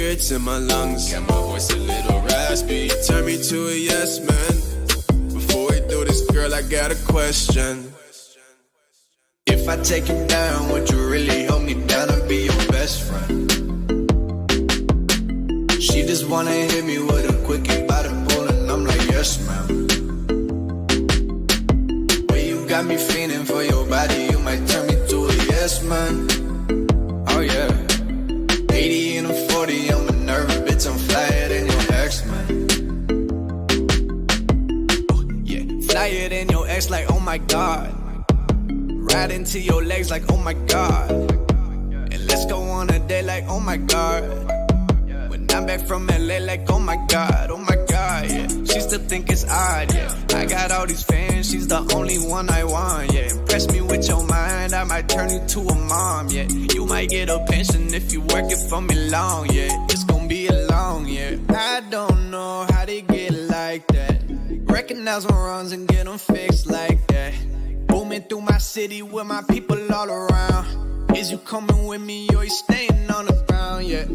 It's in my lungs, got my voice a little raspy. Turn me to a yes man. Before we do this, girl, I got a question. If I take you down, would you really hold me down and be your best friend? She just wanna hit me with a quickie by the pool, and I'm like, yes, ma'am. Well, you got me feeling for your body, you might turn me to a yes, man. Oh, yeah. 80 and I'm 40, I'm a nervous bitch, I'm flyer than your ex, man. Oh, yeah. Flyer than your ex, like, oh my god. Ride into your legs, like, oh my god. And let's go on a date, like, oh my god. I'm back from LA like, oh my god, yeah. She still think it's odd, yeah. I got all these fans, she's the only one I want, yeah. Impress me with your mind, I might turn you to a mom, yeah. You might get a pension if you work it for me long, yeah. It's gonna be a long, yeah. I don't know how they get like that. Recognize my wrongs and get them fixed like that. Booming through my city with my people all around. Is you coming with me or you staying on the ground, yeah.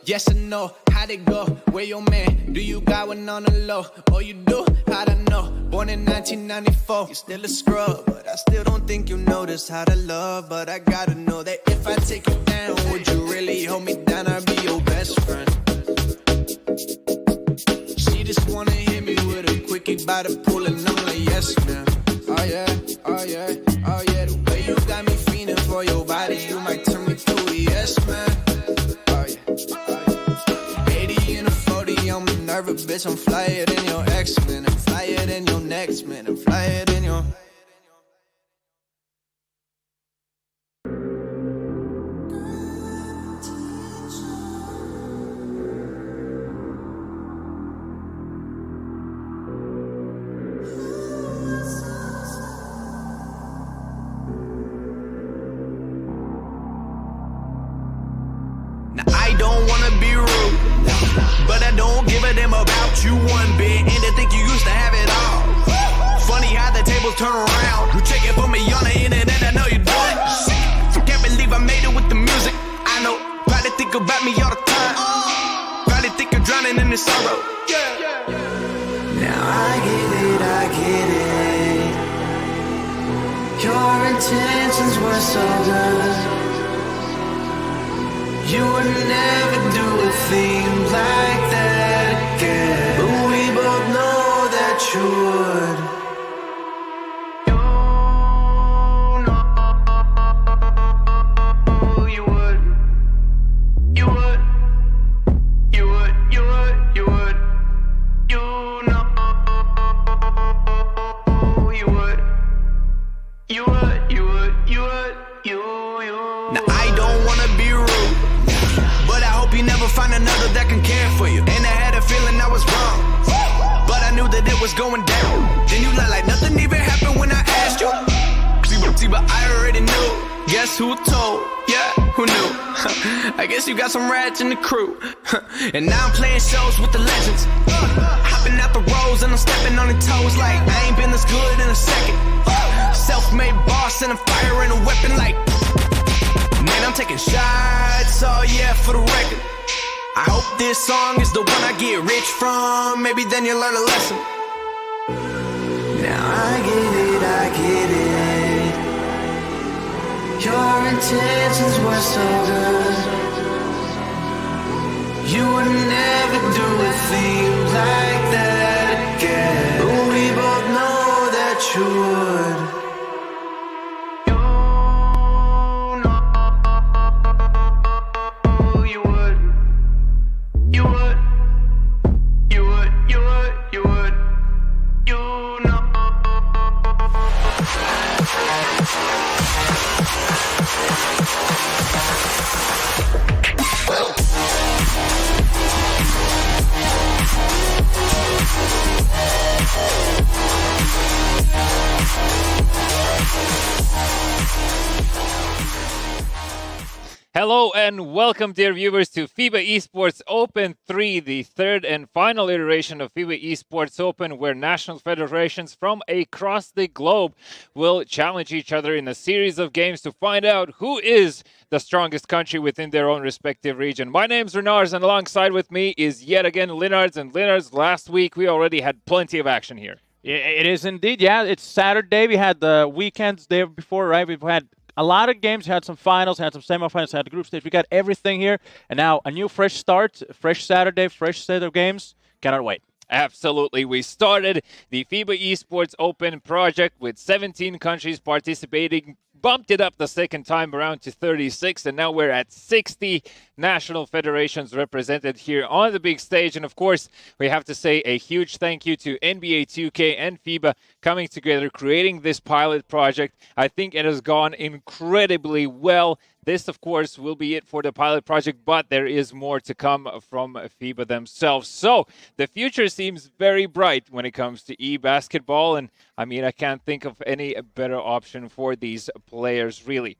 Yes or no, how'd it go? Where your man? Do you got one on the low? Oh, you do? How'd I know? Born in 1994, you still a scrub, but I still don't think you notice how to love. But I gotta know that if I take you down, would you really hold me down? I'd be your best friend. She just wanna hit me with a quickie by the pool, and I'm like, yes, man. Oh yeah, oh yeah, oh yeah. The way you got me feeling for your body, you might turn me to a yes, man. I'm a nervous bitch, I'm flyer than your ex, man. I'm flyer than your next, man. I'm flyer than your... Now I don't wanna be rude, but I don't give a damn about you one bit. And to think you used to have it all. Funny how the tables turn around. You check it for me on the internet, I know you do it. Can't believe I made it with the music. I know, probably think about me all the time. Probably think you're drowning in the sorrow. Now I get it. Your intentions were so good. You would never do a thing like that again. But we both know that you would. You know you would. You would. You would. You would. You would. You know you would. You would. You would. You would. You. Now I don't wanna be rude, but I hope you never find another that can care for you. And I had a feeling I was wrong, but I knew that it was going down. Then you look like nothing even happened when I asked you. See, but I already knew. Guess who told? Yeah, who knew? I guess you got some rats in the crew. And now I'm playing shows with the legends. Hopping out the rows and I'm stepping on the toes like I ain't been this good in a second. Self-made boss and I'm firing a weapon like... Man, I'm taking shots, oh yeah, for the record. I hope this song is the one I get rich from. Maybe then you'll learn a lesson. Now I get it. Your intentions were so good. You would never do a thing like that again. But we both know that you would. Hello and welcome, dear viewers, to FIBA Esports Open 3, the third and final iteration of FIBA Esports Open, where national federations from across the globe will challenge each other in a series of games to find out who is the strongest country within their own respective region. My name's Renars, and alongside with me is yet again Linnards. And Linnards, last week we already had plenty of action here. It is indeed. Yeah, it's Saturday. We had the weekends there before, right? We've had a lot of games, had some finals, had some semifinals, had the group stage. We got everything here. And now a new fresh start, fresh Saturday, fresh set of games. Cannot wait. Absolutely. We started the FIBA Esports Open project with 17 countries participating, bumped it up the second time around to 36, and now we're at 60 national federations represented here on the big stage. And of course, we have to say a huge thank you to NBA 2K and FIBA coming together, creating this pilot project. I think it has gone incredibly well. This, of course, will be it for the pilot project, but there is more to come from FIBA themselves. So the future seems very bright when it comes to e-basketball, and I mean, I can't think of any better option for these players, really.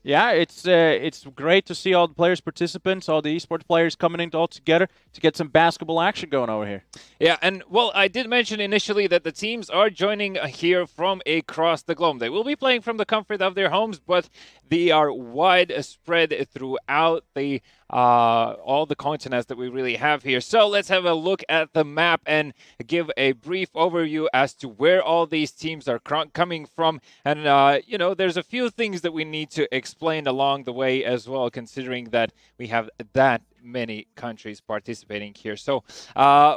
Yeah, it's great to see all the players, participants, all the esports players coming in all together to get some basketball action going over here. Yeah, and well, I did mention initially that the teams are joining here from across the globe. They will be playing from the comfort of their homes, but they are widespread throughout the all the continents that we really have here. So let's have a look at the map and give a brief overview as to where all these teams are coming from. And, you know, there's a few things that we need to explain along the way as well, considering that we have that many countries participating here. So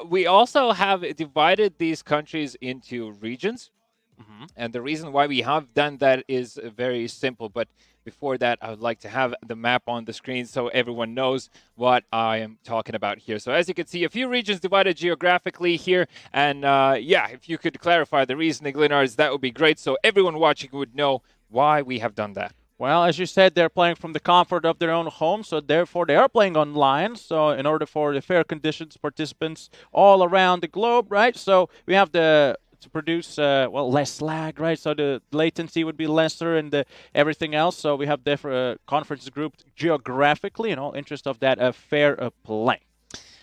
we also have divided these countries into regions. Mm-hmm. And the reason why we have done that is very simple. But before that, I would like to have the map on the screen so everyone knows what I am talking about here. So as you can see, a few regions divided geographically here. And yeah, if you could clarify the reasoning, Linnards, that would be great. So everyone watching would know why we have done that. Well, as you said, they're playing from the comfort of their own home, so therefore they are playing online. So in order for the fair conditions, participants all around the globe, right? So we have to produce less lag, right? So the latency would be lesser and everything else. So we have different conferences grouped geographically in all interest of that fair play.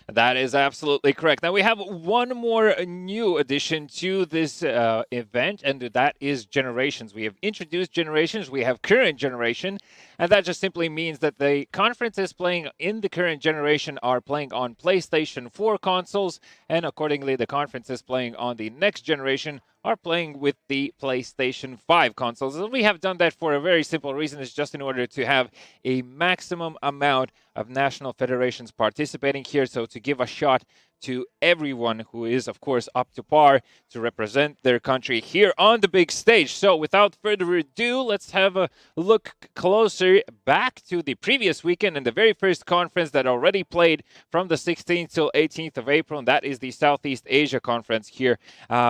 That is absolutely correct. Now we have one more new addition to this event, and that is generations. We have introduced generations. We have current generation, and that just simply means that the conferences playing in the current generation are playing on PlayStation 4 consoles, and accordingly, the conferences playing on the next generation are playing with the PlayStation 5 consoles. And we have done that for a very simple reason. It's just in order to have a maximum amount of national federations participating here. So to give a shot to everyone who is, of course, up to par to represent their country here on the big stage. So without further ado, let's have a look closer back to the previous weekend and the very first conference that already played from the 16th till 18th of April, and that is the Southeast Asia Conference here.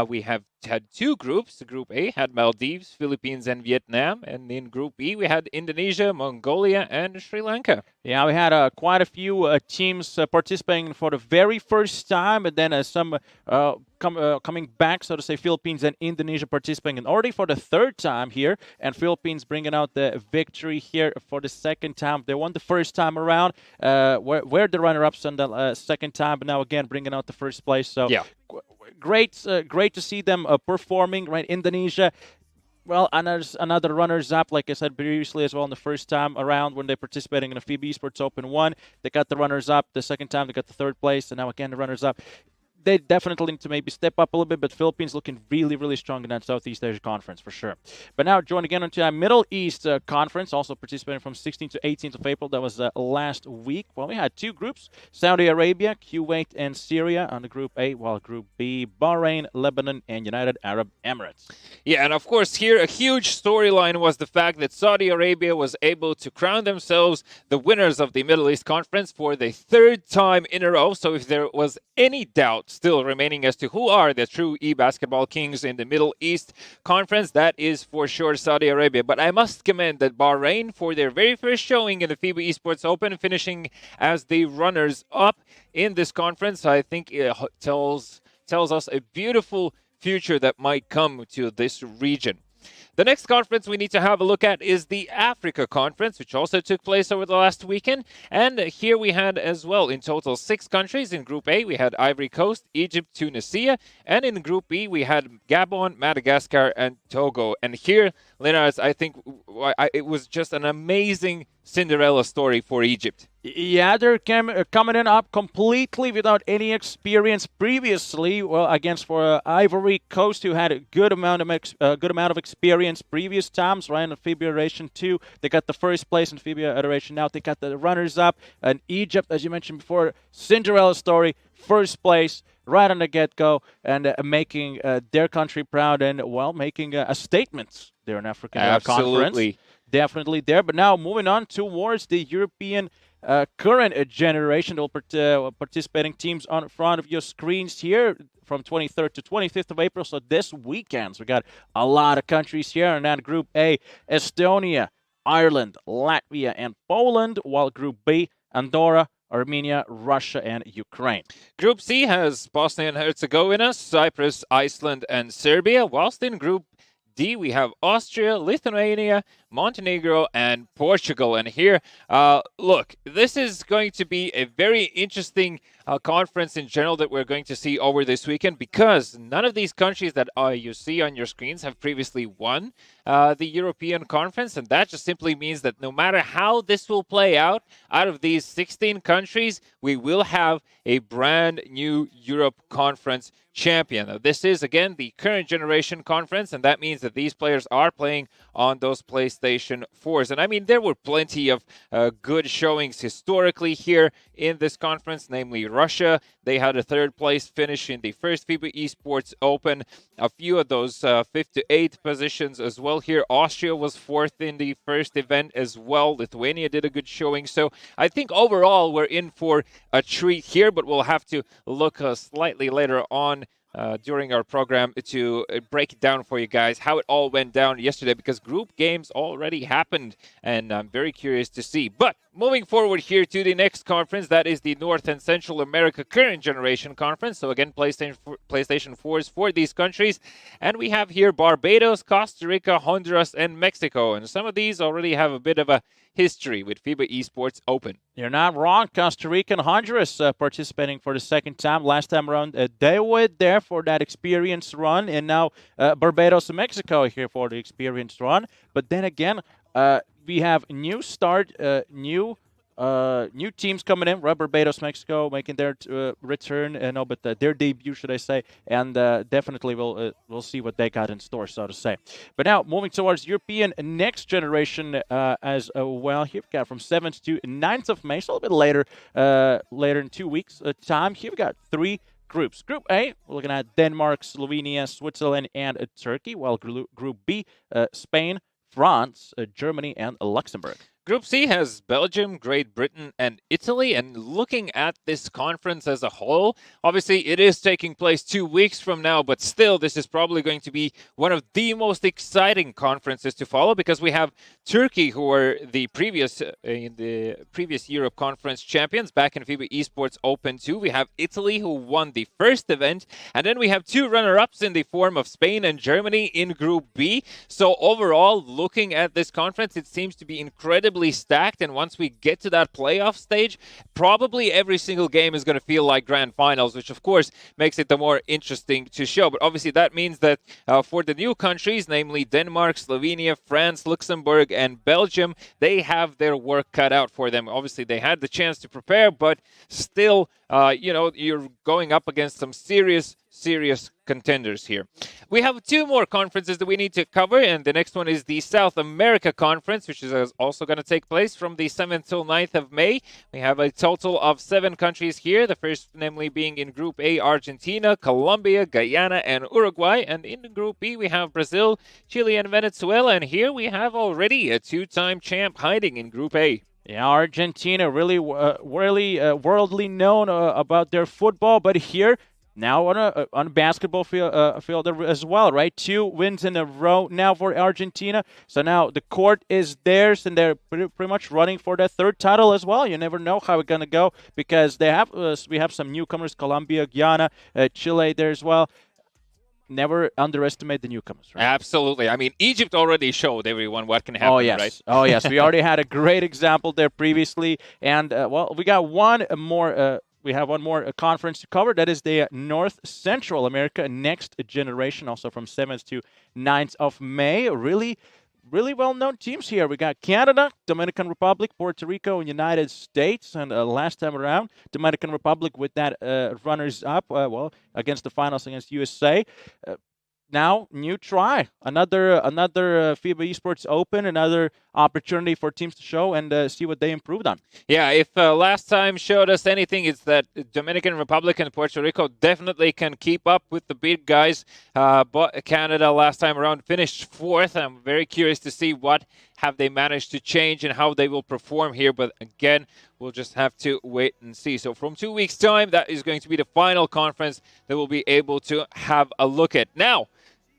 We have had two groups. Group A had Maldives, Philippines, and Vietnam. And in Group B, we had Indonesia, Mongolia, and Sri Lanka. Yeah, we had quite a few teams participating for the very first time, and then some coming back, so to say, Philippines and Indonesia participating already for the third time here, and Philippines bringing out the victory here for the second time. They won the first time around, were the runner-ups on the second time, but now again bringing out the first place. So yeah. Great to see them performing, right? Indonesia, well, another runners-up, like I said previously as well, in the first time around when they're participating in the FIBA Esports Open 1. They got the runners-up. The second time, they got the third place, and now again the runners-up. They definitely need to maybe step up a little bit, but Philippines looking really, really strong in that Southeast Asia Conference for sure. But now join again into our Middle East Conference, also participating from 16th to 18th of April. That was last week. Well, we had two groups, Saudi Arabia, Kuwait, and Syria on the Group A, while Group B, Bahrain, Lebanon, and United Arab Emirates. Yeah, and of course here a huge storyline was the fact that Saudi Arabia was able to crown themselves the winners of the Middle East Conference for the third time in a row. So if there was any doubt still remaining as to who are the true e-basketball kings in the Middle East Conference, that is for sure Saudi Arabia. But I must commend that Bahrain for their very first showing in the FIBA Esports Open, finishing as the runners-up in this conference. I think it tells us a beautiful future that might come to this region. The next conference we need to have a look at is the Africa Conference, which also took place over the last weekend. And here we had as well in total 6 countries. In Group A, we had Ivory Coast, Egypt, Tunisia. And in Group B, we had Gabon, Madagascar, and Togo. And here, Linars, I think it was just an amazing Cinderella story for Egypt. Yeah, they're coming in up completely without any experience previously. Well, against for Ivory Coast, who had a good amount of experience previous times, right? In FIBA Iteration 2, they got the first place in FIBA Iteration. Now they got the runners-up. And Egypt, as you mentioned before, Cinderella story, first place right on the get-go, and making their country proud and, well, making a statement there in African Conference. Definitely there. But now moving on towards the European current generation, participating teams on front of your screens here from 23rd to 25th of April. So this weekend, so we got a lot of countries here. And then Group A, Estonia, Ireland, Latvia, and Poland, while Group B, Andorra, Armenia, Russia, and Ukraine. Group C has Bosnia and Herzegovina, Cyprus, Iceland, and Serbia, whilst in Group D, we have Austria, Lithuania, Montenegro, and Portugal. And here, look, this is going to be a very interesting conference in general that we're going to see over this weekend, because none of these countries that you see on your screens have previously won the European Conference. And that just simply means that no matter how this will play out of these 16 countries, we will have a brand new Europe Conference champion. Now, this is, again, the current generation conference, and that means that these players are playing on those PlayStation 4s. And I mean, there were plenty of good showings historically here in this conference, namely Russia. They had a 3rd place finish in the first FIBA Esports Open. A few of those 5th to 8th positions as well here. Austria was 4th in the first event as well. Lithuania did a good showing. So I think overall we're in for a treat here, but we'll have to look slightly later on during our program to break it down for you guys how it all went down yesterday, because group games already happened, and I'm very curious to see. But moving forward here to the next conference, that is the North and Central America Current Generation Conference. So again, PlayStation 4s for these countries. And we have here Barbados, Costa Rica, Honduras, and Mexico. And some of these already have a bit of a history with FIBA Esports Open. You're not wrong. Costa Rica and Honduras participating for the second time. Last time around, they were there for that experience run. And now Barbados and Mexico here for the experience run. But then again, we have new start, new teams coming in. Barbados, Mexico making their return, their debut, should I say? And definitely we'll see what they got in store, so to say. But now moving towards European next generation as well. Here we got from 7th to 9th of May, so a little bit later in 2 weeks time. Here we got 3 groups. Group A, we're looking at Denmark, Slovenia, Switzerland, and Turkey. While Group B, Spain, France, Germany, and Luxembourg. Group C has Belgium, Great Britain, and Italy. And looking at this conference as a whole, obviously it is taking place 2 weeks from now, but still this is probably going to be one of the most exciting conferences to follow, because we have Turkey, who were the previous Europe Conference champions back in FIBA Esports Open 2. We have Italy, who won the first event, and then we have 2 runner-ups in the form of Spain and Germany in Group B. So overall, looking at this conference, it seems to be incredibly stacked, and once we get to that playoff stage, probably every single game is going to feel like grand finals, which of course makes it the more interesting to show. But obviously that means that for the new countries, namely Denmark, Slovenia, France, Luxembourg, and Belgium, they have their work cut out for them. Obviously they had the chance to prepare, but still, you're going up against some serious contenders here. We have 2 more conferences that we need to cover, and the next one is the South America Conference, which is also going to take place from the 7th till 9th of May. We have a total of 7 countries here, the first namely being in Group A, Argentina, Colombia, Guyana, and Uruguay. And in Group B, we have Brazil, Chile, and Venezuela. And here we have already a 2-time champ hiding in Group A. Yeah, Argentina really worldly known about their football, but here now on a basketball field as well, right? 2 wins in a row now for Argentina. So now the court is theirs, and they're pretty much running for their 3rd title as well. You never know how it's going to go, because we have some newcomers, Colombia, Guyana, Chile there as well. never underestimate the newcomers, right? Absolutely. I mean, Egypt already showed everyone what can happen, Oh, yes. right? Oh, yes. We already had a great example there previously. And, we got one more. We have one more conference to cover. That is the North Central America Next Generation, also from 7th to 9th of May. Really well-known teams here. We got Canada, Dominican Republic, Puerto Rico, and United States. And last time around, Dominican Republic with that runners-up, against the finals against USA. Now, new try. Another FIBA Esports Open, another opportunity for teams to show and see what they improved on. Yeah, if last time showed us anything, it's that Dominican Republic and Puerto Rico definitely can keep up with the big guys. But Canada last time around finished 4th. I'm very curious to see what have they managed to change and how they will perform here. But again, we'll just have to wait and see. So from 2 weeks' time, that is going to be the final conference that we'll be able to have a look at. Now,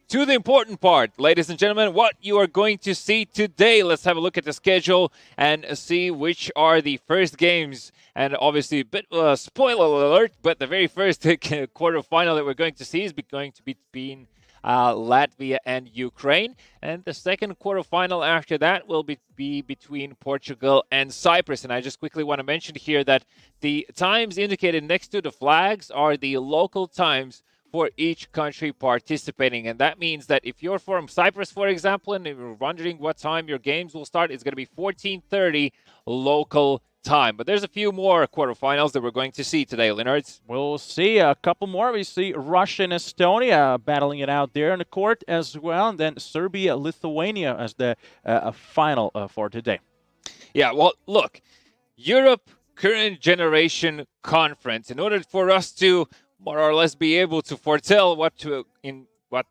to the important part, ladies and gentlemen, what you are going to see today. Let's have a look at the schedule and see which are the first games. And obviously, a bit spoiler alert, but the very first quarterfinal that we're going to see is going to be between Latvia and Ukraine. And the second quarterfinal after that will be between Portugal and Cyprus. And I just quickly want to mention here that the times indicated next to the flags are the local times for each country participating. And that means that if you're from Cyprus, for example, and you're wondering what time your games will start, it's going to be 14:30 local time. But there's a few more quarterfinals that we're going to see today, Leonard. We'll see a couple more. We see Russia and Estonia battling it out there in the court as well. And then Serbia, Lithuania as the final for today. Yeah, well, look, Europe Current Generation Conference, in order for us to more or less be able to foretell what the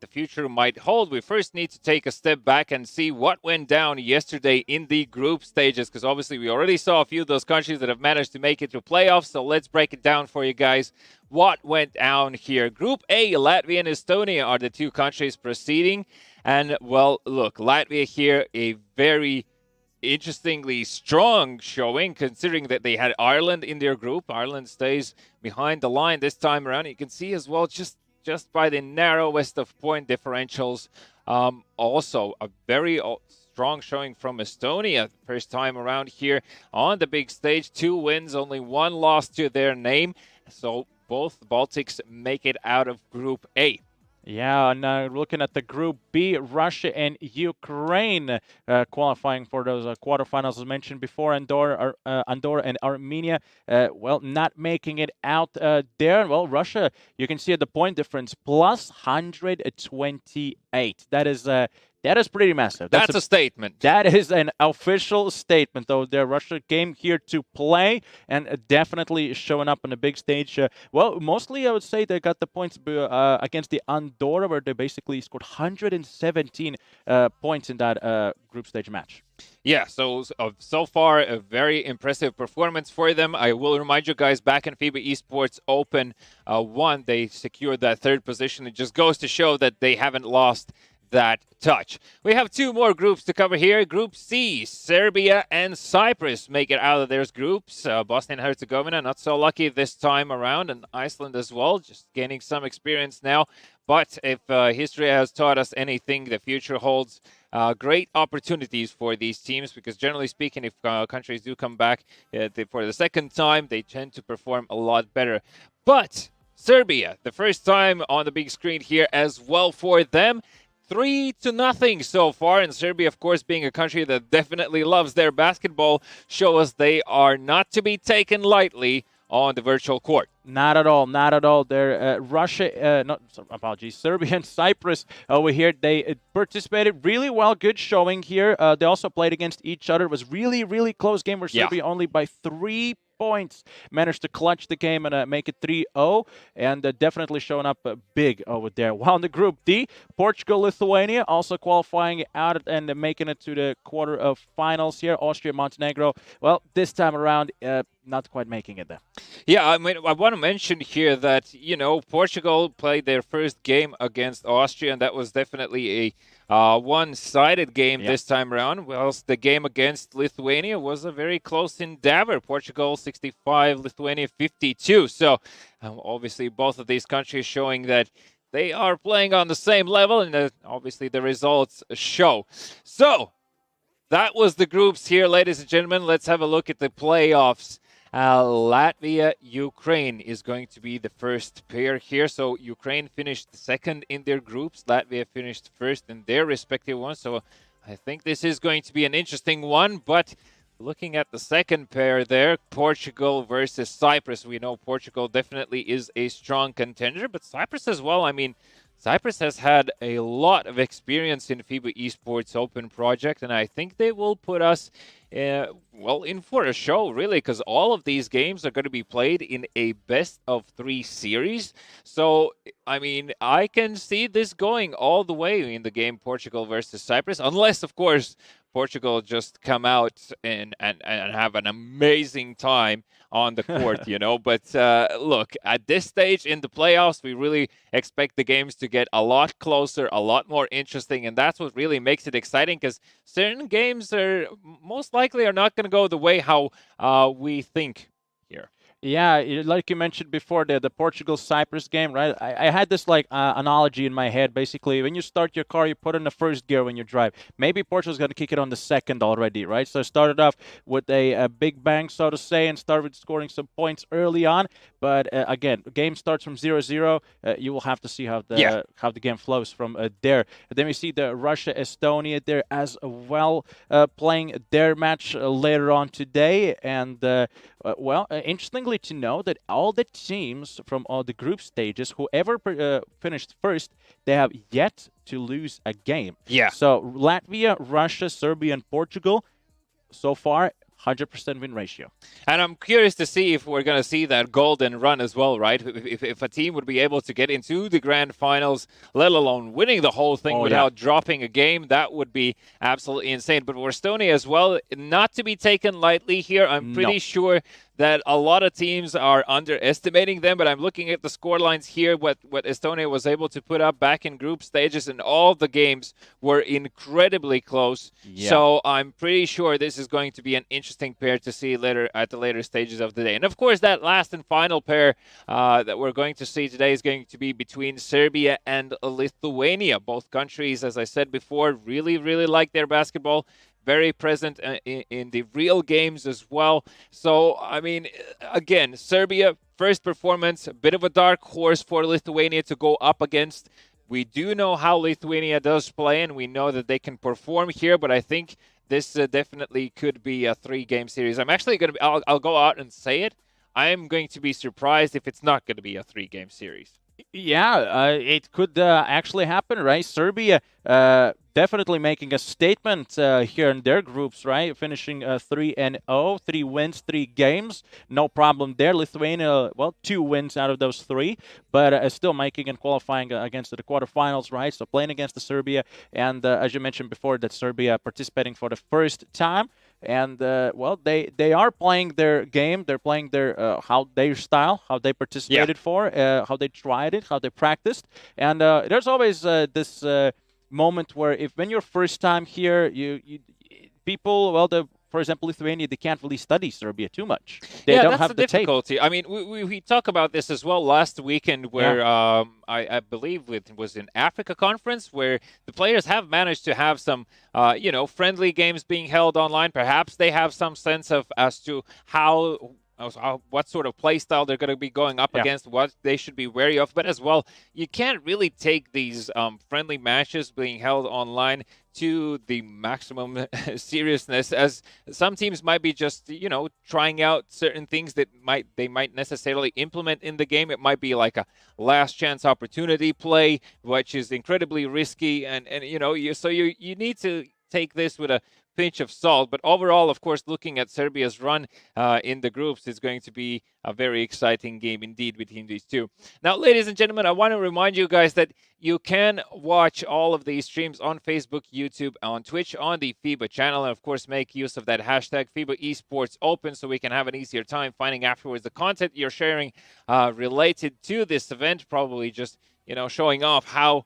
future might hold, we first need to take a step back and see what went down yesterday in the group stages, because obviously we already saw a few of those countries that have managed to make it to playoffs. So let's break it down for you guys. What went down here? Group A, Latvia and Estonia are the two countries proceeding. And, well, look, Latvia here, a very interestingly strong showing, considering that they had Ireland in their group. Ireland stays behind the line this time around. You can see as well just by the narrowest of point differentials. Also a very strong showing from Estonia first time around here on the big stage. 2 wins, only 1 loss to their name. So both Baltics make it out of Group A. Yeah, and looking at the Group B, Russia and Ukraine qualifying for those quarterfinals as mentioned before. Andorra and Armenia, not making it out there. Well, Russia, you can see at the point difference, plus 128. That is pretty massive. That's a statement. That is an official statement, though. The Russia came here to play and definitely showing up on the big stage. Mostly I would say they got the points against the Andorra, where they basically scored 117 points in that group stage match. Yeah, so far a very impressive performance for them. I will remind you guys, back in FIBA Esports Open 1, they secured that 3rd position. It just goes to show that they haven't lost that touch. We have 2 more groups to cover here. Group C, Serbia and Cyprus make it out of their groups. Bosnia and Herzegovina, not so lucky this time around, and Iceland as well, just gaining some experience now. But if history has taught us anything, the future holds great opportunities for these teams, because generally speaking, if countries do come back for the second time, they tend to perform a lot better. But Serbia, the first time on the big screen here as well for them. 3-0 so far, and Serbia, of course, being a country that definitely loves their basketball, show us they are not to be taken lightly on the virtual court. Not at all. They're Serbia and Cyprus over here. They participated really well. Good showing here. They also played against each other. It was really close game where Serbia only by 3 points managed to clutch the game and make it 3-0, and definitely showing up big over there. While in the Group D, Portugal, Lithuania also qualifying out and making it to the quarterfinals here. Austria, Montenegro, well, this time around, not quite making it there. Yeah, I mean, I want to mention here that, Portugal played their first game against Austria, and that was definitely a one-sided game this time around, whilst the game against Lithuania was a very close endeavor. Portugal 65, Lithuania 52. So obviously both of these countries showing that they are playing on the same level, and obviously the results show. So that was the groups here, ladies and gentlemen. Let's have a look at the playoffs. Latvia, Ukraine is going to be the first pair here. So Ukraine finished second in their groups. Latvia finished first in their respective ones. So I think this is going to be an interesting one. But looking at the second pair there, Portugal versus Cyprus. We know Portugal definitely is a strong contender, but Cyprus as well. I mean, Cyprus has had a lot of experience in FIBA Esports Open project, and I think they will put us, in for a show, really, because all of these games are going to be played in a best-of-3 series. So, I mean, I can see this going all the way in the game Portugal versus Cyprus, unless, of course, Portugal just come out and have an amazing time on the court, But look, at this stage in the playoffs, we really expect the games to get a lot closer, a lot more interesting, and that's what really makes it exciting, because certain games are most likely are not going to go the way how we think here. Yeah, like you mentioned before, the Portugal-Cyprus game, right? I had this analogy in my head. Basically, when you start your car, you put in the first gear when you drive. Maybe Portugal's going to kick it on the second already, right? So I started off with a big bang, so to say, and started scoring some points early on. But again, the game starts from 0-0. You will have to see how the game flows from there. And then we see the Russia-Estonia there as well, playing their match later on today. And interestingly to know that all the teams from all the group stages, whoever finished first, they have yet to lose a game. Yeah. So Latvia, Russia, Serbia, and Portugal, so far, 100% win ratio. And I'm curious to see if we're going to see that golden run as well, right? If a team would be able to get into the grand finals, let alone winning the whole thing without dropping a game, that would be absolutely insane. But for Estonia as well, not to be taken lightly here. I'm pretty sure that a lot of teams are underestimating them, but I'm looking at the score lines here, what Estonia was able to put up back in group stages, and all the games were incredibly close. Yeah. So I'm pretty sure this is going to be an interesting pair to see later at the later stages of the day. And of course, that last and final pair that we're going to see today is going to be between Serbia and Lithuania. Both countries, as I said before, really, really like their basketball. Very present in the real games as well. So, I mean, again, Serbia, first performance, a bit of a dark horse for Lithuania to go up against. We do know how Lithuania does play, and we know that they can perform here, but I think this definitely could be a 3-game series. I'm actually going to I'll go out and say it. I am going to be surprised if it's not going to be a 3-game series. Yeah, it could actually happen, right? Serbia definitely making a statement here in their groups, right? Finishing 3-0, 3 wins, 3 games, no problem there. Lithuania, 2 wins out of those 3, but still making and qualifying against the quarterfinals, right? So playing against the Serbia, and as you mentioned before, that Serbia participating for the first time. And they are playing their game. They're playing their their style, how they participated how they tried it, how they practiced. And there's always this moment where when you're first time here, you people, for example, Lithuania, they can't really study Serbia too much. They don't that's have the difficulty. Tape. I mean, we talk about this as well last weekend, where I believe it was in Africa conference, where the players have managed to have some, friendly games being held online. Perhaps they have some sense of as to what sort of play style they're going to be going up against, what they should be wary of. But as well, you can't really take these friendly matches being held online to the maximum seriousness, as some teams might be just, trying out certain things that they might necessarily implement in the game. It might be like a last chance opportunity play, which is incredibly risky. And you need to take this with a pinch of salt. But overall, of course, looking at Serbia's run in the groups is going to be a very exciting game indeed between these two. Now, ladies and gentlemen, I want to remind you guys that you can watch all of these streams on Facebook, YouTube, on Twitch, on the FIBA channel, and of course, make use of that hashtag FIBA Esports Open so we can have an easier time finding afterwards the content you're sharing related to this event, probably just, showing off how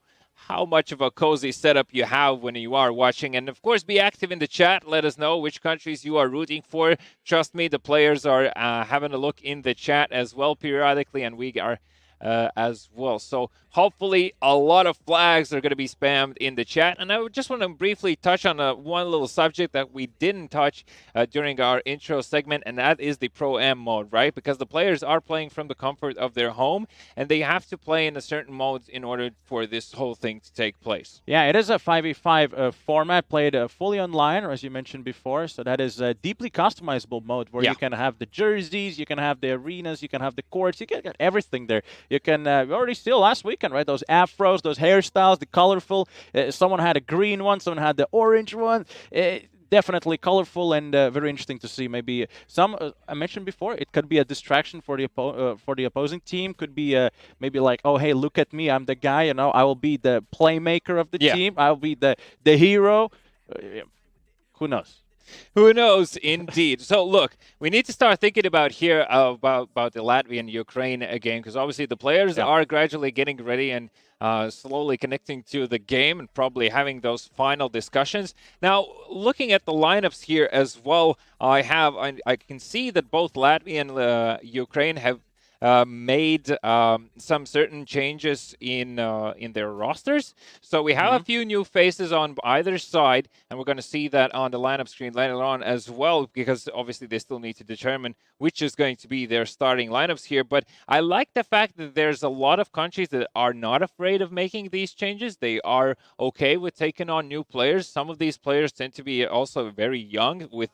much of a cozy setup you have when you are watching. And of course, be active in the chat. Let us know which countries you are rooting for. Trust me, the players are having a look in the chat as well periodically, and we are as well. So hopefully a lot of flags are going to be spammed in the chat. And I would just want to briefly touch on one little subject that we didn't touch during our intro segment, and that is the Pro-Am mode, right? Because the players are playing from the comfort of their home, and they have to play in a certain mode in order for this whole thing to take place. Yeah, it is a 5v5 format played fully online, as you mentioned before. So that is a deeply customizable mode where you can have the jerseys, you can have the arenas, you can have the courts, you can get everything there. You can, we already still last weekend, right? Those afros, those hairstyles, the colorful. Someone had a green one, someone had the orange one. Definitely colorful and very interesting to see. Maybe some I mentioned before, it could be a distraction for the opposing team. Could be maybe like, oh hey, look at me, I'm the guy. You know, I will be the playmaker of the team. I'll be the hero. Who knows? Who knows, indeed. So, look, we need to start thinking about here about the Latvian-Ukraine game, because obviously the players are gradually getting ready and slowly connecting to the game and probably having those final discussions. Now, looking at the lineups here as well, I can see that both Latvia and Ukraine have made some certain changes in their rosters. So we have a few new faces on either side, and we're going to see that on the lineup screen later on as well, because obviously they still need to determine which is going to be their starting lineups here. But I like the fact that there's a lot of countries that are not afraid of making these changes. They are okay with taking on new players. Some of these players tend to be also very young with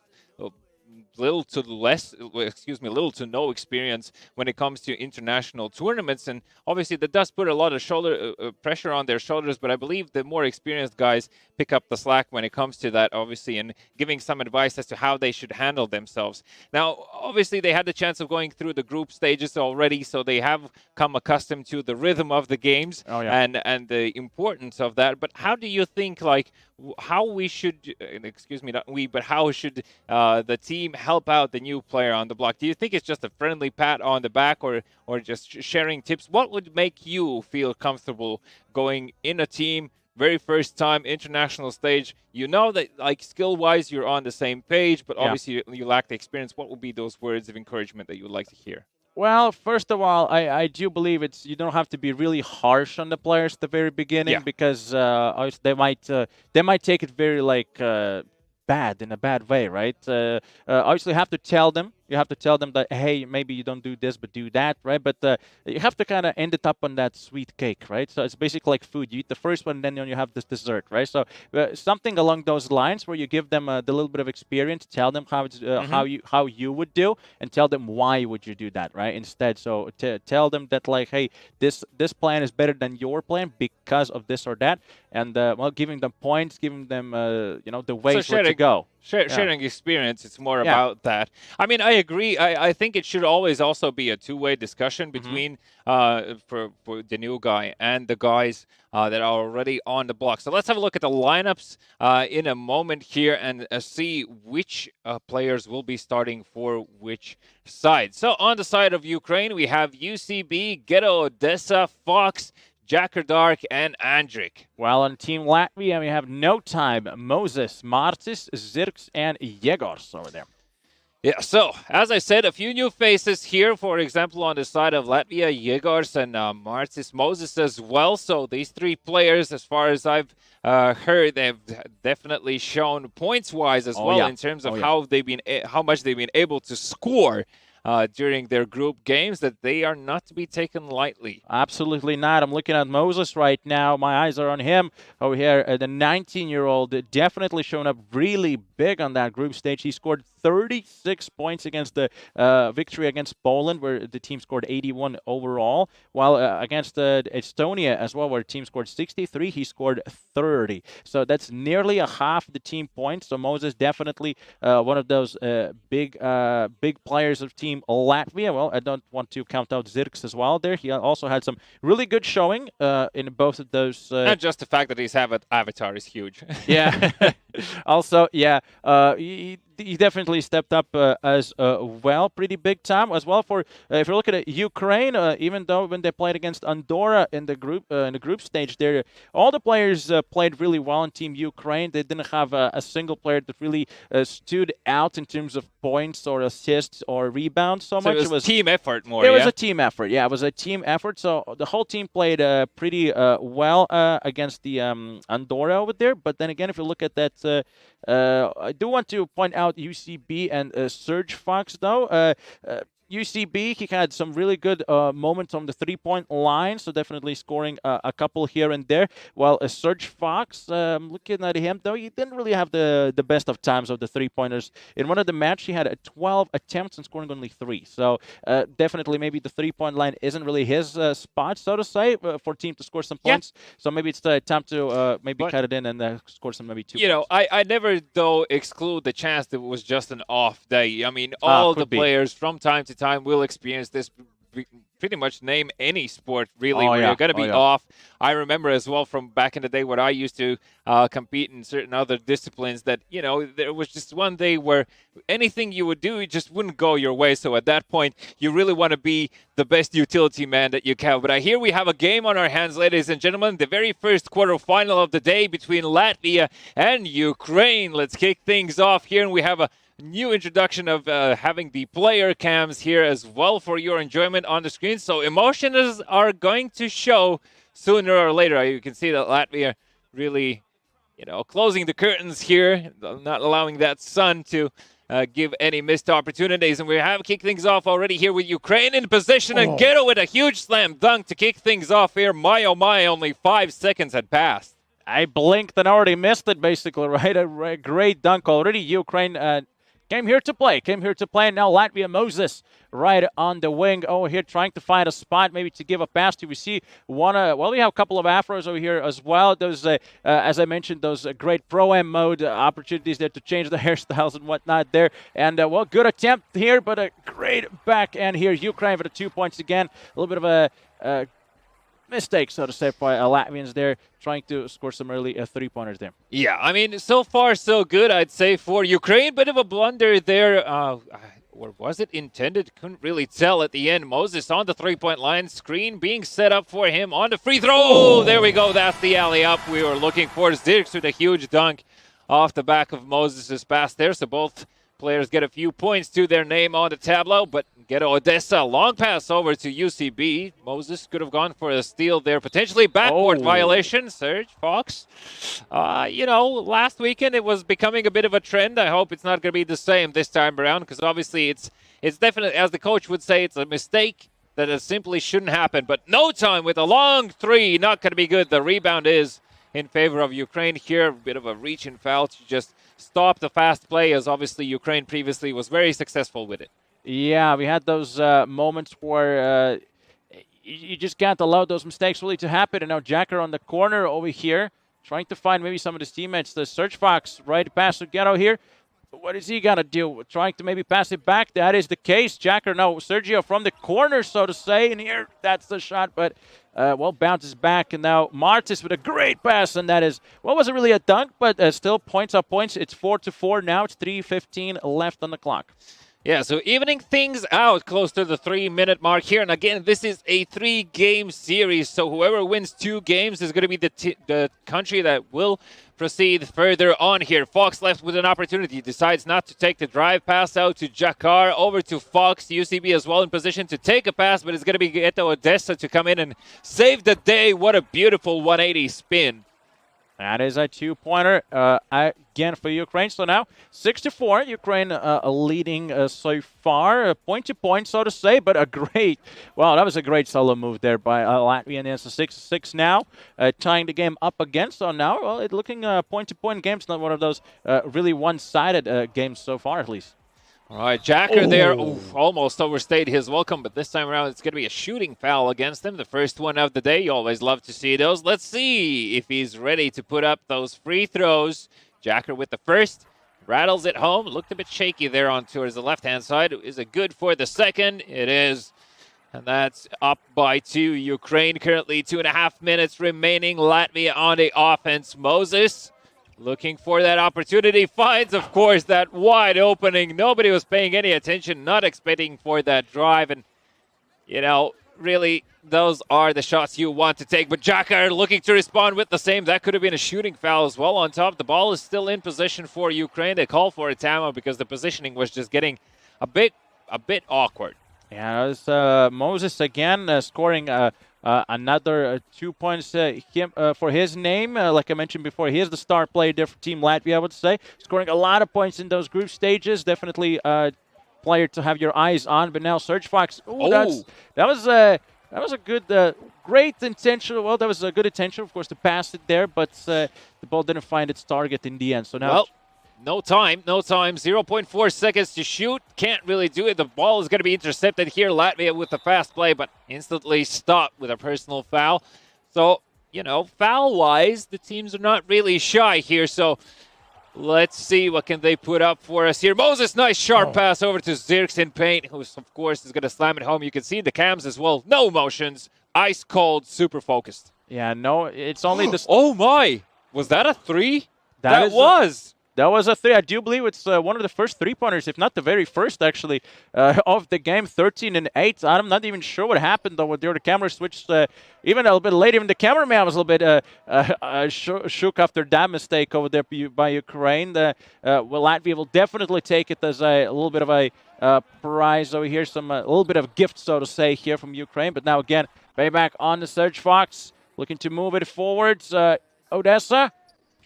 little to no experience when it comes to international tournaments, and obviously that does put a lot of shoulder pressure on their shoulders. But I believe the more experienced guys pick up the slack when it comes to that, obviously, and giving some advice as to how they should handle themselves. Now, obviously, they had the chance of going through the group stages already, so they have come accustomed to the rhythm of the games and the importance of that. But how do you think, like, how we should, but how should the team help out the new player on the block? Do you think it's just a friendly pat on the back, or just sharing tips? What would make you feel comfortable going in a team, very first time, international stage? You know that, like, skill-wise, you're on the same page, but obviously you lack the experience. What would be those words of encouragement that you would like to hear? Well, first of all, I do believe you don't have to be really harsh on the players at the very beginning, because they might take it very bad, in a bad way, right? Obviously, you have to tell them. You have to tell them that, hey, maybe you don't do this, but do that, right? But you have to kind of end it up on that sweet cake, right? So it's basically like food. You eat the first one, then you have this dessert, right? So something along those lines where you give them the little bit of experience, tell them how it's, how you would do, and tell them why would you do that, right? Instead, so tell them that, like, hey, this plan is better than your plan because of this or that, and giving them points, giving them the ways where to go. Sharing experience, it's more about that. I mean, I agree. I think it should always also be a two-way discussion between for the new guy and the guys that are already on the block. So let's have a look at the lineups in a moment here and see which players will be starting for which side. So on the side of Ukraine, we have UCB, Ghetto Odessa, Fox, Jacker Dark, and Andrik. Well, on Team Latvia, we have No Time, Moses, Marcis, Zirks, and Jegors over there. Yeah, so, as I said, a few new faces here. For example, on the side of Latvia, Jegors and Marcis, Moses as well. So these three players, as far as I've heard, they've definitely shown points-wise as well in terms of how much they've been able to score during their group games, that they are not to be taken lightly. Absolutely not. I'm looking at Moses right now. My eyes are on him over here. The 19-year-old definitely shown up really big on that group stage. He scored 36 points against the victory against Poland, where the team scored 81 overall, while against Estonia as well, where the team scored 63, he scored 30. So that's nearly a half the team points. So Moses definitely one of those big players of Team Latvia. Well, I don't want to count out Zirks as well there. He also had some really good showing in both of those. And just the fact that his avatar is huge. Yeah. Also, he definitely stepped up as well, pretty big time as well. For if you're looking at Ukraine, even though when they played against Andorra in the group stage, there all the players played really well in Team Ukraine. They didn't have a single player that really stood out in terms of points or assists or rebounds so much. It was team effort more. It was a team effort. Yeah, it was a team effort. So the whole team played pretty well against the Andorra over there. But then again, if you look at that, I do want to point out UCB and Serge Fox, though. UCB, he had some really good moments on the three-point line, so definitely scoring a couple here and there. While Serge Fox, looking at him, though, he didn't really have the best of times of the three-pointers. In one of the matches, he had 12 attempts and scoring only 3. So definitely maybe the three-point line isn't really his spot, so to say, for team to score some points. So maybe it's time to maybe cut it in and score some maybe 2 points. I never, though, exclude the chance that it was just an off day. I mean, all the players from time to time will experience this. Pretty much name any sport really where you're going to be off. I remember as well from back in the day when I used to compete in certain other disciplines that, there was just one day where anything you would do, it just wouldn't go your way. So at that point, you really want to be the best utility man that you can. But here we have a game on our hands, ladies and gentlemen. The very first quarterfinal of the day between Latvia and Ukraine. Let's kick things off here. And we have a new introduction of having the player cams here as well for your enjoyment on the screen. So emotions are going to show sooner or later. You can see that Latvia really, closing the curtains here, not allowing that sun to give any missed opportunities. And we have kicked things off already here with Ukraine in position. And Ghetto with a huge slam dunk to kick things off here. My, oh my, only 5 seconds had passed. I blinked and already missed it, basically, right? A great dunk already. Ukraine came here to play. And now Latvia, Moses right on the wing over here trying to find a spot maybe to give a pass to. We see we have a couple of Afros over here as well. Those, as I mentioned, those great Pro-Am mode opportunities there to change the hairstyles and whatnot there. And, good attempt here, but a great backhand here. Ukraine for the 2 points again. A little bit of a mistake, so to say, by Latvians there, trying to score some early three-pointers there. Yeah, I mean, so far so good, I'd say, for Ukraine. Bit of a blunder there. Or was it intended? Couldn't really tell at the end. Moses on the three-point line. Screen being set up for him on the free throw. Oh, there we go. That's the alley-up we were looking for. Zirks with a huge dunk off the back of Moses' pass there. So both players get a few points to their name on the tableau, but Ghetto Odessa, long pass over to UCB. Moses could have gone for a steal there, potentially backboard violation. Serge Fox. Last weekend it was becoming a bit of a trend. I hope it's not going to be the same this time around, because obviously it's definitely, as the coach would say, it's a mistake that it simply shouldn't happen. But no time with a long three, not going to be good. The rebound is in favor of Ukraine here. A bit of a reach and foul to just stop the fast play, as obviously Ukraine previously was very successful with it. Yeah, we had those moments where you just can't allow those mistakes really to happen. And now Jacker on the corner over here, trying to find maybe some of his teammates. The Serge Fox right pass to Ghetto here. What is he going to do? Trying to maybe pass it back. That is the case. Jacker, no, Sergio from the corner, so to say. And here, that's the shot, but bounces back. And now Martis with a great pass, and that is, wasn't really a dunk, but still points up points. It's 4-4 now. It's 3:15 left on the clock. Yeah, so evening things out close to the 3-minute mark here. And again, this is a 3-game series. So whoever wins 2 games is going to be the country that will proceed further on here. Fox left with an opportunity. Decides not to take the drive pass out to Jakar. Over to Fox. UCB as well in position to take a pass, but it's going to be Ghetto Odessa to come in and save the day. What a beautiful 180 spin. That is a 2-pointer again for Ukraine. So now 6-4. Ukraine leading so far, point to point, so to say. But that was a great solo move there by Latvia. And it's a 6-6 now, tying the game up again. So now, it's looking point to point games, not one of those really one-sided games so far, at least. All right, Jacker there almost overstayed his welcome, but this time around it's going to be a shooting foul against him. The first one of the day. You always love to see those. Let's see if he's ready to put up those free throws. Jacker with the first. Rattles it home. Looked a bit shaky there on towards the left-hand side. Is it good for the second? It is. And that's up by 2. Ukraine currently 2.5 minutes remaining. Latvia on the offense. Moses looking for that opportunity. Finds, of course, that wide opening. Nobody was paying any attention, not expecting for that drive. And, really, those are the shots you want to take. But Jakar looking to respond with the same. That could have been a shooting foul as well on top. The ball is still in position for Ukraine. They call for a timeout because the positioning was just getting a bit awkward. Yeah, it was Moses again scoring another 2 points for his name. Like I mentioned before, he is the star player there for Team Latvia, I would say. Scoring a lot of points in those group stages. Definitely player to have your eyes on. But now Serge Fox, that was a good, great intention. Well, that was a good intention, of course, to pass it there, but the ball didn't find its target in the end. So now, no time. 0.4 seconds to shoot. Can't really do it. The ball is going to be intercepted here. Latvia with the fast play, but instantly stopped with a personal foul. So, foul-wise, the teams are not really shy here. So let's see what can they put up for us here. Moses, nice sharp pass over to Zirks in paint, who, of course, is going to slam it home. You can see the cams as well. No emotions. Ice cold, super focused. Yeah, no, it's only the... Oh, my. Was that a three? That was. That was a three. I do believe it's one of the first three-pointers, if not the very first, actually, of the game. 13-8. I'm not even sure what happened, though, with the camera switched even a little bit late. Even the cameraman was a little bit shook after that mistake over there by Ukraine. Latvia will definitely take it as a little bit of a prize over here, a little bit of gift, so to say, here from Ukraine. But now, again, payback on the Serge Fox, looking to move it forwards. Odessa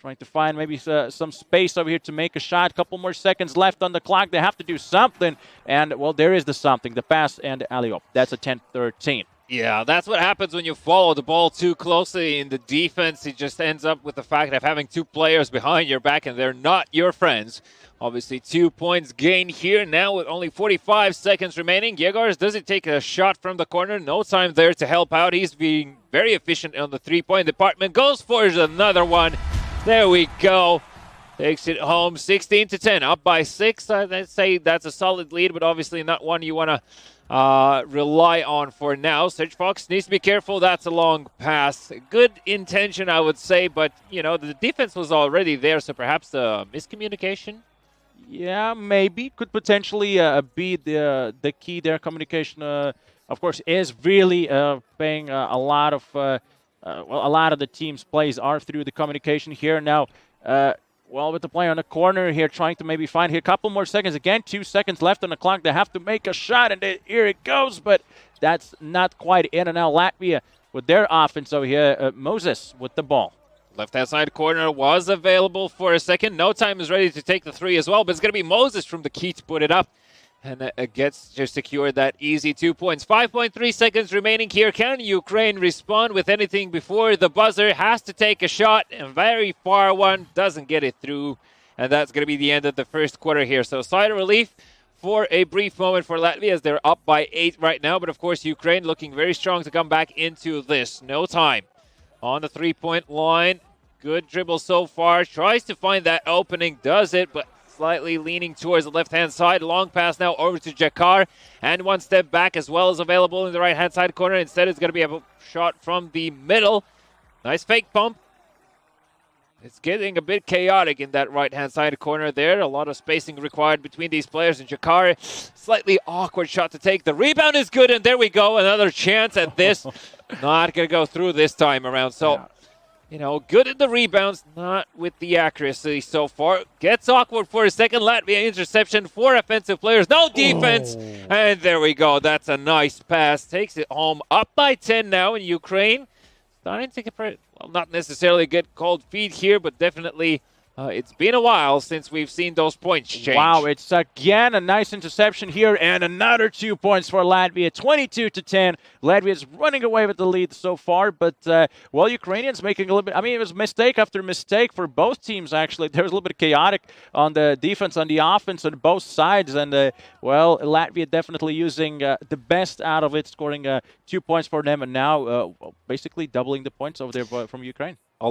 trying to find maybe some space over here to make a shot. Couple more seconds left on the clock. They have to do something. And, well, there is the something. The pass and the alley-oop. That's a 10-13. Yeah, that's what happens when you follow the ball too closely in the defense. It just ends up with the fact of having two players behind your back, and they're not your friends. Obviously, 2 points gained here now with only 45 seconds remaining. Yegors, does it take a shot from the corner? No time there to help out. He's being very efficient on the three-point department. Goes for another one. There we go. Takes it home, 16-10, up by 6. I'd say that's a solid lead, but obviously not one you want to rely on for now. Serge Fox needs to be careful. That's a long pass. Good intention, I would say, but, the defense was already there, so perhaps miscommunication? Yeah, maybe. Could potentially be the key there. Communication, of course, is really paying a lot of... a lot of the team's plays are through the communication here. Now, with the player on the corner here, trying to maybe find here a couple more seconds. Again, 2 seconds left on the clock. They have to make a shot, and here it goes, but that's not quite in. And now Latvia with their offense over here. Moses with the ball. Left-hand side corner was available for a second. No time is ready to take the three as well, but it's going to be Moses from the key to put it up. And gets to secure that easy 2 points. 5.3 seconds remaining here. Can Ukraine respond with anything before the buzzer? Has to take a shot. A very far one. Doesn't get it through. And that's going to be the end of the first quarter here. So sigh of relief for a brief moment for Latvia as they're up by 8 right now. But, of course, Ukraine looking very strong to come back into this. No time on the three-point line. Good dribble so far. Tries to find that opening. Does it, but slightly leaning towards the left-hand side. Long pass now over to Jakar. And one step back as well is available in the right-hand side corner. Instead, it's going to be a shot from the middle. Nice fake pump. It's getting a bit chaotic in that right-hand side corner there. A lot of spacing required between these players. And Jakar, slightly awkward shot to take. The rebound is good, and there we go. Another chance at this. Not going to go through this time around. So... good at the rebounds, not with the accuracy so far. Gets awkward for a second. Latvia interception. 4 offensive players. No defense. And there we go. That's a nice pass. Takes it home. Up by 10 now in Ukraine. Starting to get, not necessarily get cold feet here, but definitely it's been a while since we've seen those points change. Wow, it's again a nice interception here and another 2 points for Latvia, 22-10. Latvia is running away with the lead so far, but, Ukrainians making a little bit, it was mistake after mistake for both teams, actually. There was a little bit chaotic on the defense, on the offense, on both sides, and, Latvia definitely using the best out of it, scoring 2 points for them, and now basically doubling the points over there from Ukraine. A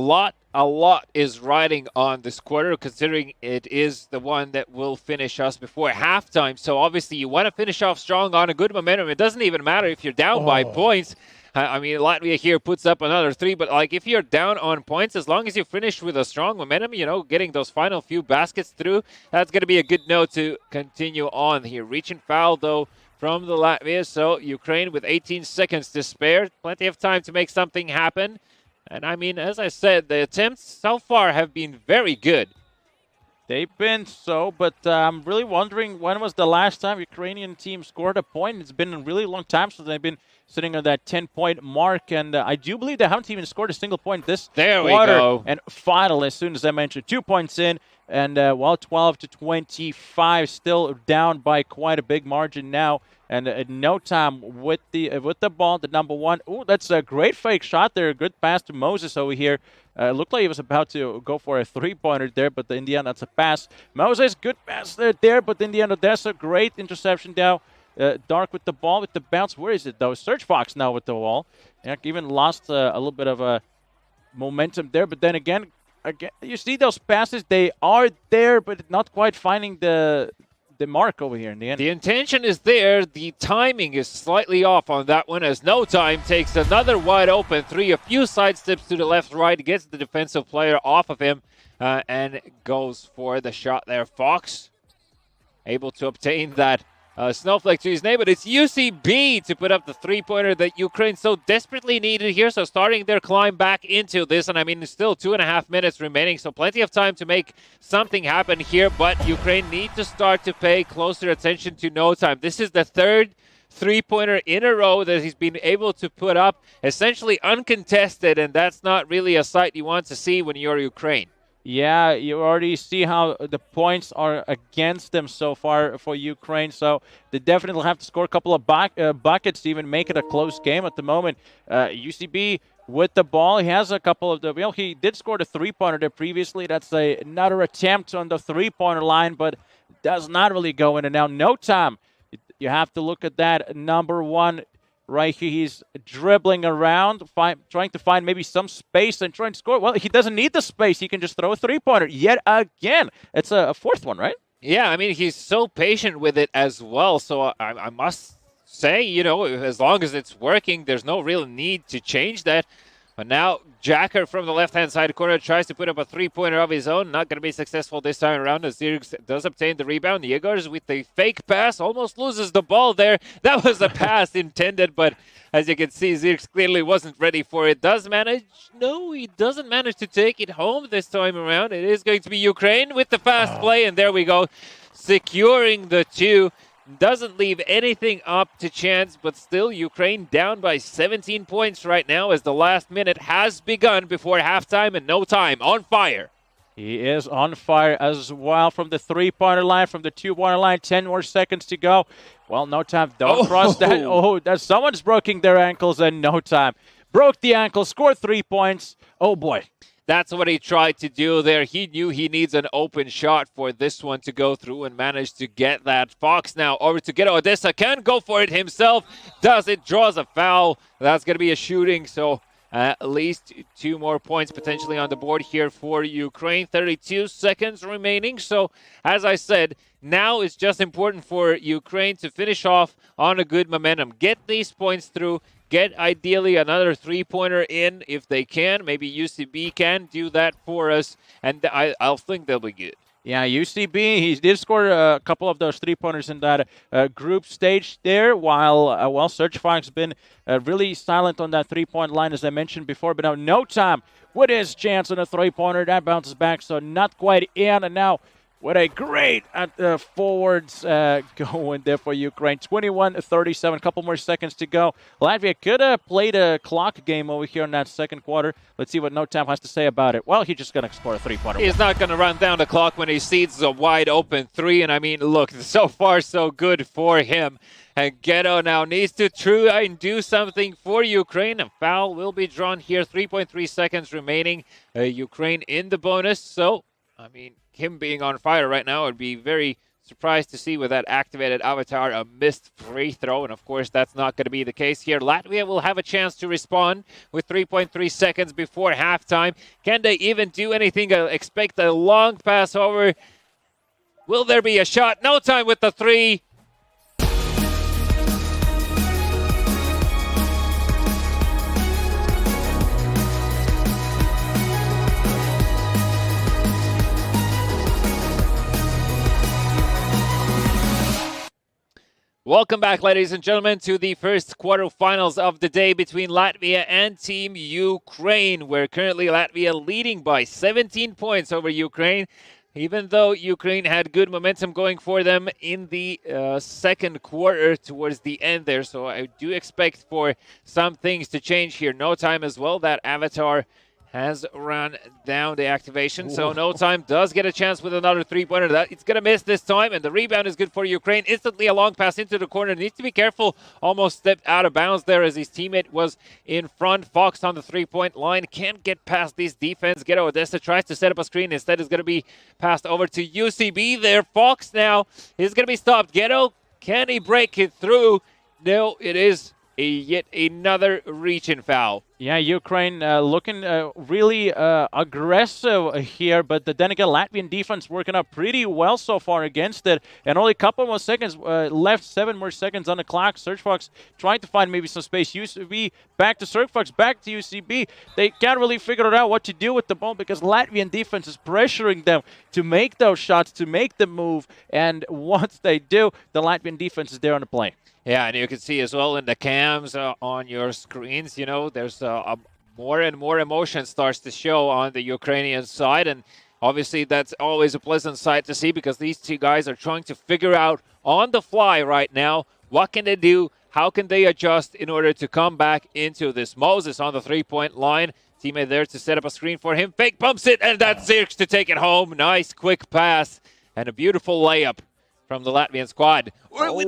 lot is riding on this quarter, considering it is the one that will finish us before halftime. So obviously you want to finish off strong on a good momentum. It doesn't even matter if you're down by points. I mean, Latvia here puts up another 3, but like if you're down on points, as long as you finish with a strong momentum, getting those final few baskets through, that's going to be a good note to continue on here. Reaching foul, though, from the Latvia, so Ukraine with 18 seconds to spare. Plenty of time to make something happen. And I mean, as I said, the attempts so far have been very good. They've been so, but I'm really wondering when was the last time Ukrainian team scored a point. It's been a really long time since they've been sitting on that 10-point mark, and I do believe they haven't even scored a single point this there quarter. We go. And finally, as soon as I mentioned, 2 points in, and 12-25, still down by quite a big margin now. And in no time with the ball, the number one. Oh, that's a great fake shot there. Good pass to Moses over here. Looked like he was about to go for a three-pointer there, but in the end, that's a pass. Moses, good pass there, but in the end, Odessa, great interception now. Dark with the ball, with the bounce. Where is it, though? Search Fox now with the ball. Yeah, even lost a little bit of momentum there, but then again, you see those passes. They are there, but not quite finding the mark over here in the end. The intention is there. The timing is slightly off on that one, as No Time takes another wide open 3. A few side steps to the left, right, gets the defensive player off of him, and goes for the shot there. Fox able to obtain that snowflake to his name, but it's UCB to put up the three-pointer that Ukraine so desperately needed here. So starting their climb back into this, and I mean, still 2.5 minutes remaining, so plenty of time to make something happen here, but Ukraine need to start to pay closer attention to No Time. This is the third three-pointer in a row that he's been able to put up, essentially uncontested, and that's not really a sight you want to see when you're Ukraine. Yeah, you already see how the points are against them so far for Ukraine. So they definitely have to score a couple of buckets to even make it a close game at the moment. UCB with the ball, he has a couple of the. Well, he did score the three-pointer there previously. That's another attempt on the three-pointer line, but does not really go in. And now No Time. You have to look at that number one. Right here, he's dribbling around, trying to find maybe some space and trying to score. Well, he doesn't need the space. He can just throw a three-pointer yet again. It's a fourth one, right? Yeah, I mean, he's so patient with it as well. So I must say, as long as it's working, there's no real need to change that. But now Jacker from the left-hand side corner tries to put up a three-pointer of his own. Not going to be successful this time around, as Zirks does obtain the rebound. Yegors with a fake pass almost loses the ball there. That was a pass intended, but as you can see, Zirks clearly wasn't ready for it. Does manage? No, he doesn't manage to take it home this time around. It is going to be Ukraine with the fast play, and there we go. Securing the 2. Doesn't leave anything up to chance, but still Ukraine down by 17 points right now as the last minute has begun before halftime, and No Time on fire. He is on fire as well from the three-pointer line, from the two-pointer line. 10 more seconds to go. Well, No Time, don't cross that. Oh, someone's breaking their ankles, and No Time broke the ankle, scored 3 points. Oh, boy. That's what he tried to do there. He knew he needs an open shot for this one to go through and managed to get that. Fox now over to get Odessa. Can go for it himself. Does it. Draws a foul. That's going to be a shooting. So at least 2 more points potentially on the board here for Ukraine. 32 seconds remaining. So as I said, now it's just important for Ukraine to finish off on a good momentum. Get these points through. Get ideally another three-pointer in if they can. Maybe UCB can do that for us, and I'll think they'll be good. Yeah, UCB, he did score a couple of those three-pointers in that group stage there, while Serge Fox has been really silent on that three-point line, as I mentioned before. But now No Time with his chance on a three-pointer. That bounces back, so not quite in. And now what a great forwards going there for Ukraine. 21-37, a couple more seconds to go. Latvia could have played a clock game over here in that second quarter. Let's see what No Time has to say about it. Well, he's just going to score a three-pointer. He's not going to run down the clock when he sees a wide open 3. And I mean, look, so far so good for him. And Ghetto now needs to try and do something for Ukraine. A foul will be drawn here. 3.3 seconds remaining. Ukraine in the bonus. So, I mean, him being on fire right now, would be very surprised to see with that activated avatar a missed free throw. And of course, that's not going to be the case here. Latvia will have a chance to respond with 3.3 seconds before halftime. Can they even do anything? Expect a long pass over. Will there be a shot? No Time with the 3. Welcome back, ladies and gentlemen, to the first quarterfinals of the day between Latvia and Team Ukraine. We're currently Latvia leading by 17 points over Ukraine, even though Ukraine had good momentum going for them in the second quarter towards the end there. So I do expect for some things to change here. No time as well. That avatar has run down the activation. So No Time does get a chance with another three-pointer. It's going to miss this time, and the rebound is good for Ukraine. Instantly a long pass into the corner. Needs to be careful. Almost stepped out of bounds there as his teammate was in front. Fox on the three-point line. Can't get past this defense. Ghetto Odessa tries to set up a screen. Instead, it's going to be passed over to UCB there. Fox now is going to be stopped. Ghetto, can he break it through? No, it is yet another reach-in foul. Yeah, Ukraine looking really aggressive here, but then again, Latvian defense working out pretty well so far against it. And only a couple more seconds left, 7 more seconds on the clock. Surgefox trying to find maybe some space. UCB back to Surgefox, back to UCB. They can't really figure out what to do with the ball because Latvian defense is pressuring them to make those shots, to make the move. And once they do, the Latvian defense is there on the play. Yeah, and you can see as well in the cams on your screens, you know, there's more and more emotion starts to show on the Ukrainian side. And obviously that's always a pleasant sight to see because these two guys are trying to figure out on the fly right now what can they do, how can they adjust in order to come back into this. Moses on the three-point line. Teammate there to set up a screen for him. Fake pumps it, and that's Zirks to take it home. Nice quick pass and a beautiful layup from the Latvian squad.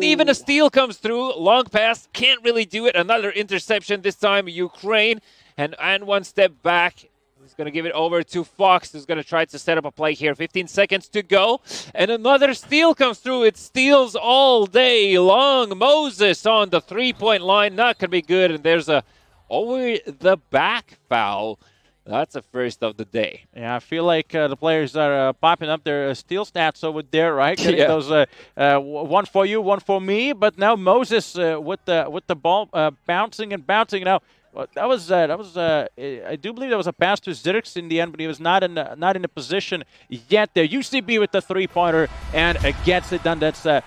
Even a steal comes through. Long pass. Can't really do it. Another interception this time. Ukraine. And one step back. He's going to give it over to Fox. Who's going to try to set up a play here. 15 seconds to go. And another steal comes through. It steals all day long. Moses on the three-point line. Not going to be good. And there's a over the back foul. That's the first of the day. Yeah, I feel like the players are popping up their steal stats over there, right? Getting those one for you, one for me. But now Moses with the ball bouncing and bouncing. Now that was I do believe that was a pass to Zirks in the end, but he was not in the position yet. There, UCB with the three-pointer and gets it done. That's a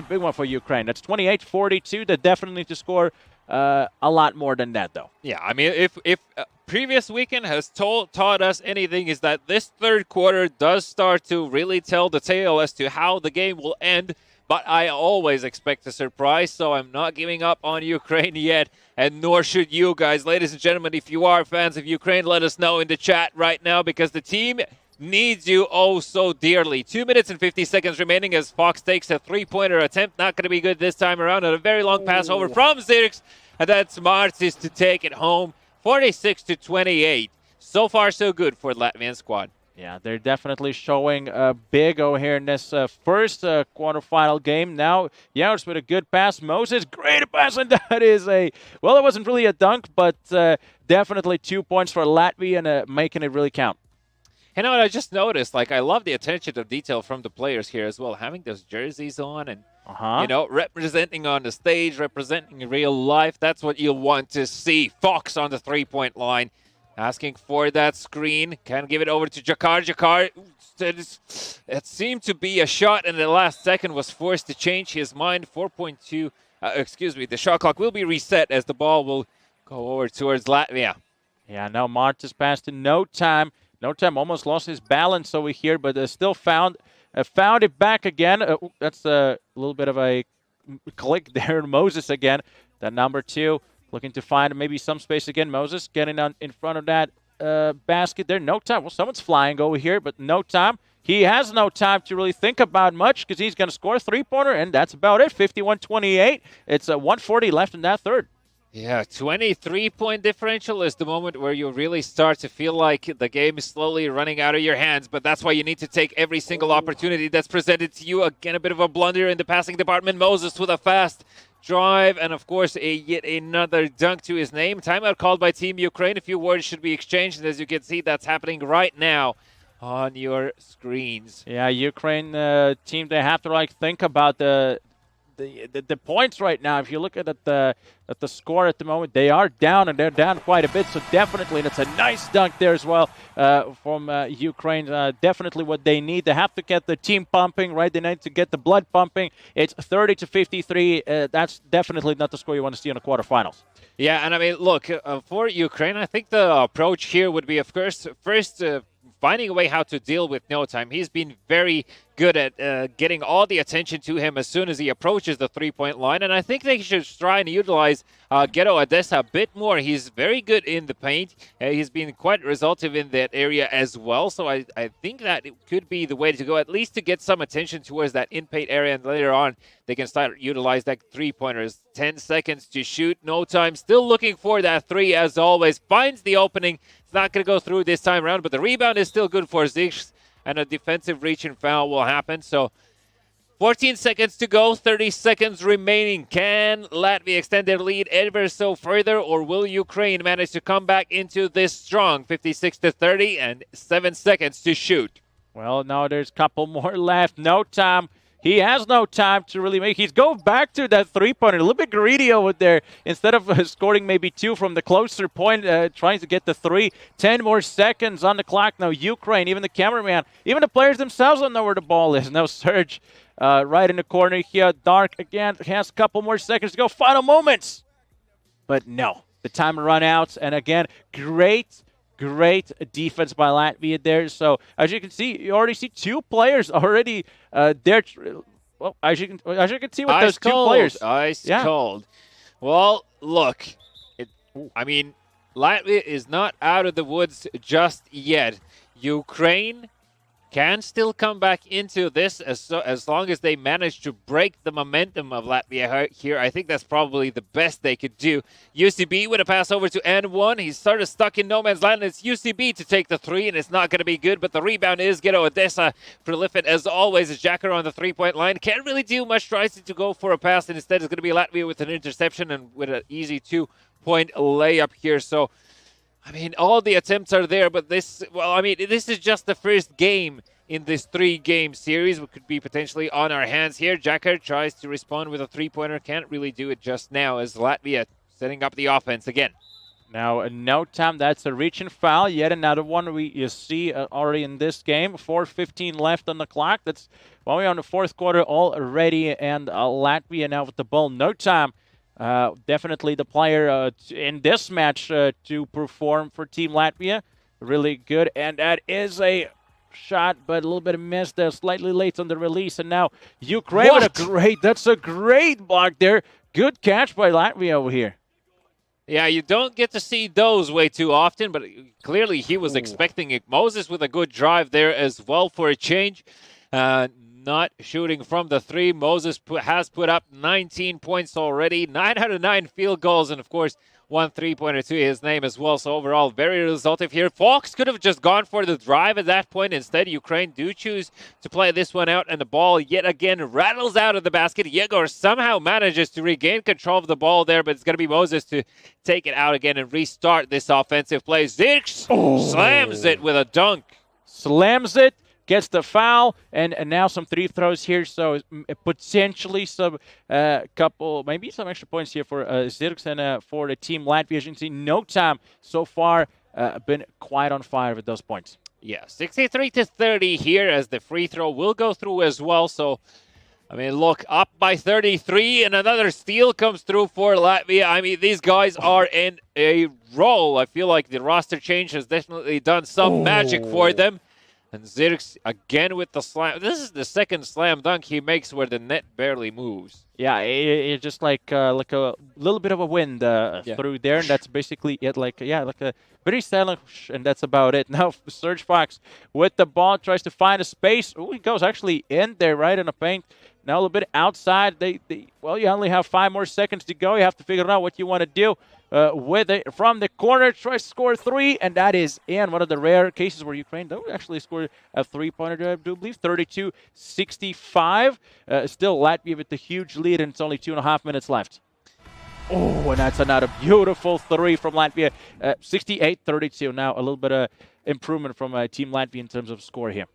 big one for Ukraine. That's 28-42. They definitely need to score a lot more than that, though. Yeah, I mean, if previous weekend has taught us anything, is that this third quarter does start to really tell the tale as to how the game will end. But I always expect a surprise, so I'm not giving up on Ukraine yet, and nor should you guys. Ladies and gentlemen, if you are fans of Ukraine, let us know in the chat right now because the team needs you oh so dearly. 2 minutes and 50 seconds remaining as Fox takes a three-pointer attempt. Not going to be good this time around. And a very long pass over from Zirks, and that's Martis to take it home. 46-28. So far, so good for the Latvian squad. Yeah, they're definitely showing big over here in this first quarterfinal game. Now, Yaros with a good pass. Moses, great pass, and that is it wasn't really a dunk, but definitely 2 points for Latvia and making it really count. You know what I just noticed? Like, I love the attention to detail from the players here as well, having those jerseys on and, you know, representing on the stage, representing real life. That's what you'll want to see. Fox on the three-point line, asking for that screen. Can give it over to Jakar. Jakar, it seemed to be a shot, and the last second was forced to change his mind. 4.2, the shot clock will be reset as the ball will go over towards Latvia. Yeah, now Martis passed in no time. No Time almost lost his balance over here, but still found it back again. That's a little bit of a click there. Moses again, that number 2, looking to find maybe some space again. Moses getting on in front of that basket there. No Time. Well, someone's flying over here, but No Time. He has no time to really think about much because he's going to score a three-pointer, and that's about it. 51-28. It's 140 left in that third. Yeah, 23-point differential is the moment where you really start to feel like the game is slowly running out of your hands, but that's why you need to take every single opportunity that's presented to you. Again, a bit of a blunder in the passing department. Moses with a fast drive, and of course, yet another dunk to his name. Timeout called by Team Ukraine. A few words should be exchanged, and as you can see, that's happening right now on your screens. Yeah, Ukraine team, they have to think about the the points right now, if you look at the score at the moment, they are down, and they're down quite a bit. So definitely, and it's a nice dunk there as well from Ukraine. Definitely what they need. They have to get the team pumping, right? They need to get the blood pumping. It's 30-53. That's definitely not the score you want to see in the quarterfinals. Yeah, and I mean, look, for Ukraine, I think the approach here would be, of course, first finding a way how to deal with no time. He's been very good at getting all the attention to him as soon as he approaches the three-point line, and I think they should try and utilize Ghetto Odessa a bit more. He's very good in the paint. He's been quite resultive in that area as well, so I think that it could be the way to go, at least to get some attention towards that in-paint area, and later on they can start utilize that three-pointers. 10 seconds to shoot, no time. Still looking for that three as always. Finds the opening. It's not going to go through this time around, but the rebound is still good for Zirks, and a defensive reach and foul will happen. So 14 seconds to go, 30 seconds remaining. Can Latvia extend their lead ever so further, or will Ukraine manage to come back into this strong 56-30 and 7 seconds to shoot? Well, now there's a couple more left. No time. He has no time to really make. He's going back to that three-pointer. A little bit greedy over there. Instead of scoring maybe two from the closer point, trying to get the three. 10 more seconds on the clock now. Ukraine, even the cameraman, even the players themselves don't know where the ball is. Now Serge right in the corner here. Dark again has a couple more seconds to go. Final moments. But no, the time run out. And again, great defense by Latvia there. So as you can see, you already see two players already there. Well, as you can see with those two players. Ice cold. Well, look, I mean, Latvia is not out of the woods just yet. Ukraine can still come back into this as long as they manage to break the momentum of Latvia here. I think that's probably the best they could do. UCB with a pass over to N1. He's sort of stuck in no man's land. It's UCB to take the three, and it's not going to be good, but the rebound is Ghetto Odessa. Prolific, as always, is Jacker on the three-point line. Can't really do much. Tries to go for a pass, and instead it's going to be Latvia with an interception and with an easy two-point layup here. So, I mean, all the attempts are there, but this is just the first game in this three-game series. We could be potentially on our hands here. Jacker tries to respond with a three-pointer. Can't really do it just now as Latvia setting up the offense again. Now, no time. That's a reach and foul. Yet another one you see already in this game. 4:15 left on the clock. That's we're on the fourth quarter already, and Latvia now with the ball. No time. Definitely the player in this match to perform for Team Latvia. Really good, and that is a shot, but a little bit of miss there, slightly late on the release, and now Ukraine with that's a great block there. Good catch by Latvia over here. Yeah, you don't get to see those way too often, but clearly he was expecting it. Moses with a good drive there as well for a change. Not shooting from the three. Moses has put up 19 points already, 9 out of 9 field goals, and of course, 1 3-pointer to his name as well. So overall, very resultive here. Fox could have just gone for the drive at that point. Instead, Ukraine do choose to play this one out, and the ball yet again rattles out of the basket. Yegor somehow manages to regain control of the ball there, but it's going to be Moses to take it out again and restart this offensive play. Zirks slams it with a dunk. Slams it. Gets the foul, and now some free throws here, so potentially some maybe some extra points here for Zirks and for the team Latvia. As you can see, no time so far, been quite on fire with those points. Yeah, 63-30 here as the free throw will go through as well. So, I mean, look, up by 33, and another steal comes through for Latvia. I mean, these guys are in a roll. I feel like the roster change has definitely done some magic for them. And Zirks again with the slam. This is the second slam dunk he makes where the net barely moves. Yeah, it's just like a little bit of a wind through there, and that's basically it. Like a very silent, and that's about it. Now Serge Fox with the ball tries to find a space. Oh, he goes actually in there, right in the paint. Now a little bit outside. You only have 5 more seconds to go. You have to figure out what you want to do. With it from the corner, tries to score 3, and that is in one of the rare cases where Ukraine don't actually score a three-pointer, I do believe, 32-65. Still Latvia with the huge lead, and it's only 2.5 minutes left. Oh, and that's another beautiful 3 from Latvia, 68-32. Now a little bit of improvement from Team Latvia in terms of score here.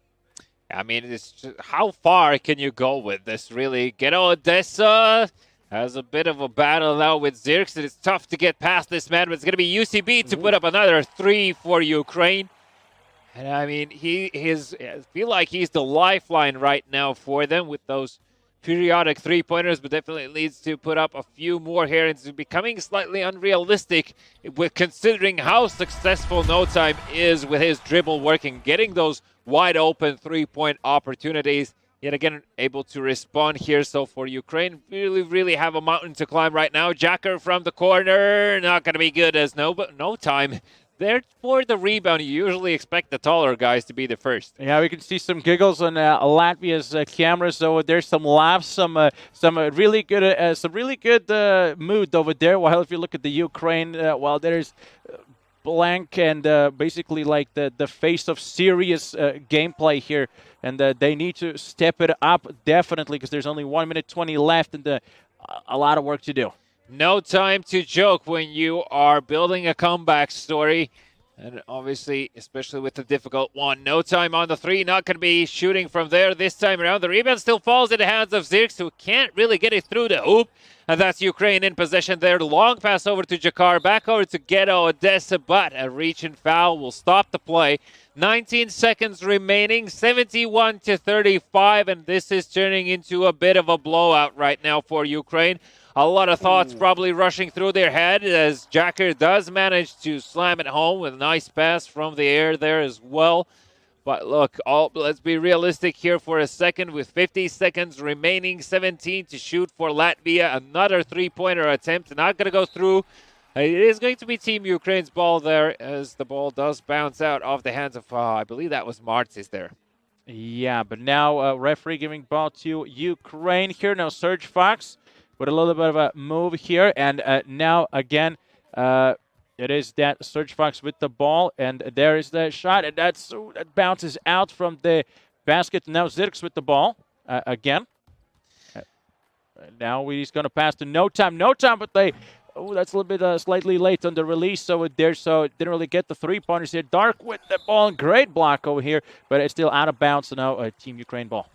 I mean, it's just, how far can you go with this, really? Ghetto Odessa has a bit of a battle now with Zirks, and it's tough to get past this man, but it's going to be UCB to put up another 3 for Ukraine. And I mean, I feel like he's the lifeline right now for them with those periodic three-pointers, but definitely needs to put up a few more here. It's becoming slightly unrealistic with considering how successful No Time is with his dribble working, getting those wide open three-point opportunities. Yet again, able to respond here. So for Ukraine, really have a mountain to climb right now. Jacker from the corner, not going to be good as No Time. There for the rebound, you usually expect the taller guys to be the first. Yeah, we can see some giggles on Latvia's cameras over there. Some laughs, some really good mood over there. While if you look at the Ukraine, while there's blank and basically like the face of serious gameplay here, and they need to step it up definitely because there's only 1 minute 20 left and a lot of work to do. No time to joke when you are building a comeback story. And obviously, especially with the difficult one, No Time on the three, not going to be shooting from there this time around. The rebound still falls in the hands of Zirks, who can't really get it through the hoop. And that's Ukraine in possession there. Long pass over to Jakar, back over to Ghetto Odessa, but a reach and foul will stop the play. 19 seconds remaining, 71-35, and this is turning into a bit of a blowout right now for Ukraine. A lot of thoughts probably rushing through their head as Jacker does manage to slam it home with a nice pass from the air there as well. But look, let's be realistic here for a second. With 50 seconds remaining, 17 to shoot for Latvia. Another three-pointer attempt, not going to go through. It is going to be Team Ukraine's ball there as the ball does bounce out of the hands of, I believe that was Martis there. Yeah, but now referee giving ball to Ukraine here. Now Serge Fox with a little bit of a move here. And now again, it is that Serge Fox with the ball. And there is the shot. And that bounces out from the basket. Now Zirks with the ball again. Now he's going to pass to No Time, but they... Oh, that's a little bit slightly late on the release, so it didn't really get the three-pointers here. Dark with the ball, great block over here, but it's still out of bounds, so now Team Ukraine ball.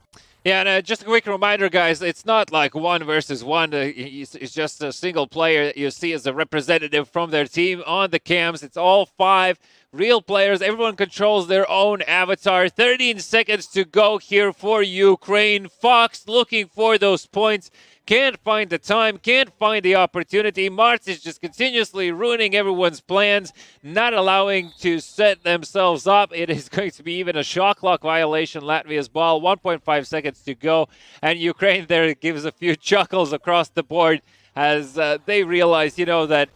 Yeah, and just a quick reminder, guys, it's not like 1 versus 1. It's just a single player that you see as a representative from their team on the cams. It's all 5 real players. Everyone controls their own avatar. 13 seconds to go here for Ukraine. Fox looking for those points. Can't find the time, can't find the opportunity. Martz is just continuously ruining everyone's plans, not allowing to set themselves up. It is going to be even a shot clock violation. Latvia's ball, 1.5 seconds to go. And Ukraine there gives a few chuckles across the board as they realize, that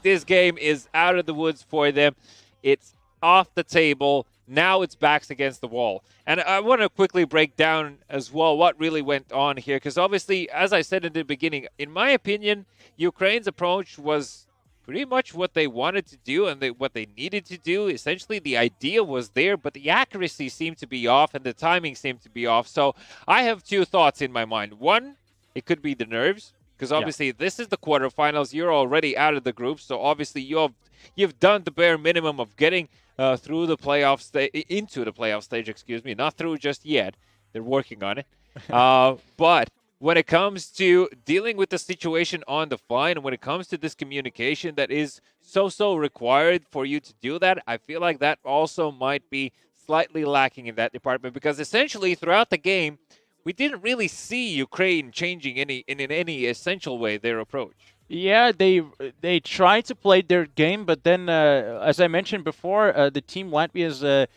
this game is out of the woods for them. It's off the table. Now it's backs against the wall. And I want to quickly break down as well what really went on here. Because obviously, as I said in the beginning, in my opinion, Ukraine's approach was pretty much what they wanted to do and what they needed to do. Essentially, the idea was there, but the accuracy seemed to be off and the timing seemed to be off. So I have 2 thoughts in my mind. One, it could be the nerves. Because obviously, this is the quarterfinals. You're already out of the group. So obviously, you've done the bare minimum of getting through the playoffs, into the playoff stage, not through just yet. They're working on it. But when it comes to dealing with the situation on the fly, and when it comes to this communication that is so required for you to do that, I feel like that also might be slightly lacking in that department. Because essentially, throughout the game, we didn't really see Ukraine changing in any essential way their approach. Yeah, they tried to play their game, but then, as I mentioned before, the team Latvia's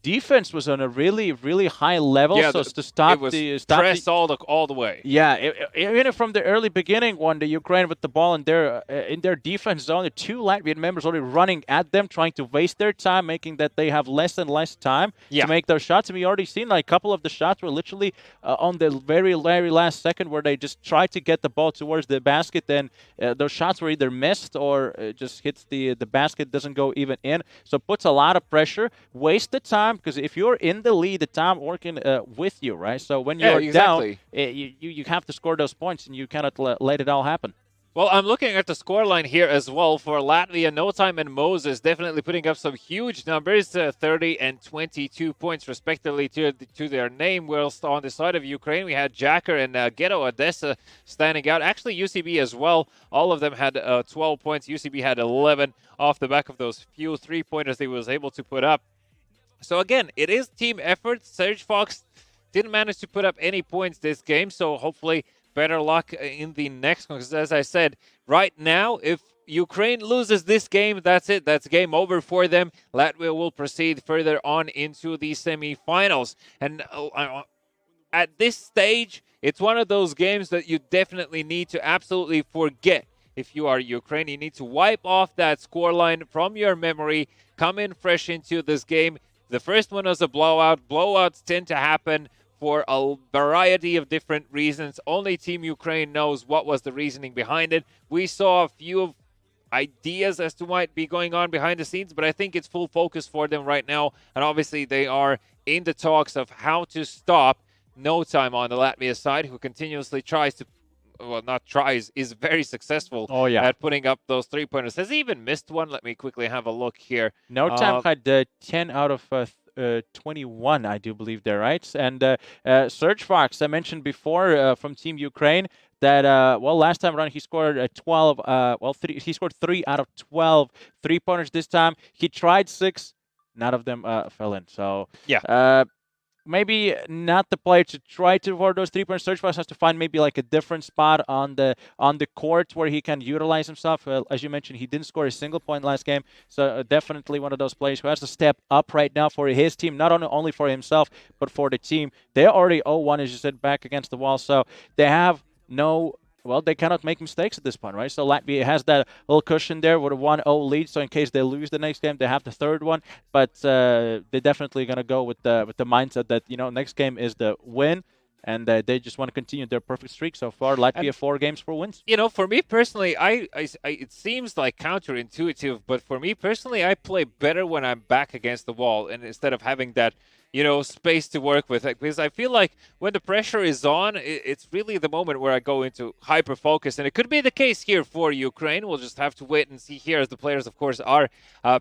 defense was on a really high level. Yeah, so to stop press all the way. Yeah, even from the early beginning, when the Ukraine with the ball in their defense zone, the 2 Latvian members already running at them, trying to waste their time, making that they have less and less time to make those shots. And we already seen like a couple of the shots were literally on the very last second where they just tried to get the ball towards the basket, and those shots were either missed or just hits the basket, doesn't go even in. So it puts a lot of pressure, waste the time, because if you're in the lead, the time working with you, right? So when you're down, you have to score those points, and you cannot let it all happen. Well, I'm looking at the scoreline here as well for Latvia. No Time and Moses definitely putting up some huge numbers, 30 and 22 points respectively to their name. Whilst on the side of Ukraine, we had Jacker and Ghetto Odessa standing out. Actually, UCB as well. All of them had 12 points. UCB had 11 off the back of those few three-pointers they was able to put up. So again, it is team effort. Serge Fox didn't manage to put up any points this game, so hopefully better luck in the next one. Because as I said, right now, if Ukraine loses this game, that's it. That's game over for them. Latvia will proceed further on into the semifinals. And at this stage, it's one of those games that you definitely need to absolutely forget. If you are Ukraine, you need to wipe off that scoreline from your memory, come in fresh into this game. The first one was a blowout. Blowouts tend to happen for a variety of different reasons. Only Team Ukraine knows what was the reasoning behind it. We saw a few ideas as to what might be going on behind the scenes, but I think it's full focus for them right now. And obviously they are in the talks of how to stop No Time on the Latvia side, who continuously tries to, well, not tries, is very successful at putting up those three-pointers. Has he even missed one? Let me quickly have a look here. No Time had 10 out of 21, I do believe there, right? And Serge Fox, I mentioned before from Team Ukraine that, well, last time around he scored 12, he scored 3 out of 12 three-pointers this time. He tried 6, none of them fell in. So, maybe not the player to try to avoid those three-point. Serge Fox has to find maybe like a different spot on the court where he can utilize himself. As you mentioned, he didn't score a single point last game, so definitely one of those players who has to step up right now for his team, not only for himself but for the team. They're already 0-1, as you said, back against the wall, so they have no. Well, they cannot make mistakes at this point, right? So Latvia has that little cushion there with a 1-0 lead. So in case they lose the next game, they have the third one. But they're definitely going to go with the mindset that, next game is the win. And they just want to continue their perfect streak so far. Latvia, 4 games, 4 wins. For me personally, I it seems like counterintuitive, but for me personally, I play better when I'm back against the wall and instead of having that space to work with. Because I feel like when the pressure is on, it's really the moment where I go into hyper focus. And it could be the case here for Ukraine. We'll just have to wait and see here as the players, of course, are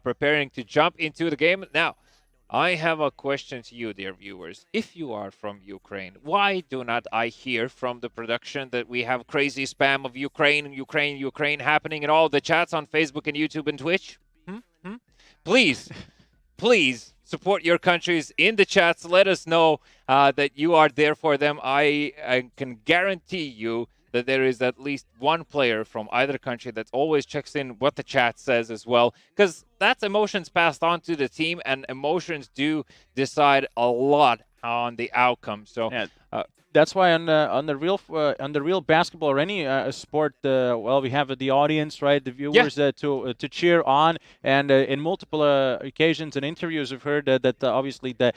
preparing to jump into the game. Now, I have a question to you, dear viewers. If you are from Ukraine, why do not I hear from the production that we have crazy spam of Ukraine happening in all the chats on Facebook and YouTube and Twitch? Please support your countries in the chats. Let us know that you are there for them. I can guarantee you that there is at least one player from either country that always checks in what the chat says as well, because that's emotions passed on to the team, and emotions do decide a lot on the outcome. So that's why on the real basketball or any sport, we have the audience, right, the viewers to cheer on, and in multiple occasions and interviews, we've heard that obviously the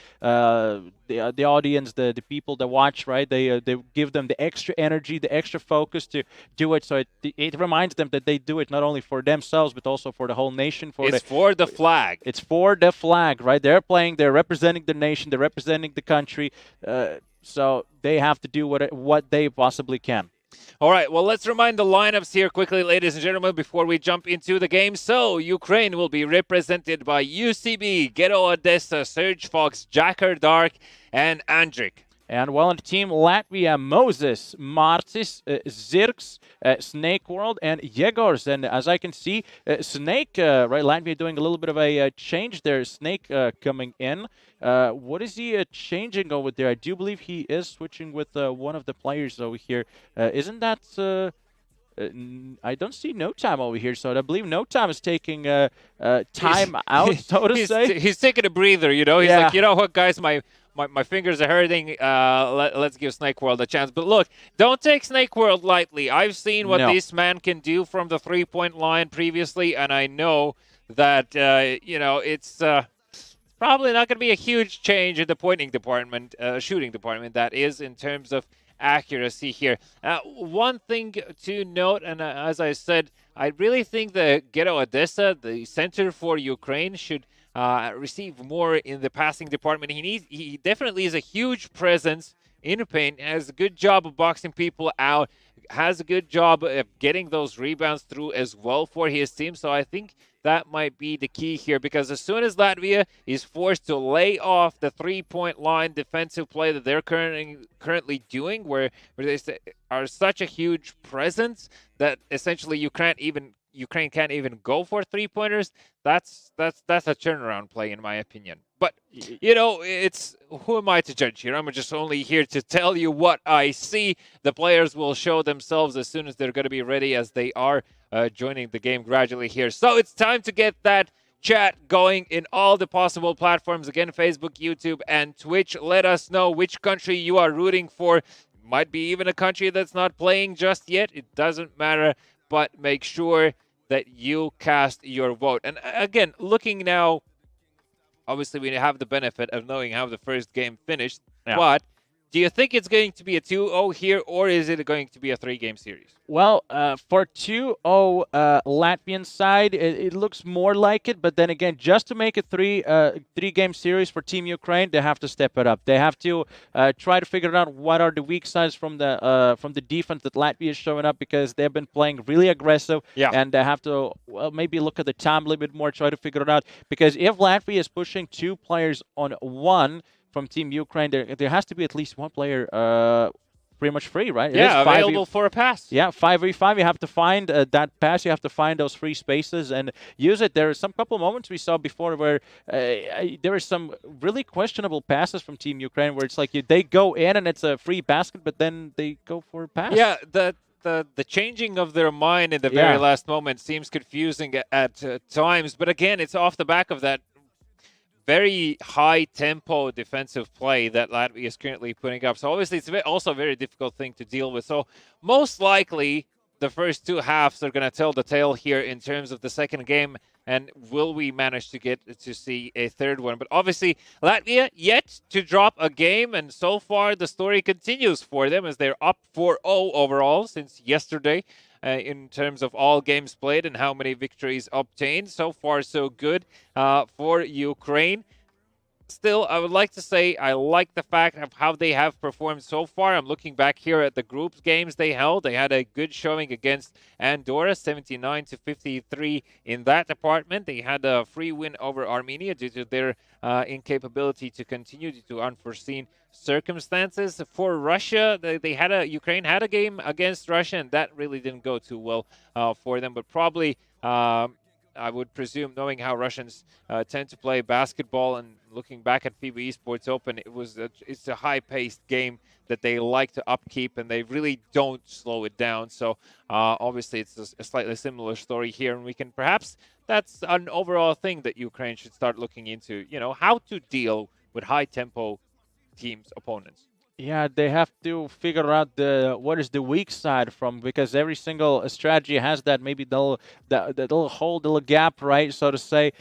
audience, the people that watch, right, they give them the extra energy, the extra focus to do it. So it reminds them that they do it not only for themselves but also for the whole nation. It's for the flag. It's for the flag, right? They're playing, they're representing the nation, they're representing the country. So they have to do what they possibly can. All right, well, let's remind the lineups here quickly, ladies and gentlemen, before we jump into the game. So, Ukraine will be represented by UCB, Ghetto Odessa, Serge Fox, Jacker Dark, and Andrik. And on the team, Latvia, Moses, Marcis, Zirks, Snake World, and Yegors. And as I can see, Snake, right, Latvia doing a little bit of a change there. Snake coming in. What is he changing over there? I do believe he is switching with one of the players over here. Isn't that... I don't see No Time over here, so I believe No Time is taking time out, so to say. He's taking a breather, He's like, you know what, guys, my fingers are hurting. Let's give Snake World a chance. But look, don't take Snake World lightly. I've seen what this man can do from the three-point line previously, and I know that, it's probably not going to be a huge change in the pointing department, shooting department, that is, in terms of accuracy here. One thing to note, and as I said, I really think that Ghetto Odessa, the center for Ukraine, should receive more in the passing department. He definitely is a huge presence in paint, has a good job of boxing people out, has a good job of getting those rebounds through as well for his team. So I think that might be the key here, because as soon as Latvia is forced to lay off the three-point line defensive play that they're currently doing, where they are such a huge presence that essentially Ukraine can't even go for three-pointers, that's a turnaround play in my opinion. But it's, who am I to judge here? I'm just only here to tell you what I see. The players will show themselves as soon as they're going to be ready, as they are joining the game gradually here. So it's time to get that chat going in all the possible platforms. Again, Facebook, YouTube, and Twitch. Let us know which country you are rooting for. Might be even a country that's not playing just yet. It doesn't matter, but make sure that you cast your vote. And again, looking now, obviously we have the benefit of knowing how the first game finished, but do you think it's going to be a 2-0 here, or is it going to be a 3-game series? Well, for 2-0 Latvian side, it looks more like it. But then again, just to make a three-game series for Team Ukraine, they have to step it up. They have to try to figure out what are the weak sides from the defense that Latvia is showing up, because they've been playing really aggressive. And they have to maybe look at the time limit more, try to figure it out. Because if Latvia is pushing 2 players on 1 from Team Ukraine, there has to be at least 1 player pretty much free, right? Available for a pass. 5v5. You have to find that pass. You have to find those free spaces and use it. There are some couple of moments we saw before where there were some really questionable passes from Team Ukraine, where it's like they go in and it's a free basket, but then they go for a pass. Yeah, the changing of their mind in the very last moment seems confusing at times. But again, it's off the back of that very high tempo defensive play that Latvia is currently putting up. So obviously it's also a very difficult thing to deal with. So most likely the first 2 halves are going to tell the tale here in terms of the second game. And will we manage to get to see a third one? But obviously Latvia yet to drop a game. And so far the story continues for them, as they're up 4-0 overall since yesterday. In terms of all games played and how many victories obtained. So far, so good for Ukraine. Still, I would like to say I like the fact of how they have performed so far. I'm looking back here at the group games they held. They had a good showing against Andorra, 79-53 in that department. They had a free win over Armenia due to their incapability to continue due to unforeseen circumstances. For Russia, Ukraine had a game against Russia, and that really didn't go too well for them. But probably, I would presume, knowing how Russians tend to play basketball, and looking back at FIBA Esports Open, it's a high-paced game that they like to upkeep, and they really don't slow it down. So obviously it's a slightly similar story here, and we can perhaps, that's an overall thing that Ukraine should start looking into, how to deal with high-tempo teams' opponents. Yeah, they have to figure out what is the weak side from, because every single strategy has that maybe that little hole, the little gap, right, so to say.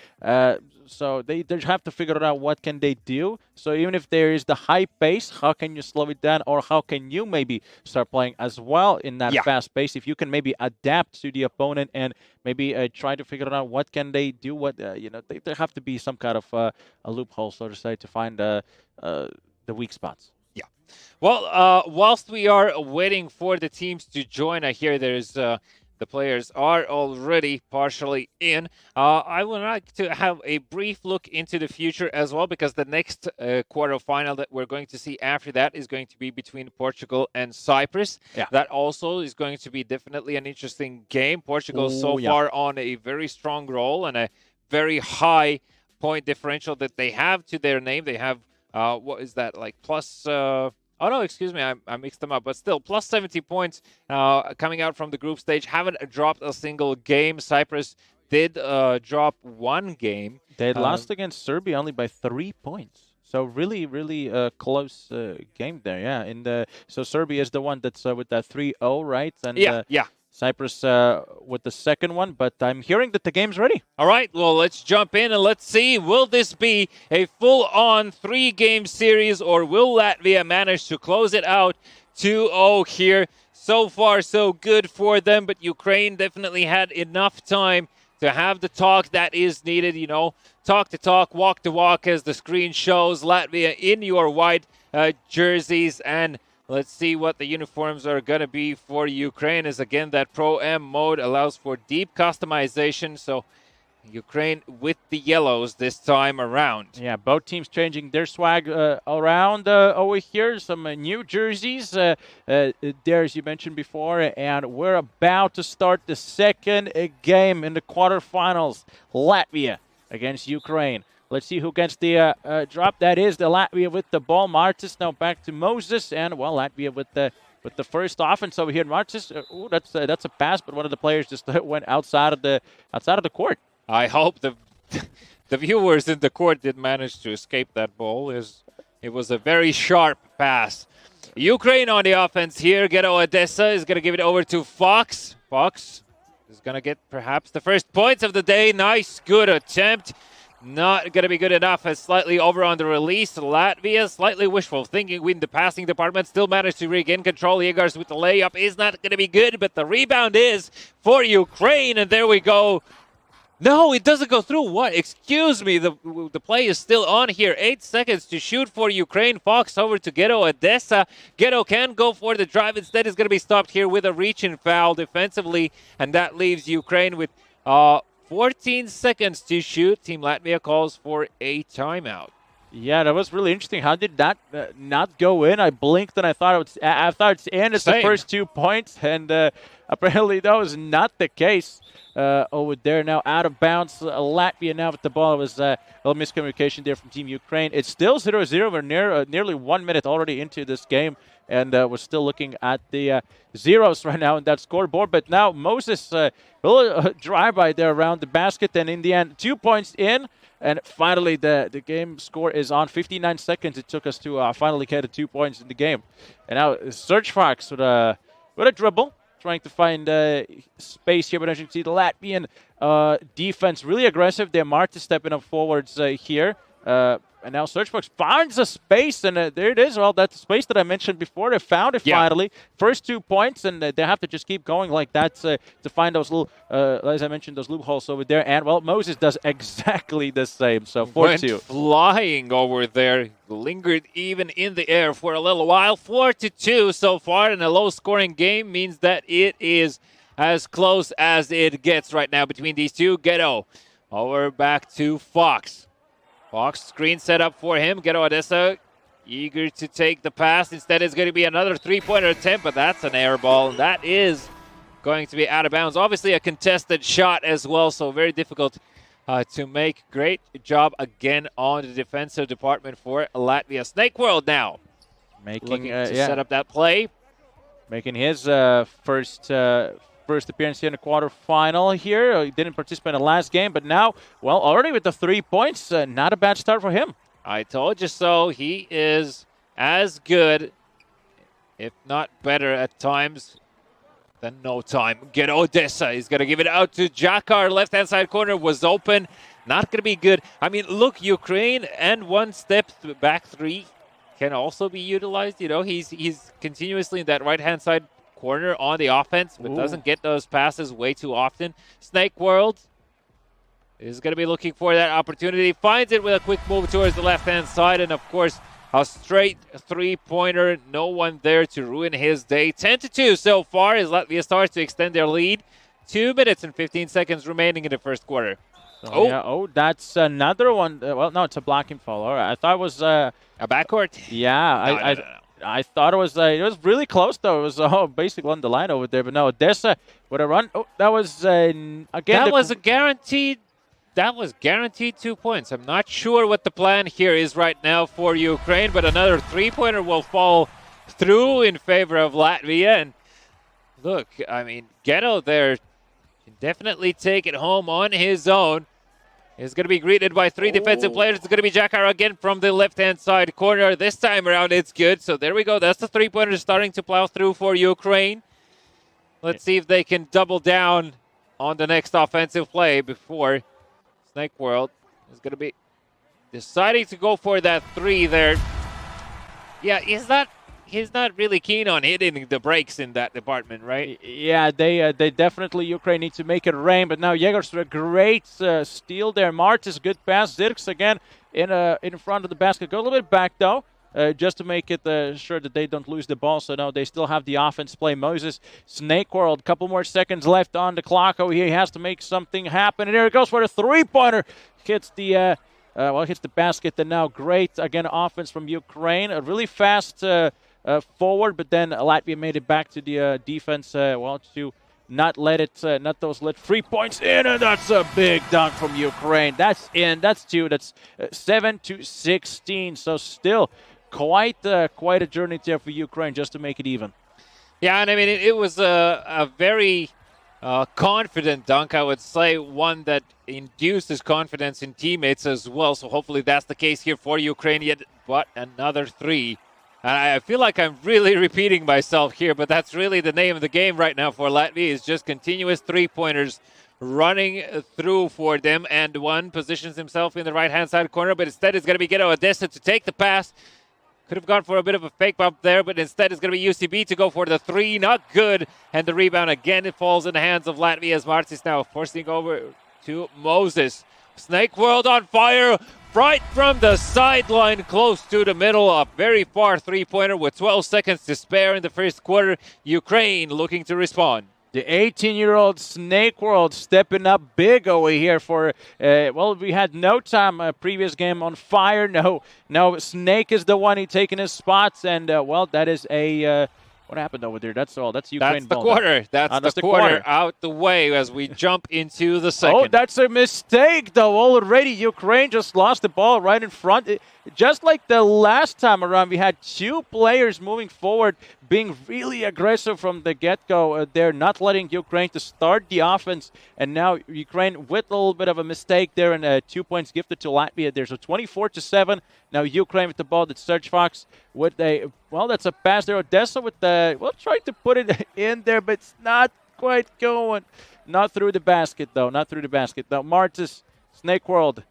So they have to figure out what can they do. So even if there is the high pace, how can you slow it down, or how can you maybe start playing as well in that fast pace? If you can maybe adapt to the opponent and maybe try to figure out what can they do. There have to be some kind of a loophole, so to say, to find the weak spots. Well, whilst we are waiting for the teams to join, I hear there's the players are already partially in. I would like to have a brief look into the future as well, because the next quarterfinal that we're going to see after that is going to be between Portugal and Cyprus. That also is going to be definitely an interesting game. Portugal far on a very strong roll and a very high point differential that they have to their name. They have what is that, like plus oh no, excuse me, I mixed them up. But still, plus 70 points coming out from the group stage. Haven't dropped a single game. Cyprus did drop 1 game. They lost against Serbia only by 3 points. So really, really close game there. So Serbia is the one that's with that 3-0, right? And Cyprus with the second one, but I'm hearing that the game's ready. All right, well, let's jump in and let's see. Will this be a full-on 3-game series, or will Latvia manage to close it out 2-0 here? So far, so good for them, but Ukraine definitely had enough time to have the talk that is needed, talk to talk, walk to walk, as the screen shows. Latvia in your white jerseys. And let's see what the uniforms are going to be for Ukraine. As again, that Pro-M mode allows for deep customization. So Ukraine with the yellows this time around. Yeah, both teams changing their swag around over here. Some new jerseys there, as you mentioned before. And we're about to start the second game in the quarterfinals. Latvia against Ukraine. Let's see who gets the drop. That is the Latvia with the ball. Martis now back to Moses. And, well, Latvia with the first offense over here. Martis, that's a pass, but one of the players just went outside of the court. I hope the viewers in the court did manage to escape that ball. It was a very sharp pass. Ukraine on the offense here. Ghetto Odessa is going to give it over to Fox. Fox is going to get perhaps the first points of the day. Nice, good attempt. Not going to be good enough. As slightly over on the release. Latvia, slightly wishful thinking in the passing department. Still managed to regain control. Yegars with the layup is not going to be good, but the rebound is for Ukraine. And there we go. No, it doesn't go through. What? Excuse me. The play is still on here. 8 seconds to shoot for Ukraine. Fox over to Ghetto Odessa. Ghetto can go for the drive. Instead, is going to be stopped here with a reach-in foul defensively. And that leaves Ukraine with 14 seconds to shoot. Team Latvia calls for a timeout. Yeah, that was really interesting. How did that not go in? I blinked and I thought it's in. It's the first 2 points, and apparently that was not the case over there. Now out of bounds. Latvia now with the ball. It was a little miscommunication there from Team Ukraine. It's still 0-0. We're nearly 1 minute already into this game, and we're still looking at the zeros right now in that scoreboard. But now Moses will drive by there around the basket, and in the end, 2 points in. And finally, the game score is on. 59 seconds it took us to finally get 2 points in the game. And now Search Fox with a dribble, trying to find space here. But as you can see, the Latvian defense really aggressive. They're Marta stepping up forwards here. And now Searchbox finds a space, and there it is. Well, that's the space that I mentioned before. They found it finally. First 2 points, and they have to just keep going like that to find those little, as I mentioned, those loopholes over there. And, well, Moses does exactly the same. So 4-2. Went flying over there. Lingered even in the air for a little while. 4-2 so far, and a low-scoring game means that it is as close as it gets right now between these two. Ghetto over back to Fox. Fox screen set up for him. Ghetto Odessa eager to take the pass. Instead, it's going to be another three-pointer attempt, but that's an air ball. That is going to be out of bounds. Obviously, a contested shot as well, so very difficult to make. Great job again on the defensive department for Latvia. Snake World now looking to set up that play. Making his first appearance here in the quarterfinal here. He didn't participate in the last game, but now, well, already with the 3 points, not a bad start for him. I told you so. He is as good, if not better at times, than no time. Get Odessa. He's going to give it out to Jakar. Left-hand side corner was open. Not going to be good. I mean, look, Ukraine and one step back three can also be utilized. You know, he's continuously in that right-hand side corner on the offense, but doesn't get those passes way too often. Snake World is going to be looking for that opportunity. Finds it with a quick move towards the left-hand side, and of course, a straight three-pointer. No one there to ruin his day. 10-2 so far as Latvia starts to extend their lead. 2 minutes and 15 seconds remaining in the first quarter. That's another one. Well, no, it's a blocking foul. All right, I thought it was a backcourt. Yeah, I thought it was really close though. It was basically on the line over there, but no, Odessa with a run. Oh, that was again. That was guaranteed 2 points. I'm not sure what the plan here is right now for Ukraine, but another three-pointer will fall through in favor of Latvia. And look, I mean, Ghetto there can definitely take it home on his own. Is going to be greeted by three defensive players. It's going to be Jakar again from the left-hand side corner. This time around, it's good. So there we go. That's the three-pointer starting to plow through for Ukraine. Let's see if they can double down on the next offensive play before Snake World is going to be deciding to go for that three there. Yeah, he's not really keen on hitting the brakes in that department, right? Yeah, they definitely, Ukraine needs to make it rain. But now Yegors with a great steal there. Martis, good pass. Zirks again in front of the basket. Go a little bit back, though. just to make it sure that they don't lose the ball. So no, they still have the offense play. Moses, Snake World, couple more seconds left on the clock. Oh, he has to make something happen. And there it goes for the three-pointer. Hits the hits the basket. And now great again offense from Ukraine. A really fast forward, but then Latvia made it back to the defense. To not let 3 points in, and that's a big dunk from Ukraine. That's in. That's two. That's 7-16. So still quite a journey there for Ukraine just to make it even. Yeah, and I mean it was a very confident dunk, I would say, one that induces confidence in teammates as well. So hopefully that's the case here for Ukraine. Yet, but another three. And I feel like I'm really repeating myself here, but that's really the name of the game right now for Latvia, is just continuous three-pointers running through for them. And one positions himself in the right-hand side corner, but instead it's going to be Ghetto Odessa to take the pass. Could have gone for a bit of a fake bump there, but instead it's going to be UCB to go for the three. Not good. And the rebound again, it falls in the hands of Latvia as Martis now forcing over to Moses. Snake World on fire. Right from the sideline, close to the middle, a very far three-pointer with 12 seconds to spare in the first quarter. Ukraine looking to respond. The 18-year-old Snake World stepping up big over here for, we had no time previous game on fire. No, Snake is the one taking his spots, and, that is a... what happened over there? That's all. That's Ukraine. That's the quarter. That's the quarter out the way as we jump into the second. Oh, that's a mistake, though. Already, Ukraine just lost the ball right in front. Just like the last time around, we had two players moving forward, being really aggressive from the get-go. They're not letting Ukraine to start the offense. And now Ukraine with a little bit of a mistake there, and 2 points gifted to Latvia. There's a 24-7. Now Ukraine with the ball. That's Serge Fox with that's a pass there. Odessa with trying to put it in there, but it's not quite going. Not through the basket, though. Now Martis, Snake World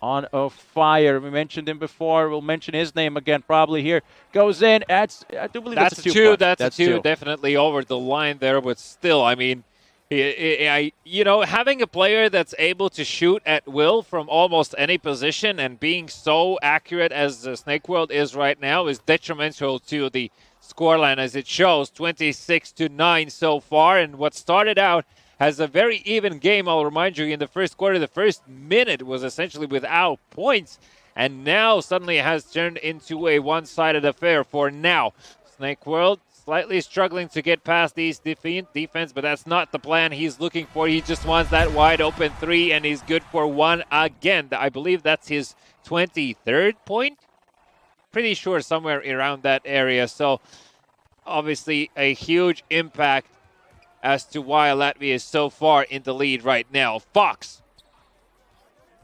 on a fire. We mentioned him before. We'll mention his name again probably here. Goes in. I do believe that's a two. That's a two. Definitely over the line there, but still, I mean, having a player that's able to shoot at will from almost any position and being so accurate as Snake World is right now is detrimental to the scoreline, as it shows 26-9 so far. And what started out as a very even game, I'll remind you, in the first quarter, the first minute was essentially without points, and now suddenly it has turned into a one-sided affair for now. Snake World slightly struggling to get past these defense, but that's not the plan he's looking for. He just wants that wide open three, and he's good for one again. I believe that's his 23rd point. Pretty sure somewhere around that area. So obviously a huge impact as to why Latvia is so far in the lead right now. Fox.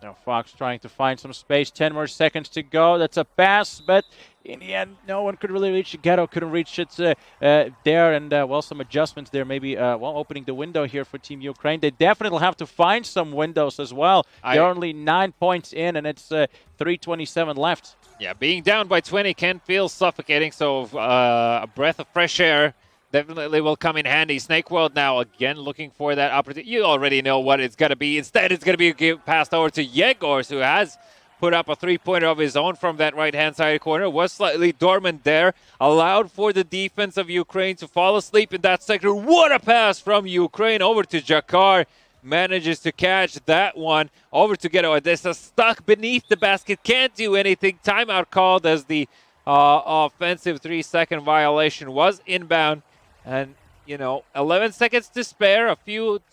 Now Fox trying to find some space. 10 more seconds to go. That's a pass, but in the end, no one could really reach it. Ghetto couldn't reach it there, and some adjustments there. Maybe opening the window here for Team Ukraine. They definitely have to find some windows as well. They're only 9 points in, and it's 3:27 left. Yeah, being down by 20 can feel suffocating. So a breath of fresh air definitely will come in handy. Snake World now again looking for that opportunity. You already know what it's going to be. Instead, it's going to be passed over to Yegors, who has put up a three-pointer of his own from that right-hand side corner. Was slightly dormant there. Allowed for the defense of Ukraine to fall asleep in that sector. What a pass from Ukraine over to Jakar. Manages to catch that one. Over to Ghetto Odessa. Stuck beneath the basket. Can't do anything. Timeout called as the offensive 3-second violation was inbound. And, 11 seconds to spare.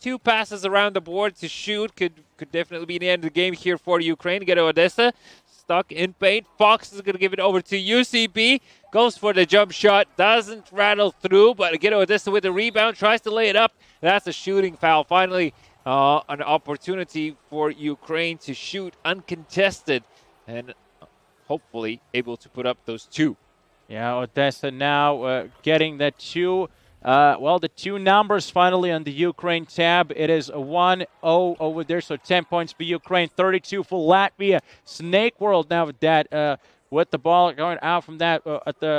Two passes around the board to shoot. Could definitely be the end of the game here for Ukraine. Ghetto Odessa stuck in paint. Fox is going to give it over to UCB. Goes for the jump shot. Doesn't rattle through, but Ghetto Odessa with the rebound. Tries to lay it up. That's a shooting foul. Finally, an opportunity for Ukraine to shoot uncontested and hopefully able to put up those two. Yeah, Odessa now getting that two. The two numbers finally on the Ukraine tab. It is a 1-0 over there, so 10 points for Ukraine, 32 for Latvia. Snake World now with that with the ball going out from that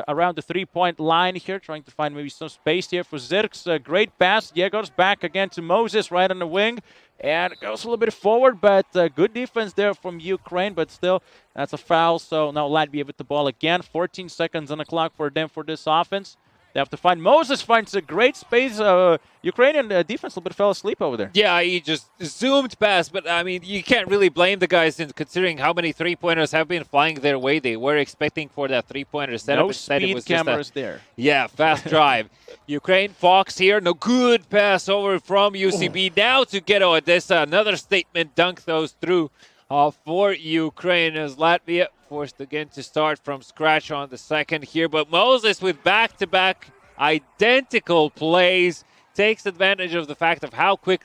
around the 3-point line here, trying to find maybe some space here for Zirks. Great pass. Yegor's back again to Moses right on the wing. And it goes a little bit forward, but good defense there from Ukraine. But still, that's a foul. So now Latvia with the ball again. 14 seconds on the clock for them for this offense. They have to find Moses, finds a great space. Ukrainian defense a little bit fell asleep over there. Yeah, he just zoomed past, but I mean, you can't really blame the guys considering how many three-pointers have been flying their way. They were expecting for that three-pointer setup. No Instead, speed it was cameras just there. Yeah, fast drive. Ukraine, Fox here. No good pass over from UCB. Now to Ghetto Odessa. Another statement dunk those through for Ukraine as Latvia forced again to start from scratch on the second here. But Moses with back-to-back identical plays takes advantage of the fact of how quick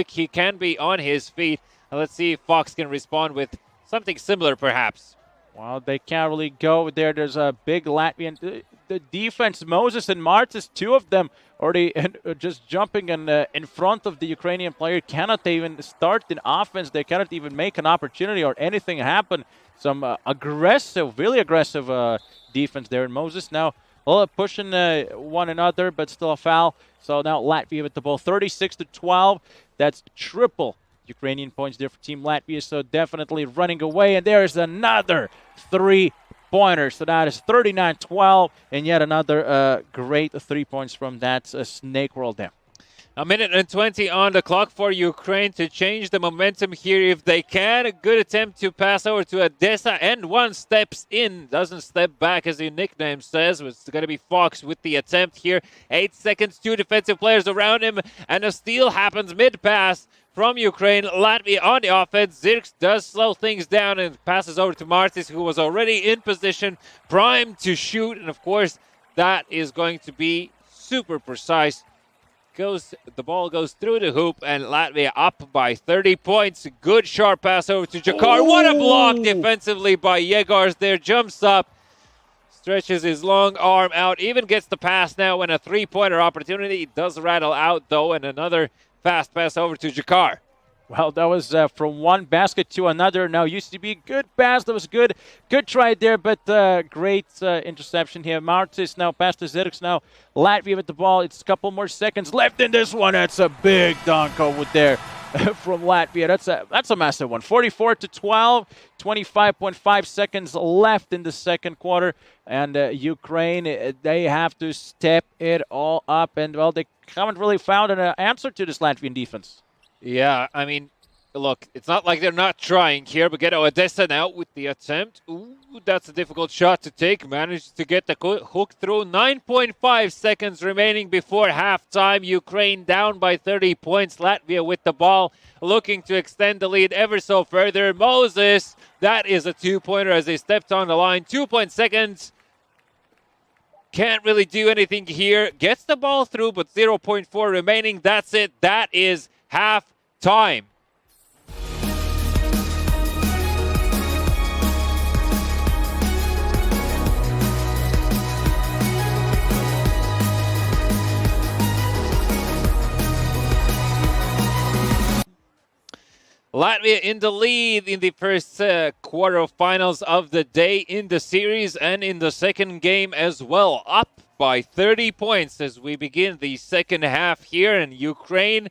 he can be on his feet. And let's see if Fox can respond with something similar perhaps. Well, they can't really go there. There's a big Latvian the defense. Moses and Martis, two of them already just jumping in front of the Ukrainian player. Cannot even start an offense. They cannot even make an opportunity or anything happen. Some really aggressive defense there. And Moses now pushing one another, but still a foul. So now Latvia with the ball, 36-12. That's triple Ukrainian points there for Team Latvia. So definitely running away. And there's another three-pointer. So that is 39-12. And yet another great 3 points from that snake roll there. A minute and 20 on the clock for Ukraine to change the momentum here if they can. A good attempt to pass over to Odessa, and one steps in, doesn't step back as the nickname says. It's going to be Fox with the attempt here. 8 seconds, two defensive players around him, and a steal happens mid-pass from Ukraine. Latvia on the offense. Zirks does slow things down and passes over to Martis, who was already in position, primed to shoot, and of course that is going to be super precise. The ball goes through the hoop, and Latvia up by 30 points. Good sharp pass over to Jakar. What a block defensively by Yegors there. Jumps up, stretches his long arm out, even gets the pass now when a three-pointer opportunity. It does rattle out, though, and another fast pass over to Jakar. Well, that was from one basket to another. Now UCB, good pass. That was good try there, but great interception here. Martis now pass to Zirks. Now Latvia with the ball. It's a couple more seconds left in this one. That's a big dunk over there from Latvia. That's a massive one. 44-12, 25.5 seconds left in the second quarter, and Ukraine, they have to step it all up. And well, they haven't really found an answer to this Latvian defense. Yeah, I mean, look, it's not like they're not trying here, but get Odessa now with the attempt. Ooh, that's a difficult shot to take. Managed to get the hook through. 9.5 seconds remaining before halftime. Ukraine down by 30 points. Latvia with the ball, looking to extend the lead ever so further. Moses, that is a two-pointer as they stepped on the line. 2 seconds. Can't really do anything here. Gets the ball through, but 0.4 remaining. That's it. That is half time. Latvia in the lead in the first quarterfinals of the day in the series and in the second game as well. Up by 30 points as we begin the second half here. And Ukraine,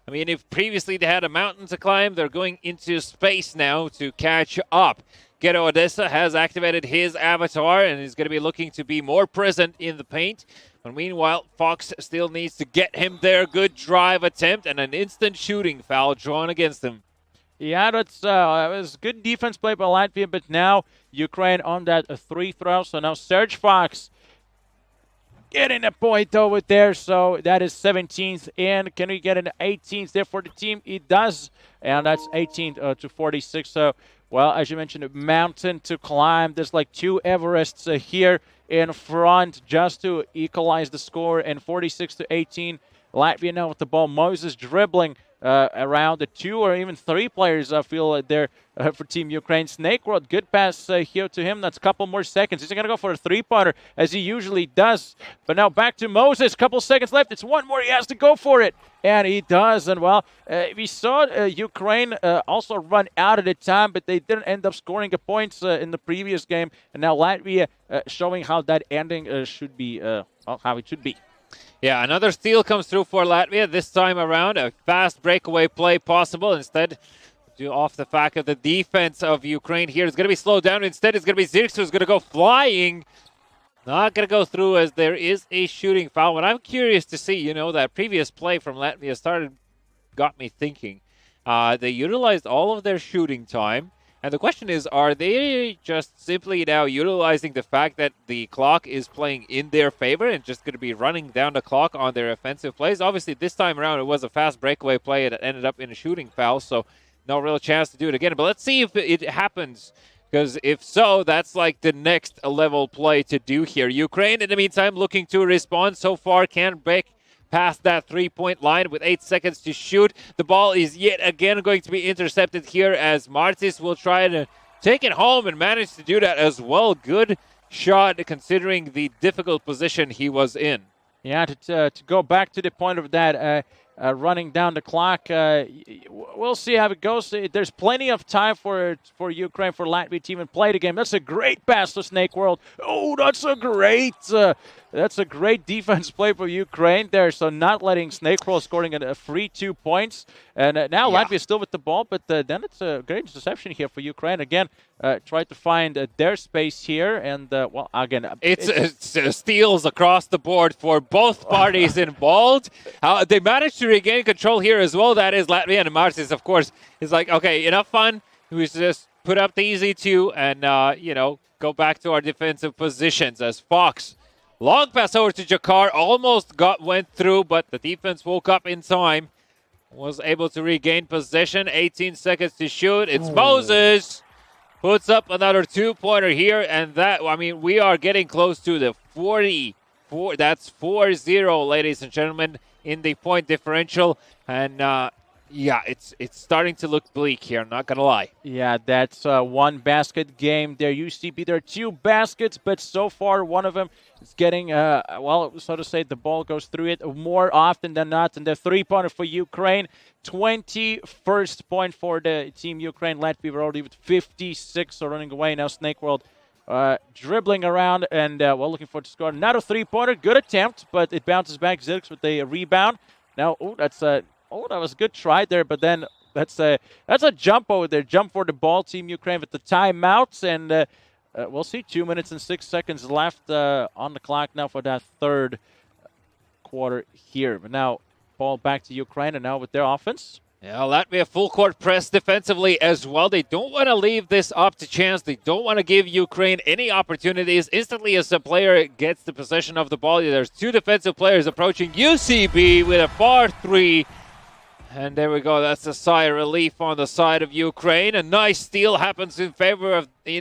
I mean, if previously they had a mountain to climb, they're going into space now to catch up. Ghetto Odessa has activated his avatar and is going to be looking to be more present in the paint. But meanwhile, Fox still needs to get him there. Good drive attempt and an instant shooting foul drawn against him. Yeah, it was good defense play by Latvia, but now Ukraine on that three throw. So now Serge Fox getting a point over there. So that is 17th. And can we get an 18th there for the team? It does. And that's 18th to 46. So, well, as you mentioned, a mountain to climb. There's like two Everests here in front just to equalize the score. And 46-18. Latvia now with the ball. Moses dribbling around the 2 or even 3 players, I feel, there for Team Ukraine. Snake World, good pass here to him. That's a couple more seconds. He's going to go for a 3-pointer, as he usually does. But now back to Moses. Couple seconds left. It's one more. He has to go for it. And he does. And, well, we saw Ukraine also run out of the time, but they didn't end up scoring the points in the previous game. And now Latvia showing how that ending should be, how it should be. Yeah, another steal comes through for Latvia. This time around, a fast breakaway play possible. Instead, due off the fact of the defense of Ukraine here, it's going to be slowed down. Instead, it's going to be Zirks who's going to go flying. Not going to go through, as there is a shooting foul. But I'm curious to see, that previous play from Latvia got me thinking. They utilized all of their shooting time. And the question is, are they just simply now utilizing the fact that the clock is playing in their favor and just going to be running down the clock on their offensive plays? Obviously, this time around, it was a fast breakaway play that ended up in a shooting foul, so no real chance to do it again. But let's see if it happens, because if so, that's like the next level play to do here. Ukraine, in the meantime, looking to respond. So far, can't break past that 3-point line with 8 seconds to shoot. The ball is yet again going to be intercepted here, as Martis will try to take it home and manage to do that as well. Good shot considering the difficult position he was in. Yeah, to go back to the point of that running down the clock, we'll see how it goes. There's plenty of time for Ukraine, for Latvia team, and play the game. That's a great pass to Snake World. Oh, that's a great defense play for Ukraine there. So not letting Snake World scoring a free 2 points. And now Latvia still with the ball, but then it's a great interception here for Ukraine. Again, try to find their space here. And, well, again, it's steals across the board for both parties involved. They managed to regain control here as well. That is Latvia, and Martis, of course, is like, okay, enough fun. We just put up the easy 2 and, go back to our defensive positions as Fox. Long pass over to Jakar, almost went through, but the defense woke up in time. Was able to regain possession. 18 seconds to shoot. It's Moses. Puts up another 2-pointer here, and we are getting close to the 44. That's 4-0, ladies and gentlemen, in the point differential. And it's starting to look bleak here, I'm not going to lie. Yeah, that's one basket game there. UCB, there are 2 baskets, but so far one of them is getting, so to say, the ball goes through it more often than not. And the 3-pointer for Ukraine, 21st point for the team Ukraine. Latvia were already with 56, so running away now. Snake World dribbling around and, looking for to score another 3-pointer. Good attempt, but it bounces back. Zirks with a rebound. Now, that was a good try there, but then that's a jump over there. Jump for the ball, Team Ukraine with the timeouts, and we'll see. 2 minutes and 6 seconds left on the clock now for that third quarter here. But now, ball back to Ukraine, and now with their offense. Yeah, Latvia full court press defensively as well. They don't want to leave this up to chance. They don't want to give Ukraine any opportunities. Instantly, as a player gets the possession of the ball, there's 2 defensive players approaching UCB with a far 3. And there we go. That's a sigh of relief on the side of Ukraine. A nice steal happens in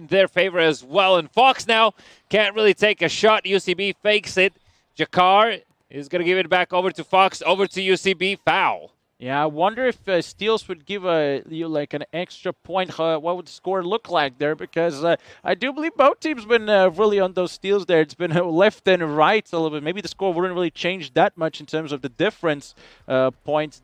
their favor as well. And Fox now can't really take a shot. UCB fakes it. Jakar is going to give it back over to Fox. Over to UCB. Foul. Yeah, I wonder if steals would give you like an extra point. What would the score look like there? Because I do believe both teams been really on those steals there. It's been left and right a little bit. Maybe the score wouldn't really change that much in terms of the difference, point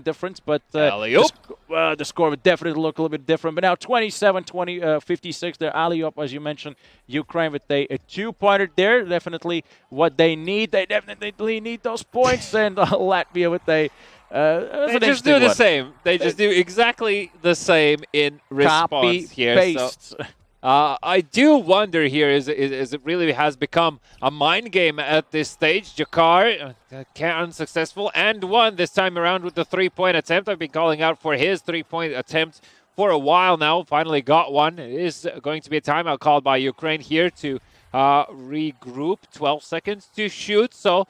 difference. But the score would definitely look a little bit different. But now 27-56 there. Alley-oop, as you mentioned, Ukraine with a 2-pointer there. Definitely what they need. They definitely need those points. And Latvia with a... they just do the same. They just do exactly the same in response here. Paste. So, I do wonder here, is it really has become a mind game at this stage? Jakar, unsuccessful, and won this time around with the 3-point attempt. I've been calling out for his 3-point attempt for a while now. Finally got one. It is going to be a timeout called by Ukraine here to regroup. 12 seconds to shoot, so...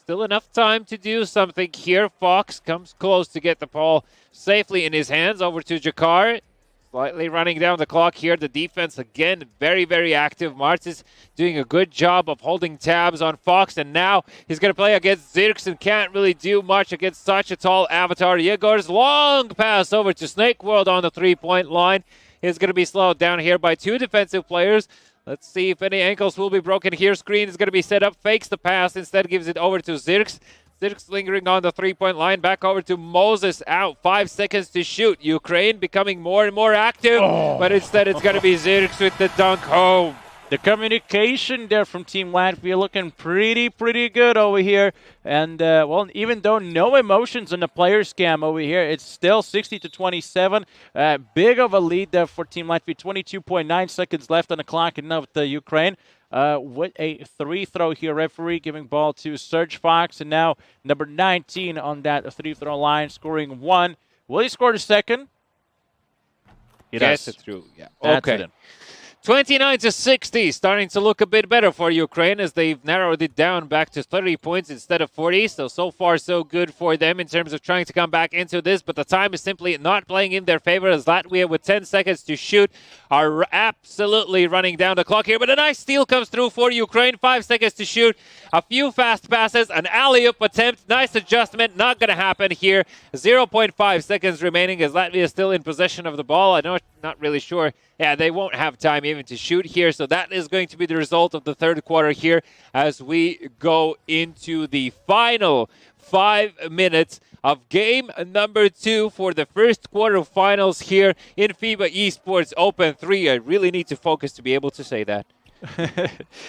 still enough time to do something here. Fox comes close to get the ball safely in his hands. Over to Jakar. Slightly running down the clock here. The defense, again, very, very active. Martis doing a good job of holding tabs on Fox, and now he's going to play against Zirks and can't really do much against such a tall avatar. Yegor's long pass over to Snake World on the three-point line. He's going to be slowed down here by two defensive players. Let's see if any ankles will be broken here. Screen is going to be set up, fakes the pass, instead gives it over to Zirks. Zirks lingering on the three-point line. Back over to Moses, out. 5 seconds to shoot. Ukraine becoming more and more active, but instead it's going to be Zirks with the dunk home. The communication there from Team Latvia looking pretty good over here. And, well, even though no emotions in the players' cam over here, it's still 60-27. Big of a lead there for Team Latvia. 22.9 seconds left on the clock, and now with the Ukraine. With a three-throw here, referee giving ball to Serge Fox, and now number 19 on that three-throw line, scoring one. Will he score the second? He Gets does. it through. Yeah. That's Okay. it. 29-60, starting to look a bit better for Ukraine as they've narrowed it down back to 30 points instead of 40. So far, so good for them in terms of trying to come back into this. But the time is simply not playing in their favor as Latvia, with 10 seconds to shoot, are absolutely running down the clock here. But a nice steal comes through for Ukraine. 5 seconds to shoot. A few fast passes, an alley-oop attempt. Nice adjustment. Not going to happen here. 0.5 seconds remaining as Latvia is still in possession of the ball. I know, not really sure. Yeah, they won't have time even to shoot here. So that is going to be the result of the third quarter here as we go into the final 5 minutes of game number 2 for the first quarterfinals here in FIBA Esports Open 3. I really need to focus to be able to say that.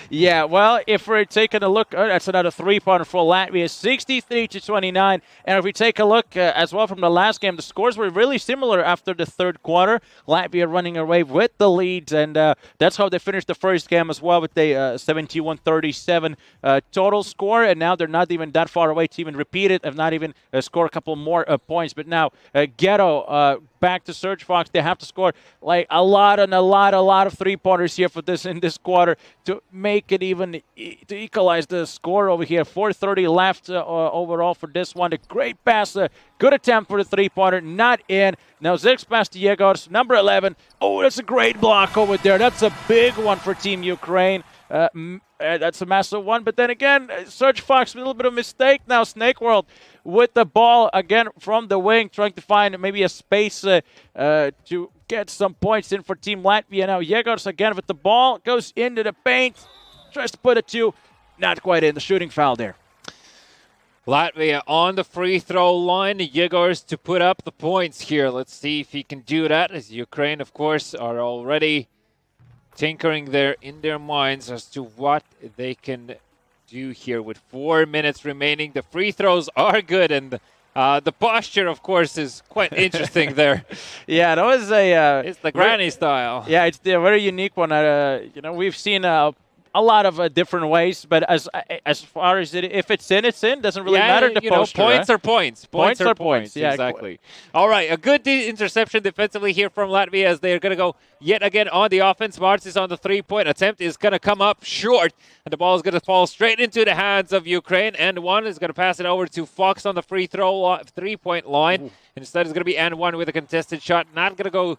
Yeah, well, if we're taking a look, that's another three-pointer for Latvia, 63-29. And if we take a look as well from the last game, the scores were really similar after the third quarter. Latvia running away with the leads, and that's how they finished the first game as well, with a 71-37 total score. And now they're not even that far away to even repeat it, if not even score a couple more points. But now Ghetto back to Serge Fox. They have to score like a lot of three-pointers here for this in this quarter to make it even, to equalize the score over here. 4:30 left overall for this one. A great pass, good attempt for the three-pointer, not in. Now Zirks pass to Yegors, number 11. Oh, that's a great block over there. That's a big one for Team Ukraine. That's a massive one. But then again, Serge Fox with a little bit of mistake. Now Snake World with the ball again from the wing, trying to find maybe a space to get some points in for Team Latvia. Now Yegors again with the ball, goes into the paint, tries to put it to, not quite in. The shooting foul there. Latvia on the free throw line. Yegors to put up the points here. Let's see if he can do that, as Ukraine, of course, are already tinkering in their minds as to what they can do here with 4 minutes remaining. The free throws are good, and the posture, of course, is quite interesting there. Yeah, that was It's the granny style. Yeah, it's a very unique one. We've seen a lot of different ways, but as far as if it's in, it's in. Doesn't really matter. The posture, points are points. Points are points. Yeah, exactly. All right, a good interception defensively here from Latvia as they're going to go yet again on the offense. Martis on the three-point attempt is going to come up short, and the ball is going to fall straight into the hands of Ukraine. And one is going to pass it over to Fox on the three-point line. Ooh. Instead, it's going to be and one with a contested shot. Not going to go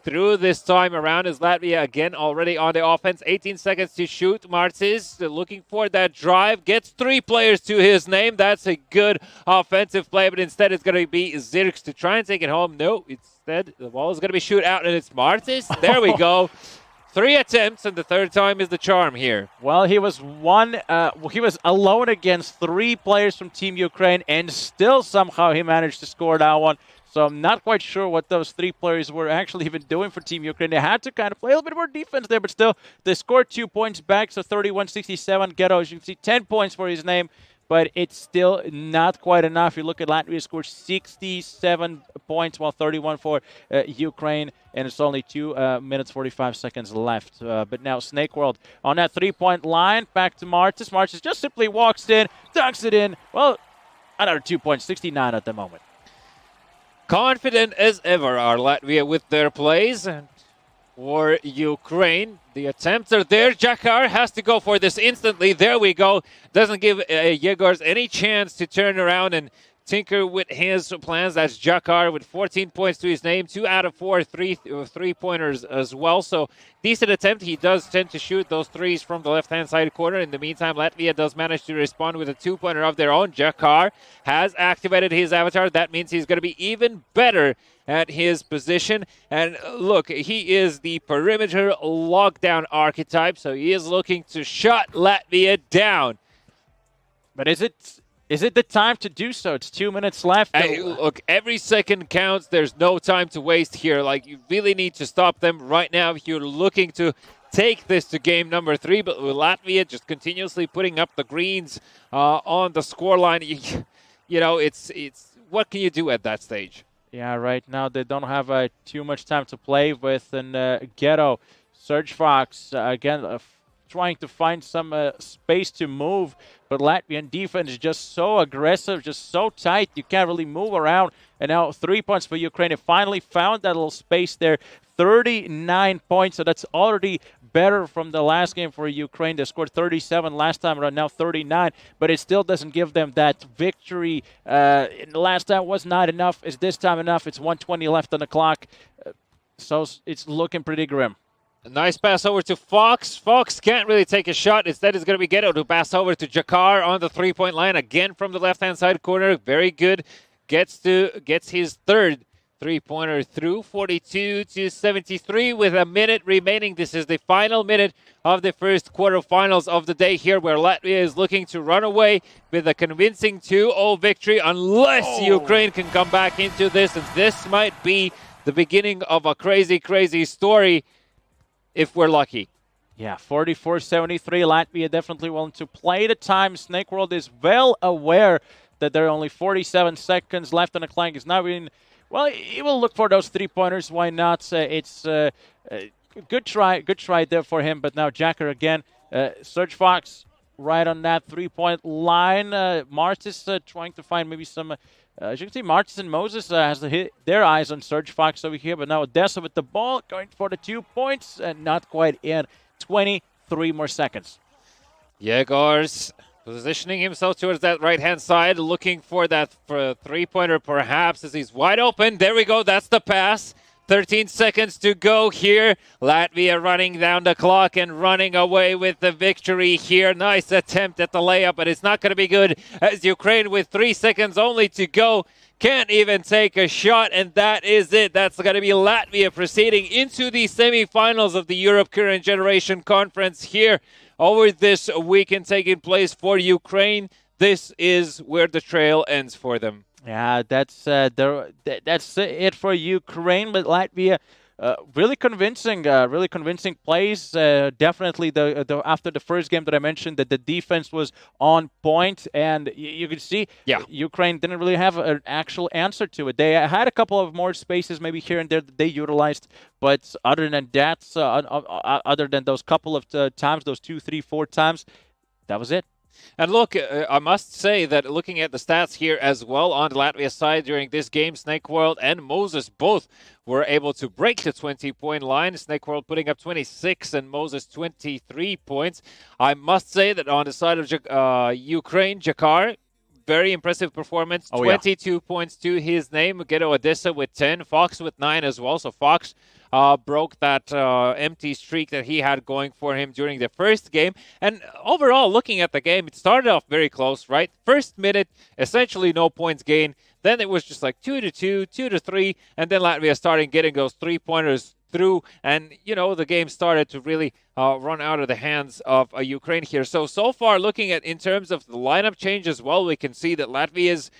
through this time around as Latvia again already on the offense. 18 seconds to shoot. Martis looking for that drive. Gets 3 players to his name. That's a good offensive play, but instead it's going to be Zirks to try and take it home. No, instead the ball is going to be shoot out, and it's Martis. There we go. 3 attempts, and the third time is the charm here. Well, he was alone against 3 players from Team Ukraine, and still somehow he managed to score that one. So I'm not quite sure what those 3 players were actually even doing for Team Ukraine. They had to kind of play a little bit more defense there, but still, they scored 2 points back, so 31-67. Ghetto, as you can see, 10 points for his name, but it's still not quite enough. You look at Latvia scored 67 points, while 31 for Ukraine, and it's only 2 minutes, 45 seconds left. But now Snake World on that 3-point line, back to Martis. Martis just simply walks in, dunks it in. Well, another 2 points, 69 at the moment. Confident as ever are Latvia with their plays. And for Ukraine, the attempts are there. Jakar has to go for this instantly. There we go. Doesn't give Yegors any chance to turn around and tinker with his plans. That's Jakar with 14 points to his name, 2 out of 4 three-pointers as well. So decent attempt. He does tend to shoot those threes from the left-hand side corner. In the meantime, Latvia does manage to respond with a 2-pointer of their own. Jakar has activated his avatar. That means he's going to be even better at his position. And look, he is the perimeter lockdown archetype, so he is looking to shut Latvia down. But is it the time to do so? It's 2 minutes left. Hey, look, every second counts. There's no time to waste here. Like, you really need to stop them right now if you're looking to take this to game number 3. But with Latvia just continuously putting up the greens on the scoreline, you know, it's what can you do at that stage? Yeah, right now they don't have too much time to play with. And Ghetto, Serge Fox, again, trying to find some space to move. But Latvian defense is just so aggressive, just so tight. You can't really move around. And now 3 points for Ukraine. They finally found that little space there. 39 points. So that's already better from the last game for Ukraine. They scored 37 last time around, now 39. But it still doesn't give them that victory. The last time was not enough. Is this time enough? It's 1:20 left on the clock. So it's looking pretty grim. A nice pass over to Fox. Fox can't really take a shot. Instead, it's going to be Ghetto to pass over to Jakar on the three-point line. Again from the left-hand side corner. Very good. Gets his third three-pointer through. 42-73 with a minute remaining. This is the final minute of the first quarterfinals of the day here, where Latvia is looking to run away with a convincing 2-0 victory unless Ukraine can come back into this. And this might be the beginning of a crazy, crazy story if we're lucky. Yeah, 44-73. Latvia definitely willing to play the time. Snake World is well aware that there are only 47 seconds left on the clock. It's not even, well, he will look for those three-pointers. Why not? It's a good try there for him. But now Jacker again. Serge Fox right on that three-point line. Martis trying to find maybe some. As you can see, Martis and Moses has to hit their eyes on Serge Fox over here. But now Odessa with the ball, going for the 2 points, and not quite in. 23 more seconds. Yegor's positioning himself towards that right-hand side, looking for that three-pointer perhaps as he's wide open. There we go. That's the pass. 13 seconds to go here. Latvia running down the clock and running away with the victory here. Nice attempt at the layup, but it's not going to be good as Ukraine, with 3 seconds only to go, can't even take a shot, and that is it. That's going to be Latvia proceeding into the semifinals of the Europe Current Generation Conference here over this weekend taking place for Ukraine. This is where the trail ends for them. Yeah, that's it for Ukraine, but Latvia really convincing plays. Definitely the after the first game that I mentioned, that the defense was on point, and you could see Ukraine didn't really have an actual answer to it. They had a couple of more spaces maybe here and there that they utilized, but other than that, other than those couple of times, those 2, 3, 4 times, that was it. And look, I must say that looking at the stats here as well on the Latvia side during this game, Snake World and Moses both were able to break the 20-point line. Snake World putting up 26 and Moses 23 points. I must say that on the side of Ukraine, Jakar, very impressive performance. 22 points to his name. Ghetto Odessa with 10. Fox with 9 as well. So Fox broke that empty streak that he had going for him during the first game. And overall, looking at the game, it started off very close, right? First minute, essentially no points gained. Then it was just like 2-2, 2-3, and then Latvia started getting those three-pointers through, and the game started to really run out of the hands of Ukraine here. So far, looking at in terms of the lineup change as well, we can see that Latvia's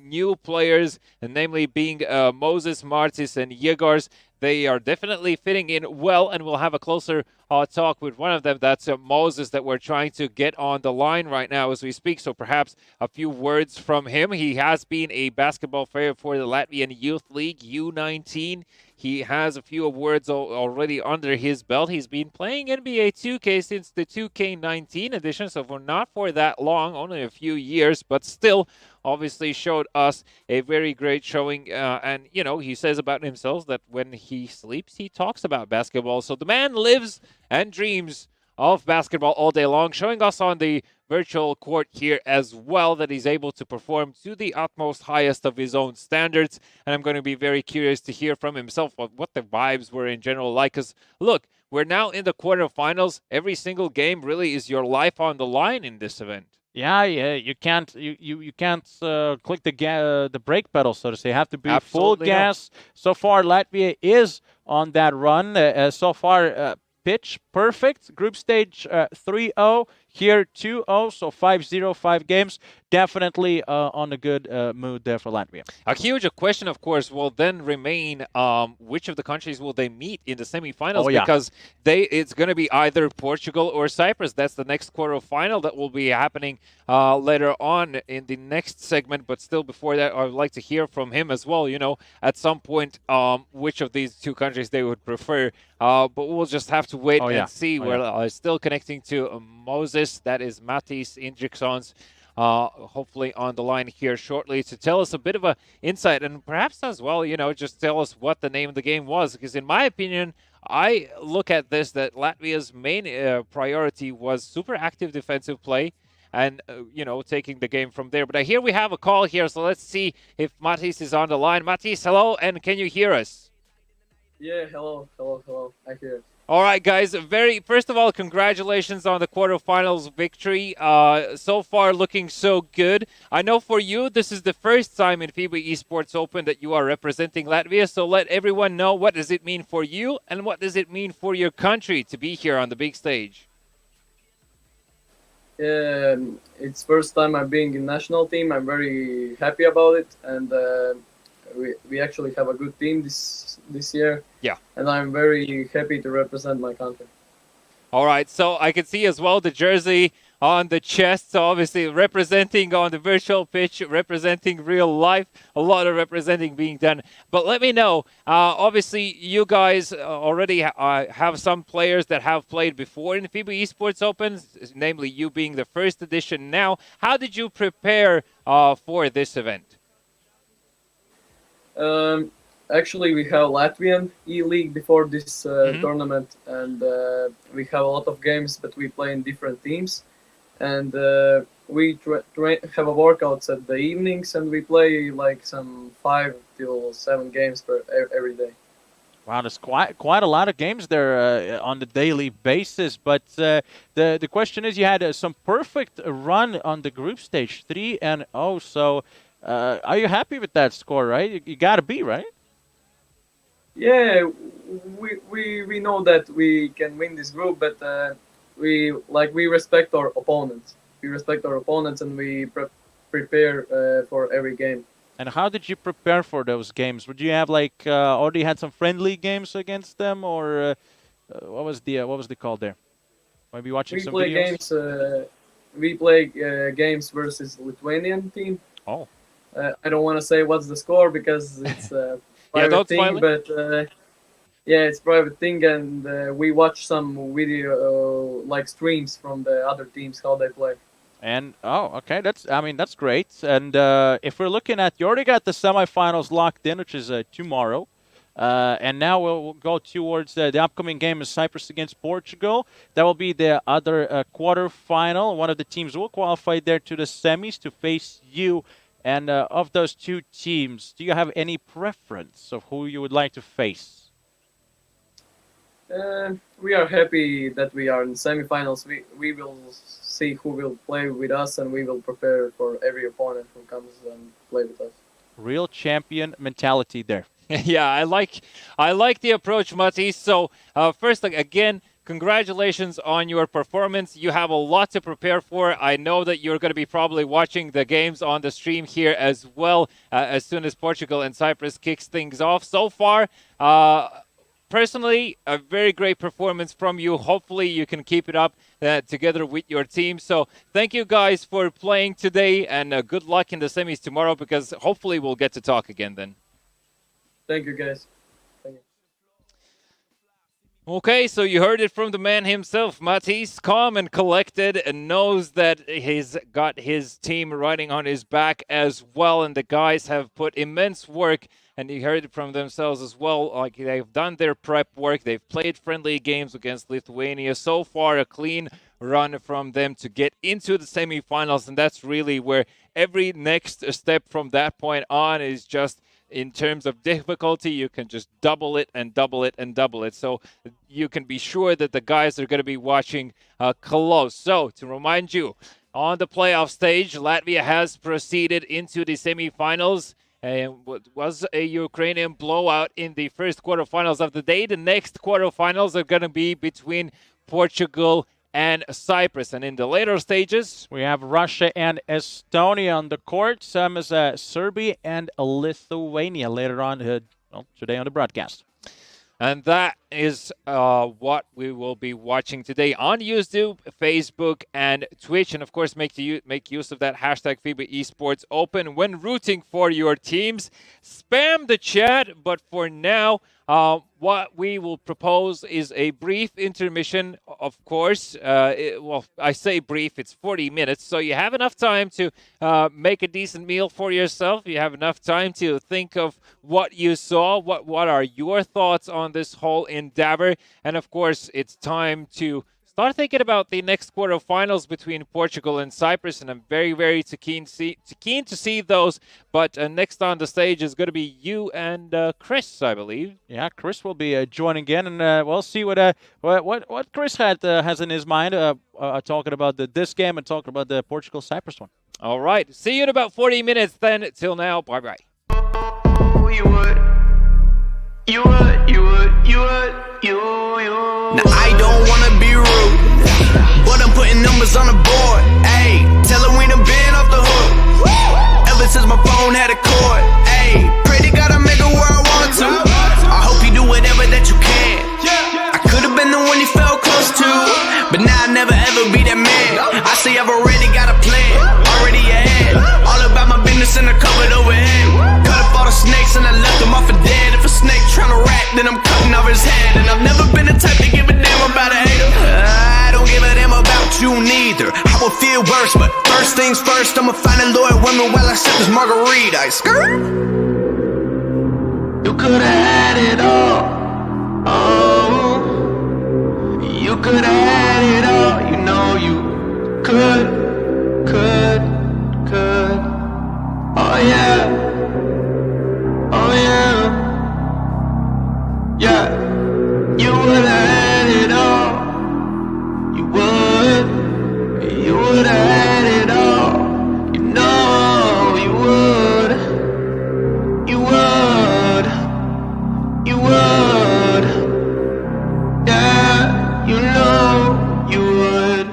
new players, and namely being Moses, Martis, and Yegors, they are definitely fitting in well, and we'll have a closer talk with one of them. That's Moses, that we're trying to get on the line right now as we speak. So perhaps a few words from him. He has been a basketball player for the Latvian Youth League, U19. He has a few awards already under his belt. He's been playing NBA 2K since the 2K19 edition, so for not for that long, only a few years, but still obviously showed us a very great showing. And, he says about himself that when he sleeps, he talks about basketball. So the man lives and dreams of basketball all day long, showing us on the virtual court here as well, that he's able to perform to the utmost highest of his own standards. And I'm going to be very curious to hear from himself what the vibes were in general like. Because look, we're now in the quarterfinals. Every single game really is your life on the line in this event. Yeah, you can't click the brake pedal, so to say. You have to be full Absolutely not. gas. So far, Latvia is on that run. So far, pitch perfect. Group stage 3-0. Here 2-0, so 5-0, 5 games. Definitely on a good mood there for Latvia. A huge question, of course, will then remain which of the countries will they meet in the semifinals? Oh, yeah. Because it's going to be either Portugal or Cyprus. That's the next quarterfinal that will be happening later on in the next segment. But still, before that, I would like to hear from him as well, at some point, which of these two countries they would prefer. But we'll just have to wait and see. We're still connecting to Moses. That is Matīs Indriksons. Hopefully on the line here shortly to tell us a bit of a insight, and perhaps as well, just tell us what the name of the game was. Because in my opinion, I look at this that Latvia's main priority was super active defensive play and, taking the game from there. But I hear we have a call here, so let's see if Matīs is on the line. Matīs, hello, and can you hear us? Yeah, hello. I hear it. All right, guys. First of all, congratulations on the quarterfinals victory. So far, looking so good. I know for you, this is the first time in FIBA Esports Open that you are representing Latvia. So let everyone know, what does it mean for you, and what does it mean for your country to be here on the big stage? It's first time I'm being in national team. I'm very happy about it, and we actually have a good team this year. Yeah. And I'm very happy to represent my country. All right. So I can see as well the jersey on the chest. So obviously representing on the virtual pitch, representing real life, a lot of representing being done. But let me know, obviously you guys already have some players that have played before in FIBA Esports Open, namely you being the first edition now. How did you prepare for this event? Actually, we have Latvian E-League before this tournament, and we have a lot of games, but we play in different teams. And we have a workouts at the evenings, and we play like some 5 till 7 games every day. Wow, there's quite a lot of games there on the daily basis. But the question is, you had some perfect run on the group stage, 3-0. So are you happy with that score, right? You got to be, right? Yeah, we know that we can win this group, but we respect our opponents. We respect our opponents, and we prepare for every game. And how did you prepare for those games? Would you have already had some friendly games against them, or what was the call there? Maybe watching some videos. We play games versus Lithuanian team. Oh. I don't want to say what's the score because it's private thing, but it's private thing, and we watch some video streams from the other teams how they play. And okay, that's great. And if we're looking at, you already got the semifinals locked in, which is tomorrow, and now we'll go towards the upcoming game is Cyprus against Portugal. That will be the other quarterfinal. One of the teams will qualify there to the semis to face you. And of those two teams, do you have any preference of who you would like to face? We are happy that we are in semifinals. We will see who will play with us, and we will prepare for every opponent who comes and play with us. Real champion mentality there. Yeah, I like the approach, Matīs. So first, again, congratulations on your performance. You have a lot to prepare for. I know that you're going to be probably watching the games on the stream here as well as soon as Portugal and Cyprus kicks things off. So far, personally, a very great performance from you. Hopefully, you can keep it up together with your team. So thank you guys for playing today, and good luck in the semis tomorrow, because hopefully we'll get to talk again then. Thank you, guys. Okay, so you heard it from the man himself. Matīs, calm and collected, and knows that he's got his team riding on his back as well, and the guys have put immense work, and you heard it from themselves as well. Like, they've done their prep work. They've played friendly games against Lithuania. So far, a clean run from them to get into the semifinals, and that's really where every next step from that point on is just in terms of difficulty. You can just double it and double it and double it. So you can be sure that the guys are going to be watching close. So to remind you, on the playoff stage, Latvia has proceeded into the semifinals. And what was a Ukrainian blowout in the first quarterfinals of the day. The next quarterfinals are going to be between Portugal and Cyprus. And in the later stages, we have Russia and Estonia on the court. Some is Serbia and Lithuania later on today on the broadcast. And that is what we will be watching today on YouTube, Facebook, and Twitch. And, of course, make use of that hashtag FIBA Esports Open when rooting for your teams. Spam the chat, but for now, what we will propose is a brief intermission, of course. Well, I say brief, it's 40 minutes, so you have enough time to make a decent meal for yourself. You have enough time to think of what you saw, what are your thoughts on this whole endeavor. And, of course, it's time to start thinking about the next quarterfinals between Portugal and Cyprus, and I'm very, very keen to see those. But next on the stage is going to be you and Chris, I believe. Yeah, Chris will be joining again, and we'll see what Chris has in his mind, talking about this game and talking about the Portugal-Cyprus one. All right, see you in about 40 minutes then. Till now, bye-bye. Now I don't wanna be rude, but I'm putting numbers on the board. Ayy, tell her we done been off the hook ever since my phone had a cord. Ayy, pray to God I make it where I want to. I hope you do whatever that you can. I could've been the one you felt close to, but now I'll never ever be that man. I say I've already got a plan, already ahead. All about my business in the cupboard overhead. Cut up all the snakes and I left them off for dead. If a snake tryna rat, then I'm cutting off his head. And I've never been the type to give a damn about a hater. I don't give a damn about you neither. I would feel worse, but first things first, I'ma find a loyal woman while I sip this margarita. I skirt. You could've had it all. Oh, you could've had it all. You know you could. Oh yeah. Oh yeah. Yeah. You would've had it all. You would've had it all. You know you would. You would. Yeah, you know you would.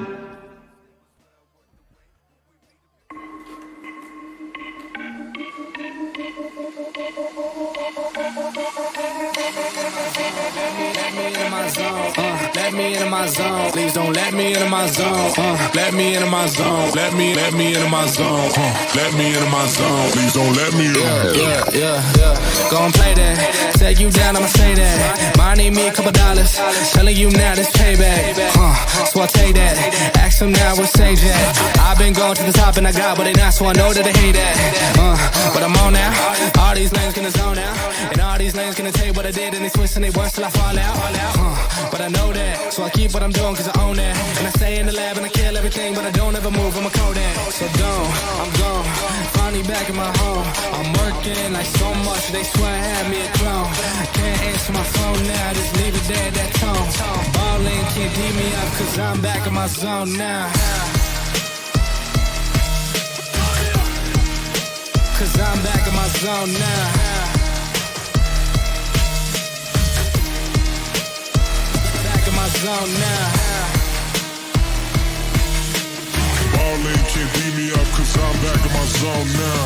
Let me into my zone. Please don't let me into my zone. Let me into my zone. Let me into my zone. Let me into my zone. Please don't let me in. Yeah. Go and play that. Take you down, I'ma say that. Mine need me $2. Telling you now this payback. So I take that. Ask them now where Sage at. I've been going to the top and I got what they not, so I know that they hate that. But I'm on now. All these lanes gonna zone out. And all these lanes gonna tell you what I did, and they twist and they worse till I fall out. But I know that, so I keep what I'm doing cause I own that. And I stay in the lab and I kill everything, but I don't ever move, I'm a Kodak. So I'm gone, finally back in my home. I'm working like so much, they swear I had me a clone. Can't answer my phone now, just leave it there, that tone. Ballin' can't beat me up cause I'm back in my zone now. Cause I'm back in my zone now. Zone now. Ballin' can't beat me up cause I'm back in my zone now.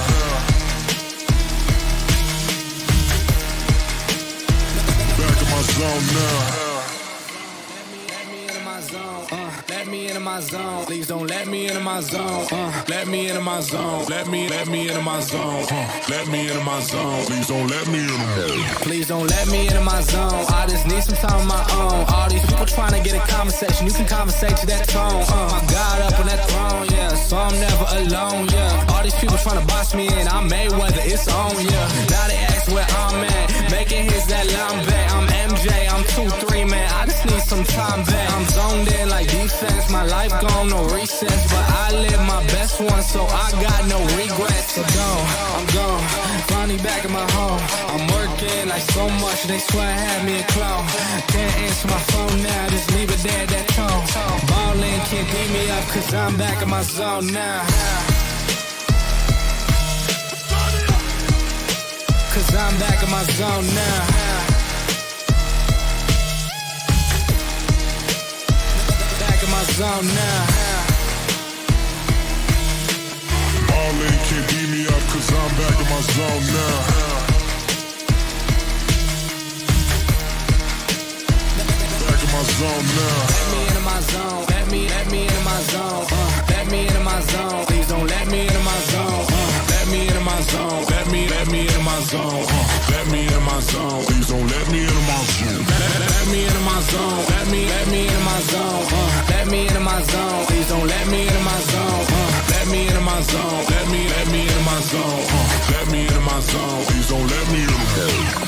Back in my zone now. Let me into my zone. Please don't let me into my zone. Let me into my zone. Let me into my zone. Let me into my zone. Please don't let me in. Please don't let me into my zone. I just need some time of my own. All these people trying to get a conversation. You can conversate to that tone. My God up on that throne, yeah. So I'm never alone, yeah. All these people trying to box me in. I'm Mayweather, it's on, yeah. Now they ask where I'm at. Making hits that lambe. I'm MJ, I'm 2-3, man. I just need some time back. I'm zoned in like defense, my life gone, no recess. But I live my best one, so I got no regrets. So I'm gone, finally back in my home. I'm working like so much, they swear I had me a clone. Can't answer my phone now, just leave it there, that tone. Ballin' can't beat me up, cause I'm back in my zone now. Cause I'm back in my zone now. Back in my zone now. Ballin' can't beat me up cause I'm back in my zone now. Back in my zone now. Let me into my zone. Let me into my zone. Let me into my zone. Please don't let me into my zone. Let me into my zone. Let me into my zone. Let me into my zone. Please don't let me into my zone. Let me into my zone. Let me into my zone. Let me into my zone. Please don't let me into my zone. Let me into my zone. Let me into my zone. Let me into my zone. Please don't let me into my zone.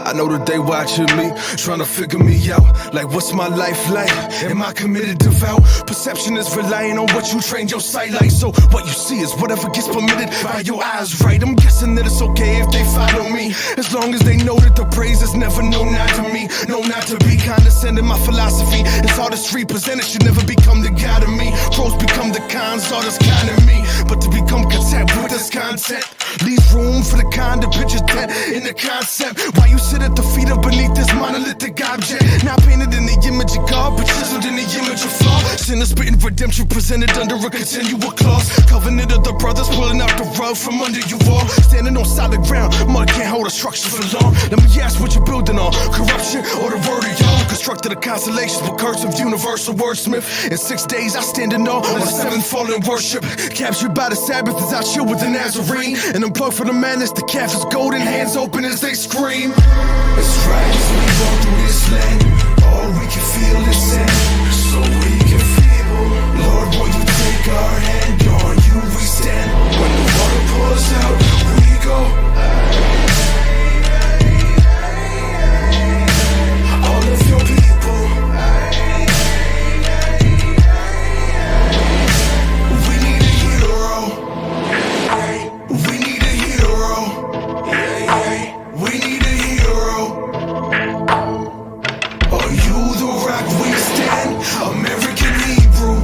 I know that they watching me, trying to figure me out. Like, what's my life like? Am I committed, devout? Perception is relying on what you trained your sight like. So what you see is whatever gets permitted by your eyes, right? I'm guessing that it's okay if they follow me, as long as they know that the praise is never no, not to me. No, not to be condescending. My philosophy is artistry presented should never become the god of me. Pros become the cons, artists kind of me. But to become content with this content leaves room for the kind of pictures that in the concept. Why you sit at the feet of beneath this monolithic object, not painted in the image of God, but chiseled in the image of flaw. Sinner spitting redemption presented under a continual clause. Covenant of the brothers pulling out the rug from under you all. Standing on solid ground, mud can't hold a structure for long. Let me ask what you're building on, corruption or the word of y'all? Constructed a constellations with curse of universal wordsmith. In 6 days I stand in awe on the seventh fallen worship. Captured by the Sabbath as I chill with the Nazarene, and unplugged for the madness, the calf is golden, hands open as they scream. It's right as we walk through this land, all we can feel is sin, so we can feel. Lord, will you take our hand? On you we stand. When the water pours out, we go. All of your people, we need a hero. We need a hero. We need a hero. Are you the rock we stand? American Hebrew.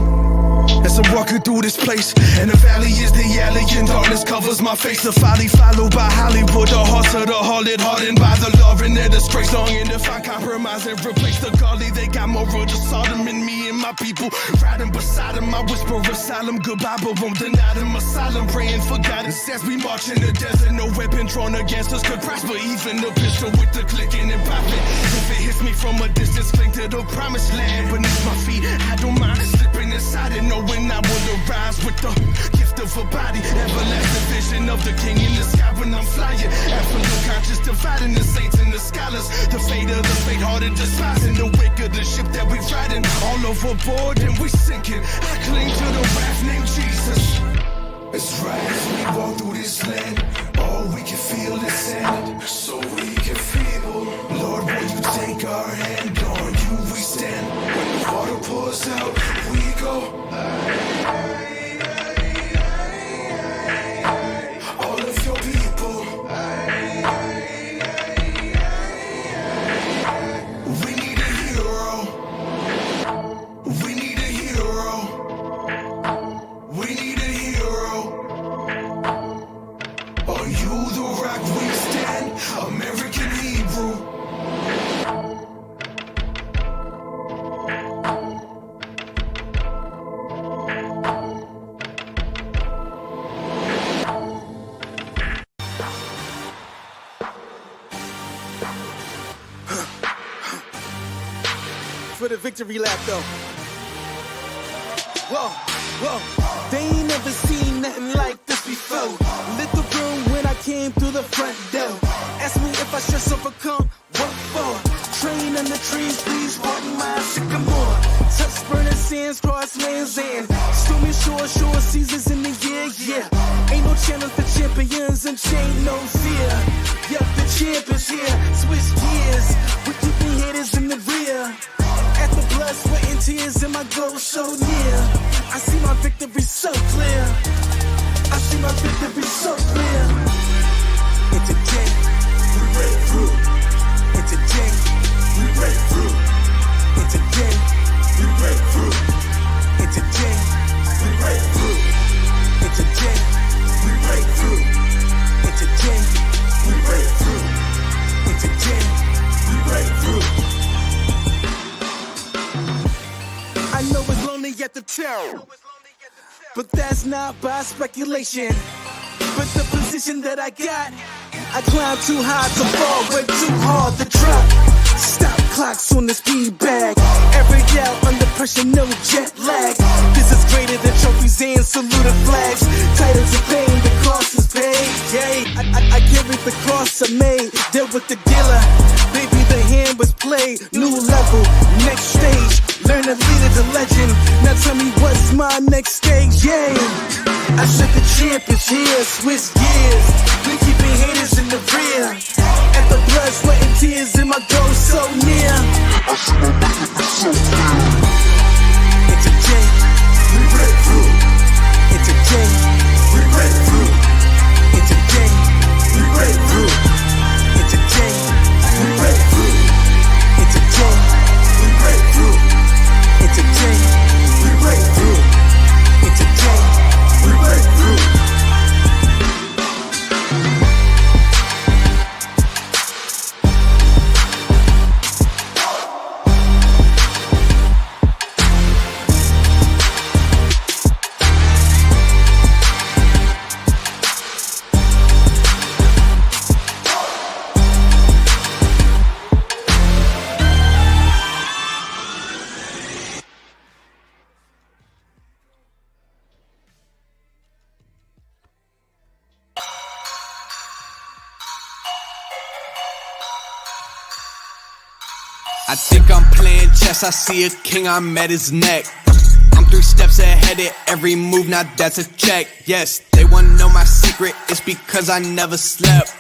As I'm walking through this place, and the valley is the alley, and darkness covers my face. The folly followed by Hollywood, the hearts of the harlot, hardened by the law and their disgrace, longing to find compromise and replace the godly. They got more of the Sodom in me and my people, riding beside them. I whisper asylum goodbye, but won't deny them asylum, praying for guidance as we march in the desert. No weapon drawn against us could prosper, even the pistol with the clicking and popping. If it hits me from a distance, cling to the promised land beneath my feet. I don't mind slipping inside and knowing I will arise with the gift of a body, everlasting vision of the king in the sky when I'm flying. Absolute conscious dividing the saints and the scholars, the fate of the faint-hearted despising the wick of the ship that we riding. All overboard and we sinking. I cling to the raft named Jesus. It's right as we walk through this land, all we can feel is sand, so we can feel. Lord, will you take our hand? On you we stand. When the water pours out, we go. All of your people, we need a hero. We need a hero. We need a hero. Are you the rock we stand? American Hebrew. For the victory lap though. Whoa. Whoa, they ain't never seen nothing like this before. Lit the room when I came through the front door. Ask me if I stress overcome, what for? Train under trees, please pardon my sycamore. Touch burning sands, cross lands and stormy shore seasons in the year, yeah. Ain't no challenge for champions and chain no fear. Yup, the champ is here, switch gears. We keeping haters in the rear. At the blood, sweat and tears and my goal so near. I see my victory so clear. I see my victory so clear. It's a day, we break through. It's a day, we break through. It's a day, we break through. It's a day, we break through. It's a day, we break through. It's a day, we break through. It's a day, we break through. I know it's lonely at the top, but that's not by speculation. But the position that I got, I climb too high to fall, way too hard to drop. Stop clocks on the speed bag. Every yell under pressure, no jet lag. This is greater than trophies and saluted flags. Titles of fame, the cost is paid. Yay, I carried the cross I made. Dealt with the dealer, baby the hand was played. New level, next stage. Learn to lead it to legend. Now tell me what's my next stage, yeah. I said the champ is here, switch gears. We keeping haters in the rear. At the blood, sweat and tears and my goal so near. I see my victory so clear. It's a day, we break through. It's a day, we break through. It's a day, we break through. It's a day, we break through. It's a day, we break through. It's a day, we break through. It's a day, we break through. I think I'm playing chess, I see a king, I'm at his neck. I'm 3 steps ahead at every move, now that's a check. Yes, they wanna know my secret, it's because I never slept.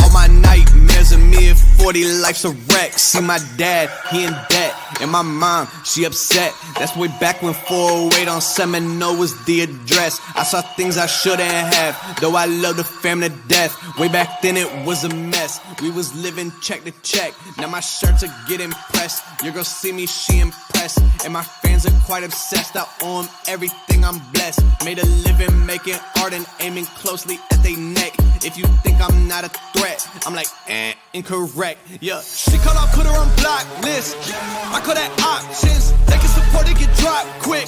All my nightmares of me at 40, life's a wreck. See my dad, he in debt, and my mom, she upset. That's way back when 408 on Seminole was the address. I saw things I shouldn't have, though I love the family to death. Way back then it was a mess, we was living check to check. Now my shirts are getting pressed, your girl see me, she impressed. And my fans are quite obsessed, I owe them everything, I'm blessed. Made a living making art and aiming closely at they neck. If you think I'm not a threat, I'm like, incorrect, yeah. She call, I put her on block list, I call that options. They can support it, get dropped quick.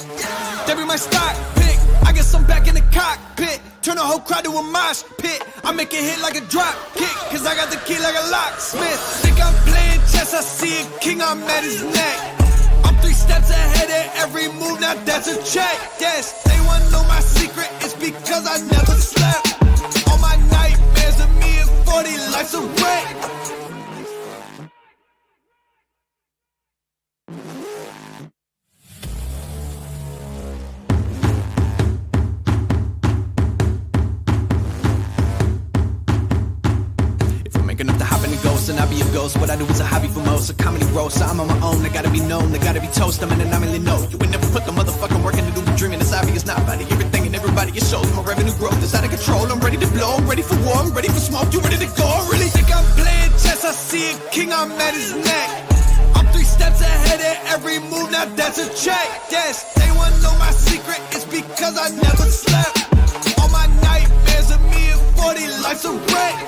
They be my stock pick, I get some back in the cockpit. Turn the whole crowd to a mosh pit. I make it hit like a drop kick, cause I got the key like a locksmith. Think I'm playing chess, I see a king, I'm at his neck. I'm 3 steps ahead at every move, now that's a check. Yes, they wanna know my secret, it's because I never slept. All my nightmares of me at 40, life's a wreck. Enough to hop in the ghost and I be a ghost. What I do is a hobby for most, a comedy roast. So I'm on my own, I gotta be known, they gotta be toast. I'm in and I really know you would never put the motherfucking work into the dreaming. It's obvious, not about everything and everybody. It shows my revenue growth is out of control. I'm ready to blow, I'm ready for war, I'm ready for smoke. You ready to go? I really think I'm playing chess. I see a king, I'm at his neck. I'm 3 steps ahead at every move, now that's a check. Yes, they wanna know my secret, it's because I never slept. All my nightmares of me at 40, life's a wreck.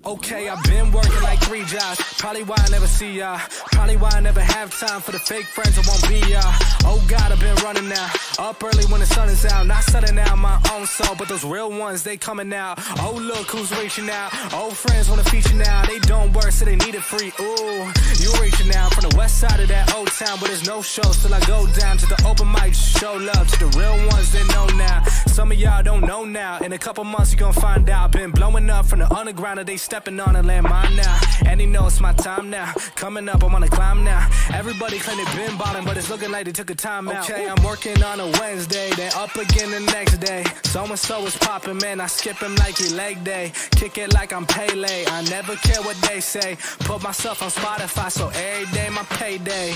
Okay, I've been working like 3 jobs. Probably why I never see y'all. Probably why I never have time for the fake friends that won't be y'all. Oh God, I've been running now. Up early when the sun is out. Not setting out my own soul, but those real ones, they coming out. Oh, look who's reaching out. Old friends wanna feature now. They don't work, so they need it free. Ooh, you reaching out from the west side of that old town, but there's no shows till I go down to the open mic. Show love to the real ones that know now. Some of y'all don't know now. In a couple months, you gon' find out. Been blowing up from the underground, and they stepping on a landmine now. And they know it's my time now. Coming up, I'm on a climb now. Everybody claim they been ballin', but it's looking like they took a time out. Okay, I'm working on a Wednesday, then up again the next day. So-and-so is popping, man, I skip him like he leg day. Kick it like I'm Pele, I never care what they say. Put myself on Spotify, so every day my payday.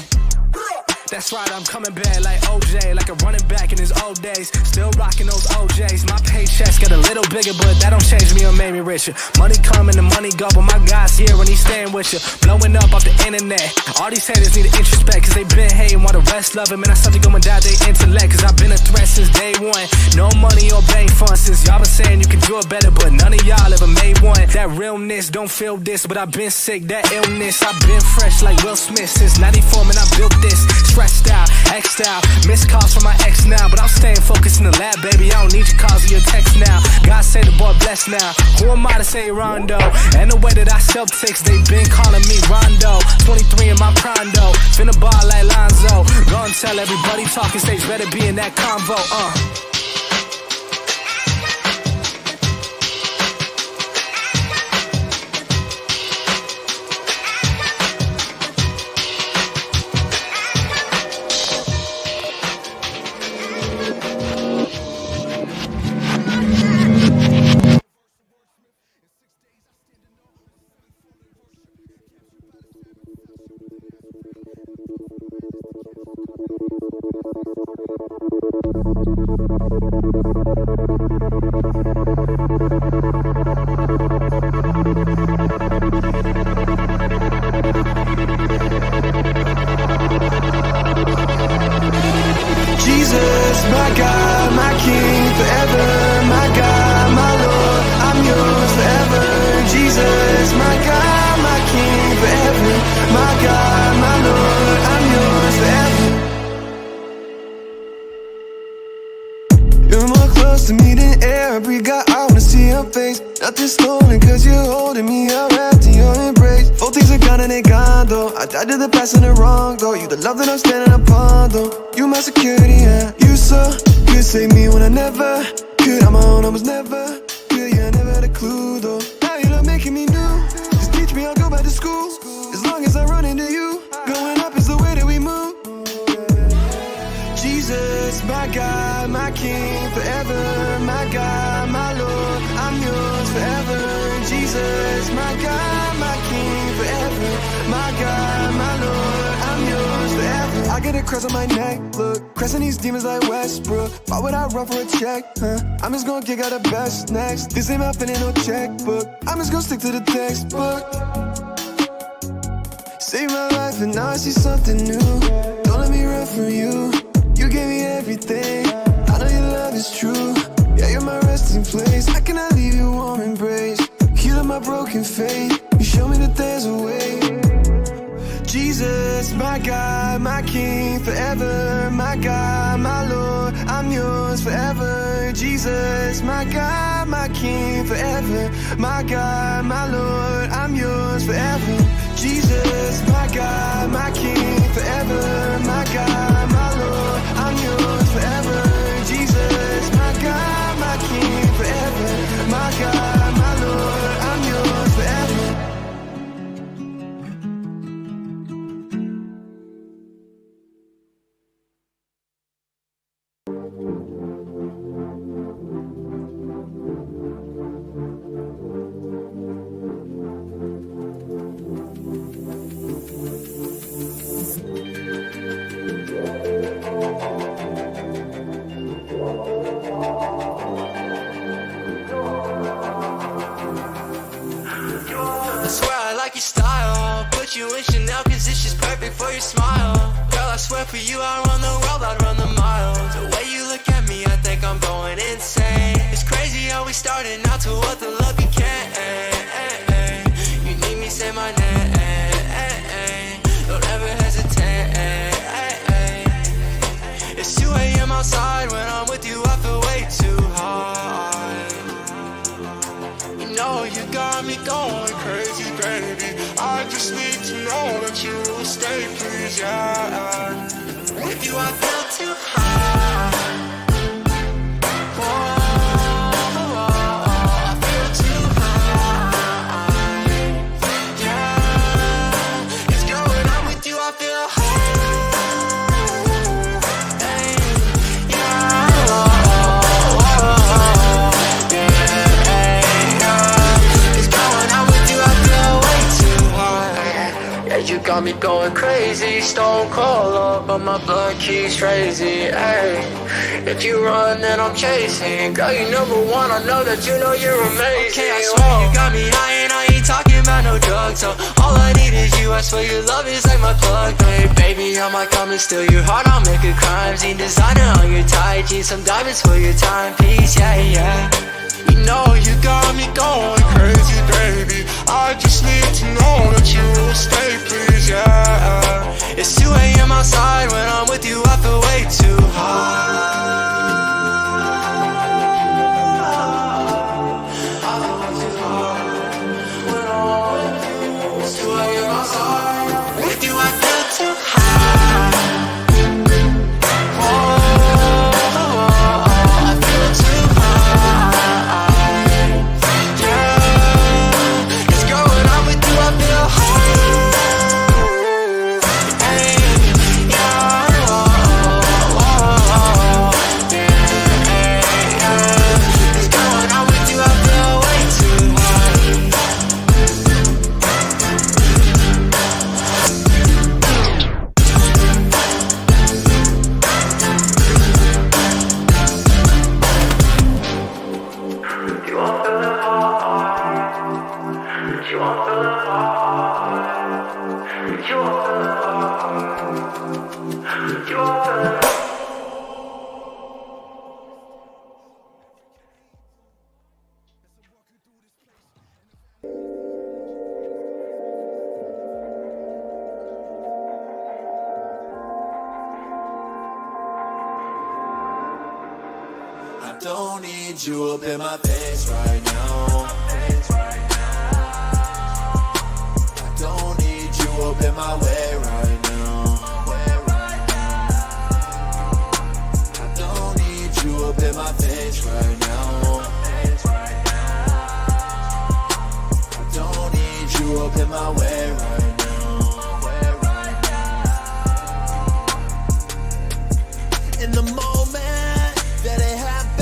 That's right, I'm coming back like OJ, like a running back in his old days. Still rocking those OJs. My paychecks get a little bigger, but that don't change me or make me richer. Money come and the money go, but my God's here and he's staying with you. Blowing up off the internet. All these haters need to introspect, cause they been hating while the rest love him. And I started going down their intellect, cause I've been a threat since day one. No money or bank funds, since y'all been saying you can do it better, but none of y'all ever made one. That realness don't feel this, but I've been sick, that illness. I've been fresh like Will Smith since 94, man, I built this. Stressed out, X'd out, missed calls from my ex now, but I'm staying focused in the lab, baby. I don't need your calls or your text now. God say the boy blessed now. Who am I to say Rondo? And the way that I sell ticks, they been calling me Rondo. 23 in my prime though, finna ball like Lonzo. Go and tell everybody talking stage better be in that convo. Jesus, my God, my King, forever. My God, my Lord, I'm yours forever. Jesus, my God, my King, forever. My God, my Lord, I'm yours forever. You're more close to me than air I breathe. God, I wanna see your face. Nothing stolen, cause you're holding me. I'm wrapped in your embrace. All things are gone and they gone, though. I died to the past and the wrong, though. You the love that I'm standing upon, though. You my security, yeah. You so could save me when I never could. On my own, I was never good, yeah, I never had a clue, though. Now you're not making me new. Just teach me, I'll go back to school. As long as I run into you, going up is the way that we move. Jesus, my God, my King, forever. My God, my Lord, I'm yours forever. Jesus, my God, my King, forever. My God, my Lord, I'm yours forever. I get a cross on my neck, look, crescent these demons like Westbrook. Why would I run for a check, huh? I'm just gonna kick out the best next. This ain't my feeling, no checkbook. I'm just gonna stick to the textbook. Save my life and now I see something new. Don't let me run from you. You gave me everything. I know your love is true. Yeah, you're my resting place. I cannot leave your warm embrace. Healing my broken faith. You show me that there's a way. Jesus, my God, my King, forever. My God, my Lord, I'm yours forever. Jesus, my God, my King, forever. My God, my Lord, I'm yours forever. Jesus, my God, my King, forever. My God, my Lord, I'm yours forever. Jesus, my God, my King, forever. My God, my Lord, I'm yours forever. You in Chanel cause it's just perfect for your smile. Girl, I swear for you I'd run the world, I'd run the miles. The way you look at me, I think I'm going insane. It's crazy how we started out to what the love became. my side. When I'm with you, I feel way too high. You know you got me going crazy, baby. I just need to know that you will stay, please, yeah. With you, I feel too high. You got me going crazy, stone cold up, but my blood keeps crazy, ayy. If you run, then I'm chasing. Girl, you number one, I know that you know you're amazing. Okay, I swear you got me high and I ain't talking about no drugs. So all I need is you, I swear your love is like my plug. Hey, baby, I might come and steal your heart, I'll make a crime scene. Designer on your tight jeans, some diamonds for your timepiece, yeah, yeah. You know you got me going crazy, baby. I just need to know that you will stay, please, yeah. It's 2 a.m. outside. When I'm with you, I feel way too high. I feel way too high. When I'm with you, it's 2 a.m. outside. With you, I feel too high. I don't need you up in my face right now. I don't need you up in my way right now. I don't need you up in my face right now. I don't need you up in my way right now. In the moment that it happened,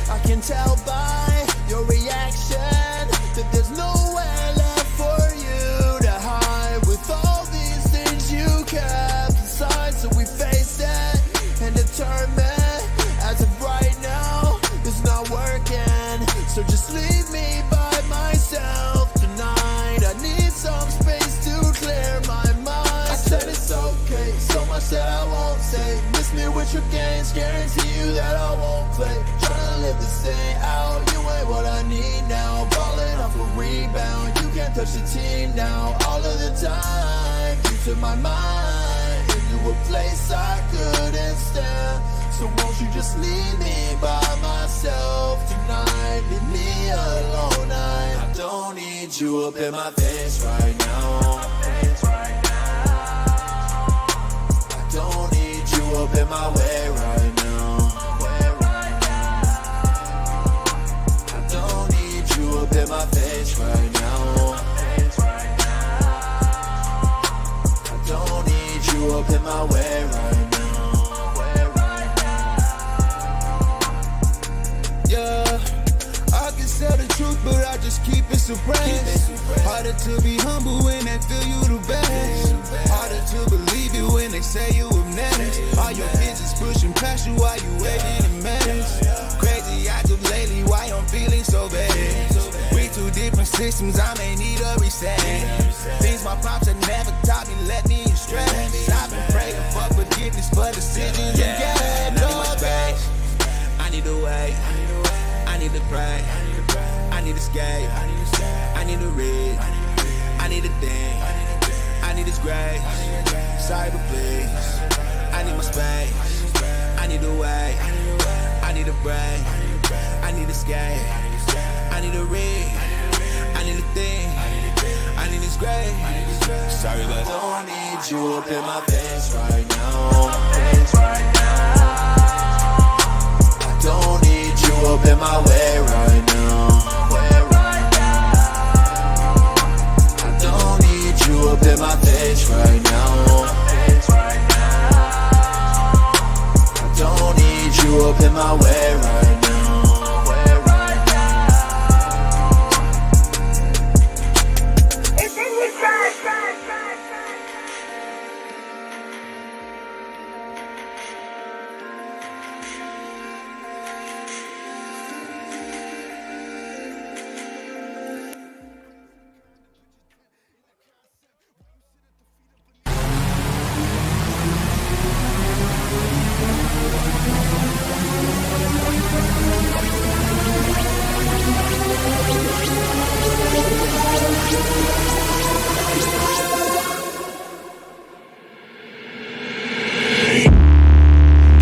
I can tell by your reaction that there's nowhere left for you to hide. With all these things you kept inside, so we face it and determine as of right now it's not working. So just leave me by myself tonight. I need some space to clear my mind. I said it's okay, so much that I won't say. Miss me with your games, guarantee you that I won't play. Tryna live this thing out, you ain't what I need now. Balling off a rebound, you can't touch the team now. All of the time, you took my mind into a place I couldn't stand. So won't you just leave me by myself tonight? Leave me alone. I don't need you up in my face right now. I don't need you up in my way right now. I don't need you up in my face right now. I don't need you up in my way right now. Yeah, I can tell the truth, but I just keep it suppressed. Harder to be humble when they feel you the best. Harder to believe you when they say you a menace. All your business pushing past you while you waiting in menace. Crazy I do lately, why I'm feeling so bad. We two different systems, I may need a reset. Things my pops had never taught me, let me in stress. I've been praying for forgiveness for decisions and yeah, no space. I need a way, I need to pray, I need to escape, I need to read, I need a thing, I need His grace. Sorry but please, I need my space, I I need a way, I need a break, I need a skate, I need a ring, I need a thing, I need this gray. Sorry, but I don't need you up in my face right now. I don't need you up in my way right now. I don't need you up in my face right now. I don't need you up in my way right now.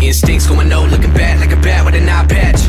Instincts going no, looking bad like a bat with an eye patch.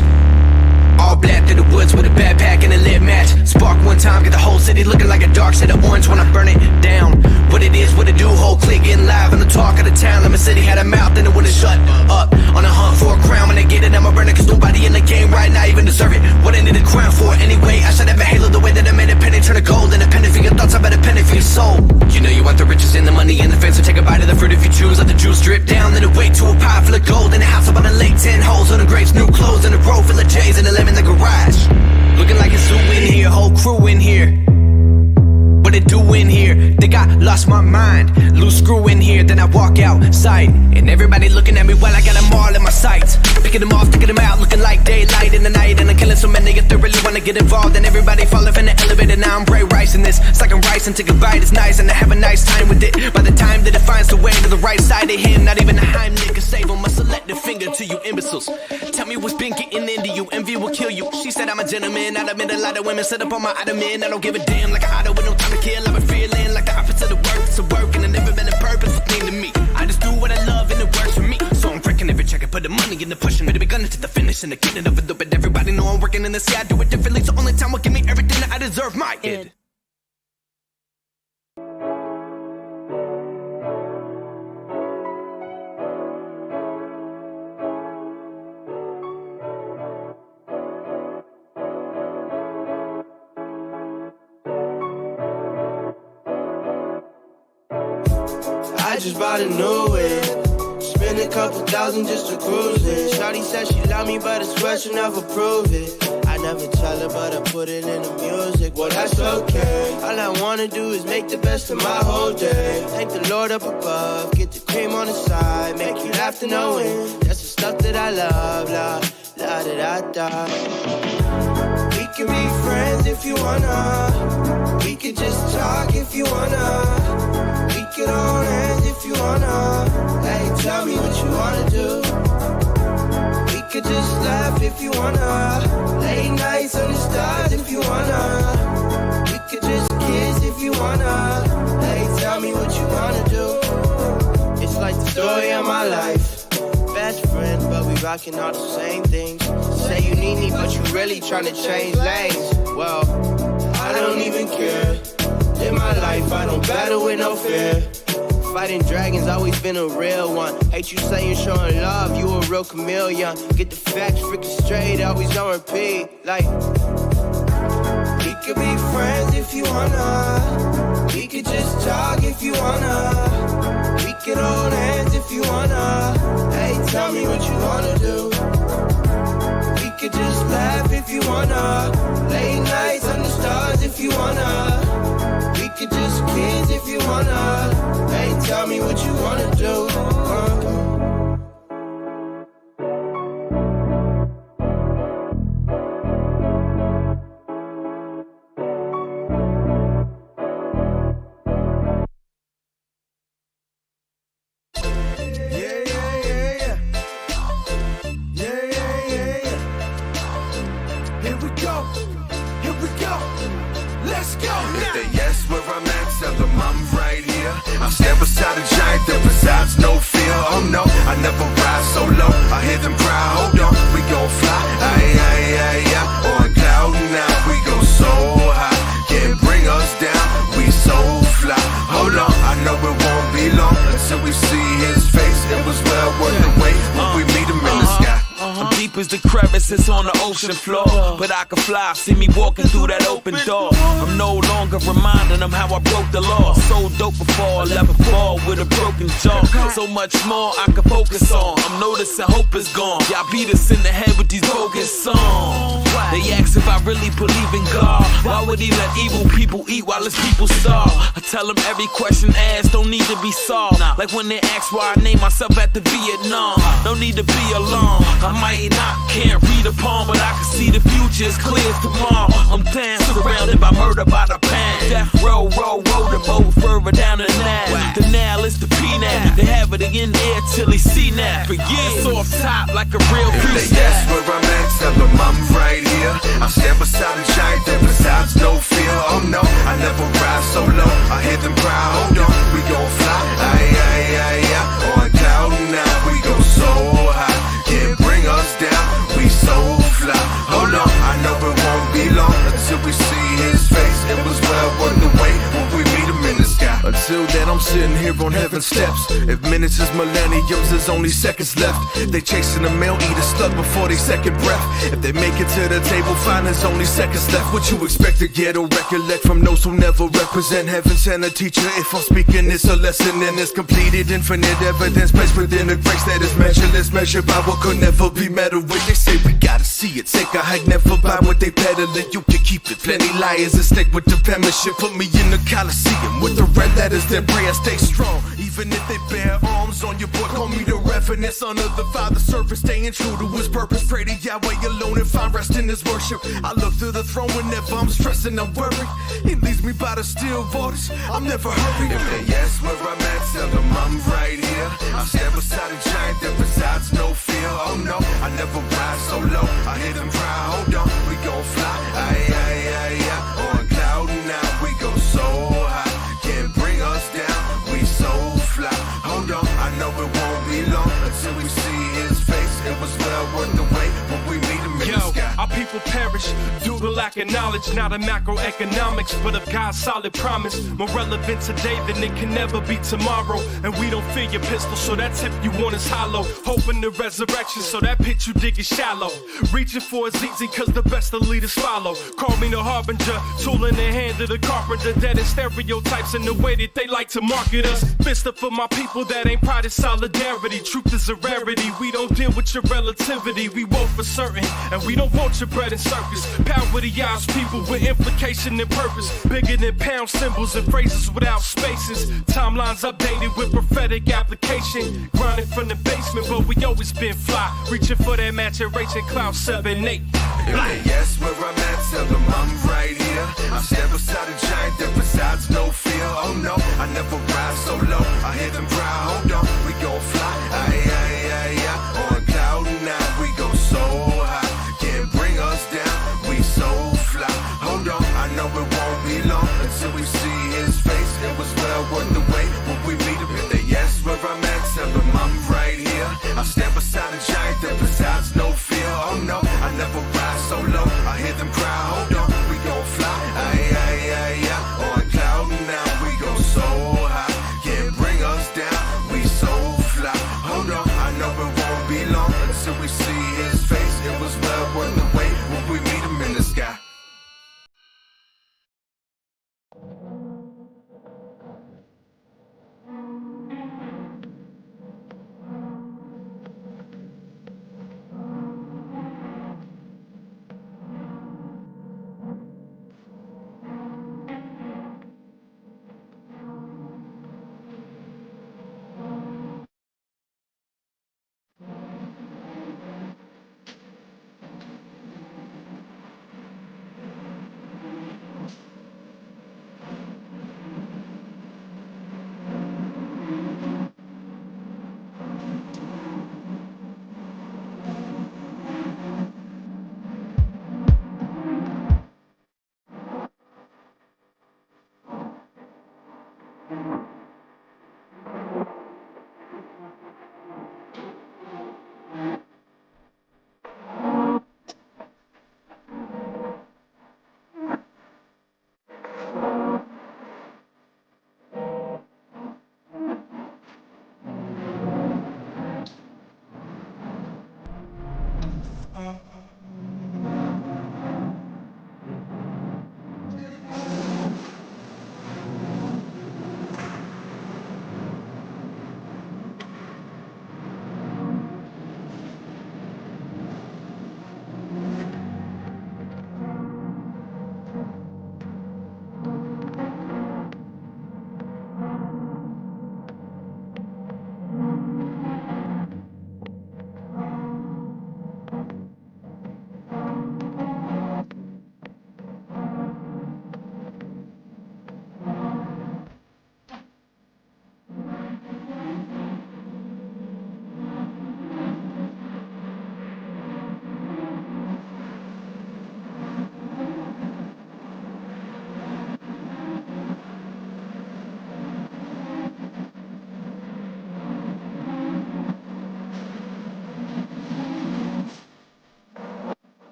All black through the woods with a backpack and a lit match. Spark one time, get the whole city looking like a dark shade of orange when I burn it down. What it is, what it do, whole clique getting live on the talk of the town. Let my city had a mouth and it wouldn't shut up. On a hunt for a crown, when they get it, I'ma burn it, cause nobody in the game right now even deserve it. What I need a crown for anyway, I should have a halo the way that I made a penny turn to gold. And a penny for your thoughts, I bet a penny for your soul. You know you want the riches and the money and the fame, so take a bite of the fruit if you choose. Let the juice drip down, then it wait to a pile full of gold. In a house up on a lake, 10 holes on the grapes, new clothes, and a row full of J's and a lemon in the garage. Looking like a zoo in here, whole crew in here. What it do in here? Think I lost my mind. Loose screw in here, then I walk outside. And everybody looking at me while I got them all in my sights. Picking them off, taking them out, looking like daylight in the night. And I'm killing so many if they really wanna get involved. And everybody fall off in the elevator, now I'm Bray Rice in this. It's like I'm rice and take a bite, it's nice. And I have a nice time with it. By the time that it finds the way to the right side of him, not even a Heimlich can save him. I select the finger to you imbeciles. Tell me what's been getting into you, envy will kill you. She said I'm a gentleman, I admit a lot of women set up on my ottoman. I don't give a damn, like an auto with no time to kill. I've been feeling like the opposite of work, it's a work. And I never been a purpose thing to me. I just do what I love and it works for me. So I'm breaking every check, I put the money in the pushing. Ready to be gunning to the finish and the getting of it. But everybody know I'm working in the sea, I do it differently. So only time will give me everything that I deserve, my id. I just bought a new whip. Spend a couple thousand just to cruise it. Shawty said she love me, but I swear she never prove it. I never tell her, but I put it in the music. Well, that's okay. All I wanna do is make the best of my whole day. Thank the Lord up above, get the cream on the side, make you laugh to know it. That's the stuff that I love, la da da da. We can be friends if you wanna. We could just talk if you wanna. We could hold hands if you wanna. Hey, tell me what you wanna do. We could just laugh if you wanna. Late nights under the stars if you wanna. We could just kiss if you wanna. Hey, tell me what you wanna do. It's like the story of my life. Best friends, but we rocking all the same things. Say you need me, but you really tryna change lanes. Well, I don't even care. Live my life, I don't battle with no fear. Fighting dragons, always been a real one. Hate you saying showing love, you a real chameleon. Get the facts freaking straight, always on repeat. Like, we could be friends if you wanna. We could just talk if you wanna. We could hold hands if you wanna. Hey, tell me what you wanna do. We could just laugh if you wanna. Late nights under stars if you wanna. We could just kiss if you wanna. Hey, tell me what you wanna do. I'm stand beside a giant that resides no fear. Oh no, I never ride solo. I hear them cry, hold on, we gon' fly. On cloud now, we go so high. Can't bring us down, we so fly. Hold on, I know it won't be long until we see his face. It was well worth the wait when we meet him in the sky. I'm deep as the crevices on the ocean floor, but I can fly, see me walking through that open door. I'm no longer reminding them how I broke the law. So dope before I left a fall with a broken jaw. So much more I can focus on. I'm noticing hope is gone. Y'all beat us in the head with these bogus songs. They ask if I really believe in God. Why would he let evil people eat while his people starve? I tell them every question asked don't need to be solved. Like when they ask why I named myself after Vietnam. No need to be alarmed. I might not, can't read a palm, but I can see the future as clear as tomorrow. I'm down, surrounded by murder by the pound. Death row, the boat further down the Nile. The Nile is the P-Nap. They have it in the air till he see now. For years off top like a real If they ask where I'm at, tell them I'm right here. I stand beside a giant that besides no fear. Oh no, I never ride solo. I hear them cry, hold on, we gon' fly. On cloud now, we go so high. Can't bring us down, we so fly. Hold on, I know it won't be long until we see his face. It was well worth the wait when we meet him in the sky. Until then, I'm sitting here on heaven's steps. If minutes is millenniums, there's only seconds left. They chasing a meal, eat a slug before they second breath. If they make it to the table, fine, there's only seconds left. What you expect to get or recollect from those who never represent heaven sent a teacher? If I'm speaking, it's a lesson and it's completed. Infinite evidence placed within a grace that is measureless, measured by what could never be meddled with. They say we gotta see it, take a hike, never buy what they peddling. You can keep it, plenty liars and stick with the penmanship. Put me in the Coliseum with the red letters that pray I stay strong. Even if they bear arms on your boy, call me the Reverend, son of the Father, servant, staying true to his purpose. Pray to Yahweh alone and find rest in his worship. I look to the throne whenever I'm stressing, I'm worried. He leads me by the still waters, I'm never hurried. If they ask where I'm at, tell them I'm right here. I stand beside a giant that besides no fear. Oh no, I never ride solo. I hear them cry, hold on, we gon' fly. On cloud now, we go so high. Can't bring us down, we so fly. Hold on, I know it won't be long until we see his face. It was well worth the wait when we meet him in the sky. Our people perish due to lack of knowledge, not of macroeconomics, but of God's solid promise. More relevant today than it can never be tomorrow. And we don't fear your pistol, so that tip you want is hollow. Hoping the resurrection, so that pit you dig is shallow. Reaching for is easy, cause the best of leaders follow. Call me the harbinger, tool in the hand of the carpenter. That is stereotypes in the way that they like to market us. Fist up for my people that ain't pride, it's solidarity. Truth is a rarity, we don't deal with your relativity. We won't for certain, and we don't want your bread and circus. Power the eyes, people with implication and purpose. Bigger than pound symbols and phrases without spaces. Timelines updated with prophetic application. Grinding from the basement, but we always been fly. Reaching for that maturation, cloud 7-8. If they ask where I'm at, tell them I'm right here. I stand beside a giant that besides no fear. Oh no, I never ride solo. I hear them cry, hold on, we gon' fly. On cloud now, we go so high. Can't bring us down, we so fly. Hold on, I know it won't be long until we see his face. It was well worth the wait when we meet him. If they ask where I'm at, tell them I'm right here. I stand beside a giant that besides no fear. Oh no, I never ride solo. I hear them cry, hold on, we gon' fly. On cloud now, we go so high. Can't bring us down, we so fly. Hold on, I know it won't be long until we see his face. It was well worth the wait when we meet him in the sky.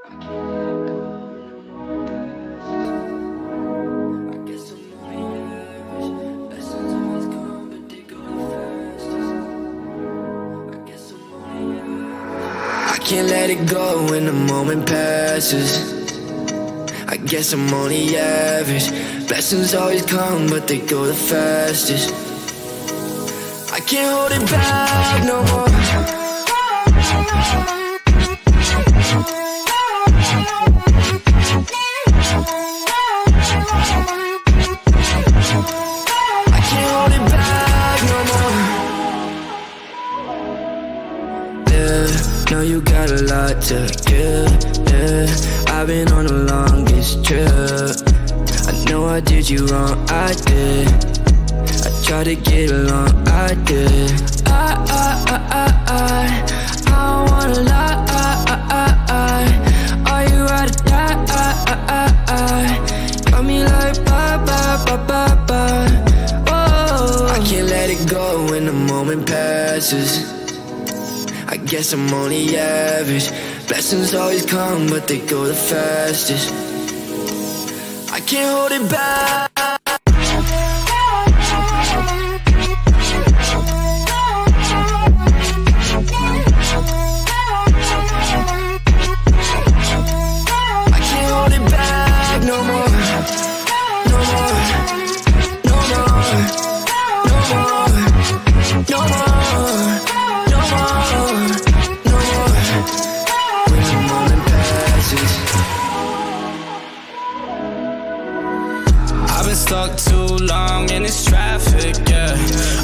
I can't let it go when the moment passes. I guess I'm only average. Blessings always come, but they go the fastest. I can't hold it back no more. I can't hold it back no more. Yeah, know you got a lot to give. Yeah, I've been on the longest trip. I know I did you wrong, I did. I tried to get along, I did. I don't wanna lie. Are you ride or die? Got me like bye. Whoa. I can't let it go when the moment passes. I guess I'm only average. Blessings always come, but they go the fastest. I can't hold it back. I can't hold it back no more. No more. No more. No more. No more. No more. No more. When the moment passes. I've been stuck too long in this traffic, yeah.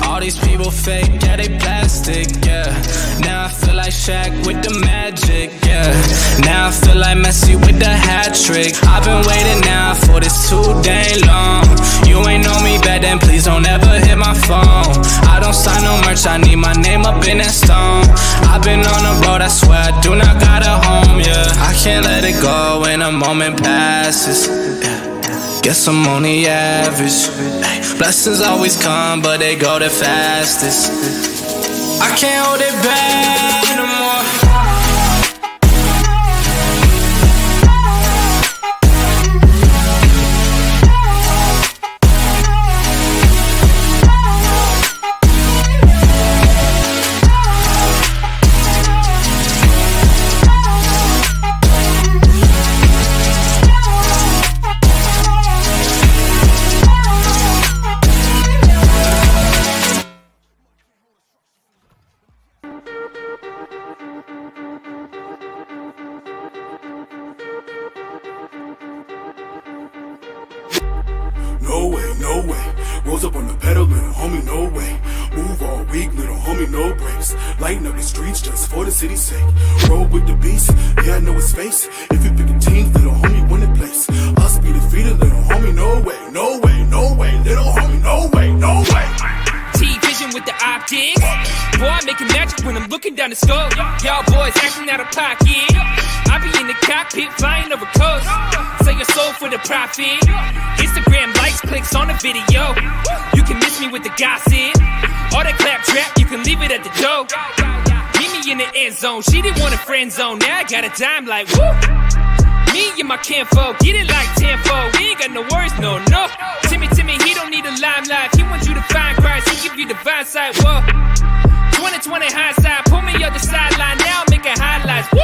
All these people fake, yeah, they plastic, yeah. Now I feel like Shaq with the magic, yeah. Now I feel like Messi with the hat trick. I've been waiting now for this too dang long. You ain't know me back then, please don't ever hit my phone. I don't sign no merch, I need my name up in that stone. I've been on the road, I swear I do not got a home, yeah. I can't let it go when a moment passes, yeah. Guess I'm only average. Blessings always come, but they go the fastest. I can't hold it back no more. No way, no way. Rolls up on the pedal, little homie, no way. Move all week, little homie, no breaks. Lighten up the streets just for the city's sake. Roll with the beast, yeah, I know his face. If you pick a team, little homie, win the place. Us be defeated, little homie, no way, no way, no way. Little homie, no way, no way. T-Vision with the optics. Boy, I'm making magic when I'm looking down the scope. Y'all boys acting out of pocket. I be in the cockpit, flying over coast. Sell your soul for the profit. Instagram likes, clicks on the video. You can miss me with the gossip. All that clap trap, you can leave it at the door. Meet me in the end zone. She didn't want a friend zone. Now I got a dime like woo. Me and my kinfolk, get it like tenfold. We ain't got no worries, no. Timmy, he don't need a limelight. He wants you to find Christ, he give you divine sight. Whoa. 2020 hindsight, pull me up the sideline. Now I'm making highlights. Woo.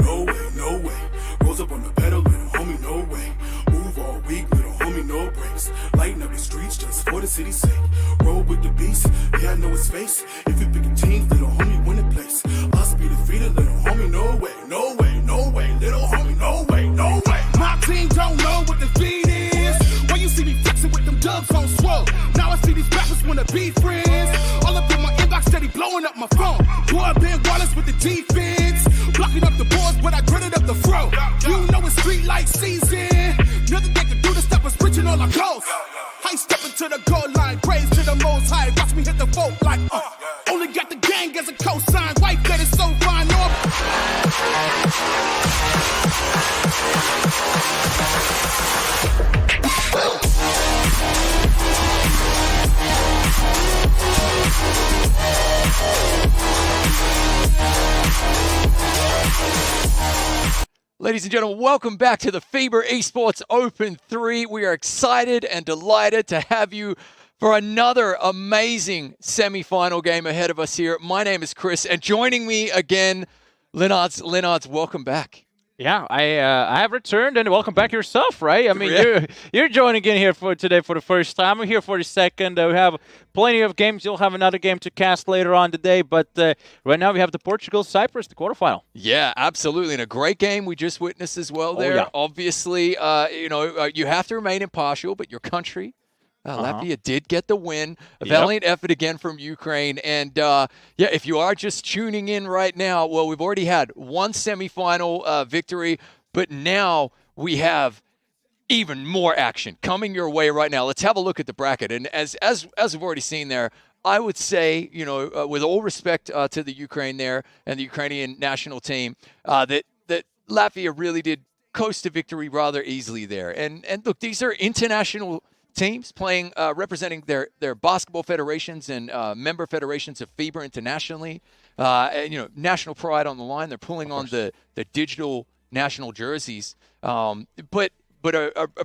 No way, no way. Rolls up on the pedal, little homie, no way. Move all week, little homie, no breaks. Lighten up the streets just for the city's sake. Roll with the beast, yeah, I know his face. If you pick a team, little homie, win the place. Us be defeated, little homie, no way, no way, no way. Little homie, no way, no way. My team don't know what the beat is. When you see me flexing with them dubs on swole. Now I see these rappers wanna be friends. All up in my inbox, steady blowing up my phone. Boy, Ben Wallace with the defense. Blocking up the boards, but I gritted up the fro. You know it's street light season. Nothing they can do to stop us reaching all our goals. I step into the goal line, praise to the most high. Watch me hit the vote like, only got the gang as a cosign. White that is so fine, Ladies and gentlemen, welcome back to the FIBA Esports Open 3. We are excited and delighted to have you for another amazing semi-final game ahead of us here. My name is Chris, and joining me again, Lenards, welcome back. Yeah, I have returned, and welcome back yourself, right? I mean, you're joining in here for today for the first time. I'm here for the second. We have plenty of games. You'll have another game to cast later on today, but right now we have the Portugal-Cyprus, the quarterfinal. Yeah, absolutely, and a great game we just witnessed as well there. Yeah. Obviously, you have to remain impartial, but your country, Latvia, did get the win. A valiant effort again from Ukraine. And, if you are just tuning in right now, well, we've already had one semifinal victory, but now we have even more action coming your way right now. Let's have a look at the bracket. And as we've already seen there, I would say, with all respect to the Ukraine there and the Ukrainian national team, that Latvia really did coast to victory rather easily there. And look, these are international teams playing, representing their basketball federations and member federations of FIBA internationally. National pride on the line. They're pulling on the digital national jerseys. But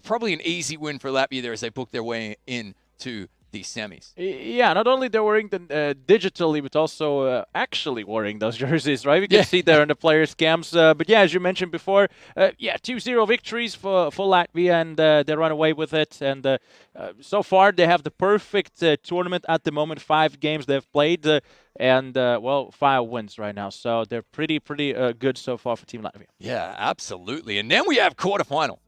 probably an easy win for Latvia there as they book their way into these semis. Yeah, not only they're wearing them digitally, but also actually wearing those jerseys, right? We can see there in the players' camps. But yeah, as you mentioned before, 2-0 victories for Latvia, and they run away with it. And so far, they have the perfect tournament at the moment. 5 games they've played, and 5 wins right now. So they're pretty good so far for Team Latvia. Yeah, absolutely. And then we have quarterfinal.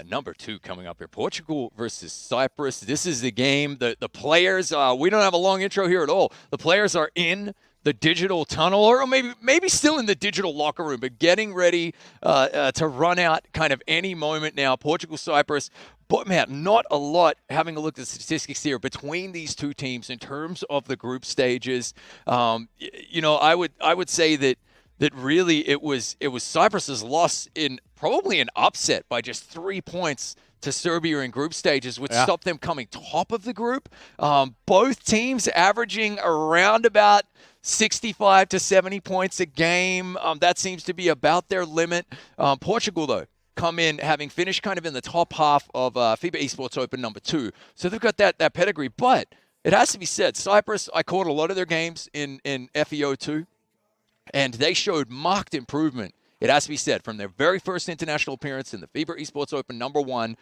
Number 2 coming up here, Portugal versus Cyprus. This is the game. The players, we don't have a long intro here at all. The players are in the digital tunnel, or maybe still in the digital locker room, but getting ready to run out kind of any moment now. Portugal, Cyprus. But man, not a lot, having a look at the statistics here, between these two teams in terms of the group stages. I would say that really it was Cyprus's loss in probably an upset by just 3 points to Serbia in group stages, which stopped them coming top of the group. Both teams averaging around about 65 to 70 points a game. That seems to be about their limit. Portugal, though, come in having finished kind of in the top half of FIBA Esports Open number 2. So they've got that pedigree. But it has to be said, Cyprus, I caught a lot of their games in FEO2. And they showed marked improvement, it has to be said, from their very first international appearance in the FIBA Esports Open number 1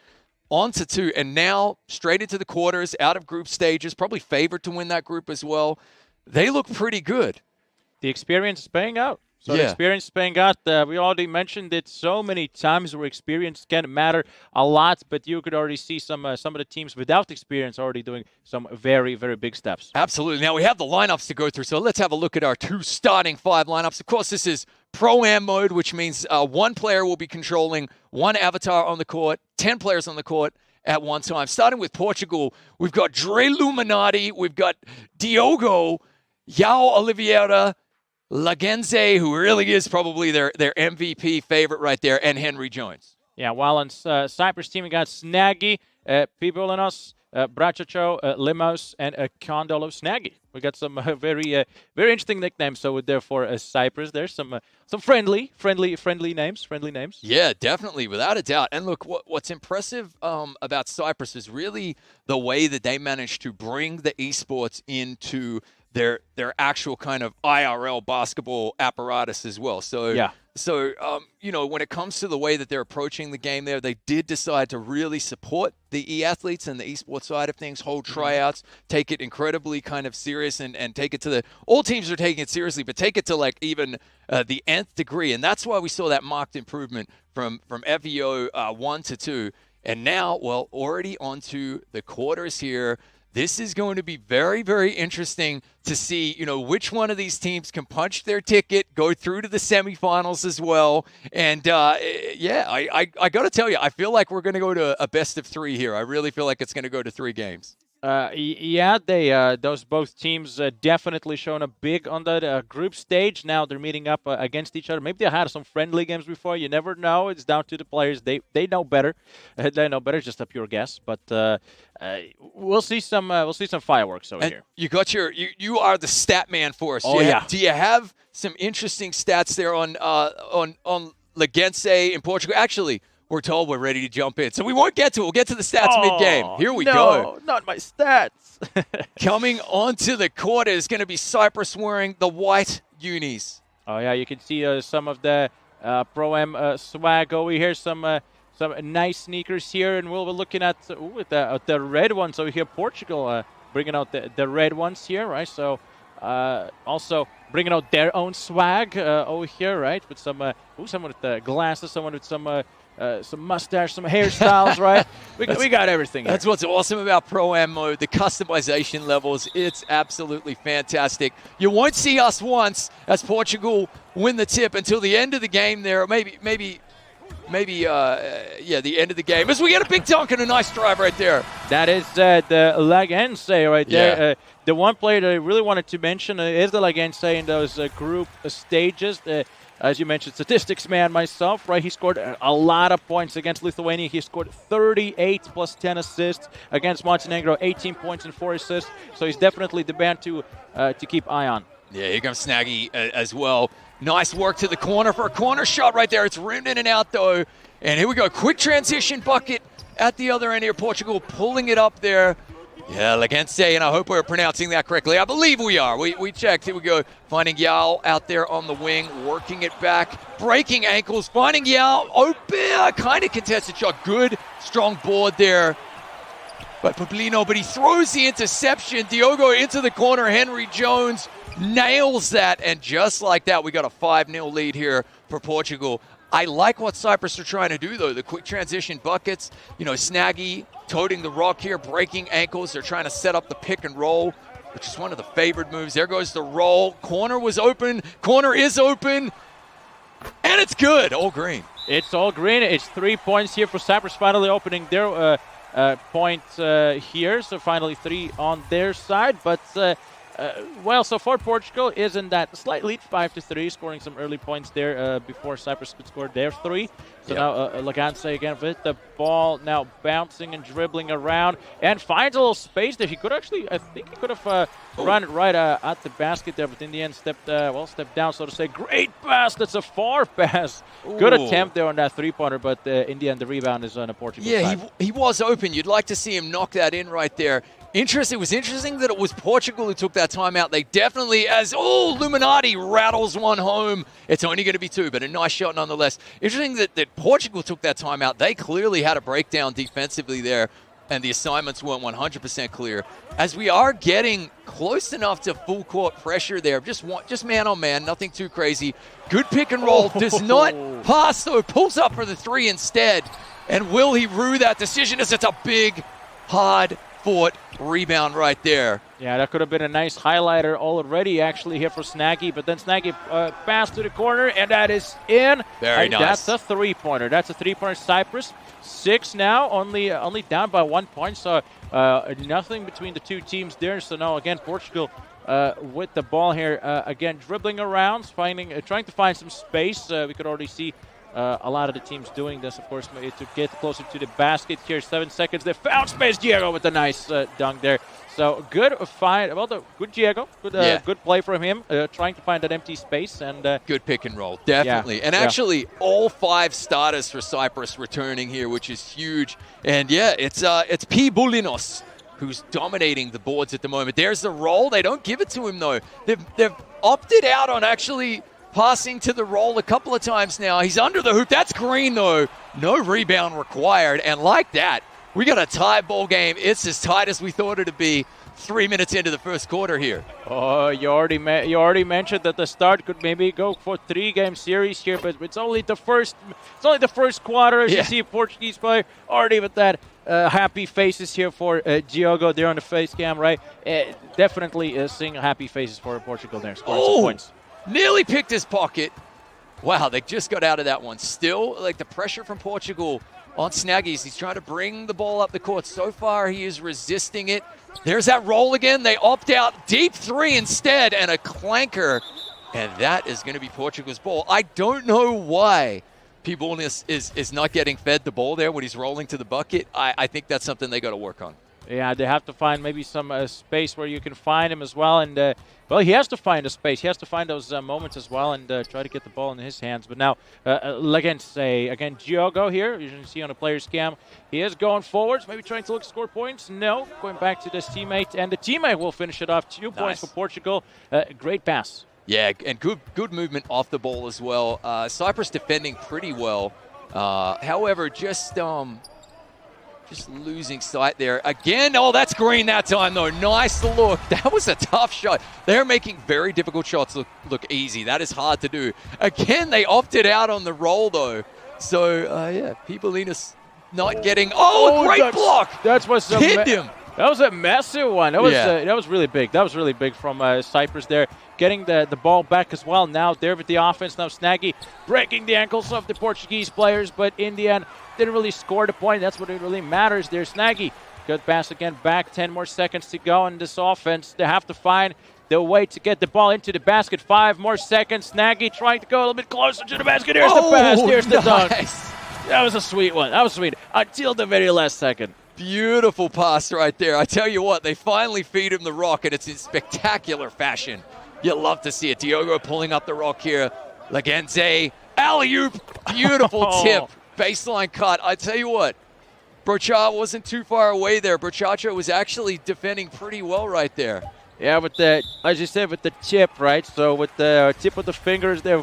on to 2. And now straight into the quarters, out of group stages, probably favored to win that group as well. They look pretty good. The experience is paying out. The experience is paying out. We already mentioned it so many times where experience can matter a lot, but you could already see some of the teams without experience already doing some very, very big steps. Absolutely. Now we have the lineups to go through, so let's have a look at our 2 starting 5 lineups. Of course, this is Pro-Am mode, which means one player will be controlling one avatar on the court, 10 players on the court at one time. Starting with Portugal, we've got Dre Luminati, we've got Diogo, Yao Oliveira, Lagenze, who really is probably their MVP favorite right there, and Henry Jones. Yeah, while on Cyprus team, we got Snaggy, Pipolanos, Brachacho, Limos, and Condolo Snaggy. We got some very interesting nicknames. So therefore, Cyprus, there's some friendly names. Yeah, definitely, without a doubt. And look, what's impressive about Cyprus is really the way that they managed to bring the esports into their actual kind of IRL basketball apparatus as well. So when it comes to the way that they're approaching the game there, they did decide to really support the e-athletes and the esports side of things, hold tryouts, take it incredibly kind of serious and take it to all teams are taking it seriously, but take it to like even the nth degree. And that's why we saw that marked improvement from FEO 1 to 2. And now, already onto the quarters here. This is going to be very, very interesting to see, which one of these teams can punch their ticket, go through to the semifinals as well. And, I got to tell you, I feel like we're going to go to a best of 3 here. I really feel like it's going to go to 3 games. Those both teams definitely shown up big on the group stage. Now they're meeting up against each other. Maybe they had some friendly games before. You never know. It's down to the players. They know better. They know better. Just a pure guess. But we'll see some fireworks over here. You got you are the stat man for us. Oh, yeah. Do you have some interesting stats there on Legense in Portugal. Actually, we're told we're ready to jump in. So we won't get to it. We'll get to the stats mid-game. Here we go. Not my stats. Coming onto the court is going to be Cyprus wearing the white unis. Oh, yeah, you can see some of the Pro-Am swag over here. Some nice sneakers here. And we'll be looking at the red ones over here. Portugal bringing out the red ones here, right? So also bringing out their own swag over here, right? With someone with the glasses, someone with some mustache, some hairstyles, right? We got everything here. That's what's awesome about Pro-Am mode, the customization levels. It's absolutely fantastic. You won't see us once as Portugal win the tip until the end of the game there, or maybe the end of the game. As we get a big dunk and a nice drive right there. That is the Lagense right there. Yeah. The one player that I really wanted to mention is the Lagense in those group stages. As you mentioned, statistics man myself, right? He scored a lot of points against Lithuania. He scored 38 plus 10 assists. Against Montenegro, 18 points and 4 assists. So he's definitely the man to keep eye on. Yeah, here comes Snaggy as well. Nice work to the corner for a corner shot right there. It's rimmed in and out, though. And here we go. Quick transition bucket at the other end here. Portugal pulling it up there. Yeah, Lagense, and I hope we're pronouncing that correctly. I believe we are. We checked. Here we go. Finding Yao out there on the wing, working it back. Breaking ankles. Finding Yao. Open. Kind of contested shot. Good, strong board there. But Pablino, he throws the interception. Diogo into the corner. Henry Jones nails that. And just like that, we got a 5-0 lead here for Portugal. I like what Cyprus are trying to do, though. The quick transition buckets. Snaggy toting the rock here, breaking ankles. They're trying to set up the pick and roll, which is one of the favored moves. There goes the roll. Corner was open. Corner is open. And it's good. All green. It's all green. It's 3 points here for Cyprus, finally opening their point here. So finally 3 on their side. But so far Portugal is in that slight lead, 5-3, scoring some early points there before Cyprus could score their 3. So now Lagense again with the ball, now bouncing and dribbling around, and finds a little space there. I think he could have run it right at the basket there, but in the end stepped down, so to say. Great pass. That's a far pass. Ooh. Good attempt there on that 3-pointer, but in the end the rebound is on a Portugal side. Yeah, he was open. You'd like to see him knock that in right there. It was interesting that it was Portugal who took that timeout. They definitely, Luminati rattles one home. It's only going to be 2, but a nice shot nonetheless. Interesting that Portugal took that timeout. They clearly had a breakdown defensively there, and the assignments weren't 100% clear. As we are getting close enough to full court pressure there, just man on man, nothing too crazy. Good pick and roll. Does not pass, though. Pulls up for the 3 instead. And will he rue that decision as it's a big, hard-fought rebound right there. Yeah, that could have been a nice highlighter already actually here for Snaggy, but then Snaggy passed to the corner, and that is in. Very nice. That's a 3-pointer. That's a 3-pointer. Cyprus 6 now, only down by 1 point, so nothing between the two teams there. So now again Portugal with the ball here, again dribbling around, trying to find some space. We could already see a lot of the teams doing this, of course, to get closer to the basket here. 7 seconds. They found space. Diego with a nice dunk there. So good find. Good Diego. Good play from him, trying to find that empty space. And good pick and roll, definitely. Yeah, and actually, all 5 starters for Cyprus returning here, which is huge. And it's P. Boulinos who's dominating the boards at the moment. There's the roll. They don't give it to him, though. They've opted out on actually passing to the roll a couple of times now. He's under the hoop. That's green, though. No rebound required. And like that, we got a tie ball game. It's as tight as we thought it'd be 3 minutes into the first quarter here. Oh, you already mentioned that the start could maybe go for 3-game series here, but it's only the first quarter. As you see, Portuguese player already with that happy faces here for Diogo there on the face cam, right? Definitely seeing happy faces for Portugal there, scoring some points. Nearly picked his pocket. Wow, they just got out of that one. Still, like the pressure from Portugal on Snaggies. He's trying to bring the ball up the court. So far, he is resisting it. There's that roll again. They opt out. Deep 3 instead, and a clanker. And that is going to be Portugal's ball. I don't know why P. Boulinos is not getting fed the ball there when he's rolling to the bucket. I think that's something they got to work on. Yeah, they have to find maybe some space where you can find him as well. And, well, he has to find a space. He has to find those moments as well and try to get the ball in his hands. But now, again, Diogo here, you can see on the player's cam, he is going forwards, maybe trying to score points. No, going back to this teammate. And the teammate will finish it off. 2 points for Portugal. Great pass. Yeah, and good movement off the ball as well. Cyprus defending pretty well. However, just losing sight there. Again, oh, that's green that time, though. Nice look. That was a tough shot. They're making very difficult shots look easy. That is hard to do. Again, they opted out on the roll, though. So, yeah, Pipolinas not getting... Oh, great block! That was hit him. That was a massive one. That was really big. That was really big from Cyprus there. Getting the ball back as well. Now there with the offense. Now Snaggy breaking the ankles of the Portuguese players, but in the end, didn't really score the point. That's what it really matters there. Snaggy, good pass again back. 10 more seconds to go in this offense. They have to find the way to get the ball into the basket. 5 more seconds. Snaggy trying to go a little bit closer to the basket. Here's the pass. Here's the dunk. That was a sweet one. That was sweet until the very last second. Beautiful pass right there. I tell you what, they finally feed him the rock, and it's in spectacular fashion. You love to see it. Diogo pulling up the rock here. Lagenze, alley-oop, beautiful tip. Baseline cut. I tell you what, Brocha wasn't too far away there. Brochacho was actually defending pretty well right there. Yeah, with the, as you said, with the tip, right? So with the tip of the fingers, they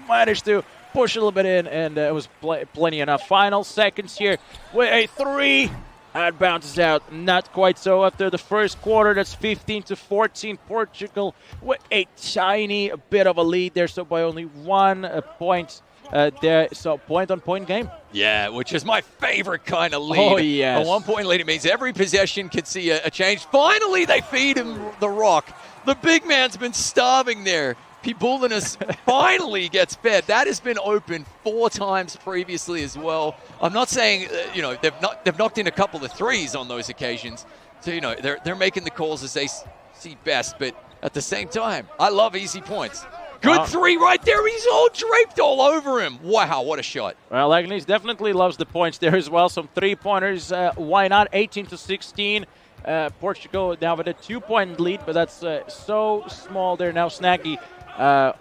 managed to push a little bit in, and it was plenty enough. Final seconds here with a 3. That bounces out. Not quite so after the first quarter. That's 15-14. Portugal with a tiny bit of a lead there, so by only 1 point there. So point-on-point game. Yeah, which is my favorite kind of lead. Oh, yes. A 1-point lead, it means every possession could see a change. Finally, they feed him the rock. The big man's been starving there. Pipolinas finally gets fed. That has been open 4 times previously as well. I'm not saying, they've knocked in a couple of threes on those occasions. So, they're making the calls as they see best. But at the same time, I love easy points. Good 3 right there. He's all draped all over him. Wow, what a shot. Well, Agnes definitely loves the points there as well. Some 3-pointers. Why not? 18-16. Portugal now with a 2-point lead, but that's so small there now. Snaggy.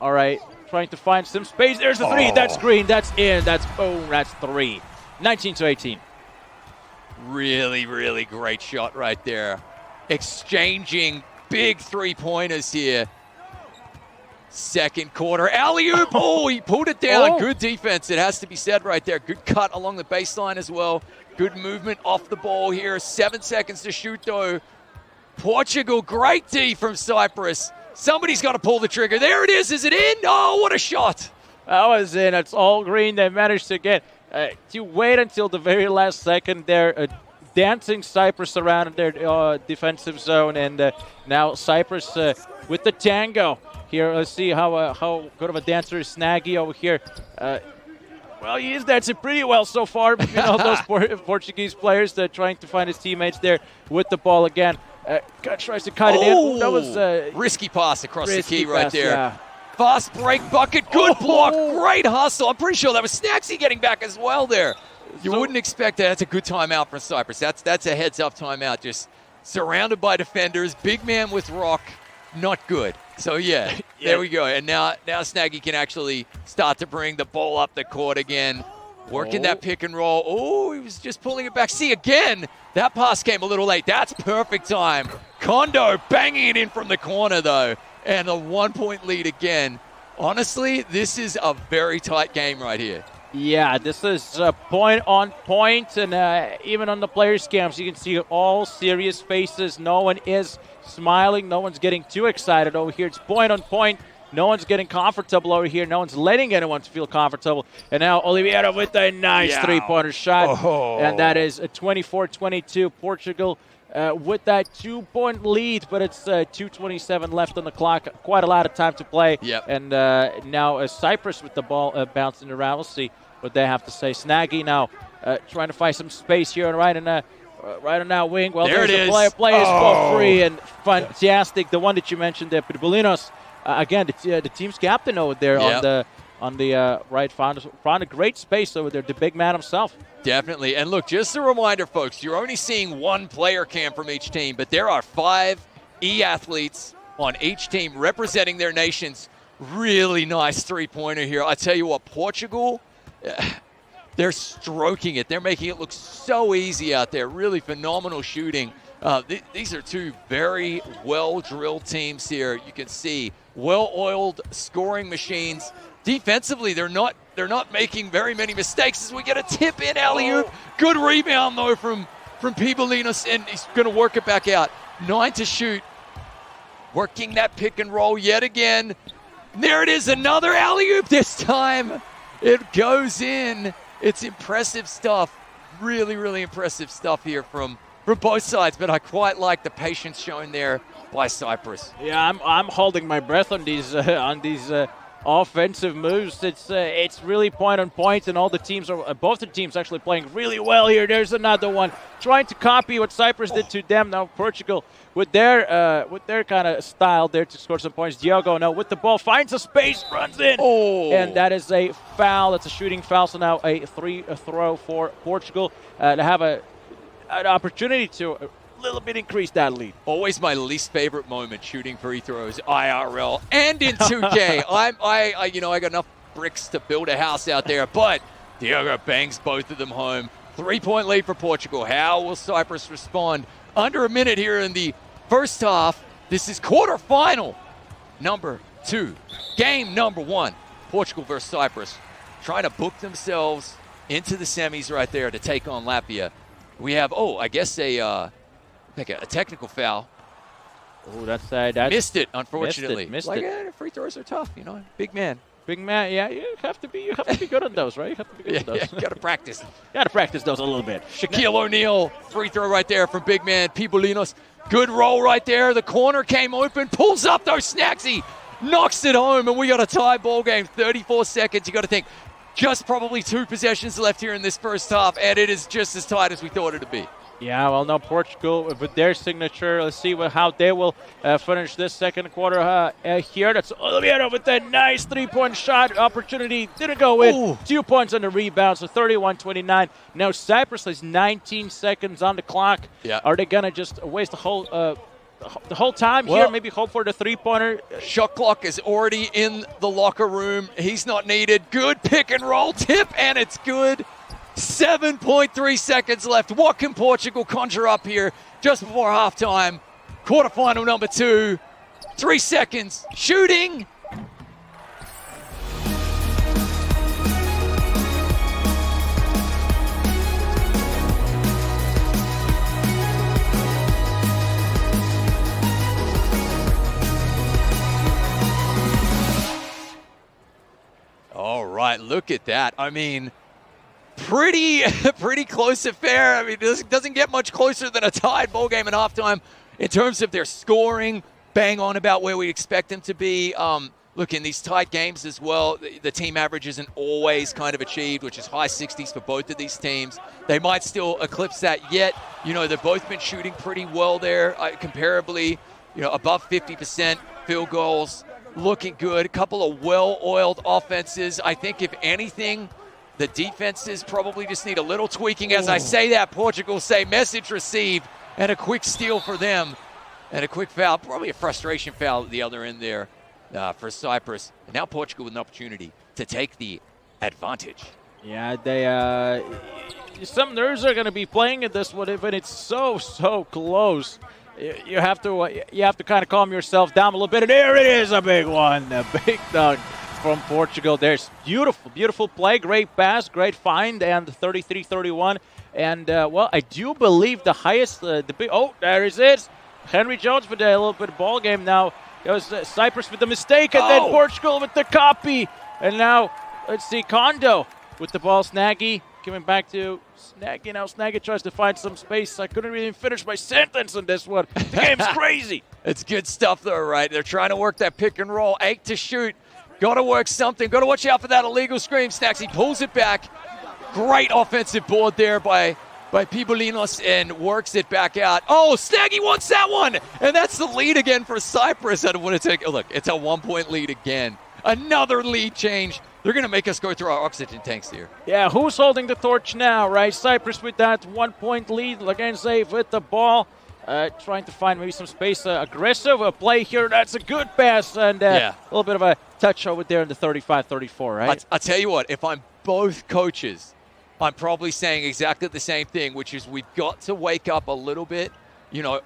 All right, trying to find some space. There's a 3. That's green. That's in. That's boom. That's 3. 19-18. Really, really great shot right there. Exchanging big 3-pointers here. Second quarter. Alley-oop. Oh, he pulled it down. Good defense. It has to be said right there. Good cut along the baseline as well. Good movement off the ball here. 7 seconds to shoot, though. Portugal, great D from Cyprus. Somebody's got to pull the trigger. There it is. Is it in? Oh, what a shot. That was in. It's all green. They managed to get to wait until the very last second. They're dancing Cyprus around in their defensive zone. And now Cyprus with the tango. Here, let's see how good of a dancer is Snaggy over here. Well, he is dancing pretty well so far. Those Portuguese players trying to find his teammates there with the ball again. Tries to cut it in. That was risky pass across the key pass, right there. Yeah. Fast break bucket. Good block. Great hustle. I'm pretty sure that was Snagsy getting back as well there. You wouldn't expect that. That's a good timeout from Cyprus. That's a heads-up timeout. Just surrounded by defenders. Big man with rock. Not good. So, yeah, there we go. And now Snaggy can actually start to bring the ball up the court again. Working that pick and roll. Oh, he was just pulling it back. See, again, that pass came a little late. That's perfect time. Kondo banging it in from the corner, though. And a 1-point lead again. Honestly, this is a very tight game right here. Yeah, this is point on point. And even on the players' cams, you can see all serious faces. No one is smiling. No one's getting too excited over here. It's point on point. No one's getting comfortable over here. No one's letting anyone feel comfortable. And now Oliveira with a nice 3-pointer shot. And that is a 24-22. Portugal with that 2-point lead, but it's 2:27 left on the clock. Quite a lot of time to play. Yep. And now Cyprus with the ball bouncing around. We'll see what they have to say. Snaggy now trying to find some space here right on that wing. Well, there there's it a is. play is for free and fantastic. The one that you mentioned there, Pipolinos. Again, the team's captain over there on the right, found a great space over there, the big man himself. Definitely. And look, just a reminder, folks, you're only seeing one player cam from each team, but there are 5 E-athletes on each team representing their nations. Really nice three-pointer here. I tell you what, Portugal, they're stroking it. They're making it look so easy out there. Really phenomenal shooting. These are 2 very well-drilled teams here. You can see well-oiled scoring machines. Defensively, they're not making very many mistakes as we get a tip-in alley-oop. Good rebound, though, from Pibolinos, and he's going to work it back out. 9 to shoot. Working that pick and roll yet again. There it is, another alley-oop this time. It goes in. It's impressive stuff. Really, really impressive stuff here from both sides, but I quite like the patience shown there by Cyprus. Yeah, I'm holding my breath on these offensive moves. It's really point on point, and all the teams are both the teams actually playing really well here. There's another one trying to copy what Cyprus did to them. Now Portugal with their kind of style there to score some points. Diogo now with the ball finds a space, runs in, and that is a foul. That's a shooting foul. So now a throw for Portugal to have an opportunity to a little bit increase that lead. Always my least favorite moment, shooting free throws, IRL and in 2K. I got enough bricks to build a house out there, but Diogo bangs both of them home. 3-point lead for Portugal. How will Cyprus respond? Under a minute here in the first half. This is quarterfinal number 2. Game number 1. Portugal versus Cyprus. Trying to book themselves into the semis right there to take on Latvia. We have, I guess a technical foul. Oh, that's missed it, unfortunately. Missed it. Free throws are tough, big man. Big man, yeah, you have to be good on those, right? You have to be good on those. Yeah, got to practice. Got to practice those a little bit. Shaquille O'Neal, free throw right there from big man Pibolinos. Good roll right there. The corner came open, pulls up though, Snacksy knocks it home, and we got a tie ball game. 34 seconds. You got to think, just probably 2 possessions left here in this first half, and it is just as tight as we thought it would be. Yeah, well, now Portugal with their signature. Let's see how they will finish this second quarter here. That's Oliveira with that nice 3-point shot opportunity. Didn't go in. Ooh. 2 points on the rebound, so 31-29. Now Cyprus has 19 seconds on the clock. Yeah. Are they going to just waste the whole time here? Maybe hope for the 3-pointer? Shot clock is already in the locker room. He's not needed. Good pick and roll tip, and it's good. 7.3 seconds left. What can Portugal conjure up here just before halftime? Quarterfinal number 2. 3 seconds. Shooting. All right, look at that. I mean, pretty close affair. I mean, it doesn't get much closer than a tied ball game at halftime in terms of their scoring. Bang on about where we expect them to be. Look, in these tight games as well, the team average isn't always kind of achieved, which is high 60s for both of these teams. They might still eclipse that yet. They've both been shooting pretty well there, comparably, above 50% field goals. Looking good. A couple of well-oiled offenses. I think, if anything, the defenses probably just need a little tweaking. As I say that, Portugal say message received, and a quick steal for them, and a quick foul, probably a frustration foul at the other end there for Cyprus. And now Portugal with an opportunity to take the advantage. Yeah, they some nerves are going to be playing at this one, but it's so close. You have to kind of calm yourself down a little bit. And there it is, a big one, a big dunk from Portugal. There's beautiful play, great pass, great find, and 33-31. And I do believe the highest, there it is. Henry Jones with a little bit of ball game now. It was Cyprus with the mistake, and then Portugal with the copy. And now let's see, Kondo with the ball. Snaggy giving back to Snaggy. Now Snaggy tries to find some space. I couldn't even finish my sentence on this one. The game's crazy. It's good stuff though, right? They're trying to work that pick and roll. 8 to shoot. Got to work something. Got to watch out for that illegal screen. Snacks, he pulls it back. Great offensive board there by Pibolinos, and works it back out. Oh, Snaggy wants that one. And that's the lead again for Cyprus. I don't want to take a look. It's a 1-point lead again. Another lead change They're going to make us go through our oxygen tanks here. Yeah, who's holding the torch now, right? Cyprus with that 1-point lead. Lagense with the ball. Trying to find maybe some space. Aggressive play here. That's a good pass. And a little bit of a touch over there in the 35-34, right? I'll tell you what, if I'm both coaches, I'm probably saying exactly the same thing, which is we've got to wake up a little bit,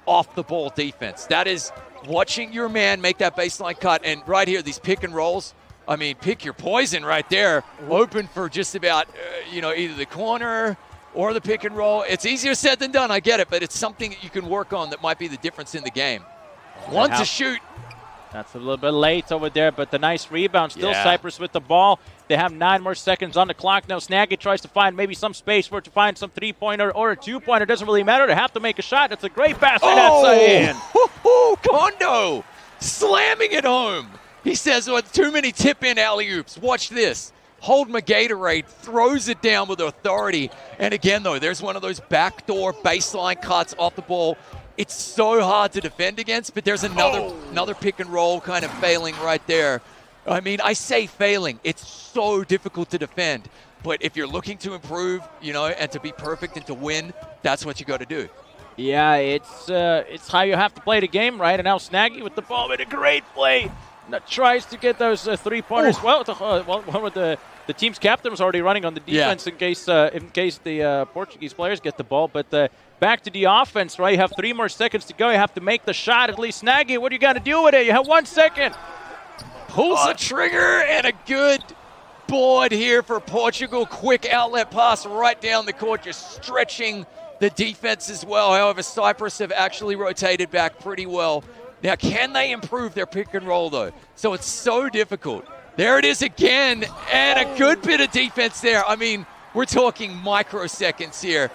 off the ball defense. That is watching your man make that baseline cut. And right here, these pick and rolls, I mean, pick your poison right there. Open for just about, either the corner or the pick and roll. It's easier said than done, I get it, but it's something that you can work on that might be the difference in the game. One to shoot. That's a little bit late over there, but the nice rebound. Still Cyprus with the ball. They have 9 more seconds on the clock now. Snaggy tries to find maybe some space to find some three-pointer or a two-pointer. Doesn't really matter. They have to make a shot. That's a great pass. And that's in. Kondo slamming it home. He says, too many tip-in alley-oops. Watch this. Hold Gatorade, throws it down with authority. And again, though, there's one of those backdoor baseline cuts off the ball. It's so hard to defend against, but there's another pick and roll kind of failing right there. I mean, I say failing. It's so difficult to defend. But if you're looking to improve, and to be perfect and to win, that's what you got to do. Yeah, it's how you have to play the game, right? And now Snaggy with the ball with a great play. Tries to get those three-pointers. Well, one with the team's captain was already running on the defense in case the Portuguese players get the ball. But back to the offense, right? You have 3 more seconds to go. You have to make the shot at least. Snaggy, what do you got to do with it? You have 1 second. Pulls the trigger, and a good board here for Portugal. Quick outlet pass right down the court, just stretching the defense as well. However, Cyprus have actually rotated back pretty well. Now, can they improve their pick and roll, though? So it's so difficult. There it is again, and a good bit of defense there. I mean, we're talking microseconds here.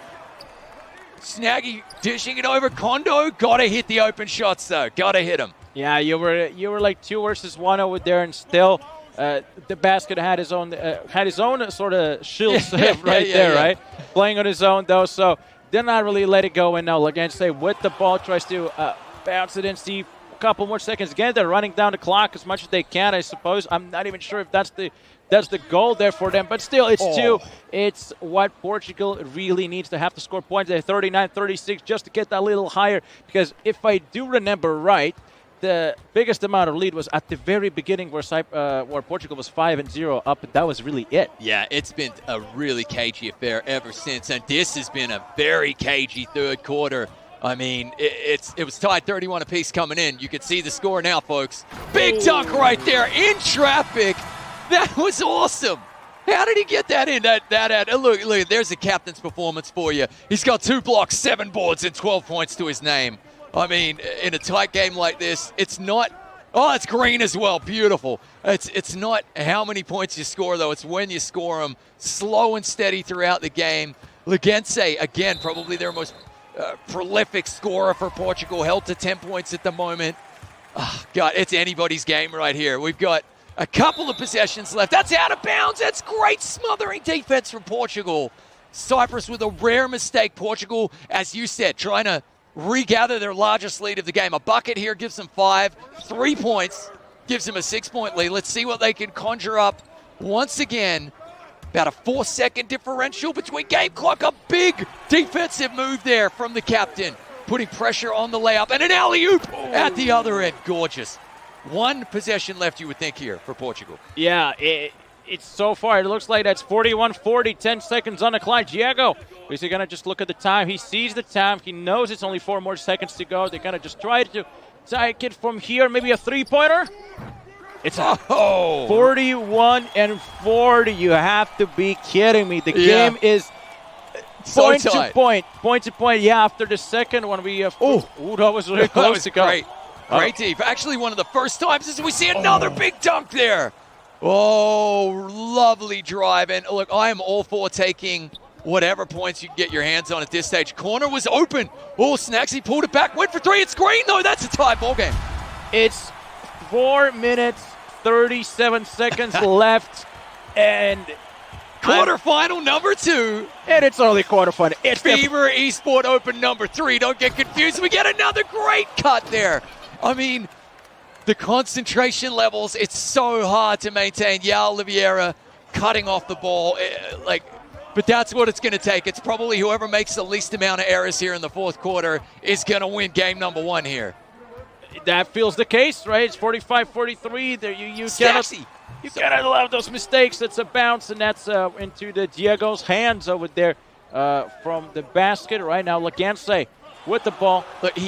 Snaggy dishing it over. Kondo, got to hit the open shots, though. Got to hit them. Yeah, you were like 2 versus 1 over there, and still the basket had his own sort of shields right? Playing on his own, though, so did not really let it go. And now Lagense with the ball tries to bounce it in, see a couple more seconds. Again, they're running down the clock as much as they can, I suppose. I'm not even sure if that's the goal there for them, but still, it's what Portugal really needs to have to score points at 39-36 just to get that little higher, because if I do remember right, the biggest amount of lead was at the very beginning where Portugal was 5-0 up, and that was really it. Yeah, it's been a really cagey affair ever since, and this has been a very cagey third quarter. I mean, it was tied 31 apiece coming in. You can see the score now, folks. Big dunk right there in traffic. That was awesome. How did he get that in? Look, there's a captain's performance for you. He's got 2 blocks, 7 boards, and 12 points to his name. I mean, in a tight game like this, it's not. Oh, it's green as well. Beautiful. It's not how many points you score, though. It's when you score them. Slow and steady throughout the game. Lagense, again, probably their most prolific scorer for Portugal, held to 10 points at the moment. Oh, God, it's anybody's game right here. We've got a couple of possessions left. That's out of bounds. That's great smothering defense from Portugal. Cyprus with a rare mistake. Portugal, as you said, trying to regather their largest lead of the game. A bucket here gives them 5. 3 points gives them a 6-point lead. Let's see what they can conjure up once again. About a 4-second differential between game clock. A big defensive move there from the captain, putting pressure on the layup, and an alley-oop at the other end. Gorgeous. 1 possession left, you would think, here for Portugal. Yeah, it's so far. It looks like that's 41-40, 10 seconds on the clock. Diego, is he going to just look at the time? He sees the time. He knows it's only 4 more seconds to go. They're going to just try to take it from here. Maybe a three-pointer. It's 41-40. You have to be kidding me. The game is point to point. Point to point. Yeah, after the second one, we that was really close to go. Great deep. Actually, one of the first times as we see another big dunk there. Oh, lovely drive. And look, I am all for taking whatever points you can get your hands on at this stage. Corner was open. Oh, Snagsy pulled it back. Went for 3. It's green, though. That's a tie ball game. It's 4 minutes, 37 seconds left. And quarterfinal number 2. And it's only quarterfinal. It's FIBA Esports Open number 3. Don't get confused. We get another great cut there. I mean, the concentration levels, it's so hard to maintain. Yeah, Oliveira cutting off the ball. But that's what it's going to take. It's probably whoever makes the least amount of errors here in the fourth quarter is going to win game number 1 here. That feels the case, right? It's 45-43. There, you cannot allow those mistakes. That's a bounce, and that's into the Diego's hands over there from the basket. Right now, Laganse with the ball. Look,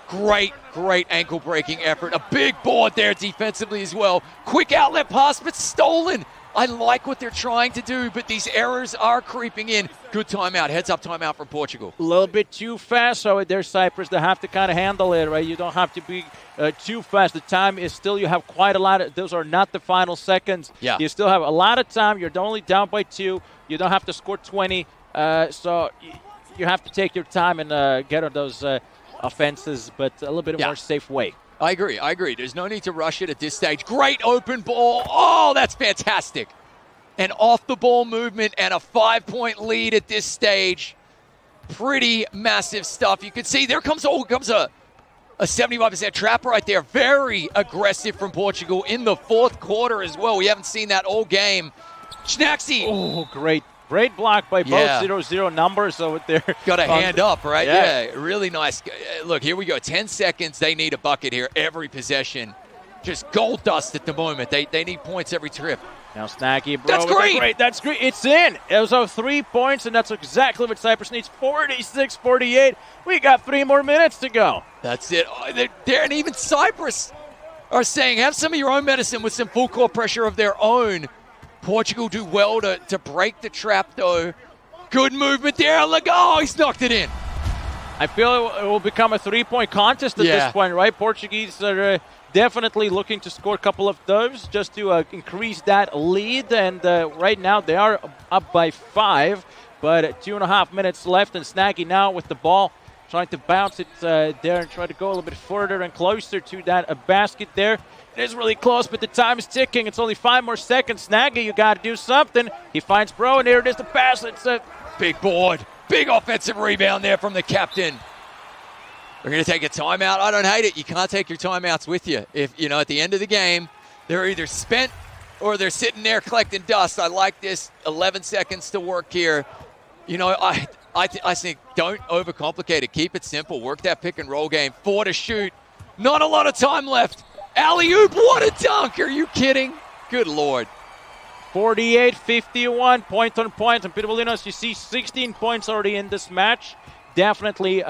great ankle-breaking effort. A big board there defensively as well. Quick outlet pass, but stolen. I like what they're trying to do, but these errors are creeping in. Good timeout. Heads-up timeout from Portugal. A little bit too fast, so there's Cyprus. They have to kind of handle it, right? You don't have to be too fast. The time is still, you have quite a lot. Those are not the final seconds. Yeah. You still have a lot of time. You're only down by 2. You don't have to score 20. So you have to take your time and get on those offenses, but a little bit more safe way. I agree. There's no need to rush it at this stage. Great open ball. Oh, that's fantastic. An off-the-ball movement and a 5-point lead at this stage. Pretty massive stuff. You can see there comes a 75% trap right there. Very aggressive from Portugal in the fourth quarter as well. We haven't seen that all game. Schnaxi. Oh, great. Great block by both 0-0 numbers over there. Got a hand up, right? Yeah, really nice. Look, here we go. 10 seconds. They need a bucket here every possession. Just gold dust at the moment. They need points every trip. Now Snaggy, bro. That's great. That's great. It's in. It was 3 points, and that's exactly what Cyprus needs. 46-48. We got 3 more minutes to go. That's it. There, and even Cyprus are saying, have some of your own medicine with some full court pressure of their own. Portugal do well to break the trap, though. Good movement there. He's knocked it in. I feel it will become a 3-point contest at this point, right? Portuguese are definitely looking to score a couple of those just to increase that lead. And right now they are up by 5, but 2.5 minutes left. And Snaggy now with the ball, trying to bounce it there and try to go a little bit further and closer to that basket there. It is really close, but the time is ticking. It's only 5 more seconds. Snaggy, you got to do something. He finds Bro, and here it is, the pass. It's a big board. Big offensive rebound there from the captain. We're going to take a timeout. I don't hate it. You can't take your timeouts with you. If, at the end of the game, they're either spent or they're sitting there collecting dust. I like this. 11 seconds to work here. I think don't overcomplicate it. Keep it simple. Work that pick and roll game. 4 to shoot. Not a lot of time left. Alley-oop, what a dunk. Are you kidding? Good Lord. 48-51, point on point. And Pirvalinos, you see 16 points already in this match. Definitely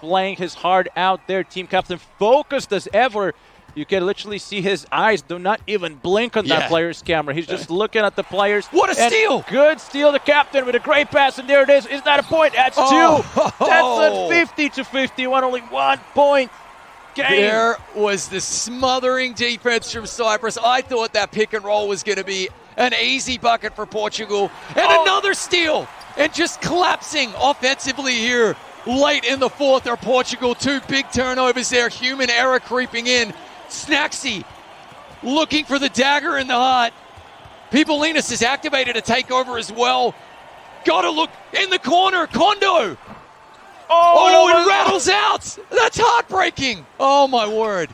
playing his heart out there. Team captain focused as ever. You can literally see his eyes do not even blink on that player's camera. He's just looking at the players. What a steal! Good steal, the captain with a great pass, and there it is. Is that a point? That's 2. That's a 50-51, only 1 point. Game. There was the smothering defense from Cyprus. I thought that pick and roll was going to be an easy bucket for Portugal. And another steal. And just collapsing offensively here late in the fourth are Portugal. 2 big turnovers there. Human error creeping in. Snaxi looking for the dagger in the heart. Pipolinas is activated a takeover as well. Got to look in the corner. Kondo. It rattles out. That's heartbreaking. Oh, my word.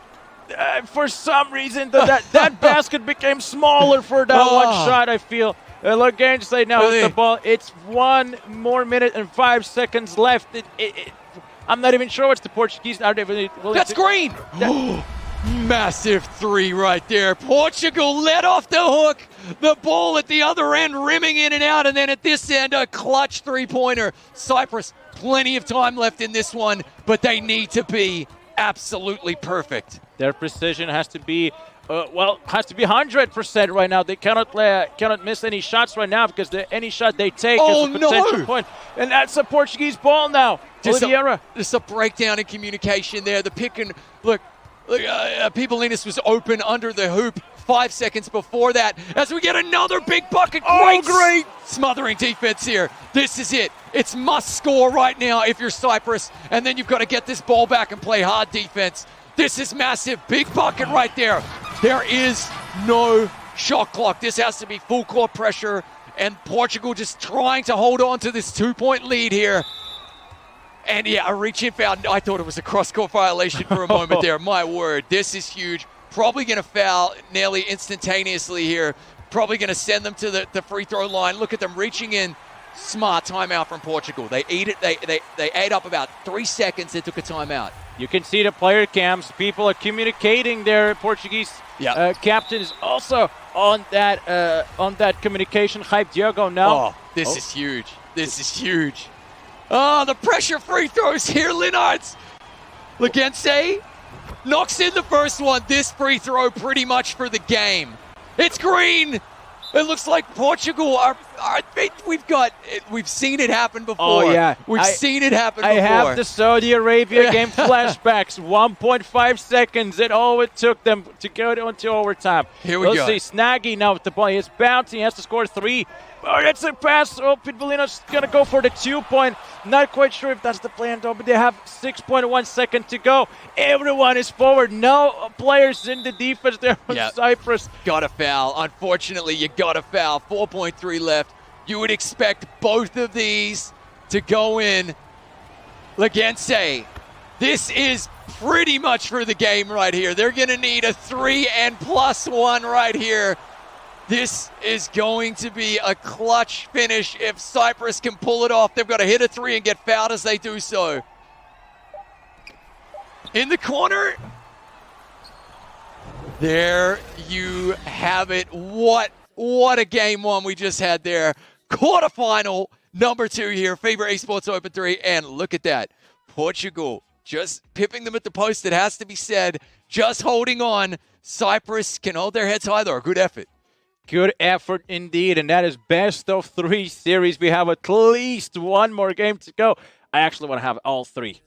For some reason, that basket became smaller for that one shot, I feel. Look, Gage say now with the ball. It's 1 more minute and 5 seconds left. I'm not even sure what's the Portuguese. Are they willing That's green. Massive 3 right there. Portugal let off the hook. The ball at the other end rimming in and out. And then at this end, a clutch 3-pointer. Cyprus, plenty of time left in this one, but they need to be absolutely perfect. Their precision has to be, has to be 100% right now. They cannot miss any shots right now because any shot they take is a potential point. And that's a Portuguese ball now. Just a breakdown in communication there. The pick and look, Pipolinas was open under the hoop 5 seconds before that. As we get another big bucket. Great smothering defense here. This is it. It's must score right now if you're Cyprus. And then you've got to get this ball back and play hard defense. This is massive. Big bucket right there. There is no shot clock. This has to be full court pressure. And Portugal just trying to hold on to this 2-point lead here. And a reach-in foul. I thought it was a cross-court violation for a moment there. My word, this is huge. Probably going to foul nearly instantaneously here. Probably going to send them to the free throw line. Look at them reaching in. Smart timeout from Portugal. They ate up about 3 seconds. They took a timeout. You can see the player cams. People are communicating. Their Portuguese captain is also on that communication. Hype Diogo now. Oh, this is huge. This is huge. Oh, the pressure free throws here. Linards. Lagense knocks in the first one. This free throw pretty much for the game. It's green. It looks like Portugal we've seen it happen before. Oh, yeah. We've seen it happen before. I have the Saudi Arabia game flashbacks. 1.5 seconds. All it took them to go into overtime. Here we go. We'll see Snaggy now with the ball. He's bouncing. He has to score 3. Oh, it's a pass. Oh, Pitbullino's going to go for the 2-point. Not quite sure if that's the plan, though, but they have 6.1 seconds to go. Everyone is forward. No players in the defense there on Cyprus. Got a foul. Unfortunately, you got a foul. 4.3 left. You would expect both of these to go in. Lagense, this is pretty much for the game right here. They're going to need a 3 and +1 right here. This is going to be a clutch finish if Cyprus can pull it off. They've got to hit a 3 and get fouled as they do so. In the corner. There you have it. What a game one we just had there. Quarterfinal number 2 here. FIBA Esports Open 3. And look at that. Portugal just pipping them at the post. It has to be said. Just holding on. Cyprus can hold their heads high, though. A good effort. Good effort indeed, and that is best of 3 series. We have at least one more game to go. I actually want to have all 3.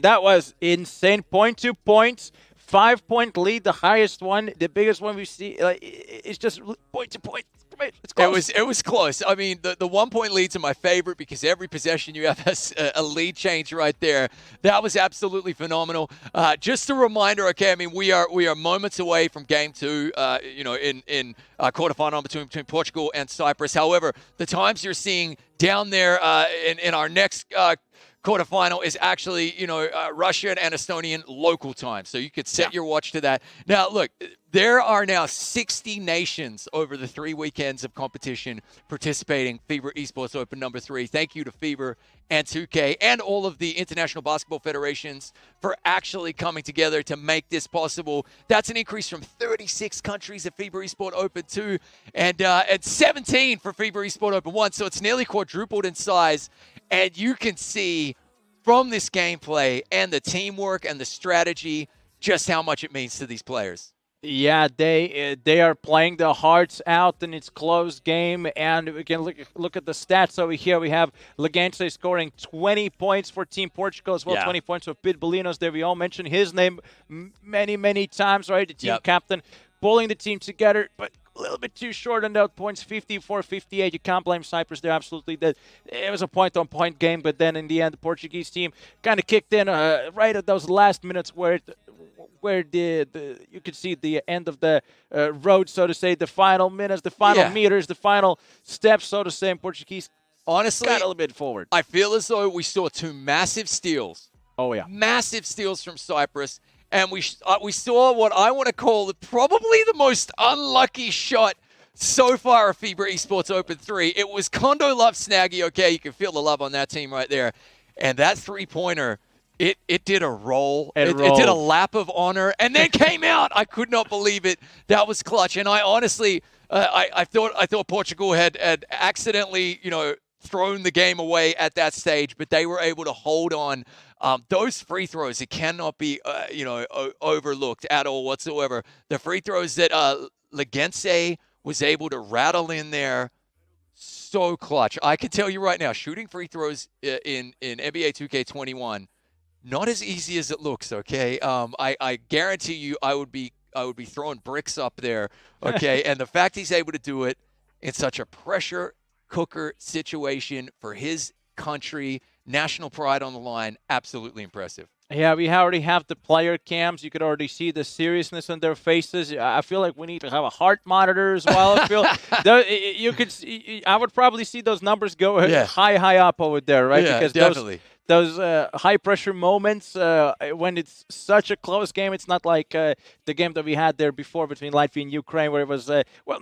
That was insane. Point to points, 5-point lead, the highest one, the biggest one we see. It's just point to point. It's close. It was close. I mean, the 1-point leads are my favorite because every possession you have has a lead change right there. That was absolutely phenomenal. Just a reminder, okay, I mean, we are moments away from game 2, in quarterfinal between Portugal and Cyprus. However, the times you're seeing down there in our next quarterfinal is actually, Russian and Estonian local time. So you could set your watch to that. Now, look, there are now 60 nations over the 3 weekends of competition participating FIBA Esports Open number 3. Thank you to FIBA and 2K and all of the international basketball federations for actually coming together to make this possible. That's an increase from 36 countries at FIBA Esports Open 2 and 17 for FIBA Esports Open 1. So it's nearly quadrupled in size. And you can see from this gameplay and the teamwork and the strategy just how much it means to these players. Yeah, they are playing their hearts out in its close game, and we can look at the stats over here. We have Lagense scoring 20 points for Team Portugal as well, 20 points for Pitbullino's there. We all mentioned his name many times, right? The team captain pulling the team together, but a little bit too short on those points, 54-58. You can't blame Cyprus there, absolutely. It was a point-on-point game, but then in the end, the Portuguese team kind of kicked in right at those last minutes where you could see the end of the road, so to say, the final minutes, the final meters, the final steps, so to say, in Portuguese. Honestly, got a little bit forward. I feel as though we saw 2 massive steals. Oh, yeah. Massive steals from Cyprus. And we saw what I want to call probably the most unlucky shot so far of FIBA Esports Open 3. It was Kondo Love Snaggy. Okay, you can feel the love on that team right there. And that 3-pointer, it did a roll. It did a lap of honor and then came out. I could not believe it. That was clutch. And I honestly, I thought Portugal had accidentally, thrown the game away at that stage, but they were able to hold on. Those free throws, it cannot be, overlooked at all whatsoever. The free throws that Lagense was able to rattle in there, so clutch. I can tell you right now, shooting free throws in NBA 2K21, not as easy as it looks. Okay, I guarantee you, I would be throwing bricks up there. Okay, and the fact he's able to do it in such a pressure cooker situation for his country, national pride on the line, absolutely impressive. Yeah, we already have the player cams. You could already see the seriousness on their faces. I feel like we need to have a heart monitor as well. I would probably see those numbers go high up over there, right? Yeah, because definitely. those high pressure moments when it's such a close game. It's not like the game that we had there before between Latvia and Ukraine, where it was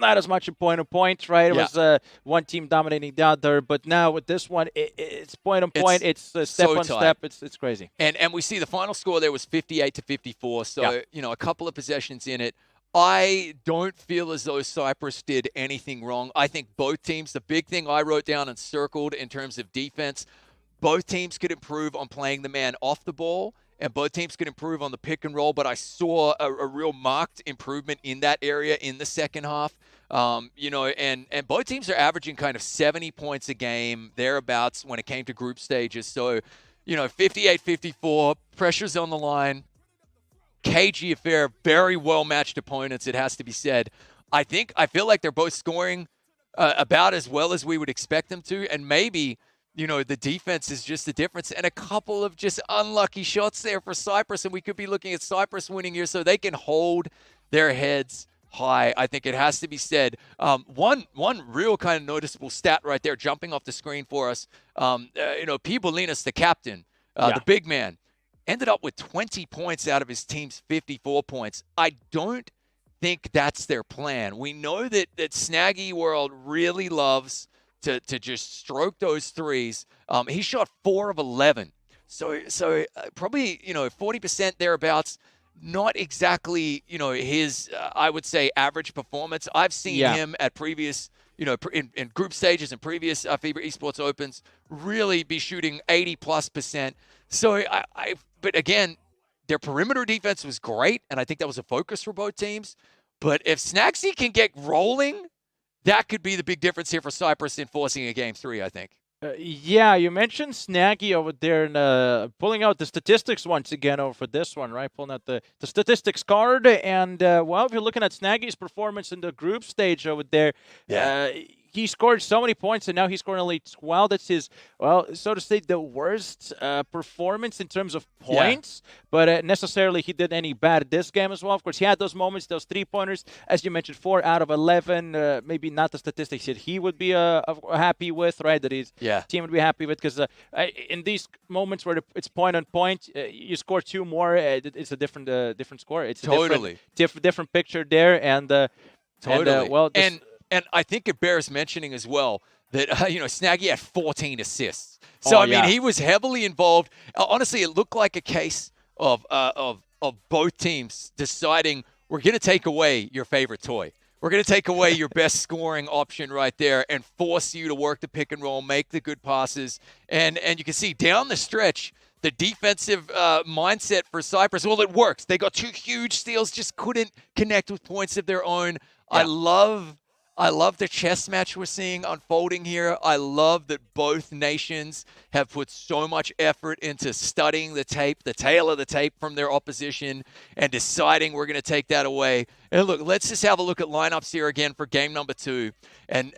not as much a point on point, right? It was one team dominating the other. But now with this one, it's point on point. It's step so on tight. step. It's crazy. And we see the final score there was 58-54. So a couple of possessions in it. I don't feel as though Cyprus did anything wrong. I think both teams, the big thing I wrote down and circled in terms of defense, both teams could improve on playing the man off the ball, and both teams could improve on the pick and roll, but I saw a real marked improvement in that area in the second half. And both teams are averaging kind of 70 points a game, thereabouts, when it came to group stages. So, 58-54, pressure's on the line. Cagey affair, very well-matched opponents, it has to be said. I feel like they're both scoring about as well as we would expect them to, and maybe, the defense is just the difference, and a couple of just unlucky shots there for Cyprus, and we could be looking at Cyprus winning here so they can hold their heads high. I think it has to be said. One real kind of noticeable stat right there, jumping off the screen for us, Pibolinus, the captain, the big man, ended up with 20 points out of his team's 54 points. I don't think that's their plan. We know that Snaggy World really loves to just stroke those threes. He shot 4 of 11. So probably, 40% thereabouts. Not exactly, his, I would say, average performance. I've seen him at previous, in group stages and previous FIBA Esports Opens really be shooting 80+%. So but again, their perimeter defense was great, and I think that was a focus for both teams. But if Snagsy can get rolling, that could be the big difference here for Cyprus in forcing a game 3, I think. You mentioned Snaggy over there and pulling out the statistics once again over for this one, right? Pulling out the statistics card. And, if you're looking at Snaggy's performance in the group stage over there, he scored so many points, and now he's scoring only 12. That's his, so to say, the worst performance in terms of points. But necessarily he did any bad at this game as well. Of course, he had those moments, those three-pointers. As you mentioned, 4 out of 11. Maybe not the statistics that he would be happy with, right? That his team would be happy with. Because in these moments where it's point on point, you score 2 more, it's a different score. It's a different picture there. And And I think it bears mentioning as well that, Snaggy had 14 assists. So, he was heavily involved. Honestly, it looked like a case of both teams deciding we're going to take away your favorite toy. We're going to take away your best scoring option right there and force you to work the pick and roll, make the good passes. And you can see down the stretch, the defensive mindset for Cyprus, well, it works. They got 2 huge steals, just couldn't connect with points of their own. Yeah. I love the chess match we're seeing unfolding here. I love that both nations have put so much effort into studying the tape, the tail of the tape from their opposition, and deciding we're going to take that away. And look, let's just have a look at lineups here again for game number 2, and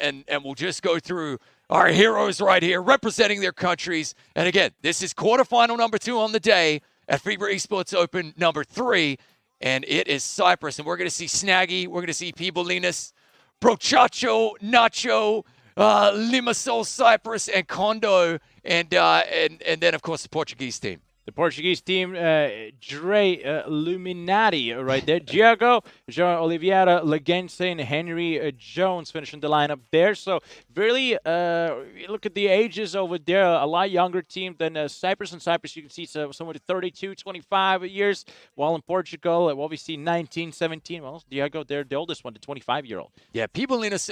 we'll just go through our heroes right here representing their countries. And again, this is quarterfinal number 2 on the day at FIBA Esports Open number 3, and it is Cyprus. And we're going to see Snaggy, we're going to see Pibolinus, Brochacho, Nacho, Limassol, Cyprus, and Kondo, and then, of course, the Portuguese team. The Portuguese team, Dre Luminati right there. Diego, Jean Oliveira, Legense, and Henry Jones finishing the lineup there. So really, look at the ages over there. A lot younger team than Cyprus. In Cyprus, you can see somewhere to 32, 25 years. While in Portugal, we see 19, 17. Well, Diego, they're the oldest one, the 25-year-old. Yeah, Pibolinus,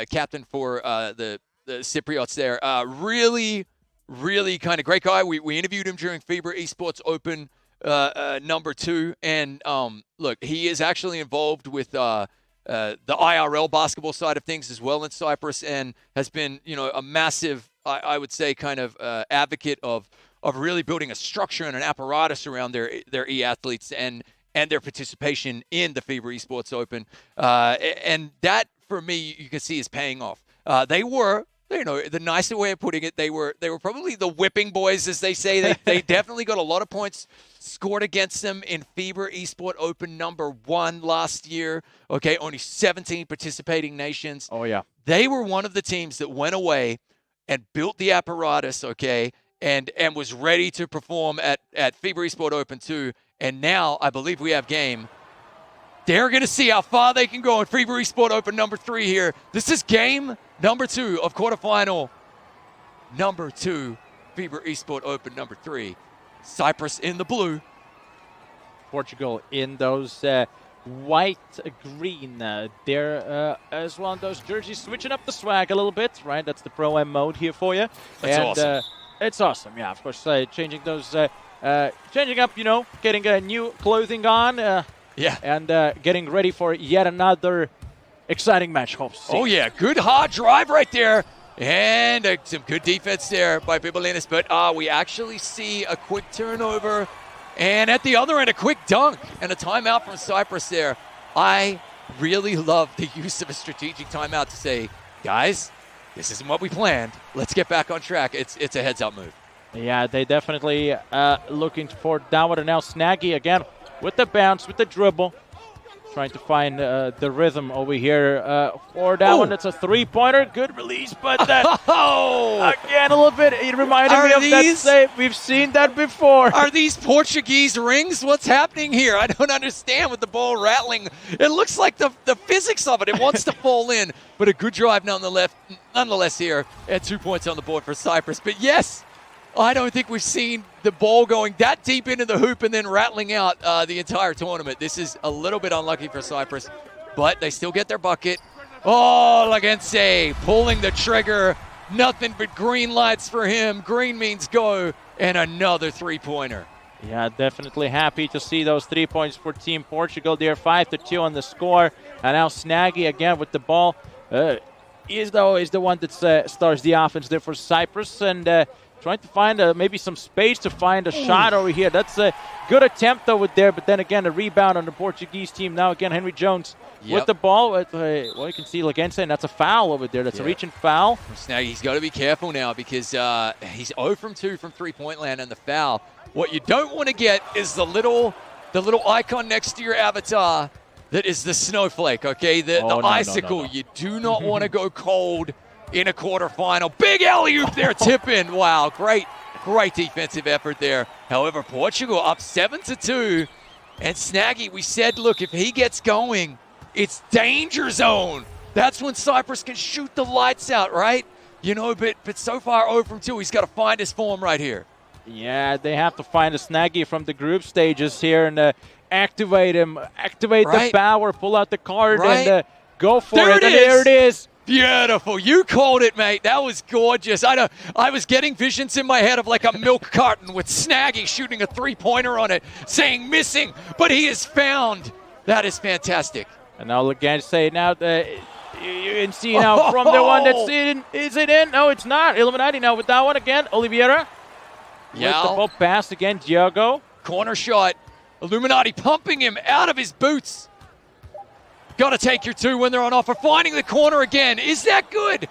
captain for the Cypriots there. Really kind of great guy. We interviewed him during FIBA Esports Open number 2. And look, he is actually involved with the IRL basketball side of things as well in Cyprus, and has been, a massive, I would say, kind of advocate of really building a structure and an apparatus around their e-athletes and their participation in the FIBA Esports Open. And that, for me, you can see is paying off. They were, the nicer way of putting it, they were probably the whipping boys, as they say. They definitely got a lot of points scored against them in FIBA Esports Open number 1 last year. Okay, only 17 participating nations. Oh, yeah. They were one of the teams that went away and built the apparatus, okay, and was ready to perform at FIBA Esports Open 2. And now I believe we have game. They're going to see how far they can go in FIBA Esports Open number 3 here. This is game number 2 of quarterfinal number 2, FIBA Esports Open number 3. Cyprus in the blue. Portugal in those white, green there as well. Those jerseys switching up the swag a little bit, right? That's the Pro-Am mode here for you. That's awesome. It's awesome, yeah. Of course, changing those, changing up, you know, getting new clothing on. Yeah. And getting ready for yet another exciting match, hopefully. Oh, yeah. Good hard drive right there. And some good defense there by Bibalinas. But we actually see a quick turnover. And at the other end, a quick dunk and a timeout from Cyprus there. I really love the use of a strategic timeout to say, guys, this isn't what we planned. Let's get back on track. It's a heads-up move. Yeah, they definitely looking for that one. And now Snaggy again with the bounce, with the dribble. Trying to find the rhythm over here for that one. That's a three-pointer. Good release, but that again a little bit. It reminded me of that save. We've seen that before. Are these Portuguese rings? What's happening here? I don't understand with the ball rattling. It looks like the physics of it. It wants to fall in, but a good drive nonetheless here. And 2 points on the board for Cyprus. But yes, I don't think we've seen the ball going that deep into the hoop and then rattling out the entire tournament. This is a little bit unlucky for Cyprus, but they still get their bucket. Oh, Lagense pulling the trigger. Nothing but green lights for him. Green means go, and another three-pointer. Yeah, definitely happy to see those 3 points for Team Portugal. They're 5-2 on the score, and now Snaggy again with the ball. Is the one that starts the offense there for Cyprus, and trying to find maybe some space to find a shot over here. That's a good attempt over there, but then again, a rebound on the Portuguese team. Now again, Henry Jones with the ball. Well, you can see Lagense, and that's a foul over there. That's a reaching foul. Snaggy, he's got to be careful now because he's 0 from 2 from three-point land and the foul. What you don't want to get is the little icon next to your avatar that is the snowflake, okay? The icicle. No. You do not want to go cold in a quarterfinal. Big alley-oop there, tip in. Wow, great defensive effort there. However, Portugal up 7-2. And Snaggy, we said, look, if he gets going, it's danger zone. That's when Cyprus can shoot the lights out, right? You know, but so far 0 from 2. He's got to find his form right here. Yeah, they have to find a Snaggy from the group stages here and activate him. Activate the power, pull out the card, and go for it. And there it is. Beautiful. You called it, mate. That was gorgeous. I was getting visions in my head of like a milk carton with Snaggy shooting a three-pointer on it, saying missing, but he is found. That is fantastic. And now Lagense, now you can see now from the one that's in. Is it in? No, it's not. Illuminati now with that one again. Oliveira. Yeah. With the ball pass again. Diogo. Corner shot. Illuminati pumping him out of his boots. Got to take your 2 when they're on offer. Finding the corner again. Is that good?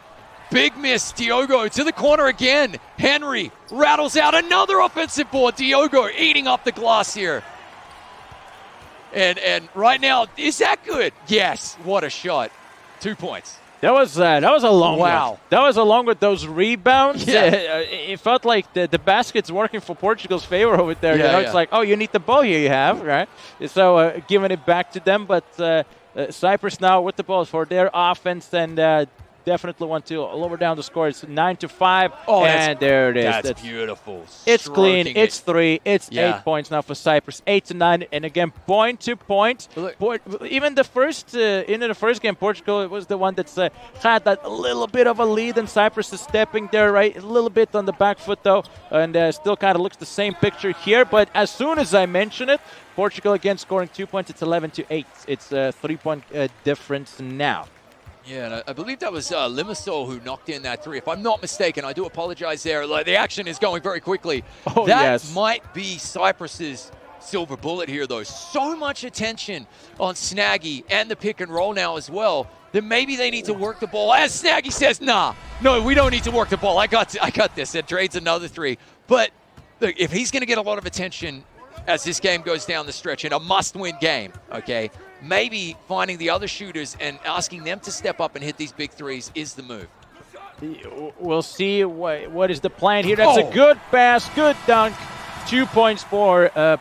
Big miss. Diogo to the corner again. Henry rattles out another offensive board. Diogo eating up the glass here. And right now, is that good? Yes. What a shot. 2 points. That was a long one. Wow. That was along with those rebounds. Yeah. It felt like the basket's working for Portugal's favor over there. Yeah, It's like, oh, you need the ball here, you have, right? So giving it back to them, but Cyprus now with the ball for their offense, and definitely want to lower down the score. It's 9-5, and there it is. That's beautiful. It's clean. It's 3. It's 8 points now for Cyprus. 8-9, and again, point to point. Even the first into the first game, Portugal was the one that's had that little bit of a lead, and Cyprus is stepping there right a little bit on the back foot though, and still kind of looks the same picture here. But as soon as I mention it, Portugal again scoring 2 points. It's 11-8. It's a 3-point difference now. Yeah, and I believe that was Limassol who knocked in that 3. If I'm not mistaken, I do apologize there. Like, the action is going very quickly. That might be Cyprus's silver bullet here, though. So much attention on Snaggy and the pick and roll now as well. Then maybe they need to work the ball. As Snaggy says, no, we don't need to work the ball. I got this. And trades another 3. But look, if he's going to get a lot of attention as this game goes down the stretch in a must-win game, okay, maybe finding the other shooters and asking them to step up and hit these big threes is the move. We'll see what is the plan here. That's a good pass, good dunk. 2 points for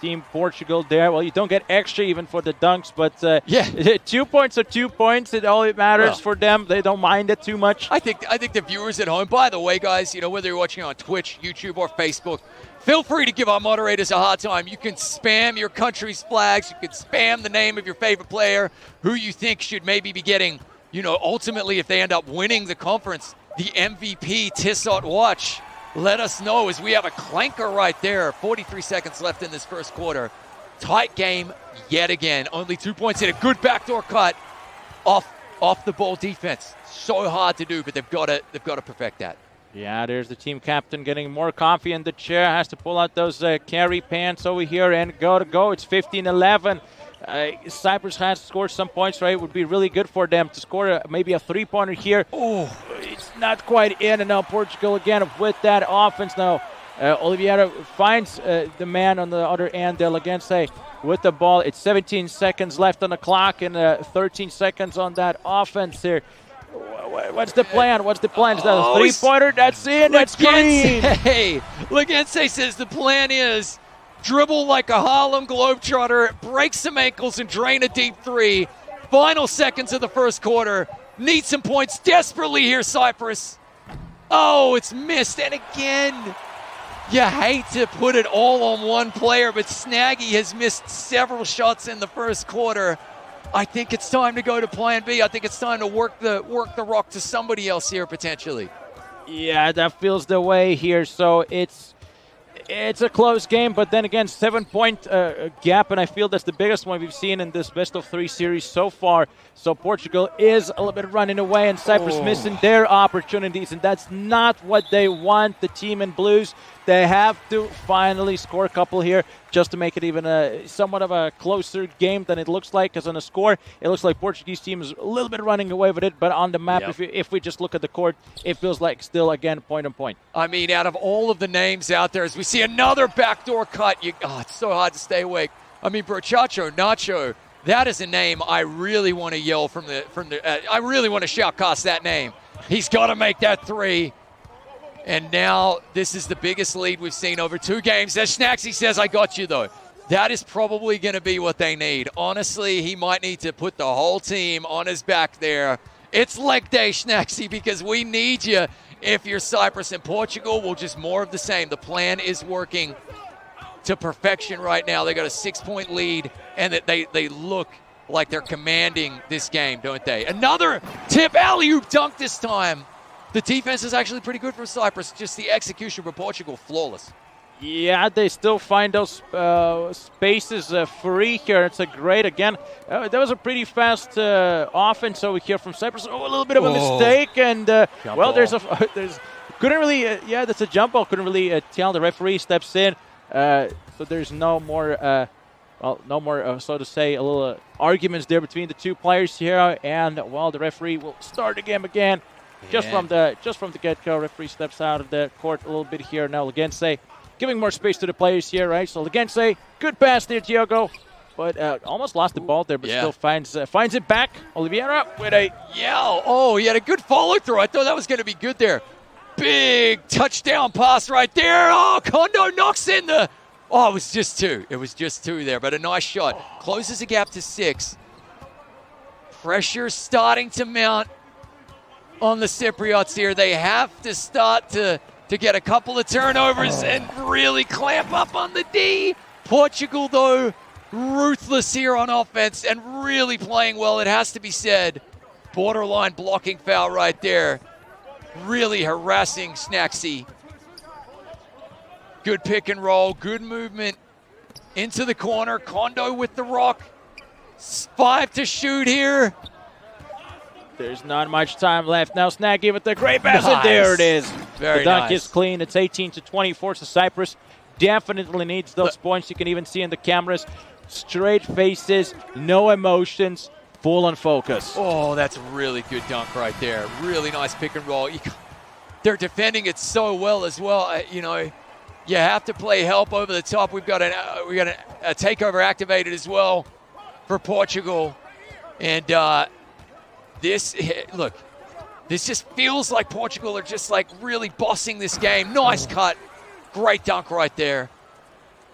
Team Portugal there. Well, you don't get extra even for the dunks, but 2 points are 2 points. It all matters for them. They don't mind it too much. I think the viewers at home, by the way, guys, whether you're watching on Twitch, YouTube, or Facebook, feel free to give our moderators a hard time. You can spam your country's flags. You can spam the name of your favorite player, who you think should maybe be getting, ultimately, if they end up winning the conference, the MVP Tissot watch. Let us know, as we have a clanker right there. 43 seconds left in this first quarter. Tight game yet again. Only 2 points in a good backdoor cut off the ball defense. So hard to do, but they've got to perfect that. Yeah, there's the team captain getting more coffee in the chair. Has to pull out those carry pants over here and go. It's 15-11. Cyprus has scored some points, right? It would be really good for them to score maybe a three-pointer here. Oh, it's not quite in, and now Portugal again with that offense. Now Oliveira finds the man on the other end there, Lagense, with the ball. It's 17 seconds left on the clock and 13 seconds on that offense here. What's the plan? Is that a three-pointer? That's in. That's green. Lagense says the plan is dribble like a Harlem Globetrotter, break some ankles, and drain a deep three. Final seconds of the first quarter. Need some points desperately here, Cyprus. Oh, it's missed. And again, you hate to put it all on one player, but Snaggy has missed several shots in the first quarter. I think it's time to go to plan B. I think it's time to work the rock to somebody else here, potentially. Yeah, that feels the way here. So it's a close game, but then again, 7-point gap, and I feel that's the biggest one we've seen in this best-of-3 series so far. So Portugal is a little bit running away, and Cyprus missing their opportunities, and that's not what they want. The team in blues, they have to finally score a couple here just to make it even somewhat of a closer game than it looks like, because on the score, it looks like Portuguese team is a little bit running away with it, but on the map, if we just look at the court, it feels like still, again, point on point. I mean, out of all of the names out there, as we see another backdoor cut, it's so hard to stay awake. I mean, Brochacho, Nacho, that is a name I really want to yell from the I really want to shoutcast that name. He's got to make that three. And now this is the biggest lead we've seen over 2 games. As Schnaxy says, I got you, though. That is probably going to be what they need. Honestly, he might need to put the whole team on his back there. It's leg day, Schnaxy, because we need you if you're Cyprus. And Portugal will just more of the same. The plan is working to perfection right now. They got a 6-point lead, and that they look like they're commanding this game, don't they? Another tip, alley-oop dunk this time. The defense is actually pretty good for Cyprus. Just the execution for Portugal, flawless. Yeah, they still find those spaces free here. It's a great, again, that was a pretty fast offense over here from Cyprus. Oh, a little bit of a mistake, and well, there's couldn't really, that's a jump ball. Couldn't really tell. The referee steps in, so there's no more, so to say, a little arguments there between the two players here, and well, the referee will start the game again. Just from the get-go, referee steps out of the court a little bit here. Now Lagense giving more space to the players here, right? So Lagense, good pass there, Diogo, but almost lost the ball there, but still finds it back. Oliveira with a yell. Oh, he had a good follow-through. I thought that was going to be good there. Big touchdown pass right there. Oh, Kondo knocks in the... Oh, it was just 2. It was just 2 there, but a nice shot. Closes the gap to 6. Pressure starting to mount on the Cypriots here. They have to start to get a couple of turnovers and really clamp up on the D. Portugal, though, ruthless here on offense and really playing well, it has to be said. Borderline blocking foul right there. Really harassing Schnaxy. Good pick and roll, good movement into the corner. Kondo with the rock. 5 to shoot here. There's not much time left. Now Snaggy with the great pass, and there it is. Very the dunk nice. is clean. It's 18-24, so Cyprus definitely needs those points. You can even see in the cameras, straight faces, no emotions, full on focus. Oh, that's a really good dunk right there. Really nice pick and roll. They're defending it so well as well. You have to play help over the top. We've got a takeover activated as well for Portugal, and look, This just feels like Portugal are just like really bossing this game. Nice cut. Great dunk right there.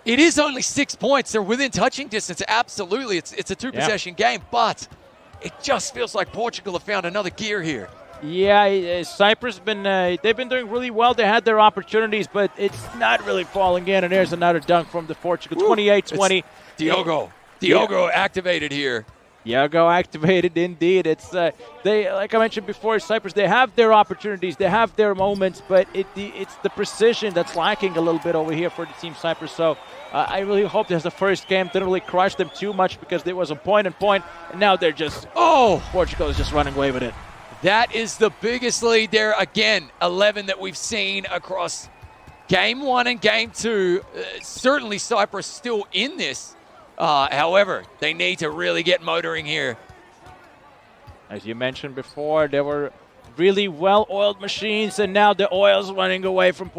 It is only 6 points. They're within touching distance. Absolutely. It's a two-possession game, but it just feels like Portugal have found another gear here. Yeah, Cyprus they've been doing really well. They had their opportunities, but it's not really falling in. And there's another dunk from the Portugal, 28-20. Diogo activated here. Diogo activated indeed. It's they, like I mentioned before, Cyprus, they have their opportunities, they have their moments, but it's the precision that's lacking a little bit over here for the team Cyprus. So I really hope the first game didn't really crush them too much, because there was a point, and now they're just Portugal is just running away with it. That is the biggest lead there. Again, 11 that we've seen across Game 1 and Game 2. Certainly Cyprus still in this. However, they need to really get motoring here. As you mentioned before, there were really well-oiled machines, and now the oil's running away from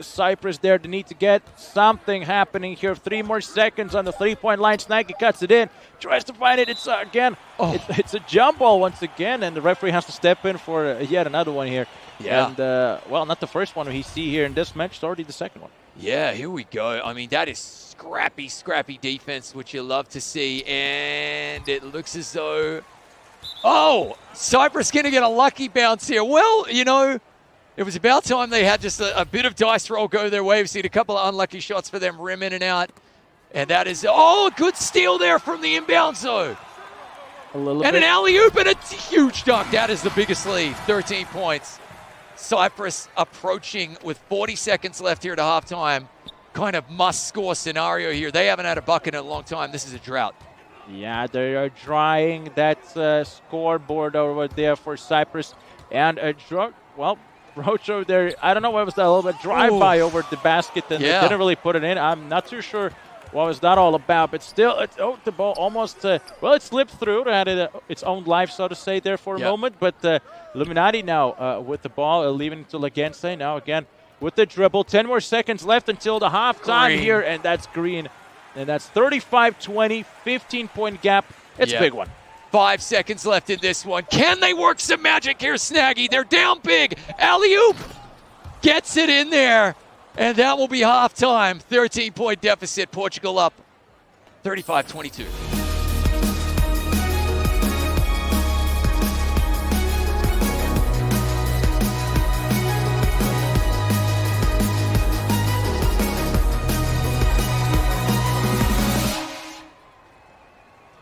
Cyprus there. They need to get something happening here. 3 more seconds on the three-point line. Snaggy cuts it in, tries to find it. It's again, it's a jump ball once again, and the referee has to step in for yet another one here. Yeah. And, well, not the first one we see here in this match, it's already the second one. Yeah, here we go. I mean, that is scrappy defense, which you love to see. And it looks as though... Oh, Cyprus going to get a lucky bounce here. Well, you know, it was about time they had just a bit of dice roll go their way. We've seen a couple of unlucky shots for them rim in and out. And that is... Oh, good steal there from the inbound zone. An alley-oop and a huge dunk. That is the biggest lead, 13 points. Cyprus approaching with 40 seconds left here to halftime. Kind of must-score scenario here. They haven't had a bucket in a long time. This is a drought. Yeah, they are drying that scoreboard over there for Cyprus. And Rocho there, I don't know what was that, a little bit drive-by over the basket, and they didn't really put it in. I'm not too sure what was that all about, but still, the ball almost, it slipped through. It had its own life, so to say, there for a moment. But Illuminati now with the ball, leaving it to Lagense. Now again with the dribble. 10 more seconds left until the halftime here, and that's Green. And that's 35-20, 15-point gap. It's a big one. 5 seconds left in this one. Can they work some magic here, Snaggy? They're down big. Alley-oop gets it in there. And that will be halftime. 13-point deficit. Portugal up 35-22.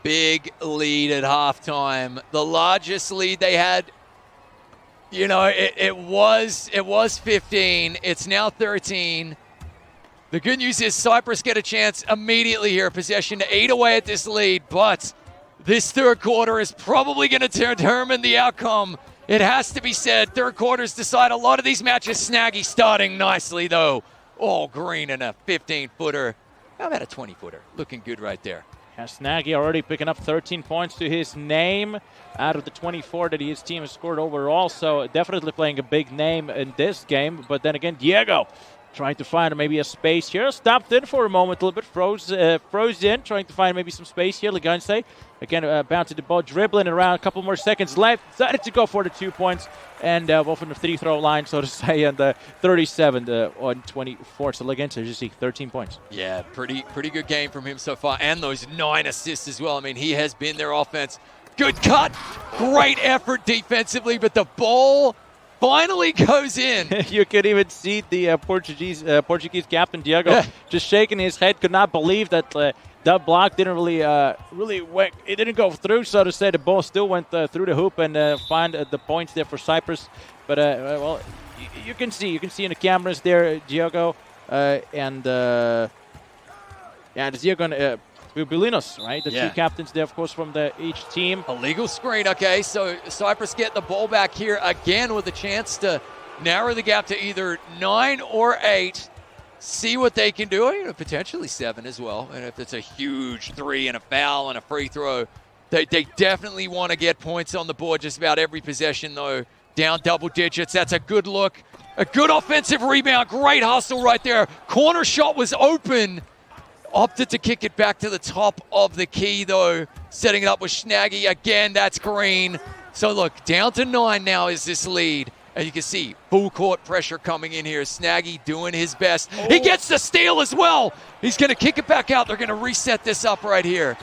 Big lead at halftime. The largest lead they had, you know, it was 15. It's now 13. The good news is Cyprus get a chance immediately here, possession to eat away at this lead, but this third quarter is probably going to determine the outcome. It has to be said, third quarters decide a lot of these matches. Snaggy starting nicely, though. All Green in a 15-footer. How about a 20-footer? Looking good right there. Snaggy already picking up 13 points to his name out of the 24 that his team has scored overall. So definitely playing a big name in this game. But then again, Diego trying to find maybe a space here. Stopped in for a moment, a little bit, froze in, trying to find maybe some space here. Lagense again bouncing the ball, dribbling around. A couple more seconds left. Decided to go for the 2 points. And both on the free-throw line, so to say, and 37 on 24. So Lagense, as you see, 13 points. Yeah, pretty good game from him so far. And those 9 assists as well. I mean, he has been their offense. Good cut. Great effort defensively, but the ball finally goes in. You could even see the Portuguese captain, Diego, just shaking his head. Could not believe that that block didn't really it didn't go through, so to say. The ball still went through the hoop and find the points there for Cyprus. But well, you can see in the cameras there, Diego and Diego and Bilinos, right? The two captains there, of course, from each team. Illegal screen. Okay, so Cyprus get the ball back here again with a chance to narrow the gap to either 9 or 8. See what they can do, potentially 7 as well. And if it's a huge 3 and a foul and a free throw, they definitely want to get points on the board just about every possession, though. Down double digits. That's a good look. A good offensive rebound. Great hustle right there. Corner shot was open. Opted to kick it back to the top of the key, though. Setting it up with Snaggy. Again, that's Green. So look, down to 9 now is this lead. And you can see full court pressure coming in here. Snaggy doing his best. He gets the steal as well. He's going to kick it back out. They're going to reset this up right here.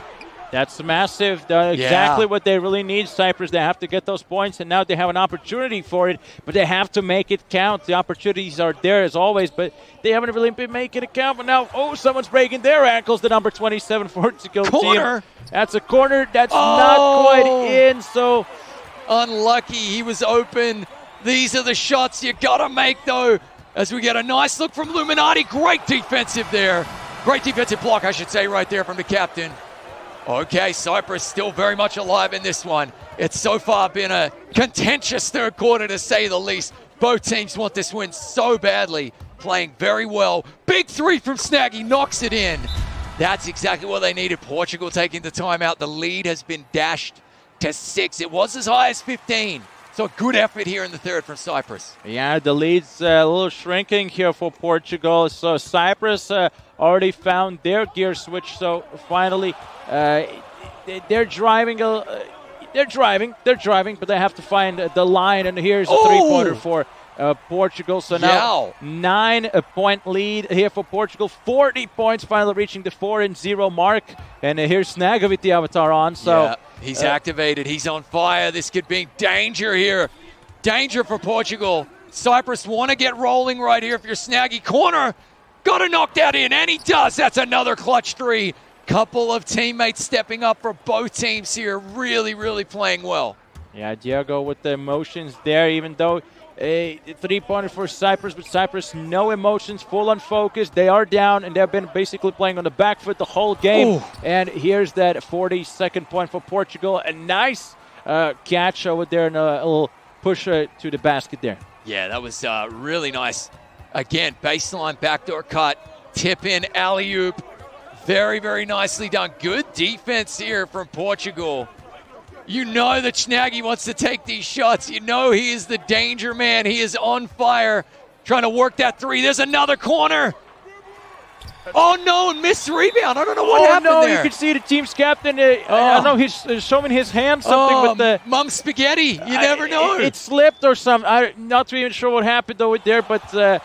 That's massive. Exactly what they really need, Cyprus. They have to get those points, and now they have an opportunity for it, but they have to make it count. The opportunities are there as always, but they haven't really been making it count. But now, someone's breaking their ankles, the number 27 Portugal corner. Team. That's a corner. That's not quite in, so unlucky. He was open. These are the shots you got to make, though, as we get a nice look from Illuminati. Great defensive there. Great defensive block, I should say, right there from the captain. Okay, Cyprus still very much alive in this one. It's so far been a contentious third quarter, to say the least. Both teams want this win so badly, playing very well. Big three from Snaggy, knocks it in. That's exactly what they needed. Portugal taking the timeout. The lead has been dashed to 6. It was as high as 15. So a good effort here in the third from Cyprus. Yeah, the lead's a little shrinking here for Portugal. So Cyprus already found their gear switch. So finally, they're driving. They're driving, but they have to find the line. And here's a three-pointer for Portugal. So now 9-point lead here for Portugal. 40 points, finally reaching the 4-0 mark. And here's Snaggy with the avatar on. So. Yeah. He's activated. He's on fire. This could be danger here. Danger for Portugal. Cyprus want to get rolling right here if you're Snaggy. Corner. Got to knock that in, and he does. That's another clutch three. Couple of teammates stepping up for both teams here. Really, really playing well. Yeah, Diego with the emotions there, even though a three-pointer for Cyprus, but Cyprus no emotions, full on focus. They are down, and they've been basically playing on the back foot the whole game. Ooh. And here's that 42nd point for Portugal. A nice catch over there and a little push to the basket there. Yeah, that was really nice. Again, baseline backdoor cut, tip in, alley-oop. Very, very nicely done. Good defense here from Portugal. You know that Snaggy wants to take these shots. You know he is the danger man. He is on fire, trying to work that three. There's another corner. Oh, no, missed rebound. I don't know what happened there. You can see the team's captain. I don't know, he's showing his hand something with the... Mum spaghetti. You never know. It slipped or something. I'm not even sure what happened over there, but a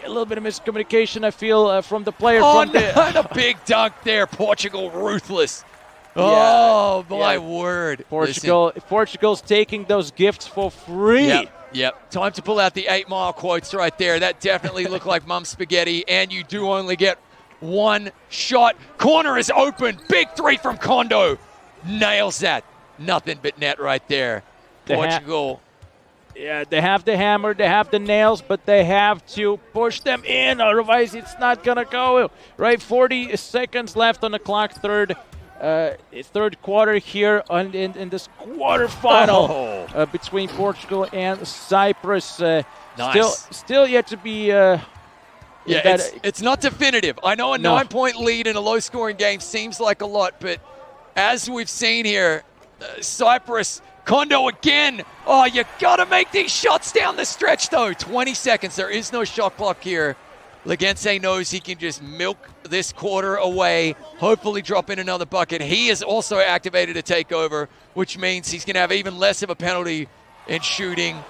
little bit of miscommunication, I feel, from the player. The big dunk there. Portugal ruthless. Oh, my word. Portugal's taking those gifts for free. Yep. Time to pull out the 8 Mile quotes right there. That definitely looked like Mum Spaghetti, and you do only get one shot. Corner is open. Big three from Kondo. Nails that. Nothing but net right there. Portugal. They have the hammer, they have the nails, but they have to push them in, otherwise it's not going to go. Right, 40 seconds left on the clock, third quarter here in this quarterfinal between Portugal and Cyprus. Nice. Still yet to be... it's not definitive. I know a 9-point lead in a low-scoring game seems like a lot, but as we've seen here, Cyprus... Kondo again. Oh, you got to make these shots down the stretch, though. 20 seconds. There is no shot clock here. Legense knows he can just milk this quarter away, hopefully drop in another bucket. He is also activated a takeover, which means he's going to have even less of a penalty in shooting.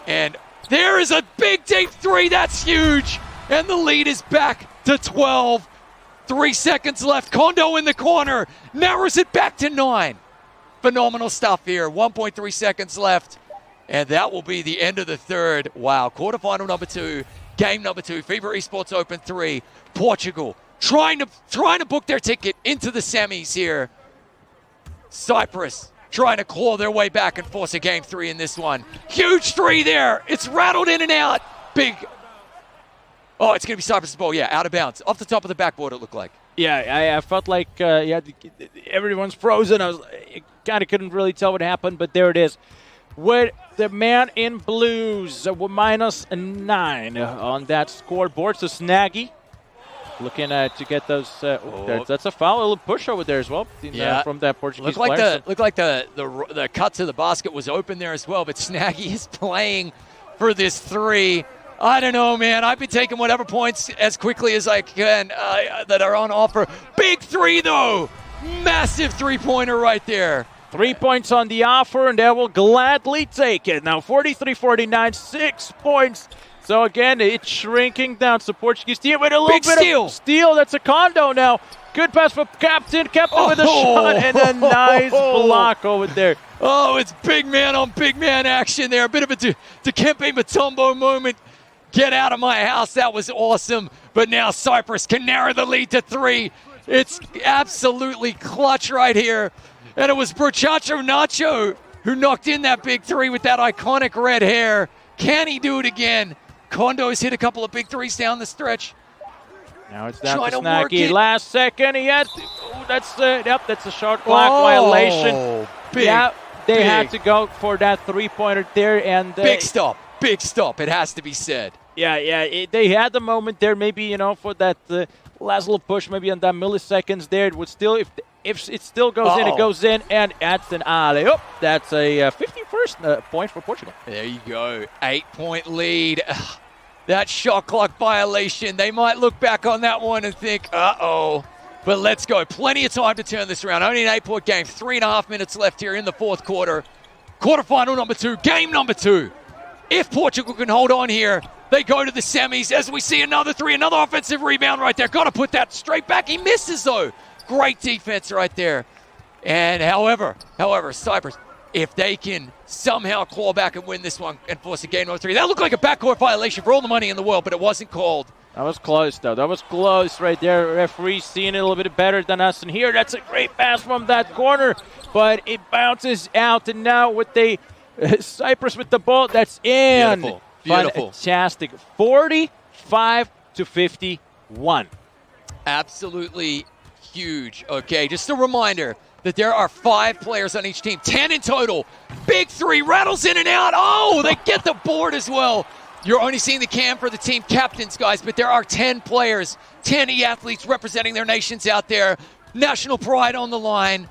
And there is a big deep three. That's huge. And the lead is back to 12. 3 seconds left. Kondo in the corner. Narrows it back to 9. Phenomenal stuff here. 1.3 seconds left. And that will be the end of the third. Wow. Quarterfinal number 2. Game number 2. FIBA Esports Open 3. Portugal trying to book their ticket into the semis here. Cyprus trying to claw their way back and force a game 3 in this one. Huge three there. It's rattled in and out. Big. Oh, it's going to be Cyprus' ball. Yeah, out of bounds. Off the top of the backboard, it looked like. Yeah, I felt like everyone's frozen. I kind of couldn't really tell what happened, but there it is. With the man in blues, with -9 on that scoreboard. So Snaggy looking to get those. That's a foul. A little push over there as well. From that Portuguese player. Looked like the cut to the basket was open there as well, but Snaggy is playing for this three. I don't know, man. I've been taking whatever points as quickly as I can that are on offer. Big three, though. Massive three-pointer right there. 3 points on the offer, and they will gladly take it. Now 43-49, 6 points. So again, it's shrinking down. So Portuguese team with a little bit of steal. That's a Kondo now. Good pass for Captain. Captain with a shot and a nice block over there. Oh, it's big man on big man action there. A bit of a Dikembe Mutombo moment. Get out of my house. That was awesome. But now Cyprus can narrow the lead to 3. It's absolutely clutch right here. And it was Brochacho Nacho who knocked in that big 3 with that iconic red hair. Can he do it again? Kondo's hit a couple of big 3s down the stretch. Now it's down to Snacky. Last second, he had to, that's a short clock violation. They had to go for that 3-pointer there. And big stop. It has to be said. Yeah, they had the moment there, maybe, for that last little push, maybe on that milliseconds there. It would still, if it still goes in, it goes in, and that's an alley-oop. That's a 51st point for Portugal. There you go. 8-point lead. That shot clock violation. They might look back on that one and think, uh-oh. But let's go. Plenty of time to turn this around. Only an 8-point game. 3.5 minutes left here in the fourth quarter. Quarterfinal number 2. Game number 2. If Portugal can hold on here, they go to the semis as we see another 3. Another offensive rebound right there. Got to put that straight back. He misses, though. Great defense right there. And however, Cyprus, if they can somehow claw back and win this one and force a game number 3, that looked like a backcourt violation for all the money in the world, but it wasn't called. That was close, though. That was close right there. Referee seeing it a little bit better than us. And here, that's a great pass from that corner, but it bounces out. And now with the Cyprus with the ball, that's in. Beautiful. Fantastic. 45-51. Absolutely huge. Okay, just a reminder that there are 5 players on each team, 10 in total. Big 3 rattles in and out. Oh, they get the board as well. You're only seeing the cam for the team captains, guys, but there are 10 players, 10 athletes representing their nations out there. National pride on the line.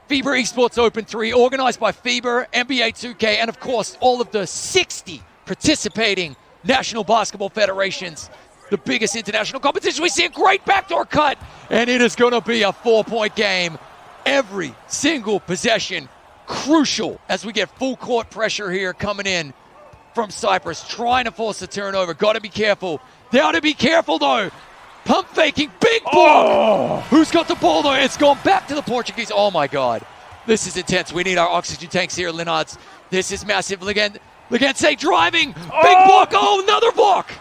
FIBA Esports Open 3, organized by FIBA, NBA 2K, and of course, all of the 60 participating national basketball federations. The biggest international competition. We see a great backdoor cut, and it is going to be a 4-point game. Every single possession crucial as we get full court pressure here coming in from Cyprus, trying to force a turnover. Got to be careful. They ought to be careful, though. Pump faking, big block. Who's got the ball, though? It's gone back to the Portuguese. Oh, my God. This is intense. We need our oxygen tanks here, Linards. This is massive. Legence driving. Big block. Oh, another block.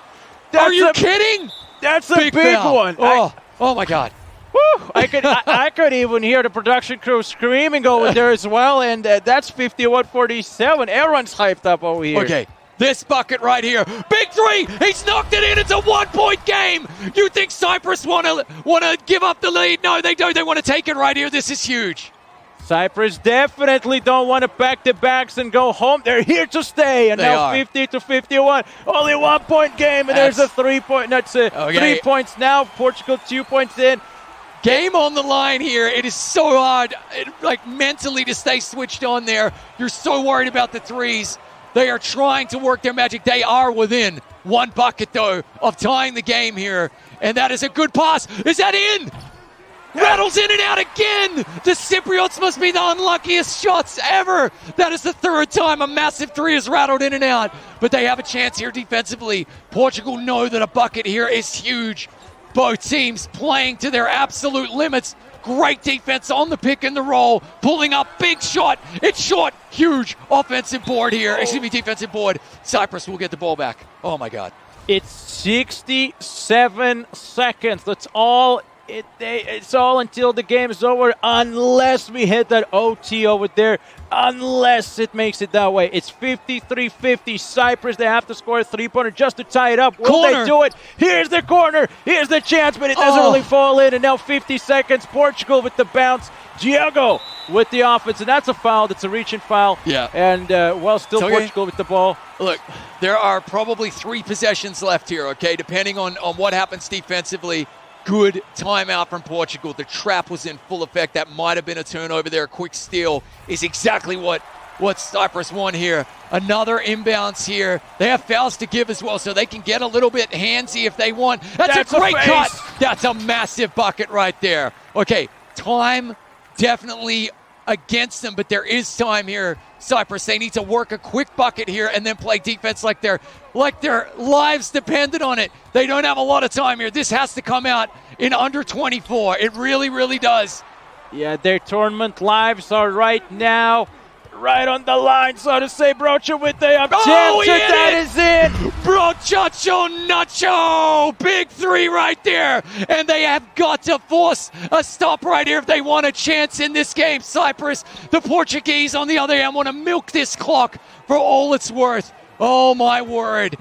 Are you kidding? That's a big one. Oh, my God. Woo! I could even hear the production crew screaming over there as well, and that's 51-47. Everyone's hyped up over here. Okay, this bucket right here, big 3. He's knocked it in. It's a 1-point game. You think Cyprus want to give up the lead? No, they don't. They want to take it right here. This is huge. Cyprus definitely don't want to pack the bags and go home. They're here to stay. And now 50-51. Only 1-point game, and there's a 3-point. That's 3 points now. Portugal 2 points in. Game on the line here. It is so hard, mentally to stay switched on there. You're so worried about the 3s. They are trying to work their magic. They are within 1 bucket, though, of tying the game here. And that is a good pass. Is that in? Rattles in and out again. The Cypriots must be the unluckiest shots ever. That is the 3rd time a massive 3 is rattled in and out. But they have a chance here defensively. Portugal know that a bucket here is huge. Both teams playing to their absolute limits. Great defense on the pick and the roll. Pulling up, big shot. It's short, huge offensive board here. Defensive board. Cyprus will get the ball back. Oh, my God. It's 67 seconds. That's all. It's all until the game is over, unless we hit that OT over there, unless it makes it that way. It's 53-50. Cyprus, they have to score a 3-pointer just to tie it up. Will they do it? Here's the corner. Here's the chance, but it doesn't really fall in. And now 50 seconds. Portugal with the bounce. Diego with the offense, and that's a foul. That's a reaching foul. Yeah. And, still Portugal with the ball. Look, there are probably 3 possessions left here, okay, depending on what happens defensively. Good timeout from Portugal. The trap was in full effect. That might have been a turnover there. A quick steal is exactly what Cyprus won here. Another inbounds here. They have fouls to give as well, so they can get a little bit handsy if they want. That's a great cut. That's a massive bucket right there. Okay, time definitely against them, but there is time here. Cyprus, they need to work a quick bucket here and then play defense like their lives depended on it. They don't have a lot of time here. This has to come out in under 24. It really, really does. Yeah, their tournament lives are right now right on the line, so to say. Brocha with the objective. That is it. Brochacho Nacho. Big three right there. And they have got to force a stop right here if they want a chance in this game. Cyprus, the Portuguese, on the other hand, want to milk this clock for all it's worth. Oh, my word.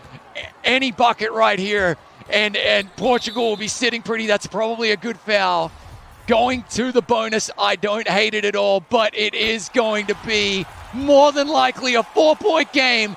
Any bucket right here. And Portugal will be sitting pretty. That's probably a good foul. Going to the bonus, I don't hate it at all, but it is going to be more than likely a 4-point game.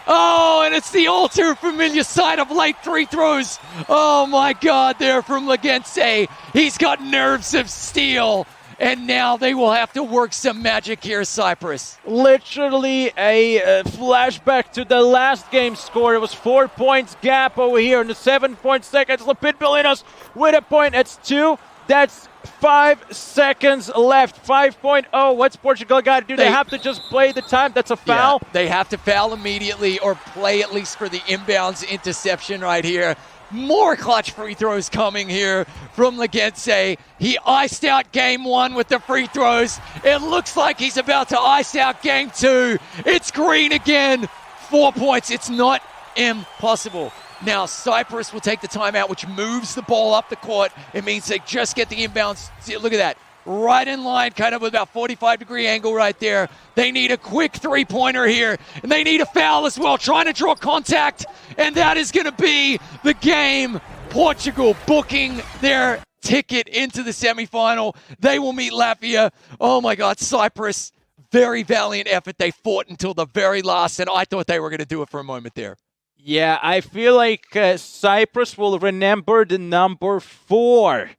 Oh, and it's the all too familiar sight of late free throws. Oh my God, there from Lagense. He's got nerves of steel. And now they will have to work some magic here, Cyprus. Literally a flashback to the last game score. It was 4 points gap over here in the 7 seconds. Lapid Bilinos with a point. It's 2. That's 5 seconds left. 5.0. What's Portugal got to do? They have to just play the time. That's a foul. Yeah, they have to foul immediately or play at least for the inbounds interception right here. More clutch free throws coming here from Lagense. He iced out game 1 with the free throws. It looks like he's about to ice out game 2. It's green again. 4 points. It's not impossible. Now, Cyprus will take the timeout, which moves the ball up the court. It means they just get the inbounds. See, look at that. Right in line, kind of with about 45-degree angle right there. They need a quick three-pointer here, and they need a foul as well, trying to draw contact, and that is going to be the game. Portugal booking their ticket into the semifinal. They will meet Latvia. Oh, my God, Cyprus, very valiant effort. They fought until the very last, and I thought they were going to do it for a moment there. Yeah, I feel like Cyprus will remember the number 4.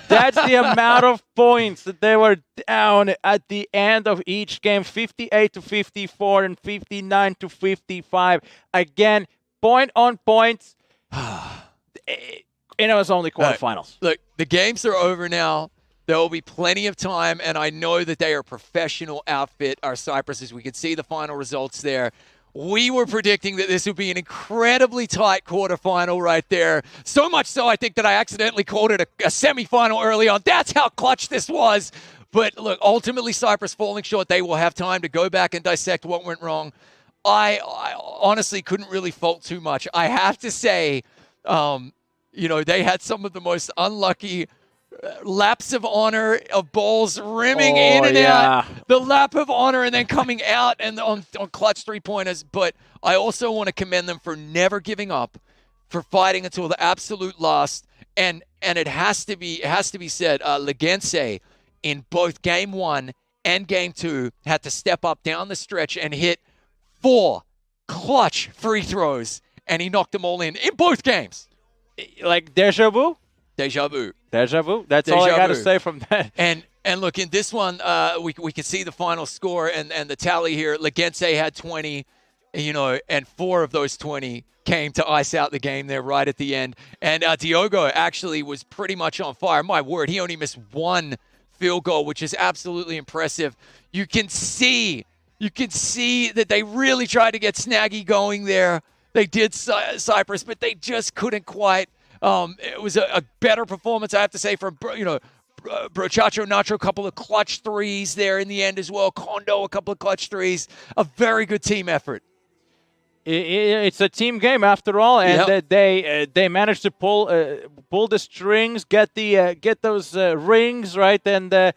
That's the amount of points that they were down at the end of each game. 58-54 and 59-55. Again, point on points. And it was only quarterfinals. Look, the games are over now. There will be plenty of time, and I know that they are a professional outfit, our Cyprus, as we can see the final results there. We were predicting that this would be an incredibly tight quarterfinal right there. So much so, I think, that I accidentally called it a semifinal early on. That's how clutch this was. But look, ultimately, Cyprus falling short. They will have time to go back and dissect what went wrong. I honestly couldn't really fault too much. I have to say, they had some of the most unlucky laps of honor of balls rimming in and out. The lap of honor and then coming out and on clutch three-pointers. But I also want to commend them for never giving up, for fighting until the absolute last. And it has to be said, Lagense in both game 1 and game 2 had to step up down the stretch and hit 4 clutch free throws, and he knocked them all in both games. Like deja vu? Deja vu. Deja vu. That's all I got to say from that. And look, in this one, we can see the final score and the tally here. Lagense had 20, and 4 of those 20 came to ice out the game there right at the end. And Diogo actually was pretty much on fire. My word, he only missed 1 field goal, which is absolutely impressive. You can see that they really tried to get Snaggy going there. They did, Cyprus, but they just couldn't quite. It was a better performance, I have to say, from Brochacho Nacho, a couple of clutch threes there in the end as well. Kondo, a couple of clutch threes. A very good team effort. It's a team game after all, and they managed to pull the strings, get those rings right, and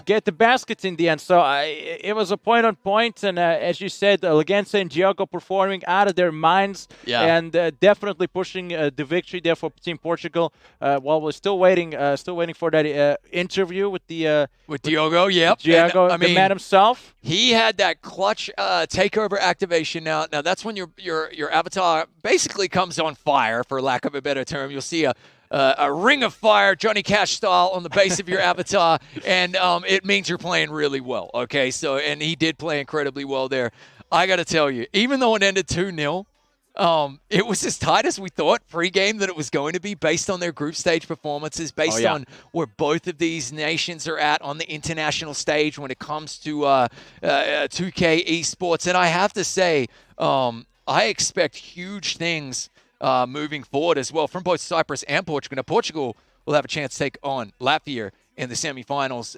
get the baskets in the end. So it was a point on point, and as you said, Lagense and Diogo performing out of their minds, and definitely pushing the victory there for Team Portugal. While we're still waiting for that interview with Diogo. Yep, Diogo, the man himself. He had that clutch takeover activation. Now that's when your avatar basically comes on fire, for lack of a better term. You'll see a ring of fire, Johnny Cash style, on the base of your avatar, and it means you're playing really well, okay? So, and he did play incredibly well there. I got to tell you, even though it ended 2-0, It was as tight as we thought pre-game that it was going to be based on their group stage performances, based on where both of these nations are at on the international stage when it comes to 2K Esports. And I have to say, I expect huge things moving forward as well from both Cyprus and Portugal. Now, Portugal will have a chance to take on Latvia in the semifinals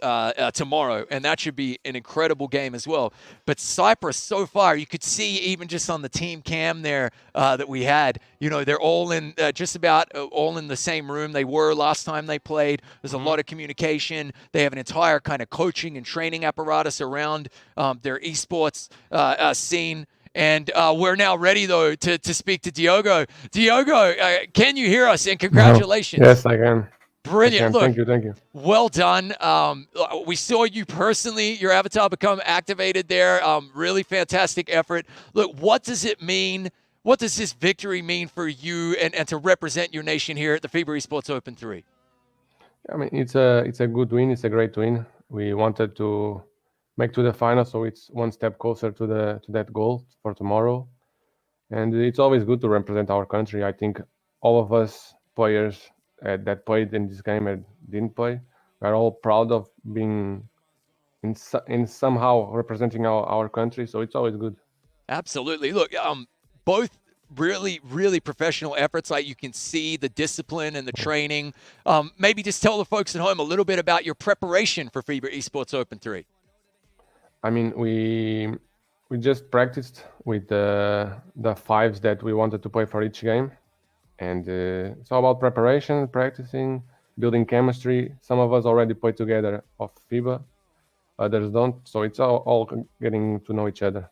tomorrow, and that should be an incredible game as well. But Cyprus, so far, you could see even just on the team cam there that we had, they're all in just about all in the same room they were last time they played. There's a lot of communication. They have an entire kind of coaching and training apparatus around their esports scene. And we're now ready, though, to speak to Diogo. Diogo, can you hear us? And congratulations. Yes, I can. Brilliant. Look, Thank you. Well done. We saw you personally, your avatar become activated there. Really fantastic effort. Look, what does it mean? What does this victory mean for you and to represent your nation here at the FIBA Esports Open 3? I mean, it's a good win. It's a great win. We wanted to make to the final, so it's one step closer to that goal for tomorrow. And it's always good to represent our country. I think all of us players that played in this game and didn't play, we're all proud of being in somehow representing our country. So it's always good. Absolutely. Look, both really, really professional efforts. Like you can see the discipline and the training. Maybe just tell the folks at home a little bit about your preparation for FIBA Esports Open 3. I mean, we just practiced with the fives that we wanted to play for each game. And it's all about preparation, practicing, building chemistry. Some of us already play together off FIBA, others don't. So it's all getting to know each other.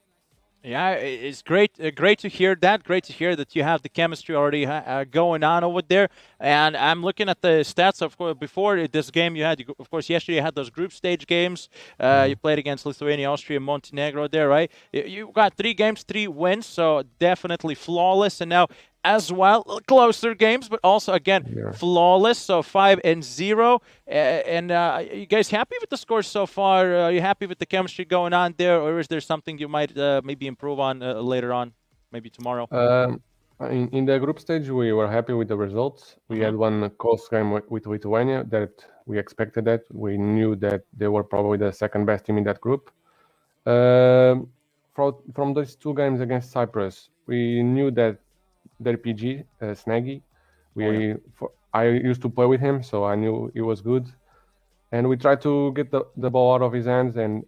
Yeah, it's great to hear that. Great to hear that you have the chemistry already going on over there. And I'm looking at the stats. Of course, before this game, of course, yesterday you had those group stage games. You played against Lithuania, Austria, Montenegro there, right? You got 3 games, 3 wins, so definitely flawless. And now, as well, closer games, but also again flawless. So 5-0, and you guys happy with the scores so far? Are you happy with the chemistry going on there, or is there something you might maybe improve on later on, maybe tomorrow? In the group stage, we were happy with the results. We had one close game with Lithuania that we expected. That we knew that they were probably the second best team in that group. From those 2 games against Cyprus, we knew that their PG, Snaggy. I used to play with him, so I knew it was good. And we tried to get the ball out of his hands and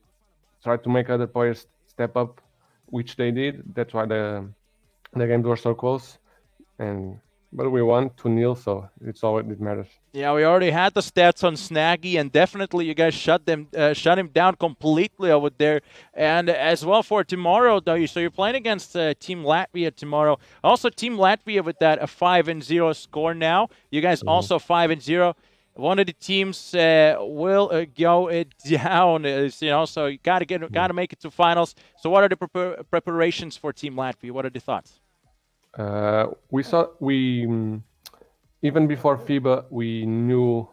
try to make other players step up, which they did. That's why the games were so close. But we won 2-0, so it's all that matters. Yeah, we already had the stats on Snaggy, and definitely you guys shut him down completely over there. And as well for tomorrow, though, so you're playing against Team Latvia tomorrow. Also, Team Latvia with that a 5-0 score now. You guys also 5-0. One of the teams will go down, so you gotta make it to finals. So, what are the preparations for Team Latvia? What are the thoughts? Even before FIBA, we knew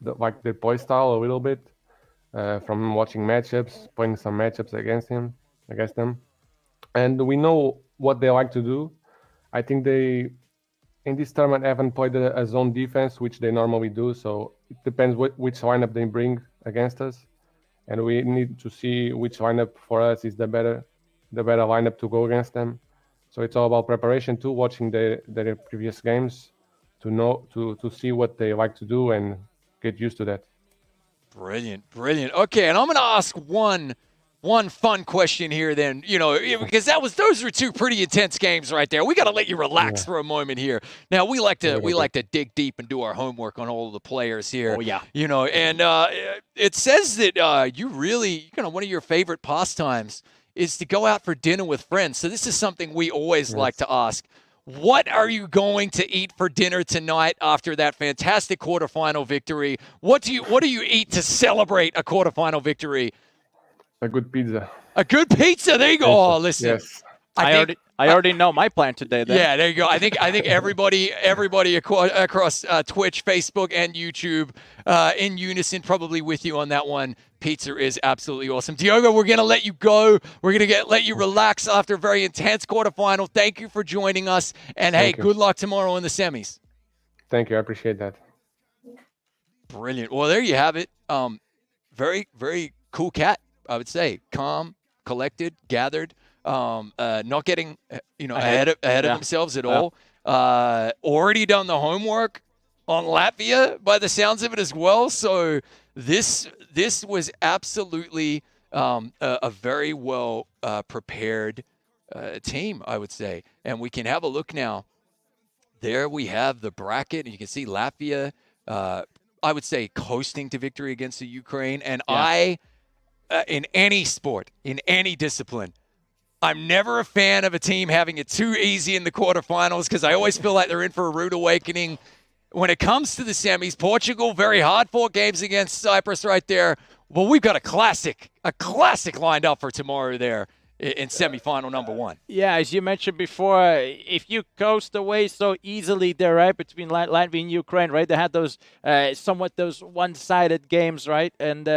their play style a little bit from watching matchups, playing some matchups against them, and we know what they like to do. I think they, in this tournament, haven't played a zone defense, which they normally do. So it depends which lineup they bring against us, and we need to see which lineup for us is the better lineup to go against them. So it's all about preparation too, watching their previous games to see what they like to do and get used to that. Brilliant. Okay, and I'm going to ask one fun question here then, because those were 2 pretty intense games right there. We got to let you relax for a moment here. Now, we like to dig deep and do our homework on all of the players here. Oh, yeah. And it says that you really, one of your favorite pastimes is to go out for dinner with friends. So this is something we always like to ask. What are you going to eat for dinner tonight after that fantastic quarterfinal victory? What do you eat to celebrate a quarterfinal victory? A good pizza. A good pizza. There you go. Oh, listen. Yes. I I already know my plan today. Then. Yeah, there you go. I think everybody across Twitch, Facebook, and YouTube in unison, probably with you on that one. Pizza is absolutely awesome. Diogo, we're going to let you go. We're going to let you relax after a very intense quarterfinal. Thank you for joining us. And, hey, good luck tomorrow in the semis. Thank you. I appreciate that. Brilliant. Well, there you have it. Very, very cool cat, I would say. Calm, collected, gathered, not getting ahead of themselves at all. Already done the homework on Latvia by the sounds of it as well. So this was absolutely a very well prepared team, I would say. And we can have a look now. There we have the bracket. You can see Latvia, I would say, coasting to victory against the Ukraine. And in any sport, in any discipline, I'm never a fan of a team having it too easy in the quarterfinals because I always feel like they're in for a rude awakening. When it comes to the semis, Portugal, very hard-fought games against Cyprus right there. Well, we've got a classic lined up for tomorrow there in semifinal number 1. Yeah, as you mentioned before, if you coast away so easily there, right, between Latvia and Ukraine, right, they had those those one-sided games, right, and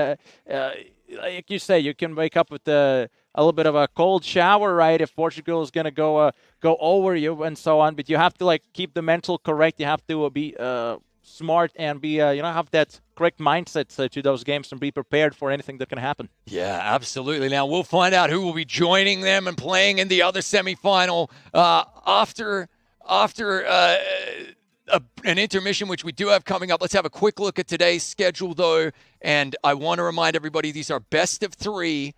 like you say, you can wake up with a little bit of a cold shower, right, if Portugal is going to go over you and so on, but you have to keep the mental correct. You have to be smart and be have that correct mindset to those games and be prepared for anything that can happen. Yeah, absolutely. Now we'll find out who will be joining them and playing in the other semifinal after an intermission, which we do have coming up. Let's have a quick look at today's schedule, though, and I want to remind everybody these are best of 3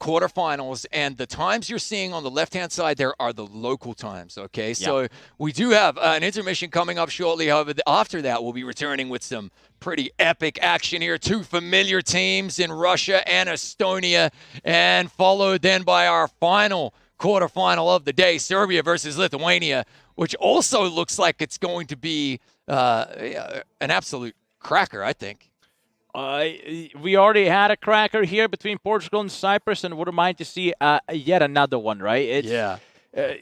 quarterfinals, and the times you're seeing on the left-hand side there are the local times, okay? So we do have an intermission coming up shortly. However, after that, we'll be returning with some pretty epic action here. 2 familiar teams in Russia and Estonia, and followed then by our final quarterfinal of the day, Serbia versus Lithuania, which also looks like it's going to be an absolute cracker, I think. We already had a cracker here between Portugal and Cyprus, and wouldn't mind to see yet another one, right?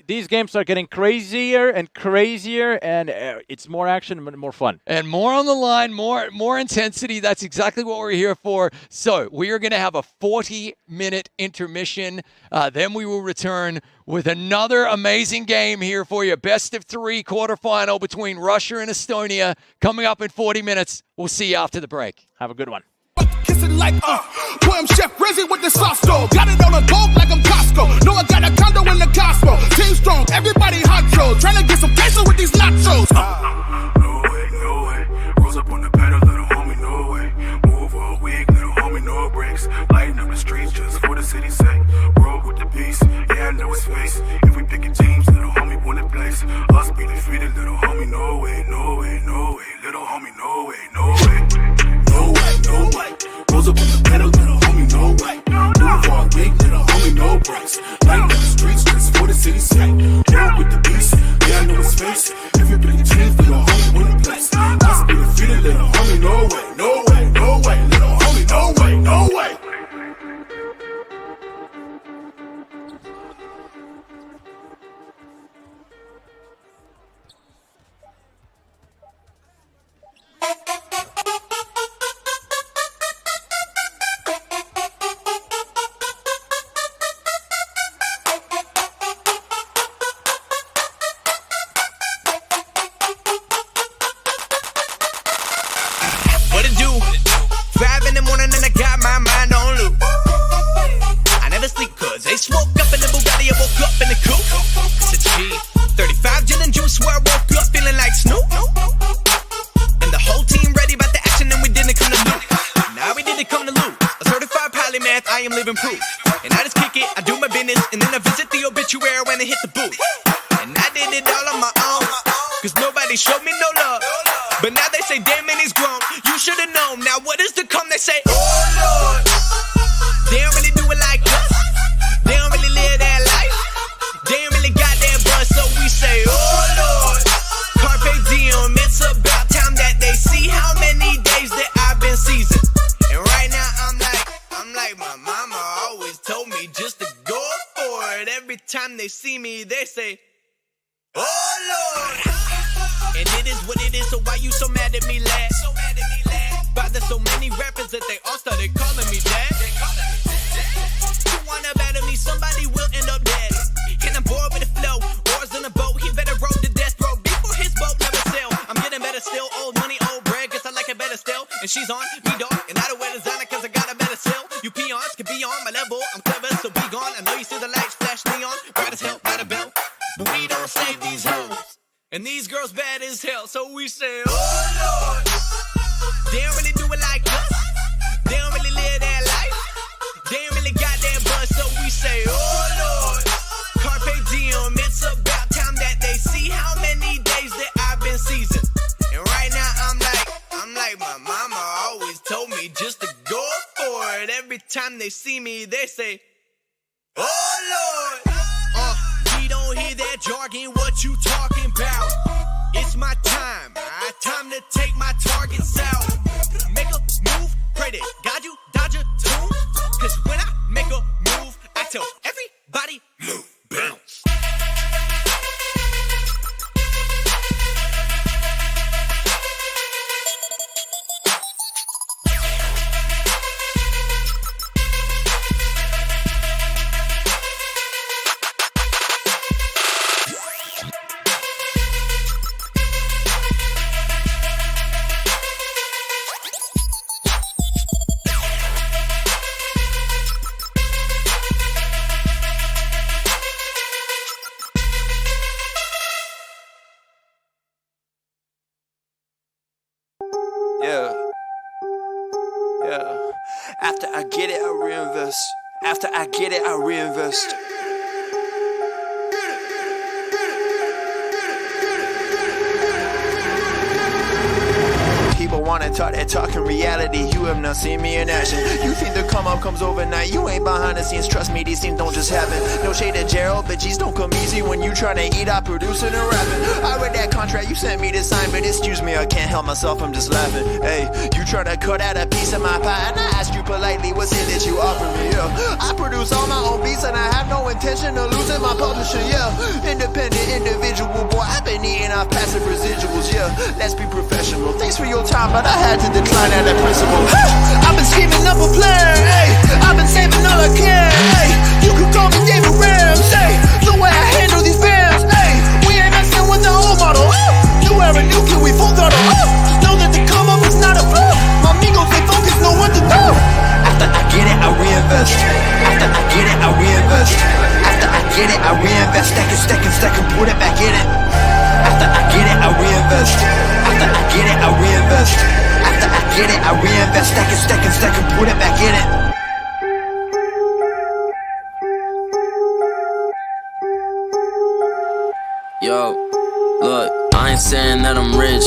These games are getting crazier and crazier, and it's more action and more fun. And more on the line, more intensity. That's exactly what we're here for. So we are going to have a 40-minute intermission. Then we will return with another amazing game here for you. Best of 3 quarterfinal between Russia and Estonia coming up in 40 minutes. We'll see you after the break. Have a good one. Kissing like boy, I'm Chef Rezzy with the sauce though. Got it on a gold like I'm Costco. No, I got a condo in the Costco. Team strong, everybody hot roll. Trying to get some queso with these nachos. No way. Rolls up on the pedal, little homie, no way. Move all week, little homie, no breaks. Lighting up the streets just for the city's sake. Roll with the beast, yeah, I know his face. If we picking teams, little homie won the place. Us be defeated, little homie, no way. Little homie, no way. Rolls up on the pedal, little homie, no way. Move all week, little homie, no breaks. Lighting up the streets just for the city's sake. Roll with the beast, yeah, I know his face. If you picking teams, little homie win the place. Us be defeated, little homie, no way. Little homie, no way. see me, they say, oh Lord. And it is what it is, so why you so mad at me, lad? But there's so many rappers that they all started calling me dad. You wanna battle me, somebody will end up dead. And I'm bored with the flow, oars in a boat, he better roll to death row before his boat never sail. I'm getting better still, old money, old bread, guess I like it better still. And she's on me, dog, and I don't wear designer cause I got a better still. You peons can be on my level, I'm clever, so be gone. I know you see the lights flash neon, bright as hell, bright a bell. But we don't save these hoes, and these girls bad as hell, so we say, oh Lord. They don't really do it like us, they don't really live their life, they ain't really got their buzz, so we say, oh Lord. Carpe diem, it's about time that they see how many days that I've been seasoned. And right now I'm like my mama always told me just to go for it. Every time they see me, they say, oh Lord. We don't hear that jargon, what you talking about? It's my time, time to take my targets out. Make a move, pray to God you dodge a tune. Cause when I make a move, I tell everybody, move, bounce. After I get it, I reinvest. After I get it, I reinvest. People wanna talk that talk in reality. You have not seen me in action. You think the come up comes overnight. You ain't behind the scenes. Trust me, these things don't just happen. No shade to Gerald, but G's don't come easy when you tryna eat out producing and rapping. I read that contract you sent me to sign, but excuse me, I can't help myself, I'm just laughing. Hey, you tryna cut out a piece of my pie, and I asked you politely, what's it that you offer me? Yeah, I produce all my own beats, and I have no intention of losing my publisher. Yeah, independent individual, boy, I've been eating off passive residuals. Yeah, let's be professional. Thanks for your time, but I had to decline at that principle. I've been scheming up a plan, hey. I've been saving all I can, hey. You can call me David Rams, hey. The way I handle these bands, hey. We ain't messing with the old model. New era, new kid, we full throttle. Know that the come up is not a flaw. My amigos, they focus, know what to do. After I get it, I reinvest. After I get it, I reinvest. After I get it, I reinvest. Stack and put it back in it. After I get it, I reinvest. After I get it, I reinvest. After I get it, I reinvest. Stack and put it back in it. Yo, look, I ain't saying that I'm rich,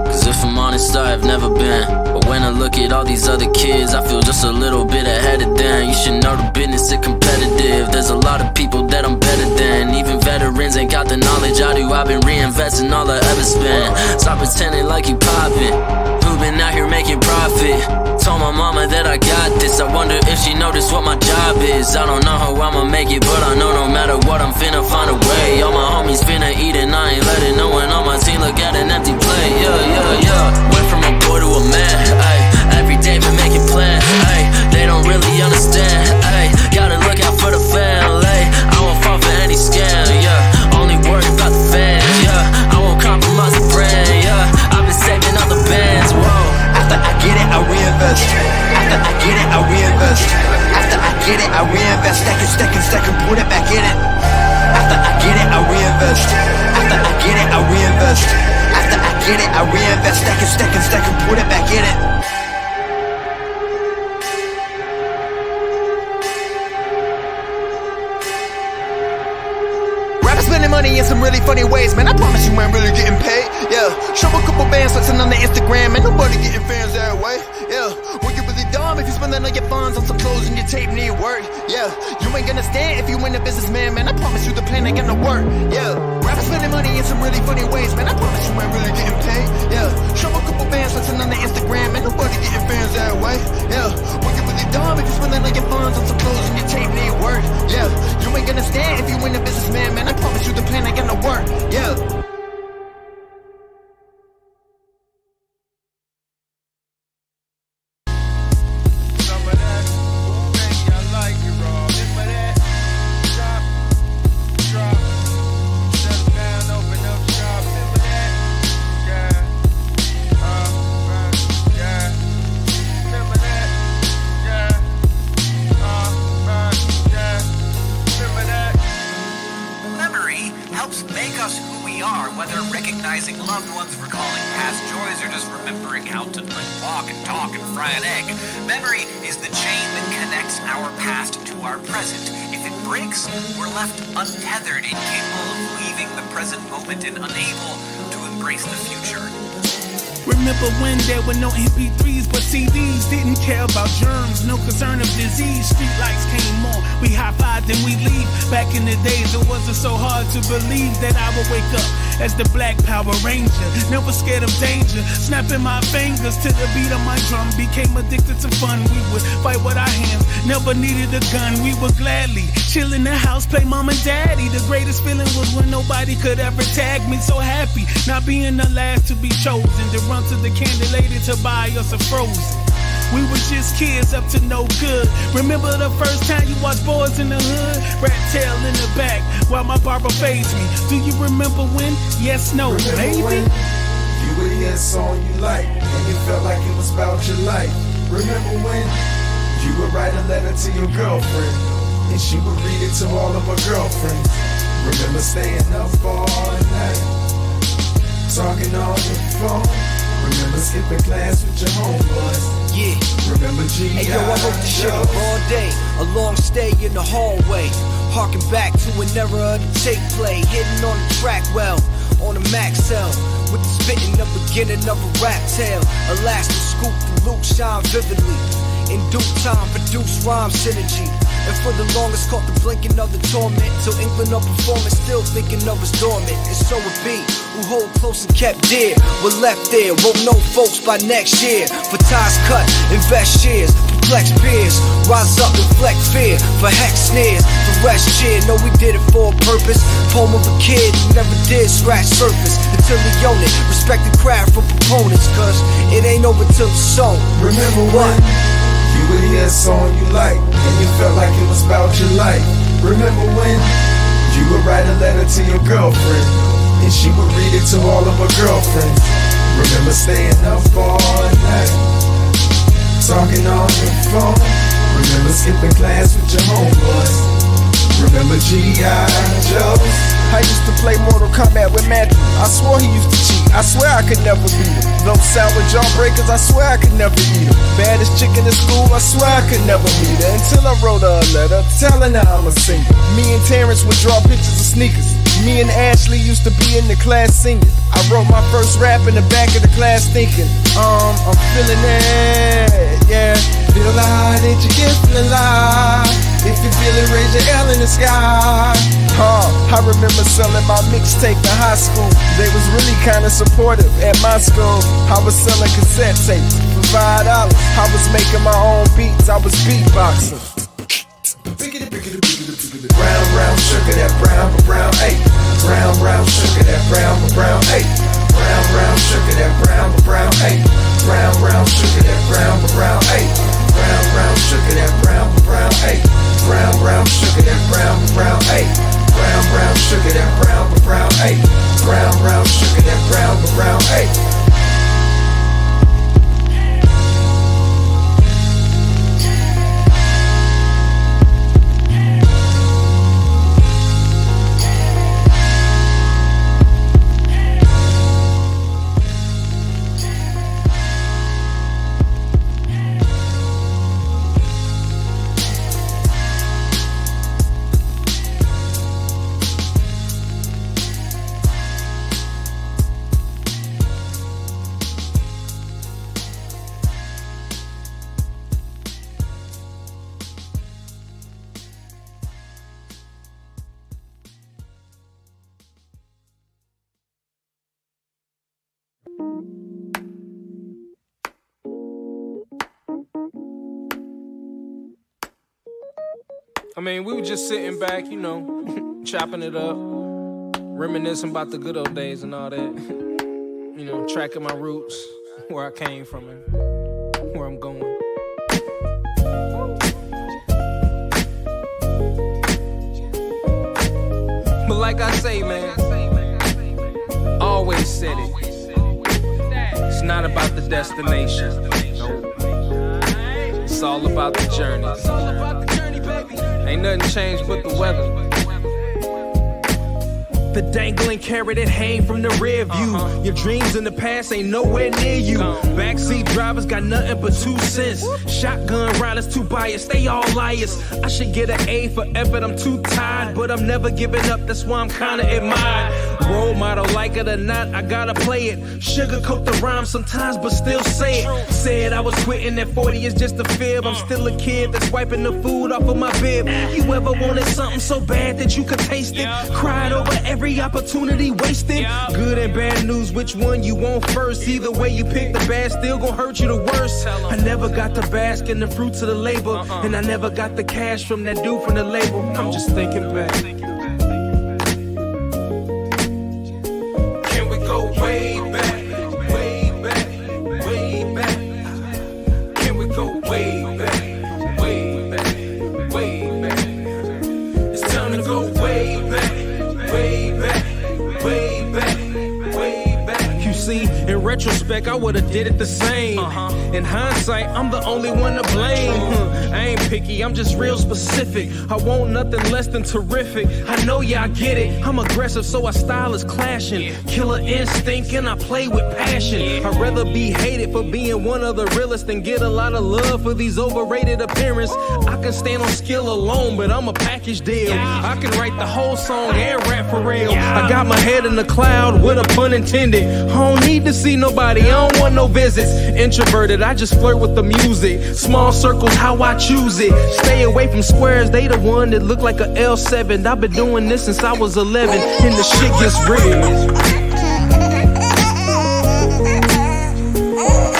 cause if I'm honest, I've never been. But when I look at all these other kids, I feel just a little bit ahead of them. You should know the business is competitive. There's a lot of people that I'm better than. Even veterans ain't got the knowledge I do. I've been reinvesting all I ever spent. Stop pretending like you poppin'. Who been out here making profit? Told my mama that I got this. I wonder if she noticed what my job is. I don't know how I'ma make it, but I know no matter what, I'm finna find a way. All my homies finna eat and I ain't letting no one on my team look at an empty plate. Yeah. Went from a boy to a man, ayy. Every day been making plans, ayy. They don't really understand, ayy. Gotta look out for the family. I won't fall for any scam, yeah. Only worried about the fans, yeah. I won't compromise the brand, yeah. I've been saving all the bands, whoa. After I get it, I reinvest. After I get it, I reinvest. After I get it, I reinvest. Stack and put it back in it. After I get it, I reinvest. After I get it, I reinvest. After I get it, I reinvest. Stack and put it back in it. Spending money in some really funny ways, man. I promise you ain't really getting paid. Yeah, show a couple bands flexing on the Instagram, and nobody getting fans that way. Yeah, well, you really dumb if you spending all your funds on some clothes and your tape need work. Yeah, you ain't gonna stand if you ain't a businessman, man. I promise you the plan ain't gonna work. Yeah, rappers spending money in some really funny ways, man. I promise you ain't really getting paid. Yeah, show a couple bands flexing on the Instagram, and nobody getting fans turns that way. Yeah, when you really dumb, if you spending all your funds on some clothes and your tape need work. Yeah, you ain't gonna stand if you ain't a businessman, man. I promise you the plan ain't gonna work. Yeah. Untethered, incapable of leaving the present moment and unable to embrace the future. Remember when there were no MP3s but CDs? Didn't care about germs, no concern of disease. Street lights came on, we high-fived and we leave. Back in the days it wasn't so hard to believe that I would wake up as the Black Power Ranger, never scared of danger. Snapping my fingers to the beat of my drum, became addicted to fun. We would fight with our hands, never needed a gun. We would gladly chill in the house, play mom and daddy. The greatest feeling was when nobody could ever tag me. So happy, not being the last to be chosen, to run to the candy lady to buy us a Frozen. We were just kids up to no good. Remember the first time you watched Boys in the Hood? Rat tail in the back while my barber fades me. Do you remember when? Yes, no, maybe. When you would hear a song you like and you felt like it was about your life. Remember when you would write a letter to your girlfriend and she would read it to all of her girlfriends. Remember staying up all night, talking on the phone. Remember skipping class with your homeboys. Yeah. Remember G.I. Hey yo, I wrote this shit up all day. A long stay in the hallway. Harking back to an era of the tape play. Hitting on the track well, on the Maxell. With the spitting, the beginning of a rap tale. Elastic scoop through Luke shine vividly. In due time, produce rhyme synergy. And for the longest caught the blinking of the torment. Till inkling of performance, still thinking of us dormant. And so it be, who hold close and kept dear, were left there, won't know folks by next year. For ties cut, invest shares, perplex peers, rise up, reflect fear, for hex snares, the rest cheer. Know we did it for a purpose, poem of a kid who never did scratch surface. Until he owned it, respect the craft from proponents, cause it ain't over till it's sown. Remember what? You would hear a song you like and you felt like it was about your life. Remember when you would write a letter to your girlfriend and she would read it to all of her girlfriends. Remember staying up all night, talking on the phone. Remember skipping class with your homeboys. Remember G.I. Joe? I used to play Mortal Kombat with Matthew. I swore he used to cheat. I swear I could never beat him. Low sound with jawbreakers, I swear I could never eat him. Baddest chick in the school, I swear I could never meet her. Until I wrote her a letter telling her I'm a singer. Me and Terrence would draw pictures of sneakers. Me and Ashley used to be in the class singing. I wrote my first rap in the back of the class thinking, I'm feeling it, yeah. Feel like that you get feeling alive. If you feel it, raise your L in the sky. I remember selling my mixtape in high school. They was really kinda supportive at my school. I was selling cassette tapes for $5. I was making my own beats, I was beatboxing. Brown, brown sugar, that brown, brown, eight. Brown, brown sugar, that brown, brown, eight. Brown, brown sugar, that brown, brown, eight. Brown, brown sugar, that brown, brown, eight. Brown, brown sugar, that brown, brown, eight. Brown, brown sugar, that brown, brown, eight. Brown, brown sugar, that brown, brown, eight. Brown, brown sugar, that brown, brown, eight. I mean, we were just sitting back, you know, chopping it up, reminiscing about the good old days and all that. You know, tracking my roots, where I came from and where I'm going. But like I say, man, always said it. It's not about the destination. It's all about the journey. Ain't nothing changed but the weather. The dangling carrot that hang from the rear view. Your dreams in the past ain't nowhere near you. Backseat drivers got nothing but 2 cents. Shotgun riders too biased, they all liars. I should get an A for effort, I'm too tired. But I'm never giving up, that's why I'm kinda admired. Role model, like it or not, I gotta play it. Sugarcoat the rhyme sometimes, but still say it. Said I was quitting at 40 is just a fib. I'm still a kid that's wiping the food off of my bib. You ever wanted something so bad that you could taste it? Cried over every opportunity wasted. Good and bad news, which one you want first? Either way you pick, the bad still gon' hurt you the worst. I never got to bask in the fruits of the labor, and I never got the cash from that dude from the label. I'm just thinking back. Can we go way back, way back, way back? Can we go way back, way back, way back? It's time to go way back, way back, way back, way back. You see, in retrospect, I would've did it the same. In hindsight, I'm the only one to blame. I ain't picky, I'm just real specific. I want nothing less than terrific. I know y'all get it. I'm aggressive, so our style is clashing. Killer instinct, and I play with passion. I'd rather be hated for being one of the realest than get a lot of love for these overrated appearances. I can stand on skill alone, but I'm a package deal. I can write the whole song and rap for real. I got my head in the cloud with a pun intended. I don't need to see nobody, I don't want no visits. Introverted, I just flirt with the music. Small circles, how I choose it. Stay away from squares, they the one that look like a L7. I've been doing this since I was 11, and the shit gets real.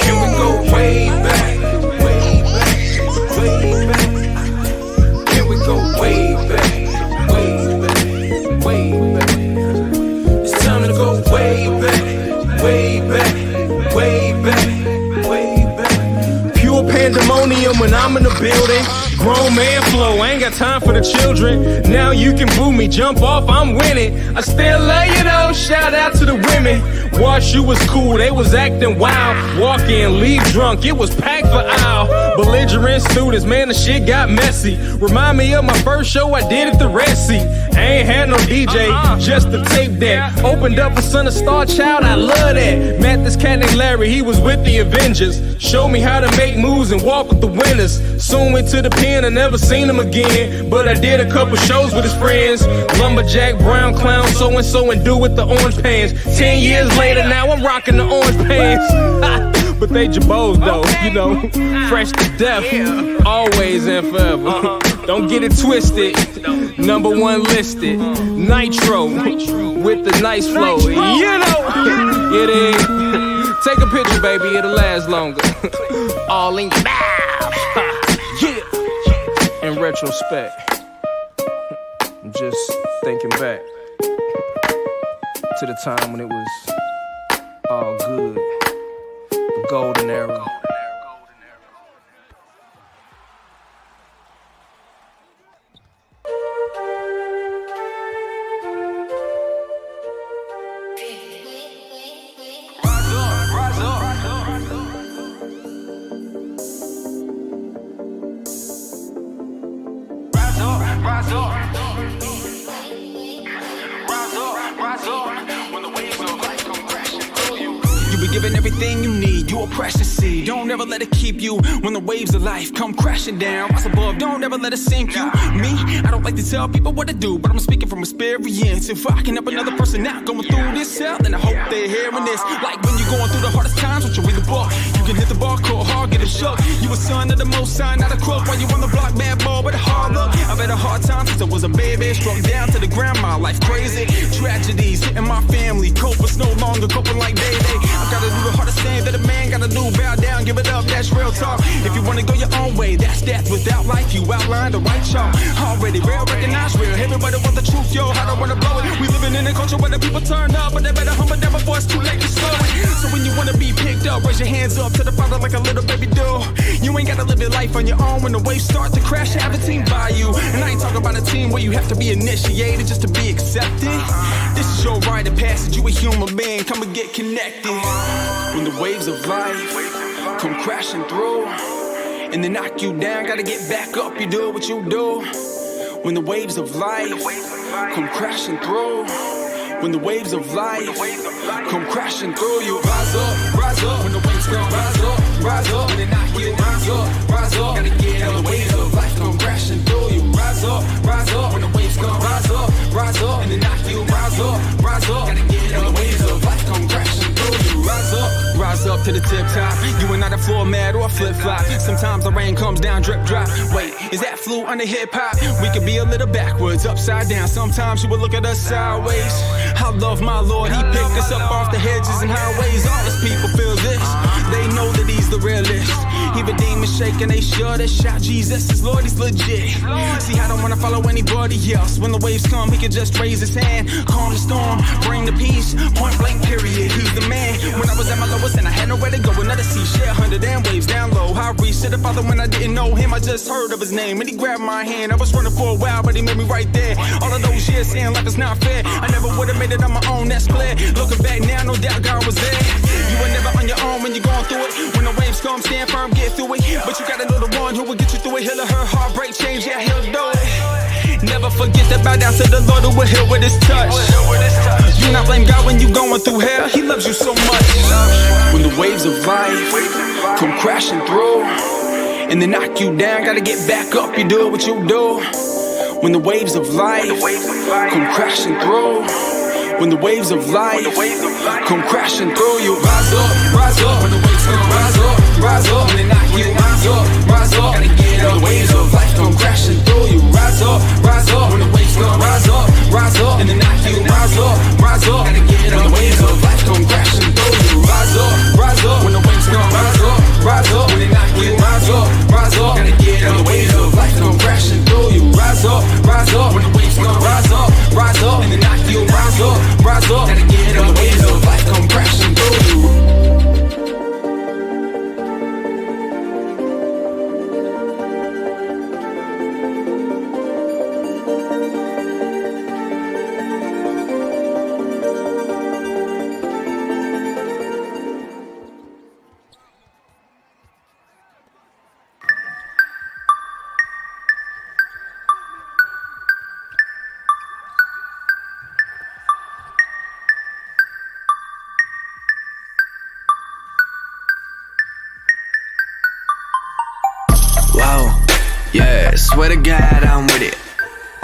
Can we go way back, way back, way back? Can we go way back, way back, way back? It's time to go way back, way back, way back, way back. Pure pandemonium when I'm in the building. Grown man flow, I ain't got time for the children. Now you can boo me, jump off, I'm winning. I still love you though, shout out to the women. Wash, you was cool, they was acting wild. Walk in, leave drunk, it was packed for aisle. Belligerent students, man, the shit got messy. Remind me of my first show I did at the Red Sea. I ain't had no DJ, just the tape deck. Opened up for Son of Star Child, I love that. Met this cat named Larry, he was with the Avengers. Showed me how to make moves and walk with the winners. Soon went to the pen, I never seen him again. But I did a couple shows with his friends. Lumberjack, brown clown, so-and-so, and dude with the orange pants. 10 years later, now I'm rocking the orange pants. But they jabos though, you know, fresh to death, always and forever. Don't get it twisted, #1 listed, Nitro, with the nice flow, you know, it is. Take a picture, baby, it'll last longer. All in your mouth, yeah. In retrospect, I'm just thinking back to the time when it was all good, the golden era. Giving everything you need, you a precious seed. Don't ever let it keep you when the waves of life come crashing down. Rise above, don't ever let it sink you. Me, I don't like to tell people what to do, but I'm speaking from experience. If I can help another person out going through this hell, then I hope they're hearing this. Like when you're going through the hardest times, don't you read the book? You can hit the bar, call hard, get it shook. You a son of the most sign, not a crook. While you on the block, bad boy with a hard look. I've had a hard time since I was a baby. Struck down to the ground, my life crazy. Tragedies hitting my family. Copers no longer coping like they. I gotta do the hardest thing that a man gotta do. Bow down, give it up, that's real talk. If you wanna go your own way, that's death without life. You outline find the right chalk. Already real, recognize real. Everybody want the truth, yo. I don't wanna blow it. We living in a culture where the people turn up, but they better humble down before it's too late to slow it. So when you wanna be picked up, raise your hands up to the Father like a little baby do. You ain't gotta live your life on your own. When the waves start to crash, have a team by you. And I ain't talking about a team where you have to be initiated just to be accepted. This is your rite of passage. You a human being, come and get connected. When the waves of life come crashing through and they knock you down, gotta get back up, you do what you do. When the waves of life come crashing through, when the waves of life come crashing through, you rise up, when the waves come rise up, when they knock you, rise up, gotta get on the waves of life come crashing through, you rise up, when the waves come rise up, and they knock you, rise up, gotta get on the waves of life come crashing through, you rise up to the tip top. You are not a floor mat or a flip flop. Sometimes the rain comes down, drip drop. Wait, is that flu under hip hop? We could be a little backwards, upside down. Sometimes you will look at us sideways. I love my Lord, He picked us up off the hedges and highways. All His people feel this. They know that He's the realest. Even demons shaking, they sure that shout Jesus is Lord, He's legit. See, I don't wanna follow anybody else. When the waves come, He can just raise His hand, calm the storm, bring the peace. Point blank, period. He's the man. When I was at my lowest and I had nowhere to go, another sea share 100 and waves down low. I reached to the Father when I didn't know Him. I just heard of His name and He grabbed my hand. I was running for a while, but He met me right there. All of those years saying life is not fair. I never would have made it on my own, that's clear. Looking back now, no doubt God was there. You were never on your own when you're going through it. When the waves come, stand firm, get through it. But you gotta know the one who will get you through it. He'll her heartbreak change, yeah, He'll do it. Never forget to bow down to the Lord who will heal with His touch. You not blame God when you going through hell. He loves you so much. When the waves of life come crashing through and they knock you down, gotta get back up, you do what you do. When the waves of life come crashing through, when the waves of life come crashing through, you rise up, when the waves come rise up, when they knock you, rise up, gotta get up, when the waves of life come crashing through, you rise up, when the waves come rise up, and they knock you, rise up, gotta get up, when the waves of life come crashing through, you rise up, when the waves come rise up, when they knock you, rise up, gotta get up, when the waves of life come crashing through, you rise up, when the waves come rise up, and they knock you, rise up, gotta get up, when the waves of life come crashing through you. Swear to God, I'm with it.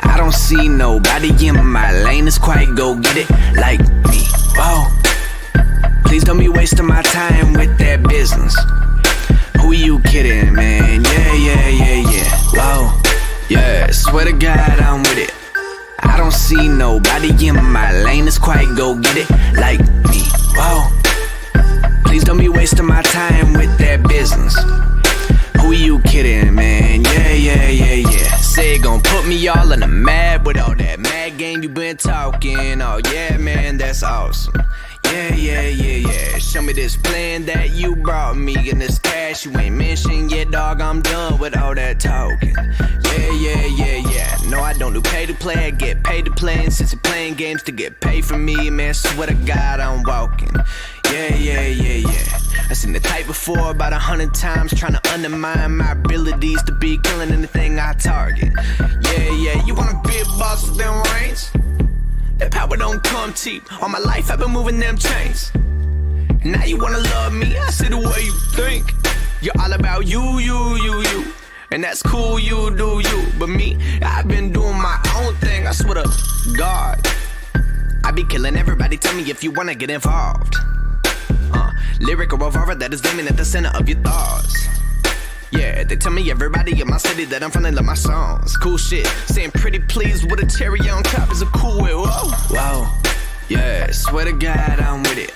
I don't see nobody in my lane that's quite go get it like me. Whoa. Please don't be wasting my time with that business. Who you kidding, man? Yeah. Whoa. Yeah, swear to God, I'm with it. I don't see nobody in my lane that's quite go get it like me. Whoa. Please don't be wasting my time with that business. Who you kidding, man? Yeah. Say gon' put me all in the map with all that mad game you been talking. Oh yeah, man, that's awesome. Yeah. Show me this plan that you brought me and this cash you ain't mentioned yet, dog. I'm done with all that talking. Yeah. No, I don't do pay to play, I get paid to play. And since you're playing games to get paid from me, man, swear to God I'm walking. Yeah. I seen the type before about 100 times, trying to undermine my abilities to be killing anything I target. Yeah. You wanna be a boss with them reins? That power don't come cheap. All my life I've been moving them chains. Now you wanna love me, I see the way you think. You're all about you. And that's cool, you do you. But me, I've been doing my own thing, I swear to God. I be killing everybody, tell me if you wanna get involved. Lyrical revolver that is aiming at the center of your thoughts. Yeah, they tell me everybody in my city that I'm from, they love my songs. Cool shit, saying pretty please with a cherry on top is a cool way. Whoa. Yeah, swear to God I'm with it.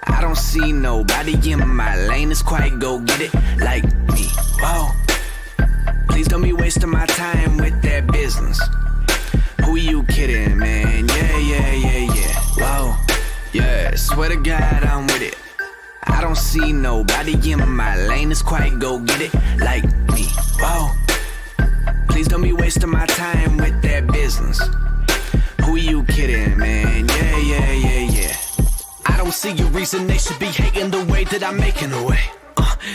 I don't see nobody in my lane that's quite go get it like me. Whoa. Please don't be wasting my time with that business. Who you kidding, man? Yeah. Whoa, yeah, swear to God I'm with it. I don't see nobody in my lane that's quite go get it like me. Whoa, please don't be wasting my time with that business. Who you kidding, man? Yeah. I don't see a reason they should be hating the way that I'm making a way.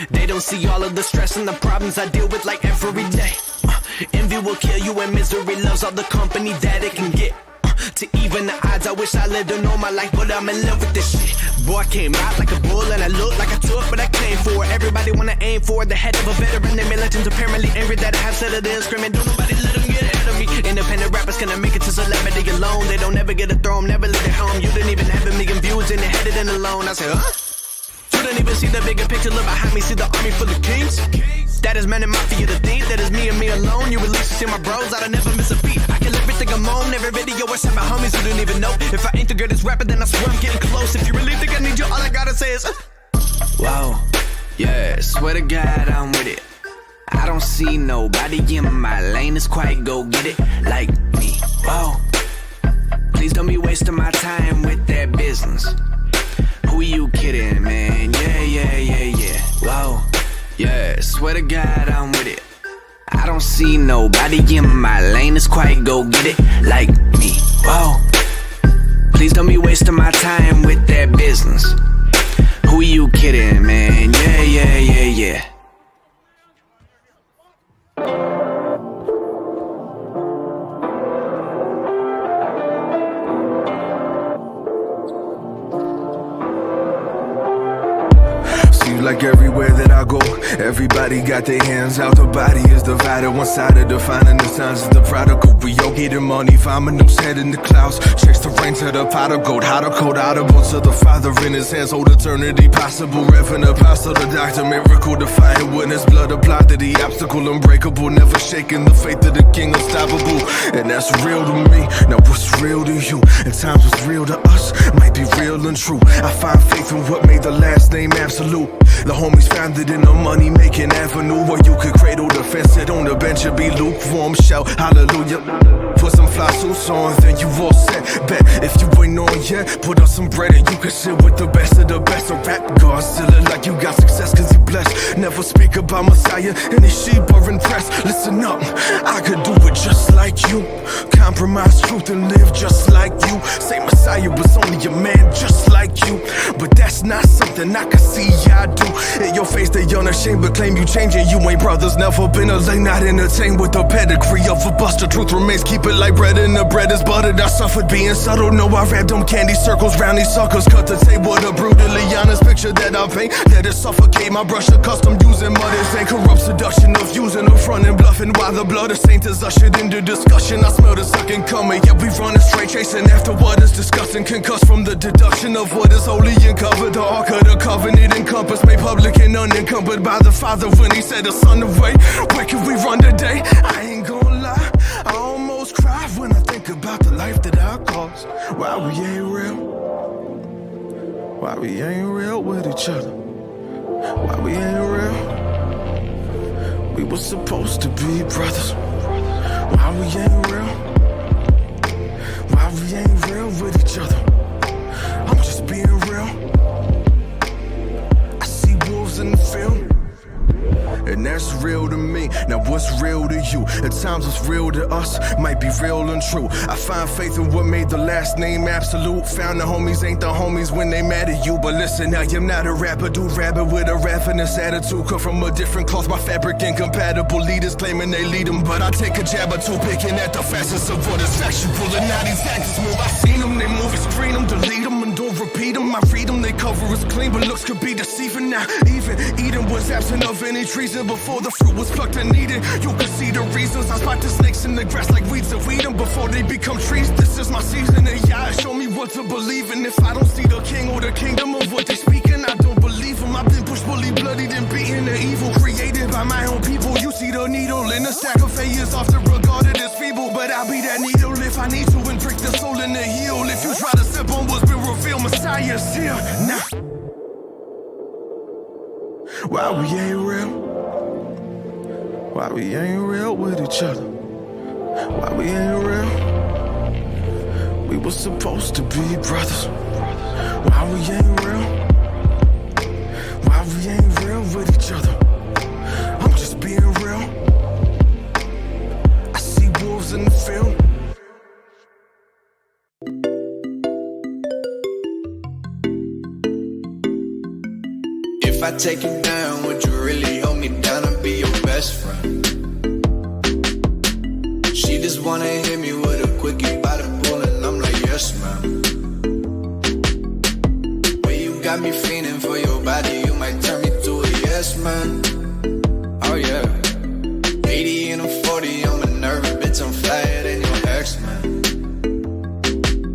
They don't see all of the stress and the problems I deal with like every day. Envy will kill you and misery loves all the company that it can get. To even the odds, I wish I lived a normal life, but I'm in love with this shit. Boy, I came out like a bull and I look like I took, but I came for it. Everybody wanna aim for the head of a veteran. They legends apparently angry that I have said it is screaming. Don't nobody let them get ahead of me. Independent rappers gonna make it to celebrity alone. They don't ever get a throne, never leave their home. You didn't even have a million views and they headed in alone. I said, huh? You didn't even see the bigger picture, look behind me, see the army full of kings. That is man and mafia to think, that is me and me alone. You release to see my bros, I don't never miss a beat. I kill everything I'm on, every video I send my homies who didn't even know. If I ain't the greatest rapper, then I swear I'm getting close. If you really think I need you, all I gotta say is wow, yeah, swear to God I'm with it. I don't see nobody in my lane that's quite go get it like me. Whoa, please don't be wasting my time with that business. Who you kidding, man? Yeah. Whoa, yeah, swear to God I'm with it. I don't see nobody in my lane that's quite go get it like me. Whoa, please don't be wasting my time with that business. Who you kidding, man? Yeah. Like everywhere that I go, everybody got their hands out, the body is divided. One side of defining the signs is the prodigal. We all getting money, finding them head in the clouds. Chase the rain to the pot of gold, how to code audible to the Father in his hands. Hold eternity possible, Reverend Apostle, the doctor, miracle defying witness. Blood applied to the obstacle, unbreakable, never shaking the faith of the King, unstoppable. And that's real to me, now what's real to you? At times what's real to us might be real and true. I find faith in what made the last name absolute. The homies founded in a money-making avenue where you could cradle the fence, sit on the bench and be lukewarm, shout hallelujah. Put some fly suits on, then you all set. Bet if you ain't on yet, put on some bread and you can sit with the best of the best. A rap God still look like you got success cause you blessed. Never speak about Messiah and his sheep are impressed. Listen up, I could do it just like you. Compromise truth and live just like you. Say Messiah was only a man just like you, but that's not something I can see I do. In your face they unashamed but claim you changing. You ain't brothers, never been a lane, not entertained with the pedigree of a buster. Truth remains, keep it like bread and the bread is buttered. I suffered being subtle, no I wrapped them candy circles round these suckers. Cut the table, the brutally honest picture that I paint. Let it suffocate my brush of custom using mothers and corrupt seduction of using the front and bluffing while the blood of saints is ushered into discussion. I smell the sucking coming, yeah we running straight chasing after what is disgusting. Concussed from the deduction of what is holy and covered. The ark of the covenant encompassed, made public and unencumbered by the Father when he said the Son away. Where can we run today? I ain't gonna lie, I almost cry when I think about the life that I caused. Why we ain't real? Why we ain't real with each other? Why we ain't real? We were supposed to be brothers. Why we ain't real? Why we ain't real with each other? I'm just being real. I see wolves in the field, and that's real to me. Now what's real to you? At times what's real to us might be real and true. I find faith in what made the last name absolute. Found the homies ain't the homies when they mad at you. But listen, I am not a rapper, do rabbit with a ravenous attitude. Come from a different cloth, my fabric incompatible. Leaders claiming they lead them, but I take a jab or two, picking at the facets of what is sexual. And now these actors move, I seen them, they move, screen them, delete them, and don't repeat them. I read them, they cover is clean, but looks could be deceiving. Now even Eden was absent of any treason before the fruit was plucked and eaten. You can see the reasons. I spot the snakes in the grass like weeds and weed them before they become trees. This is my season, and yeah, show me what to believe in. If I don't see the king or the kingdom of what they speaking, I don't believe them. I've been pushed, bullied, bloodied, and beaten. The evil created by my own people. You see the needle in the stack of failures, often regarded as feeble, but I'll be that needle if I need to and prick the soul in the heel. If you try to step on what's been revealed, Messiah's here. Nah. Why we ain't real? Why we ain't real with each other? Why we ain't real? We were supposed to be brothers. Why we ain't real? Why we ain't real with each other? I'm just being real. I see wolves in the field. If I take you down, would you really hold me down and be your best friend? She just wanna hit me with a quickie by the pool, and I'm like, yes, ma'am. Way you got me feeling for your body, you might turn me to a yes, man. Oh yeah. 80 and a 40, I'm a nervous bitch, I'm flyer than your ex, man.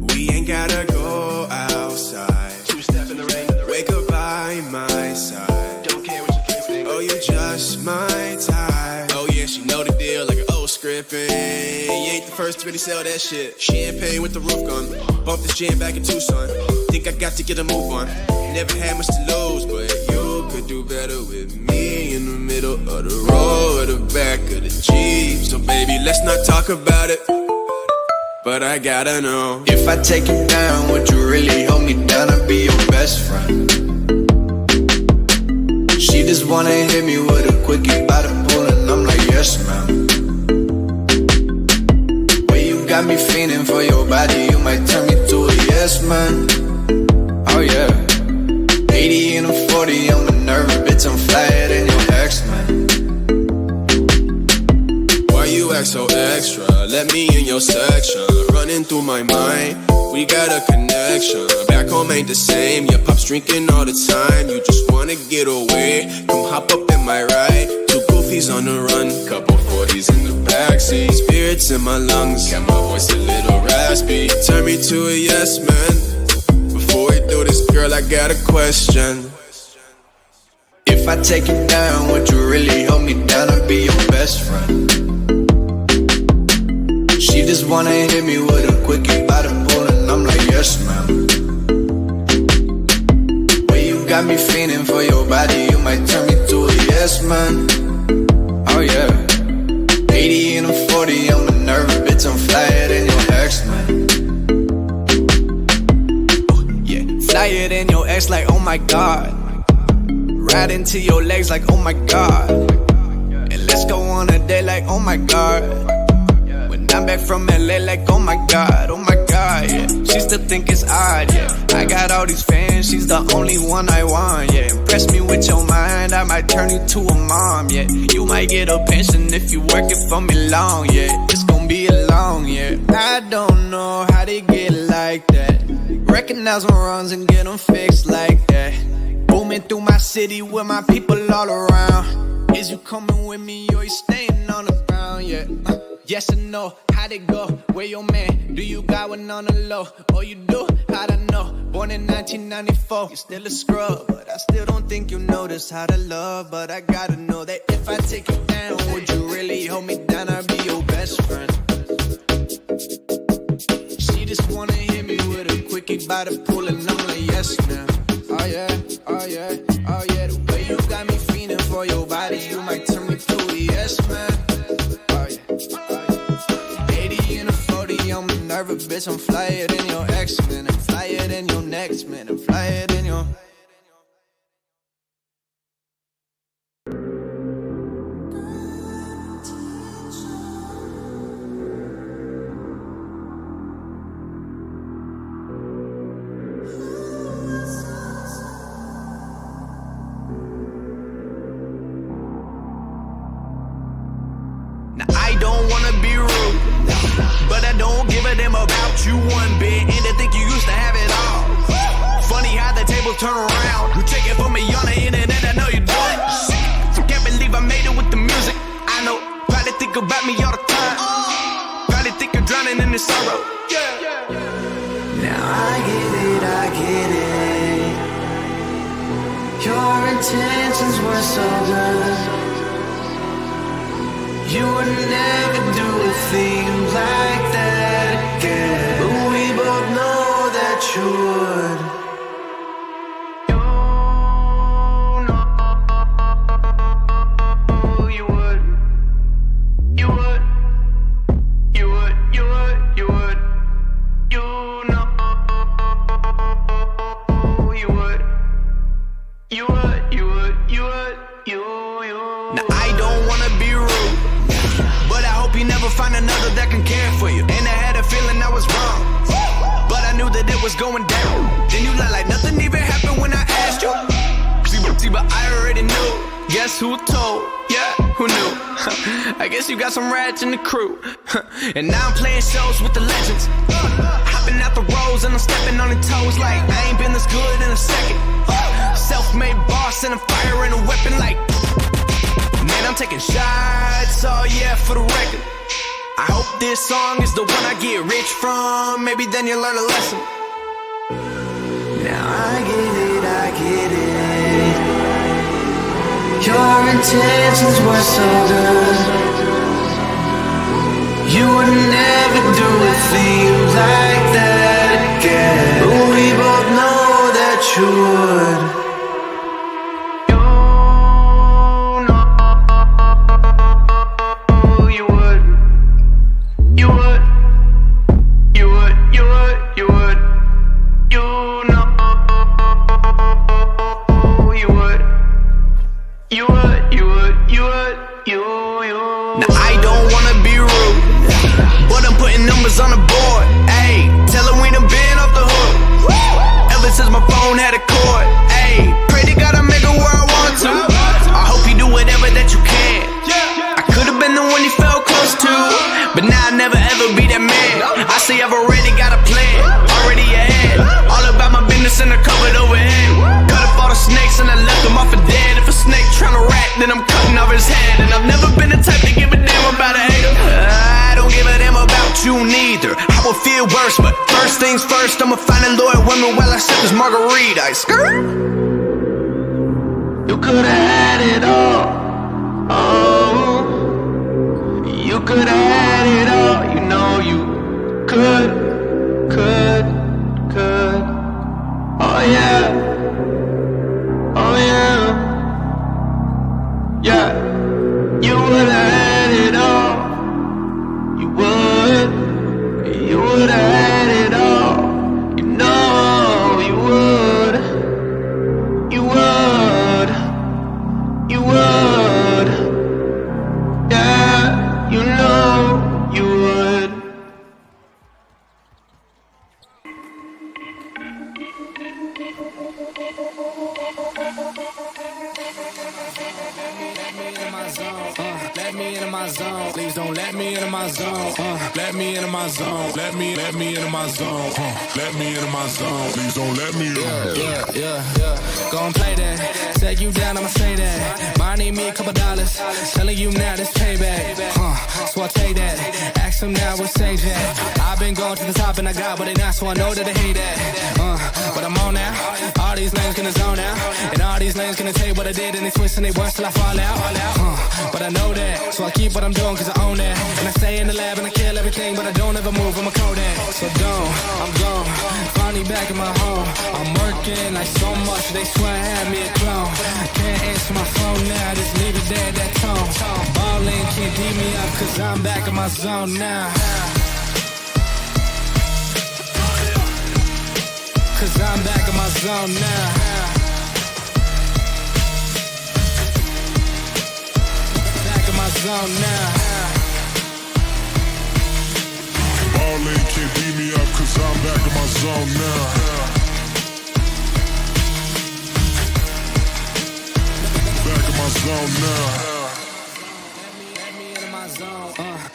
We ain't gotta go outside. Two-step in the rain. Wake up by my side. Don't care what you think. Oh, you just my type. Oh yeah, she know the deal like an old script. You ain't the first to really sell that shit. Champagne with the roof gone. Bump this jam back in Tucson. Think I got to get a move on. Never had much to lose, but you could do better with me in the middle of the road, the back of the Jeep. So baby, let's not talk about it. But I gotta know. If I take you down, would you really hold me down and be your best friend? She just wanna hit me with a quickie by the pool, and I'm like, yes, ma'am. Way you got me feeling for your body, you might turn me to a yes, man. Oh yeah. 80 and a 40, I'm a nervous bitch, I'm flyer than your ex, man. Why you act so extra? Let me in your section. Running through my mind, we got a connection. Back home ain't the same, your pop's drinking all the time. You just wanna get away, come hop up in my ride. Two goofies on the run, couple 40s in the backseat. Spirits in my lungs, got my voice a little raspy. Turn me to a yes man. Before we do this, girl, I got a question. If I take you down, would you really hold me down and be your best friend? She just wanna hit me with a quickie by the pool, and I'm like, yes, ma'am. Way you got me feeling for your body, you might turn me to a yes, man. Oh yeah. 80 and a 40, I'm a nervous bitch, I'm flyer than your ex, man. Oh, yeah. Flyer than your ex, like, oh my god. Right into your legs, like, oh my god. And let's go on a date, like, oh my god. I'm back from LA like, oh my god, yeah. She still think it's odd, yeah. I got all these fans, she's the only one I want, yeah. Impress me with your mind, I might turn you to a mom, yeah. You might get a pension if you work it for me long, yeah. It's gonna be a long, yeah. I don't know how they get like that. Recognize my wrongs and get them fixed like that. Booming through my city with my people all around. Is you coming with me or you staying on the ground, yeah. Yes or no, how'd it go? Where your man? Do you got one on the low? Oh, you do? How'd I know? Born in 1994, you're still a scrub. But I still don't think you notice how to love. But I gotta know that if I take you down, would you really hold me down? I'll be your best friend. She just wanna hit me with a quickie by the pool, and I'm like, yes, man. Oh yeah, oh yeah, oh yeah. The way you got me feeling for your body, you might turn me to a yes, man. I'm a nervous bitch, I'm flyer than your ex, man. I'm flyer than your next, man. I'm flyer than your... Now I don't wanna be rude, but I don't give a damn about you one bit. And to think you used to have it all. Funny how the tables turn around. You take it from me on the internet, I know you do it. Can't believe I made it with the music. I know, probably think about me all the time. Probably think you're drowning in the sorrow. Now I get it. Your intentions were so good. You would never do a thing like that again. But we both know that you would. You know you would. You would. Now I don't wanna be rude, but I hope you never find another that can care for you. And I had a feeling I was wrong, but I knew that it was going down. Then you lie like nothing even happened when I asked you. See, but I already knew. Guess who told? Yeah, who knew? I guess you got some rats in the crew. And now I'm playing shows with the legends, hopping out the rows and I'm stepping on their toes like I ain't been this good in a second. Self-made boss and a fire and a weapon like, man, I'm taking shots, oh yeah, for the record. I hope this song is the one I get rich from. Maybe then you'll learn a lesson. Now I get it. Your intentions were so good. You would never do a thing like that again. But we both know that you would. On the board, ayy, tell her we done been off the hook. Ever since my phone had a cord, ayy, pray to God I make it where I want to. I hope you do whatever that you can. I could've been the one you felt close to, but now I'll never ever be that man. I say I've already got a plan, already ahead. All about my business and the cupboard overhead. Cut up all the snakes and I left them off for dead. If a snake tryna rat, then I'm cutting off his head. And I've never been the type to give a damn about a hater. I don't give a damn about you neither. I would feel worse, but first things first, I'ma find a loyal woman while I sip this margarita. I skirt. You could've had it all. Oh, you could've had it all. You know you could. Oh yeah. Yeah. You would've had it all. You would've had it all. You know you would. Yeah, you know you would. Let me into my zone. Please don't let me into my zone. Let me into my zone. Let me into my zone. Let me into my zone. Please don't let me in. Yeah. Go and play that. Take you down, I'ma say that. Mine need me $2. Telling you now this payback. So I take that. Ask them now what say that. I've been going to the top and I got what they not, so I know that they hate that. But I'm on now. All these lanes gonna zone out. And all these lanes gonna tell you what I did and they twist and they worse till I fall out. But I know that, so I keep what I'm doing cause I own that. And I stay in the lab and I kill everything, but I don't ever move, I'm a Kodak. So I'm gone, finally back in my home. I'm working like so much, they swear I had me a clone. Can't answer my phone now, just leave it there, that tone. Ballin' can't beat me up cause I'm back in my zone now. Cause I'm back in my zone now. Zone now. Ballin' can't beat me up cause I'm back in my zone now. Back in my zone now.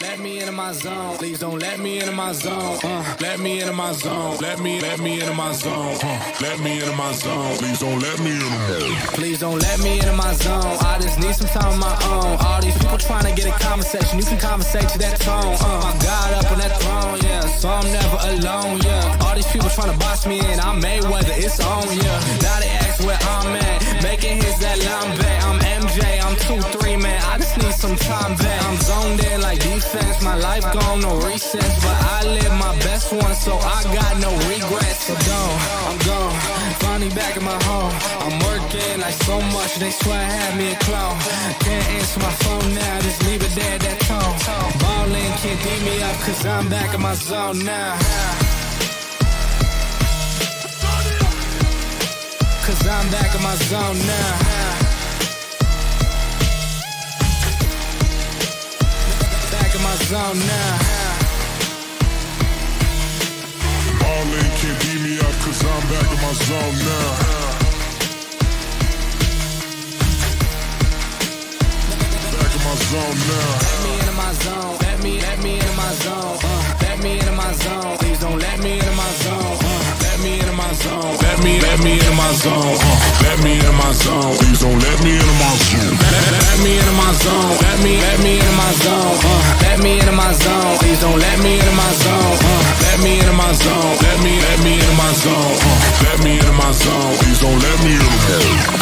Let me into my zone. Please don't let me into my zone. Let me into my zone. Let me into my zone. Let me into my zone. Please don't let me in. Please don't let me into my zone. I just need some time of my own. All these people trying to get a conversation. You can conversate to that tone. I got up on that throne, yeah. So I'm never alone, yeah. All these people trying to box me in. I'm Mayweather, it's on, yeah. Now they ask where I'm at. Making hits that Lambe. I'm MJ, I'm 2-3, man. I just need some time back. I'm zoned in like defense. My life gone, no recess. But I live my best one, so I got no regrets. So I'm gone. Finally back in my home. I'm working like so much, they swear I had me a clone. Can't answer my phone now, just leave it there, that tone. Ballin' can't beat me up, cause I'm back in my zone now. Cause I'm back in my zone now. Back in my zone now. Marley can't beat me up cause I'm back in my zone now. Back in my zone now. Let me into my zone. Let me into my zone. Let me into my zone. Please don't let me into my zone. Let me into my zone. Let me into my zone. Let me into my zone. Please don't let me into my zone. Let me into my zone. Let me into my zone. Let me into my zone. Please don't let me into my zone. Let me into my zone. Let me into my zone. Let me into my zone. Please don't let me into my zone.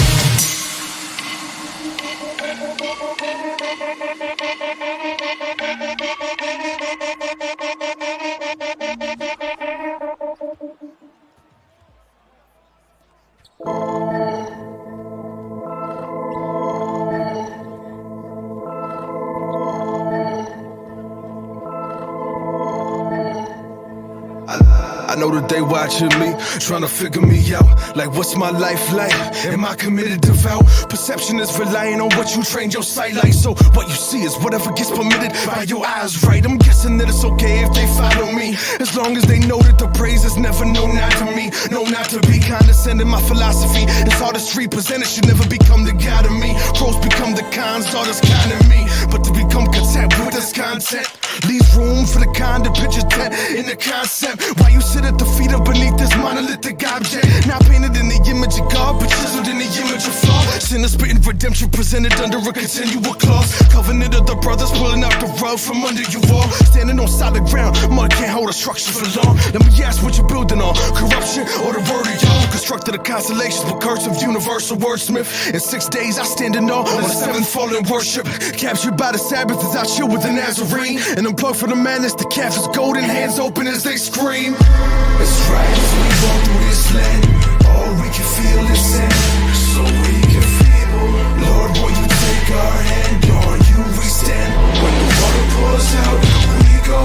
I know that they watching me, trying to figure me out. Like, what's my life like? Am I committed, devout? Perception is relying on what you trained your sight like. So what you see is whatever gets permitted by your eyes, right? I'm guessing that it's okay if they follow me, as long as they know that the praise is never no, not to me. No, not to be condescending. My philosophy is artistry presented should never become the god of me. Pros become the cons, artists kind of me. But to become content with this content leaves room for the kind of pictures that in the concept. Why you sit at the feet of beneath this monolithic object, not painted in the image of God, but chiseled in the image of flaw. Sin is spitting redemption presented under a continual clause. Covenant of the brothers pulling out the rug from under you all. Standing on solid ground, mud can't hold a structure for long. Let me ask what you're building on, corruption or the word of y'all. Constructed a constellations with curse of universal wordsmith. In 6 days I stand in awe on the seventh fallen worship. Captured by the Sabbath as I chill with the Nazarene, and unplugged from the madness. The calf is golden, hands open as they scream. It's right as we walk through this land, all we can feel is sin, so we can feel. Lord, will you take our hand? On you we stand. When the water pours out, we go.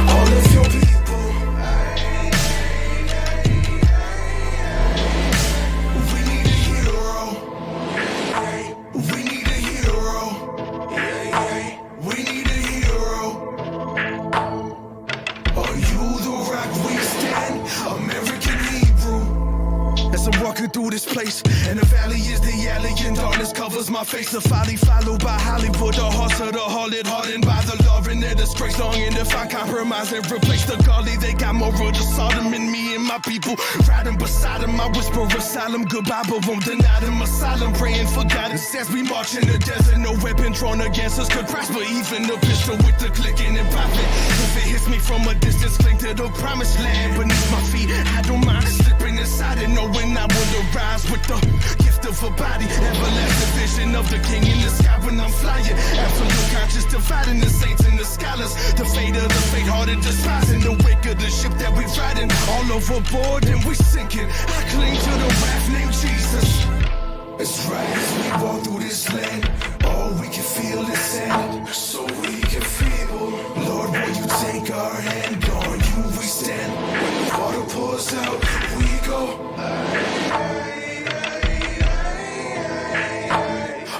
All of your people, we need a hero. We need a hero. We need a hero. Are you the rock we stand? American Hebrew. As I'm walking through this place, and the valley is the alley, and darkness covers my face. The folly followed by Hollywood, the hearts of the harlot, hardened by the law and their disgrace. Longing to find compromise and replace the godly. They got more of the Sodom in me and my people. Riding beside them, I whisper asylum goodbye, but won't deny them asylum. Praying for guidance as we march in the desert. No weapon drawn against us could prosper, even a pistol with the clicking and popping. If it hits me from a distance, cling to the promised land beneath my feet. I don't mind slipping inside and knowing I will arise with the gift of a body. Everlasting vision of the king in the sky when I'm flying. Absolute conscious dividing the saints and the scholars. The fate of the faint-hearted despising the wake of the ship that we riding. All overboard and we sinking. I cling to the raft named Jesus. It's right as we walk through this land, all we can feel is sand, so we can feel. Lord, will you take our hand? On you we stand. When the water pours out, we go.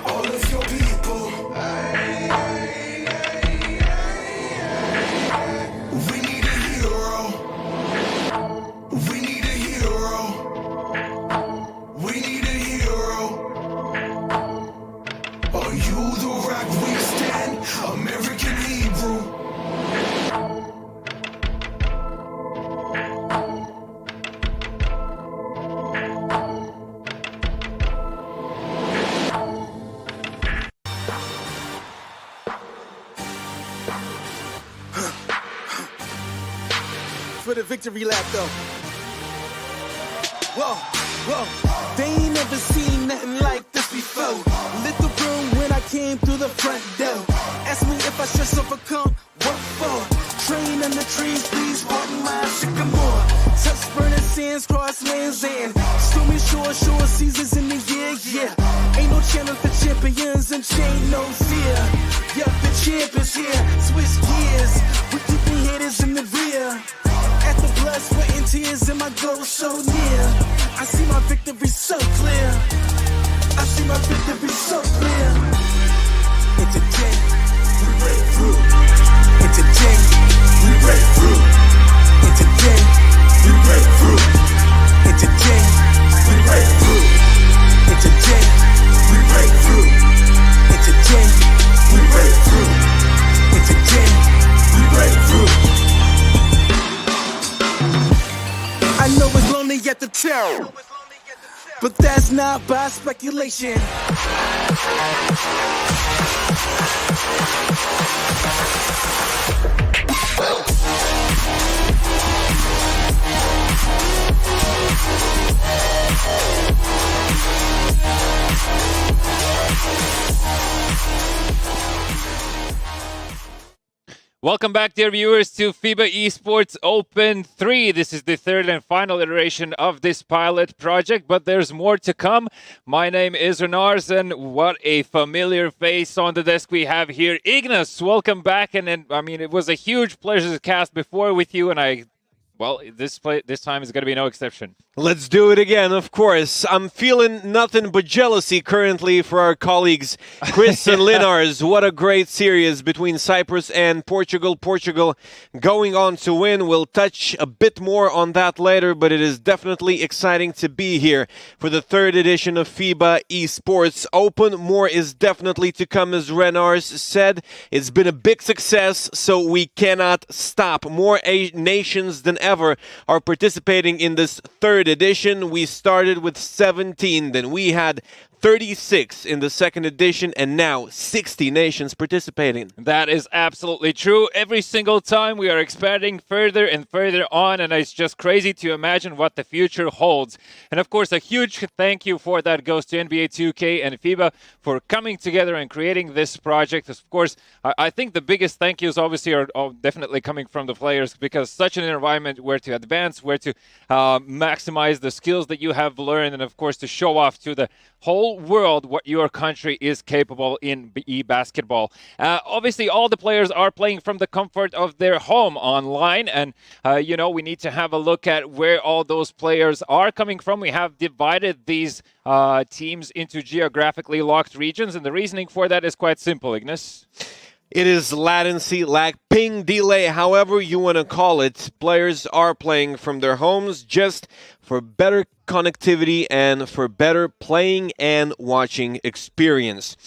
All of your people, we need a hero. We need a hero. We need a hero. Are you the rock we stand? American Hebrew. For the victory lap though. Whoa, whoa, they ain't never seen nothing like this before. Lit the room when I came through the front door. Ask me if I stress overcome, what for? Train in the trees, please walk my sycamore. Touch burning sands, cross lands and stormy shore seasons in the year, yeah. Ain't no challenge for champions and chain no fear. Yeah, the champ is here, switch gears. We keeping haters in the rear. At the blood, sweat, years and my goal is so near. I see my victory so clear. I see my victory so clear. And today, we break through. And today, we break through. And today, we break through. And today, we break through. And today, we break through. And today, we break through. And today, we break through. I know it's lonely at the town, but that's not by speculation. Welcome back, dear viewers, to FIBA Esports Open 3. This is the third and final iteration of this pilot project, but there's more to come. My name is Renars, and what a familiar face on the desk we have here. Ignas, welcome back. And it was a huge pleasure to cast before with you, and this time is going to be no exception. Let's do it again, of course. I'm feeling nothing but jealousy currently for our colleagues, Chris and Linars. What a great series between Cyprus and Portugal. Portugal going on to win. We'll touch a bit more on that later, but it is definitely exciting to be here for the third edition of FIBA Esports Open. More is definitely to come, as Renars said. It's been a big success, so we cannot stop. More nations than ever are participating in this third edition. We started with 17, then we had 36 in the second edition, and now 60 nations participating. That is absolutely true. Every single time we are expanding further and further on, and it's just crazy to imagine what the future holds. And of course, a huge thank you for that goes to NBA 2K and FIBA for coming together and creating this project. Of course, I think the biggest thank yous obviously are definitely coming from the players, because such an environment where to advance, where to maximize the skills that you have learned, and of course to show off to the whole world what your country is capable in e-basketball. Obviously, all the players are playing from the comfort of their home online, and we need to have a look at where all those players are coming from. We have divided these teams into geographically locked regions, and the reasoning for that is quite simple, Ignas. It is latency, lag, ping, delay, however you want to call it. Players are playing from their homes just for better connectivity and for better playing and watching experience.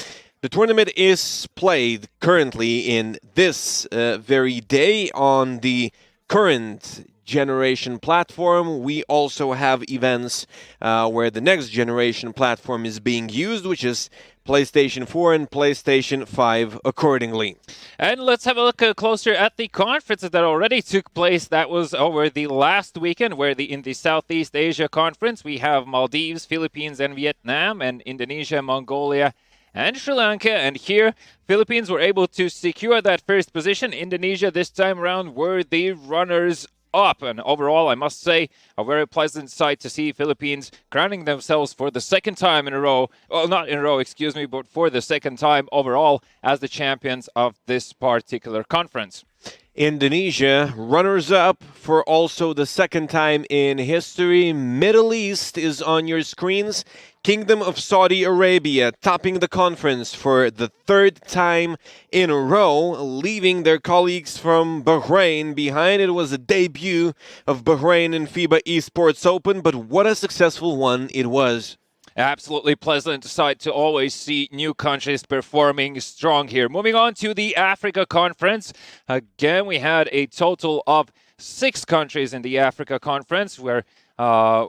The tournament is played currently in this very day on the current generation platform. We also have events where the next generation platform is being used, which is PlayStation 4 and PlayStation 5 accordingly. And let's have a look closer at the conferences that already took place. That was over the last weekend, where in the Southeast Asia Conference, we have Maldives, Philippines, and Vietnam, and Indonesia, Mongolia, and Sri Lanka. And here, Philippines were able to secure that first position. Indonesia this time around were the runners up, and overall, I must say, a very pleasant sight to see Philippines crowning themselves for the second time in a row, well, not in a row, excuse me, but for the second time overall as the champions of this particular conference. Indonesia, runners-up for also the second time in history. Middle East is on your screens. Kingdom of Saudi Arabia topping the conference for the third time in a row, leaving their colleagues from Bahrain behind. It was a debut of Bahrain in FIBA Esports Open, but what a successful one it was. Absolutely pleasant sight to always see new countries performing strong here. Moving on to the Africa Conference. Again, we had a total of 6 countries in the Africa Conference, where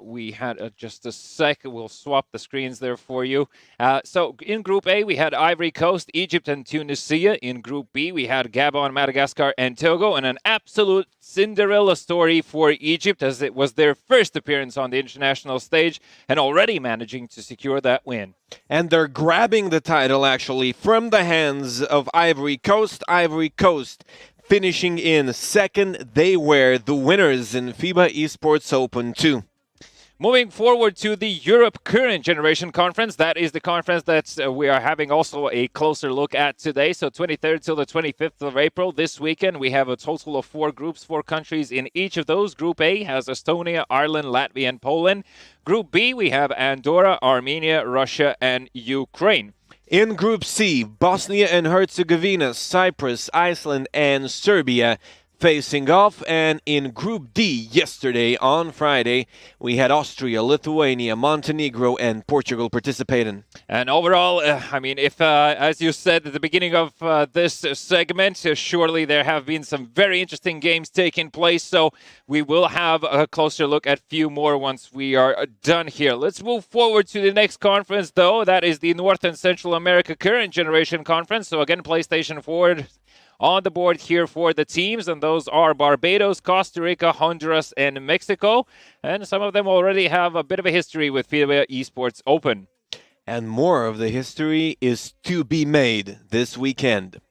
we had just a sec. We'll swap the screens there for you. So in Group A, we had Ivory Coast, Egypt, and Tunisia. In Group B, we had Gabon, Madagascar, and Togo. And an absolute Cinderella story for Egypt, as it was their first appearance on the international stage and already managing to secure that win. And they're grabbing the title, actually, from the hands of Ivory Coast. Ivory Coast finishing in second. They were the winners in FIBA Esports Open 2. Moving forward to the Europe Current Generation Conference, that is the conference that we are having also a closer look at today. So 23rd till the 25th of April this weekend, we have a total of 4 groups, 4 countries in each of those. Group A has Estonia, Ireland, Latvia, and Poland. Group B, we have Andorra, Armenia, Russia, and Ukraine. In Group C, Bosnia and Herzegovina, Cyprus, Iceland, and Serbia facing off. And in Group D yesterday on Friday, we had Austria, Lithuania, Montenegro, and Portugal participating. And overall, I mean, if, as you said at the beginning of this segment, surely there have been some very interesting games taking place. So we will have a closer look at a few more once we are done here. Let's move forward to the next conference, though. That is the North and Central America Current Generation Conference. So again, PlayStation 4 on the board here for the teams, and those are Barbados, Costa Rica, Honduras, and Mexico. And some of them already have a bit of a history with FIBA Esports Open. And more of the history is to be made this weekend.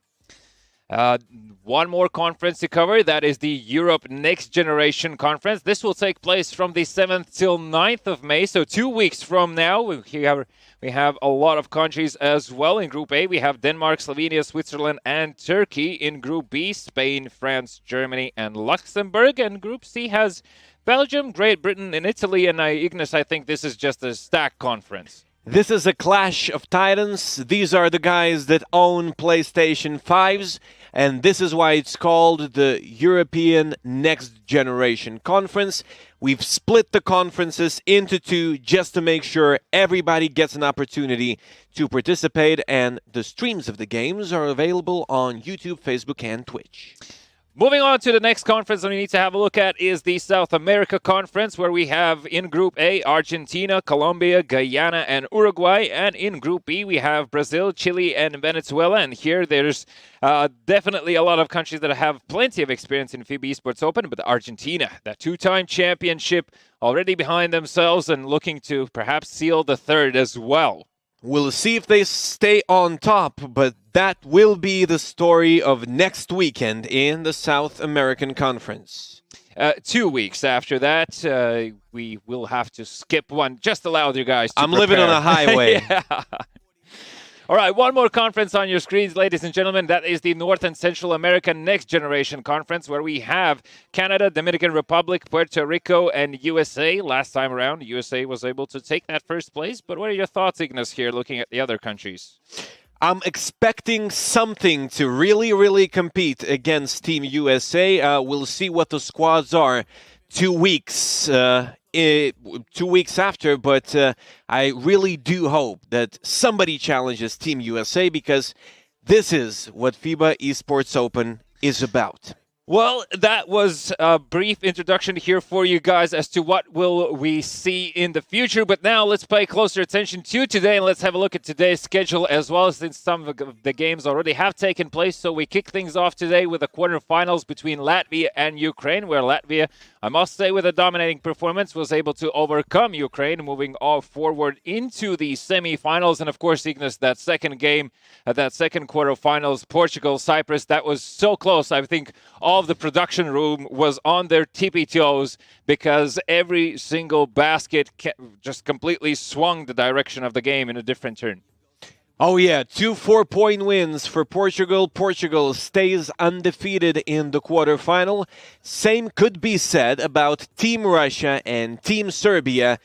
One more conference to cover, that is the Europe Next Generation Conference. This will take place from the 7th till 9th of May, so 2 weeks from now. We have a lot of countries as well. In Group A, we have Denmark, Slovenia, Switzerland, and Turkey. In Group B, Spain, France, Germany, and Luxembourg. And Group C has Belgium, Great Britain, and Italy. And Ignas, I think this is just a stacked conference. This is a clash of titans. These are the guys that own PlayStation 5s, and this is why it's called the European Next Generation Conference. We've split the conferences into 2 just to make sure everybody gets an opportunity to participate, and the streams of the games are available on YouTube, Facebook, and Twitch. Moving on to the next conference that we need to have a look at is the South America Conference, where we have in Group A, Argentina, Colombia, Guyana, and Uruguay. And in Group B, we have Brazil, Chile, and Venezuela. And here there's definitely a lot of countries that have plenty of experience in FIBA Esports Open, but Argentina, that 2-time championship, already behind themselves and looking to perhaps seal the 3rd as well. We'll see if they stay on top, but that will be the story of next weekend in the South American Conference. 2 weeks after that, we will have to skip one. Just allow you guys to I'm prepare. living on a highway. Yeah. All right, one more conference on your screens, ladies and gentlemen. That is the North and Central America Next Generation Conference, where we have Canada, Dominican Republic, Puerto Rico, and USA. Last time around, USA was able to take that first place. But what are your thoughts, Ignas, here, looking at the other countries? I'm expecting something to really compete against Team USA. We'll see what the squads are 2 weeks 2 weeks after, but I really do hope that somebody challenges Team USA, because this is what FIBA Esports Open is about. Well, that was a brief introduction here for you guys as to what will we see in the future. But now let's pay closer attention to today, and let's have a look at today's schedule as well, since some of the games already have taken place. So we kick things off today with the quarterfinals between Latvia and Ukraine, where Latvia, I must say, with a dominating performance, was able to overcome Ukraine, moving all forward into the semifinals. And of course, Ignas, that second game, that second quarterfinals, Portugal, Cyprus, that was so close. I think all of the production room was on their tippy toes, because every single basket just completely swung the direction of the game in a different turn. Oh yeah, 2 4-point wins for Portugal. Portugal stays undefeated in the quarterfinal. Same could be said about Team Russia and Team Serbia,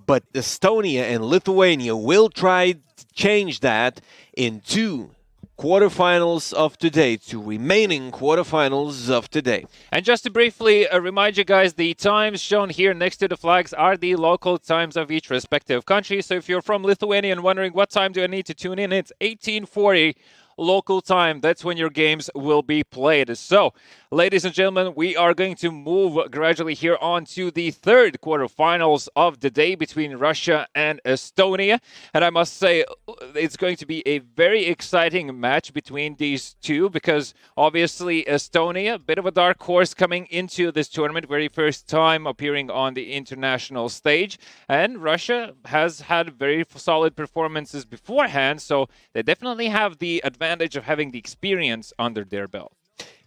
but Estonia and Lithuania will try to change that in 2 quarterfinals of today, 2 remaining quarterfinals of today. And just to briefly remind you guys, the times shown here next to the flags are the local times of each respective country. So if you're from Lithuania and wondering what time do I need to tune in, it's 1840 local time. That's when your games will be played. So, ladies and gentlemen, we are going to move gradually here on to the third quarterfinals of the day between Russia and Estonia. And I must say, it's going to be a very exciting match between these two, because obviously Estonia, a bit of a dark horse coming into this tournament, very first time appearing on the international stage. And Russia has had very solid performances beforehand, so they definitely have the advantage of having the experience under their belt.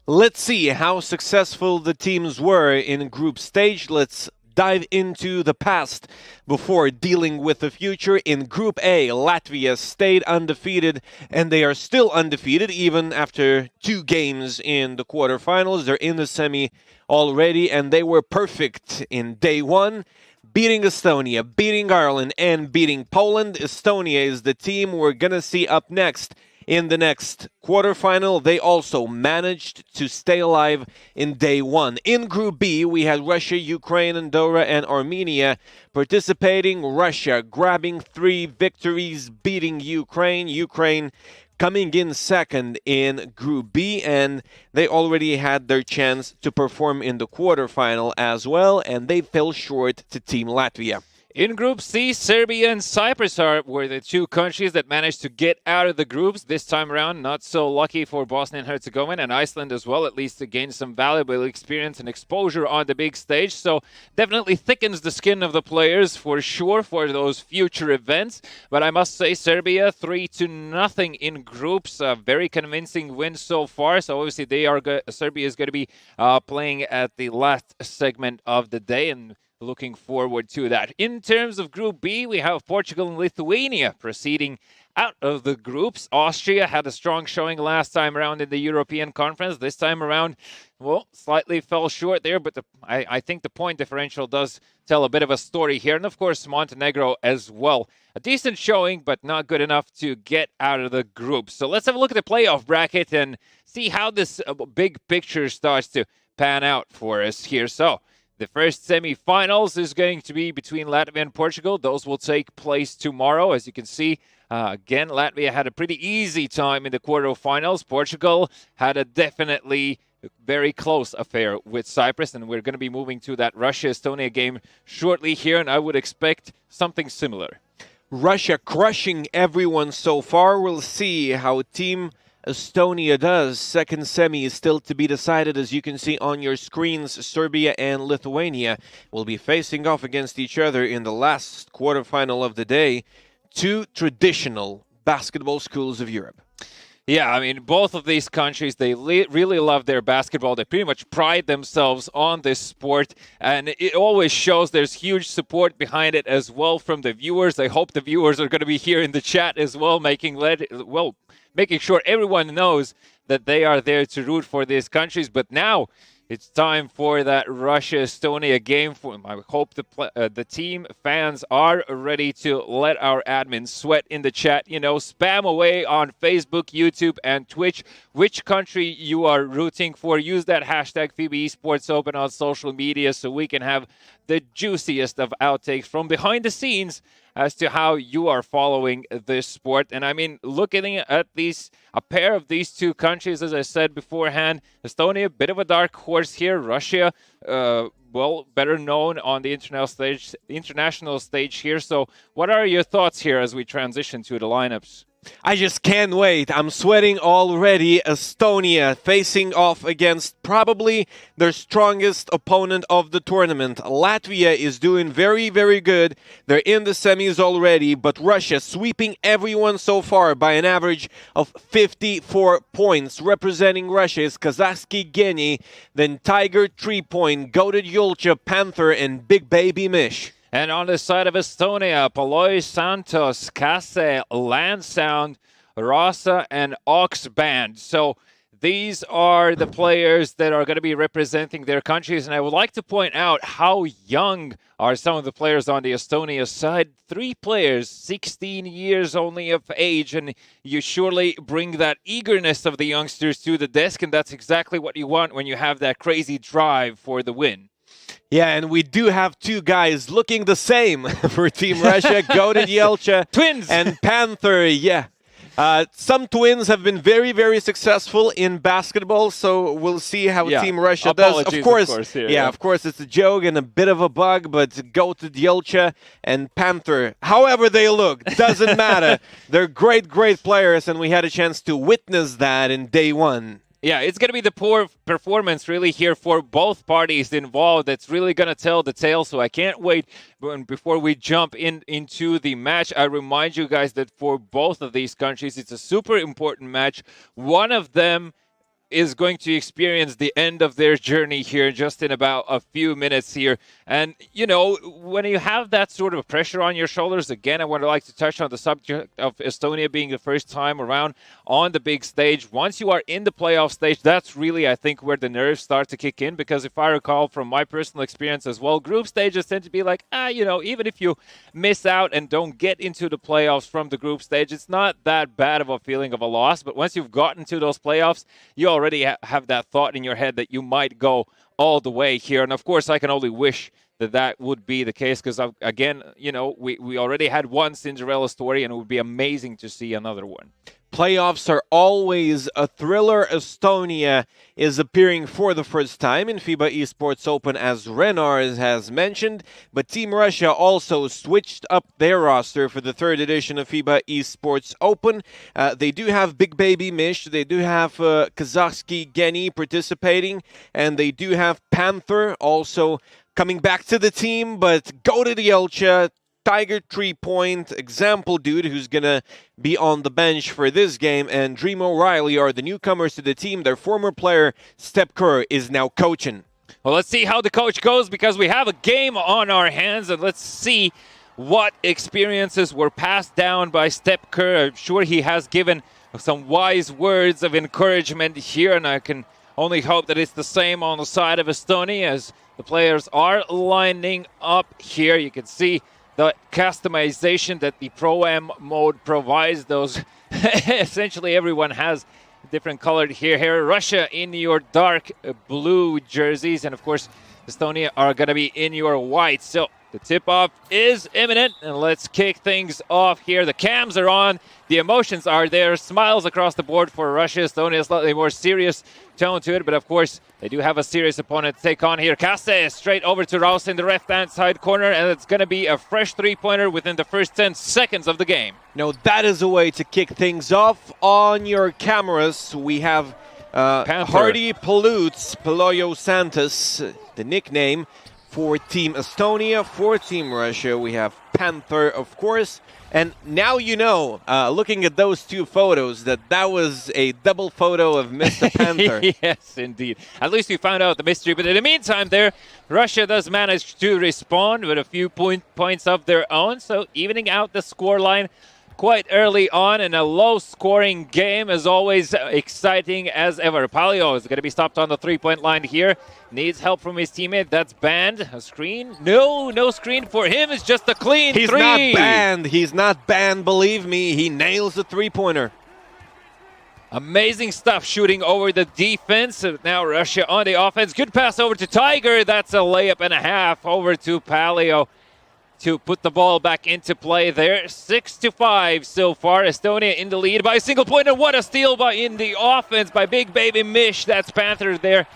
Let's see how successful the teams were in group stage. Let's dive into the past before dealing with the future. In Group A, Latvia stayed undefeated, and they are still undefeated even after 2 games in the quarterfinals. They're in the semi already, and they were perfect in day 1, beating Estonia, beating Ireland, and beating Poland. Estonia is the team we're going to see up next in the next quarterfinal. They also managed to stay alive in day 1. In Group B, we had Russia, Ukraine, Andorra, and Armenia participating. Russia grabbing 3 victories, beating Ukraine. Ukraine coming in second in Group B, and they already had their chance to perform in the quarterfinal as well, and they fell short to Team Latvia. In Group C, Serbia and Cyprus were the 2 countries that managed to get out of the groups this time around. Not so lucky for Bosnia and Herzegovina and Iceland as well, at least to gain some valuable experience and exposure on the big stage. So definitely thickens the skin of the players for sure for those future events. But I must say, Serbia 3-0 in groups. A very convincing win so far. So obviously Serbia is going to be playing at the last segment of the day, and looking forward to that. In terms of Group B, we have Portugal and Lithuania proceeding out of the groups. Austria had a strong showing last time around in the European Conference. This time around, well, slightly fell short there, but I think the point differential does tell a bit of a story here. And of course, Montenegro as well. A decent showing, but not good enough to get out of the group. So let's have a look at the playoff bracket and see how this big picture starts to pan out for us here. So the first semi-finals is going to be between Latvia and Portugal. Those will take place tomorrow. As you can see, again, Latvia had a pretty easy time in the quarterfinals. Portugal had a definitely very close affair with Cyprus, and we're going to be moving to that Russia-Estonia game shortly here, and I would expect something similar. Russia crushing everyone so far. We'll see how Team Estonia does. Second semi is still to be decided. As you can see on your screens, Serbia and Lithuania will be facing off against each other in the last quarterfinal of the day. 2 traditional basketball schools of Europe. Yeah, I mean, both of these countries, they really love their basketball. They pretty much pride themselves on this sport, and it always shows there's huge support behind it as well from the viewers. I hope the viewers are going to be here in the chat as well, making sure everyone knows that they are there to root for these countries. But now it's time for that Russia-Estonia game. I hope the team fans are ready to let our admins sweat in the chat. You know, spam away on Facebook, YouTube, and Twitch which country you are rooting for. Use that hashtag FIBA Esports Open on social media so we can have the juiciest of outtakes from behind the scenes as to how you are following this sport. And I mean, looking at a pair of these 2 countries, as I said beforehand, Estonia, a bit of a dark horse here. Russia, well, better known on the international stage here. So what are your thoughts here as we transition to the lineups? I just can't wait. I'm sweating already. Estonia facing off against probably their strongest opponent of the tournament. Latvia is doing very, very good. They're in the semis already, but Russia sweeping everyone so far by an average of 54 points. Representing Russia is Kazakhsky Geni, then Tiger 3-point, Goated Yulcha, Panther, and Big Baby Mish. And on the side of Estonia, Paloi Santos, Kase, Landsound, Rasa, and Oxband. So these are the players that are going to be representing their countries. And I would like to point out how young are some of the players on the Estonia side. 3 players, 16 years only of age. And you surely bring that eagerness of the youngsters to the desk. And that's exactly what you want when you have that crazy drive for the win. Yeah, and we do have 2 guys looking the same for Team Russia, Goated Yelcha. Twins! And Panther, yeah. Some twins have been very, very successful in basketball, so we'll see how Team Russia does. Of course, yeah, of course, it's a joke and a bit of a bug, but Goated Yelcha and Panther, however they look, doesn't matter. They're great, great players, and we had a chance to witness that in day 1. Yeah, it's going to be the poor performance really here for both parties involved that's really going to tell the tale. So I can't wait before we jump into the match. I remind you guys that for both of these countries, it's a super important match. One of them is going to experience the end of their journey here just in about a few minutes here. And, you know, when you have that sort of pressure on your shoulders, again, I would like to touch on the subject of Estonia being the first time around on the big stage. Once you are in the playoff stage, that's really, I think, where the nerves start to kick in. Because if I recall from my personal experience as well, group stages tend to be like, you know, even if you miss out and don't get into the playoffs from the group stage, it's not that bad of a feeling of a loss. But once you've gotten to those playoffs, you already have that thought in your head that you might go all the way here. And of course, I can only wish that that would be the case, because again, you know, we already had one Cinderella story, and it would be amazing to see another one. Playoffs are always a thriller. Estonia is appearing for the first time in FIBA Esports Open, as Renars has mentioned, but Team Russia also switched up their roster for the third edition of FIBA Esports Open. They do have Big Baby Mish, they do have Kazakhsky Geni participating, and they do have Panther also coming back to the team, but go to the Elcha, Tiger 3-point, example dude who's going to be on the bench for this game, and Dream O'Reilly are the newcomers to the team. Their former player, Step Kerr, is now coaching. Well, let's see how the coach goes, because we have a game on our hands, and let's see what experiences were passed down by Step Kerr. I'm sure he has given some wise words of encouragement here, and I can only hope that it's the same on the side of Estonia as the players are lining up here. You can see the customization that the Pro-Am mode provides. Those essentially everyone has different colored here. Russia in your dark blue jerseys, and of course Estonia are going to be in your white. So the tip-off is imminent, and let's kick things off here. The cams are on, the emotions are there, smiles across the board for Russia. Estonia, a slightly more serious tone to it, but of course they do have a serious opponent to take on here. Kasse straight over to Rouse in the left-hand side corner, and it's going to be a fresh three-pointer within the first 10 seconds of the game. No, that is a way to kick things off. On your cameras, we have Hardy Palutz, Peloyo Santos, the nickname for Team Estonia. For Team Russia, we have Panther, of course. And now you know, looking at those two photos, that was a double photo of Mr. Panther. Yes, indeed. At least we found out the mystery. But in the meantime there, Russia does manage to respond with a few points of their own. So evening out the scoreline quite early on in a low-scoring game, as always, exciting as ever. Palio is going to be stopped on the three-point line here. Needs help from his teammate. That's banned. A screen? No screen for him. It's just a clean He's three. not banned. He's not banned, believe me. He nails the three-pointer. Amazing stuff shooting over the defense. Now Russia on the offense. Good pass over to Tiger. That's a layup and a half over to Palio to put the ball back into play there. 6-5 so far. Estonia in the lead by a single point, and what a steal in the offense by Big Baby Mish. That's Panther there.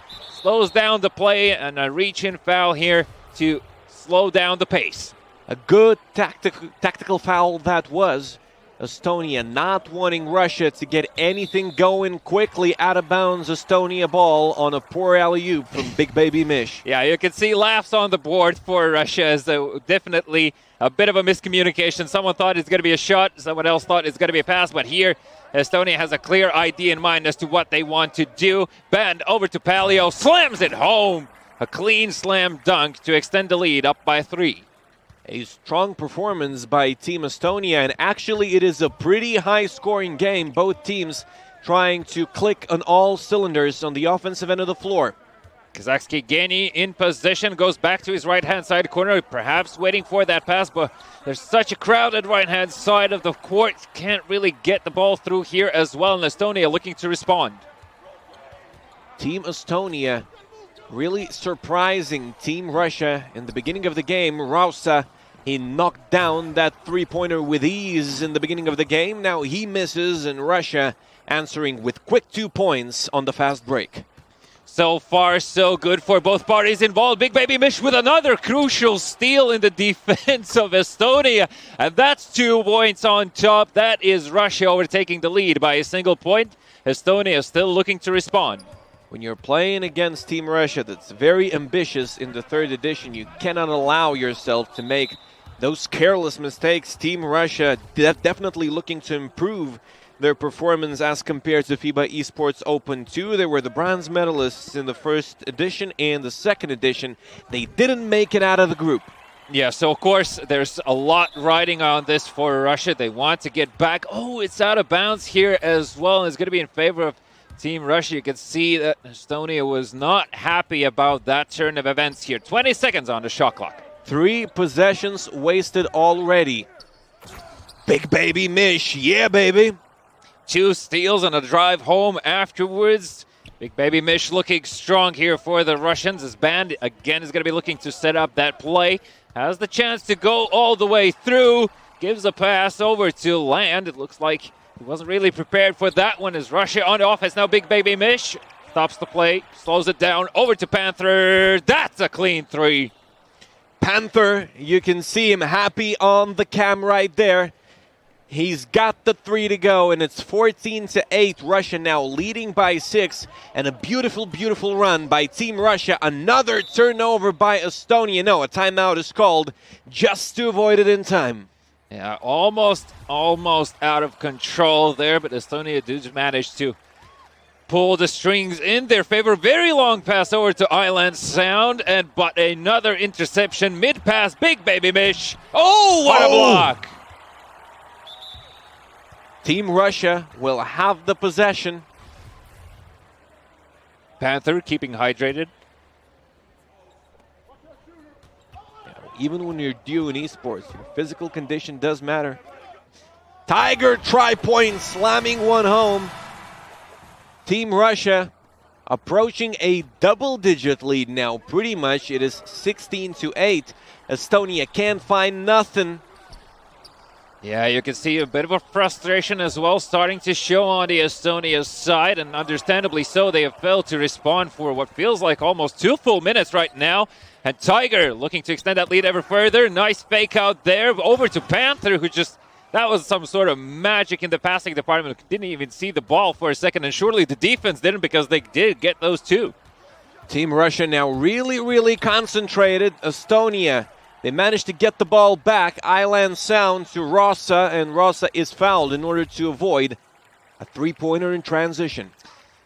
Slows down the play, and a reach-in foul here to slow down the pace. A good tactical foul that was. Estonia not wanting Russia to get anything going quickly. Out of bounds Estonia ball on a poor alley-oop from Big Baby Mish. Yeah, you can see laughs on the board for Russia, as definitely a bit of a miscommunication. Someone thought it's going to be a shot, someone else thought it's going to be a pass, but here Estonia has a clear idea in mind as to what they want to do. Band over to Palio, slams it home. A clean slam dunk to extend the lead up by 3. A strong performance by Team Estonia, and actually it is a pretty high-scoring game. Both teams trying to click on all cylinders on the offensive end of the floor. Kazakhsky Geni in possession, goes back to his right-hand side corner, perhaps waiting for that pass, but there's such a crowded right-hand side of the court. Can't really get the ball through here as well, and Estonia looking to respond. Team Estonia really surprising Team Russia in the beginning of the game. Rausa, he knocked down that three-pointer with ease in the beginning of the game. Now he misses, and Russia answering with quick 2 points on the fast break. So far, so good for both parties involved. Big Baby Mish with another crucial steal in the defense of Estonia. And that's 2 points on top. That is Russia overtaking the lead by a single point. Estonia still looking to respond. When you're playing against Team Russia that's very ambitious in the third edition, you cannot allow yourself to make those careless mistakes. Team Russia definitely looking to improve their performance as compared to FIBA Esports Open 2. They were the bronze medalists in the first edition and the second edition. They didn't make it out of the group. Yeah, so of course there's a lot riding on this for Russia. They want to get back. Oh, it's out of bounds here as well. It's going to be in favor of Team Russia. You can see that Estonia was not happy about that turn of events here. 20 seconds on the shot clock. 3 possessions wasted already. Big baby Mish, yeah baby. 2 steals and a drive home afterwards. Big baby Mish looking strong here for the Russians. His band again is going to be looking to set up that play. Has the chance to go all the way through. Gives a pass over to Land. It looks like he wasn't really prepared for that one. Is Russia on the offense now? Big baby Mish stops the play, slows it down over to Panther. That's a clean 3. Panther, you can see him happy on the cam right there. He's got the 3 to go, and it's 14-8. Russia now leading by 6, and a beautiful, beautiful run by Team Russia. Another turnover by Estonia. No, a timeout is called just to avoid it in time. Yeah, almost out of control there, but Estonia did manage to pull the strings in their favor. Very long pass over to Island Sound, but another interception mid-pass. Big baby Mish. Oh, what a block! Team Russia will have the possession. Panther keeping hydrated. Even when you're due in esports, your physical condition does matter. Tiger tri-point, slamming one home. Team Russia approaching a double-digit lead now, pretty much. It is 16-8. Estonia can't find nothing. Yeah, you can see a bit of a frustration as well starting to show on the Estonia side, and understandably so. They have failed to respond for what feels like almost 2 full minutes right now. And Tiger looking to extend that lead ever further. Nice fake out there over to Panther, who that was some sort of magic in the passing department. Didn't even see the ball for a second, and surely the defense didn't, because they did get those 2. Team Russia now really, really concentrated. Estonia, they managed to get the ball back. Island Sound to Rosa, and Rosa is fouled in order to avoid a 3-pointer in transition.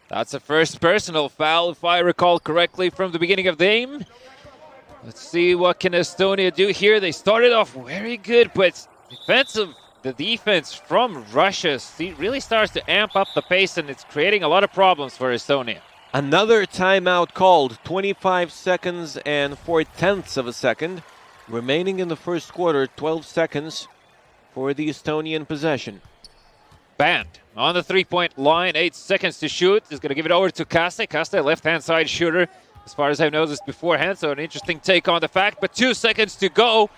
That's a first personal foul, if I recall correctly, from the beginning of the game. Let's see what can Estonia do here. They started off very good, but the defense from Russia really starts to amp up the pace, and it's creating a lot of problems for Estonia. Another timeout called. 25 seconds and 4/10 of a second remaining in the first quarter. 12 seconds for the Estonian possession. Band on the 3-point line. 8 seconds to shoot. He's going to give it over to Kaste. Kaste, left-hand side shooter, as far as I've noticed beforehand. So an interesting take on the fact, but 2 seconds to go.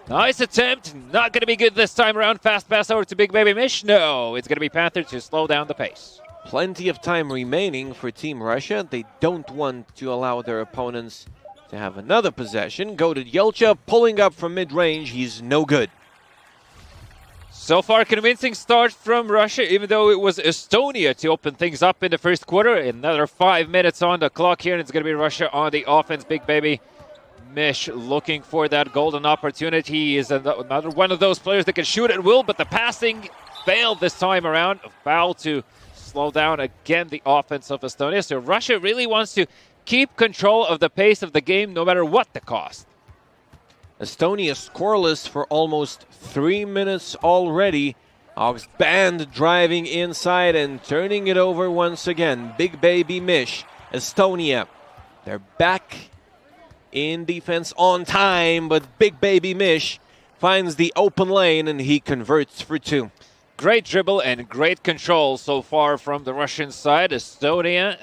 Nice attempt. Not going to be good this time around. Fast pass over to Big Baby Mish. No, it's going to be Panther to slow down the pace. Plenty of time remaining for Team Russia. They don't want to allow their opponents to have another possession. Go to Yelcha, pulling up from mid-range. He's no good. So far, convincing start from Russia, even though it was Estonia to open things up in the first quarter. Another 5 minutes on the clock here, and it's going to be Russia on the offense. Big Baby Mish looking for that golden opportunity. He is another one of those players that can shoot at will, but the passing failed this time around. A foul to slow down again the offense of Estonia. So Russia really wants to keep control of the pace of the game no matter what the cost. Estonia scoreless for almost 3 minutes already. Augs Band driving inside and turning it over once again. Big Baby Mish. Estonia, they're back in defense on time, but Big Baby Mish finds the open lane and he converts for 2. Great dribble and great control so far from the Russian side. Estonia,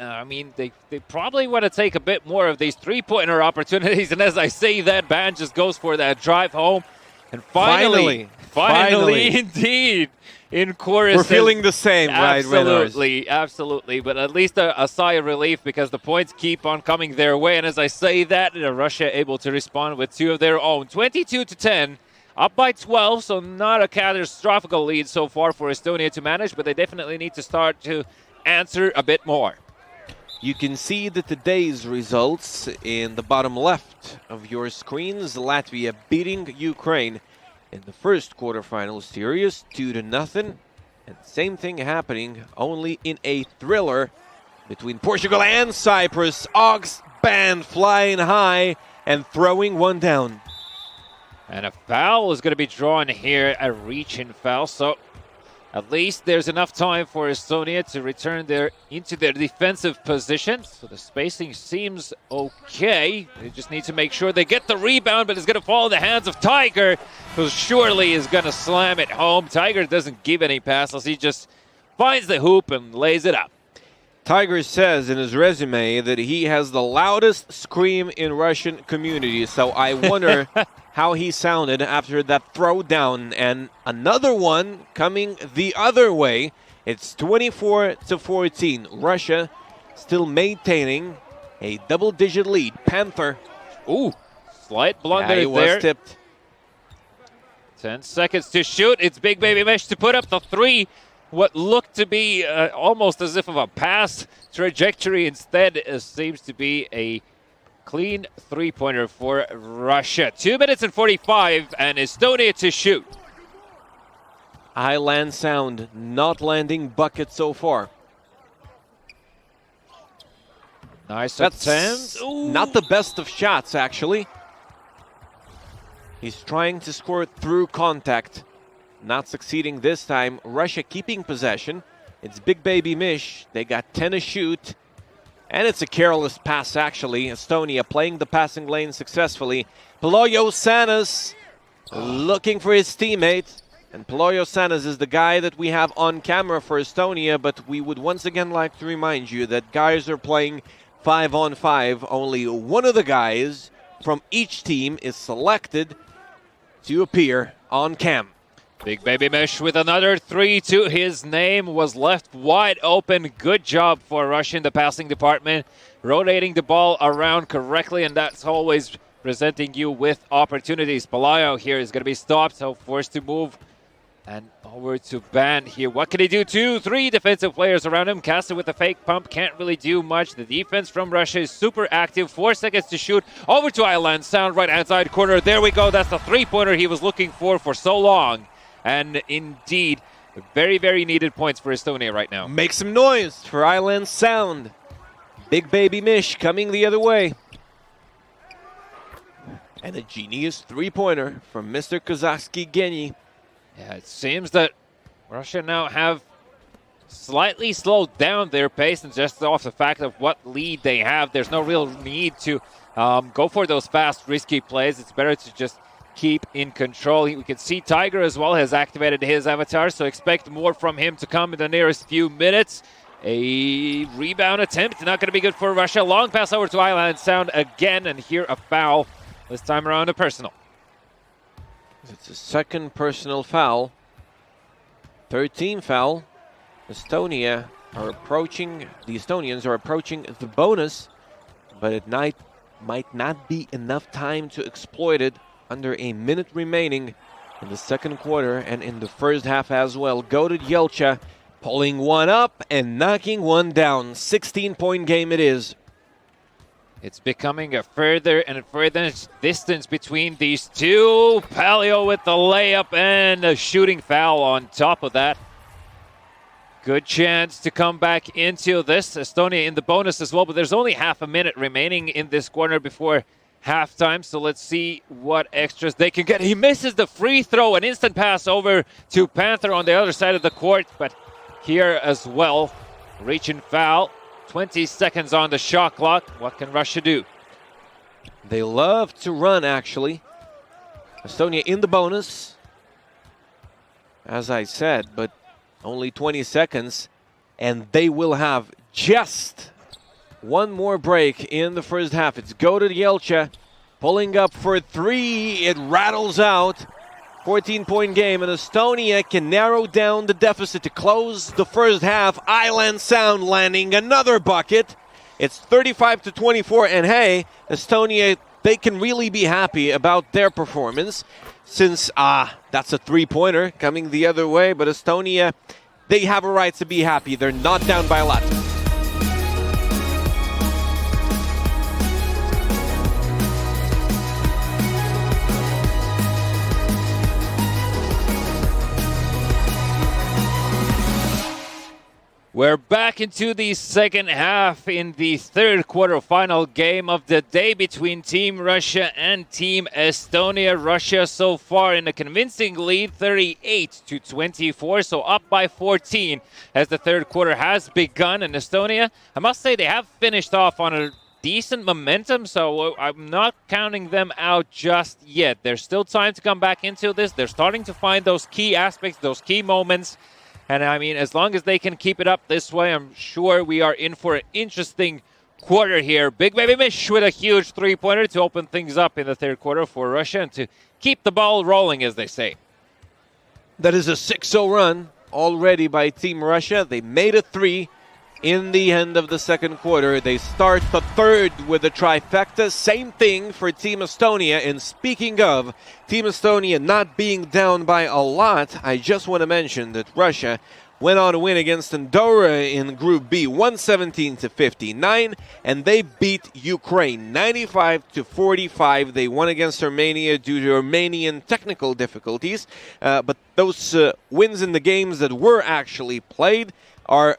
they probably want to take a bit more of these 3-pointer opportunities. And as I say that, Band just goes for that drive home. And finally, indeed, in chorus. We're feeling the same, right? Absolutely. But at least a sigh of relief, because the points keep on coming their way. And as I say that, Russia able to respond with 2 of their own. 22-10. Up by 12, so not a catastrophic lead so far for Estonia to manage, but they definitely need to start to answer a bit more. You can see that today's results in the bottom left of your screens. Latvia beating Ukraine in the first quarterfinal series 2-0. And same thing happening, only in a thriller between Portugal and Cyprus. Ox band flying high and throwing one down. And a foul is going to be drawn here, a reach-in foul. So at least there's enough time for Estonia to return into their defensive position. So the spacing seems okay. They just need to make sure they get the rebound, but it's going to fall in the hands of Tiger, who surely is going to slam it home. Tiger doesn't give any passes. He just finds the hoop and lays it up. Tiger says in his resume that he has the loudest scream in Russian community. So I wonder how he sounded after that throwdown. And another one coming the other way. It's 24-14. Russia still maintaining a double-digit lead. Panther. Ooh, slight blunder he there. was tipped. 10 seconds to shoot. It's Big Baby Mesh to put up the three. What looked to be almost as if of a pass trajectory instead seems to be a clean three-pointer for Russia. 2 minutes and 45, and Estonia to shoot. Island Sound not landing buckets so far. Nice That's attempt. not the best of shots, actually. He's trying to score through contact. Not succeeding this time. Russia keeping possession. It's Big Baby Mish. They got 10 to shoot. And it's a careless pass, actually. Estonia playing the passing lane successfully. Peloyo Sanas looking for his teammate. And Peloyo Sanas is the guy that we have on camera for Estonia. But we would once again like to remind you that guys are playing 5-on-5. Only one of the guys from each team is selected to appear on cam. Big Baby Mesh with another three to his name, was left wide open. Good job for Russia in the passing department, rotating the ball around correctly, and that's always presenting you with opportunities. Palayo here is going to be stopped, so forced to move and over to Ban here. What can he do? 2-3 defensive players around him. Kasta with a fake pump can't really do much. The defense from Russia is super active. 4 seconds to shoot. Over to Island Sound, right-hand side corner. There we go. That's the three-pointer he was looking for so long. And indeed, very, very needed points for Estonia right now. Make some noise for Island Sound. Big Baby Mish coming the other way. And a genius three-pointer from Mr. Kozakski Geni. Yeah, it seems that Russia now have slightly slowed down their pace, and just off the fact of what lead they have, there's no real need to go for those fast, risky plays. It's better to just keep in control. We can see Tiger as well has activated his avatar, so expect more from him to come in the nearest few minutes. A rebound attempt, not going to be good for Russia. Long pass over to Island Sound again, and here a foul. This time around a personal. It's a second personal foul. 13 foul. The Estonians are approaching the bonus, but it might not be enough time to exploit it. Under a minute remaining in the second quarter and in the first half as well. Goated Yelcha pulling one up and knocking one down. 16-point game it is. It's becoming a further and further distance between these two. Palio with the layup and a shooting foul on top of that. Good chance to come back into this. Estonia in the bonus as well, but there's only half a minute remaining in this corner before halftime, so let's see what extras they can get. He misses the free throw, an instant pass over to Panther on the other side of the court, but here as well, reaching foul. 20 seconds on the shot clock. What can Russia do? They love to run, actually. Estonia in the bonus, as I said, but only 20 seconds, and they will have just one more break in the first half. It's Goated Yelcha pulling up for three. It rattles out. 14-point game, and Estonia can narrow down the deficit to close the first half. Island Sound landing another bucket. It's 35-24, and hey, Estonia, they can really be happy about their performance since, that's a three-pointer coming the other way, but Estonia, they have a right to be happy. They're not down by a lot. We're back into the second half in the third quarterfinal game of the day between Team Russia and Team Estonia. Russia so far in a convincing lead, 38-24, so up by 14 as the third quarter has begun. And Estonia, I must say, they have finished off on a decent momentum, so I'm not counting them out just yet. There's still time to come back into this. They're starting to find those key aspects, those key moments. And I mean, as long as they can keep it up this way, I'm sure we are in for an interesting quarter here. Big Baby Mish with a huge three-pointer to open things up in the third quarter for Russia and to keep the ball rolling, as they say. That is a 6-0 run already by Team Russia. They made a 3 in the end of the second quarter. They start the third with a trifecta. Same thing for Team Estonia. And speaking of Team Estonia not being down by a lot, I just want to mention that Russia went on to win against Andorra in Group B, 117-59, and they beat Ukraine 95-45. They won against Armenia due to Armenian technical difficulties, but those wins in the games that were actually played are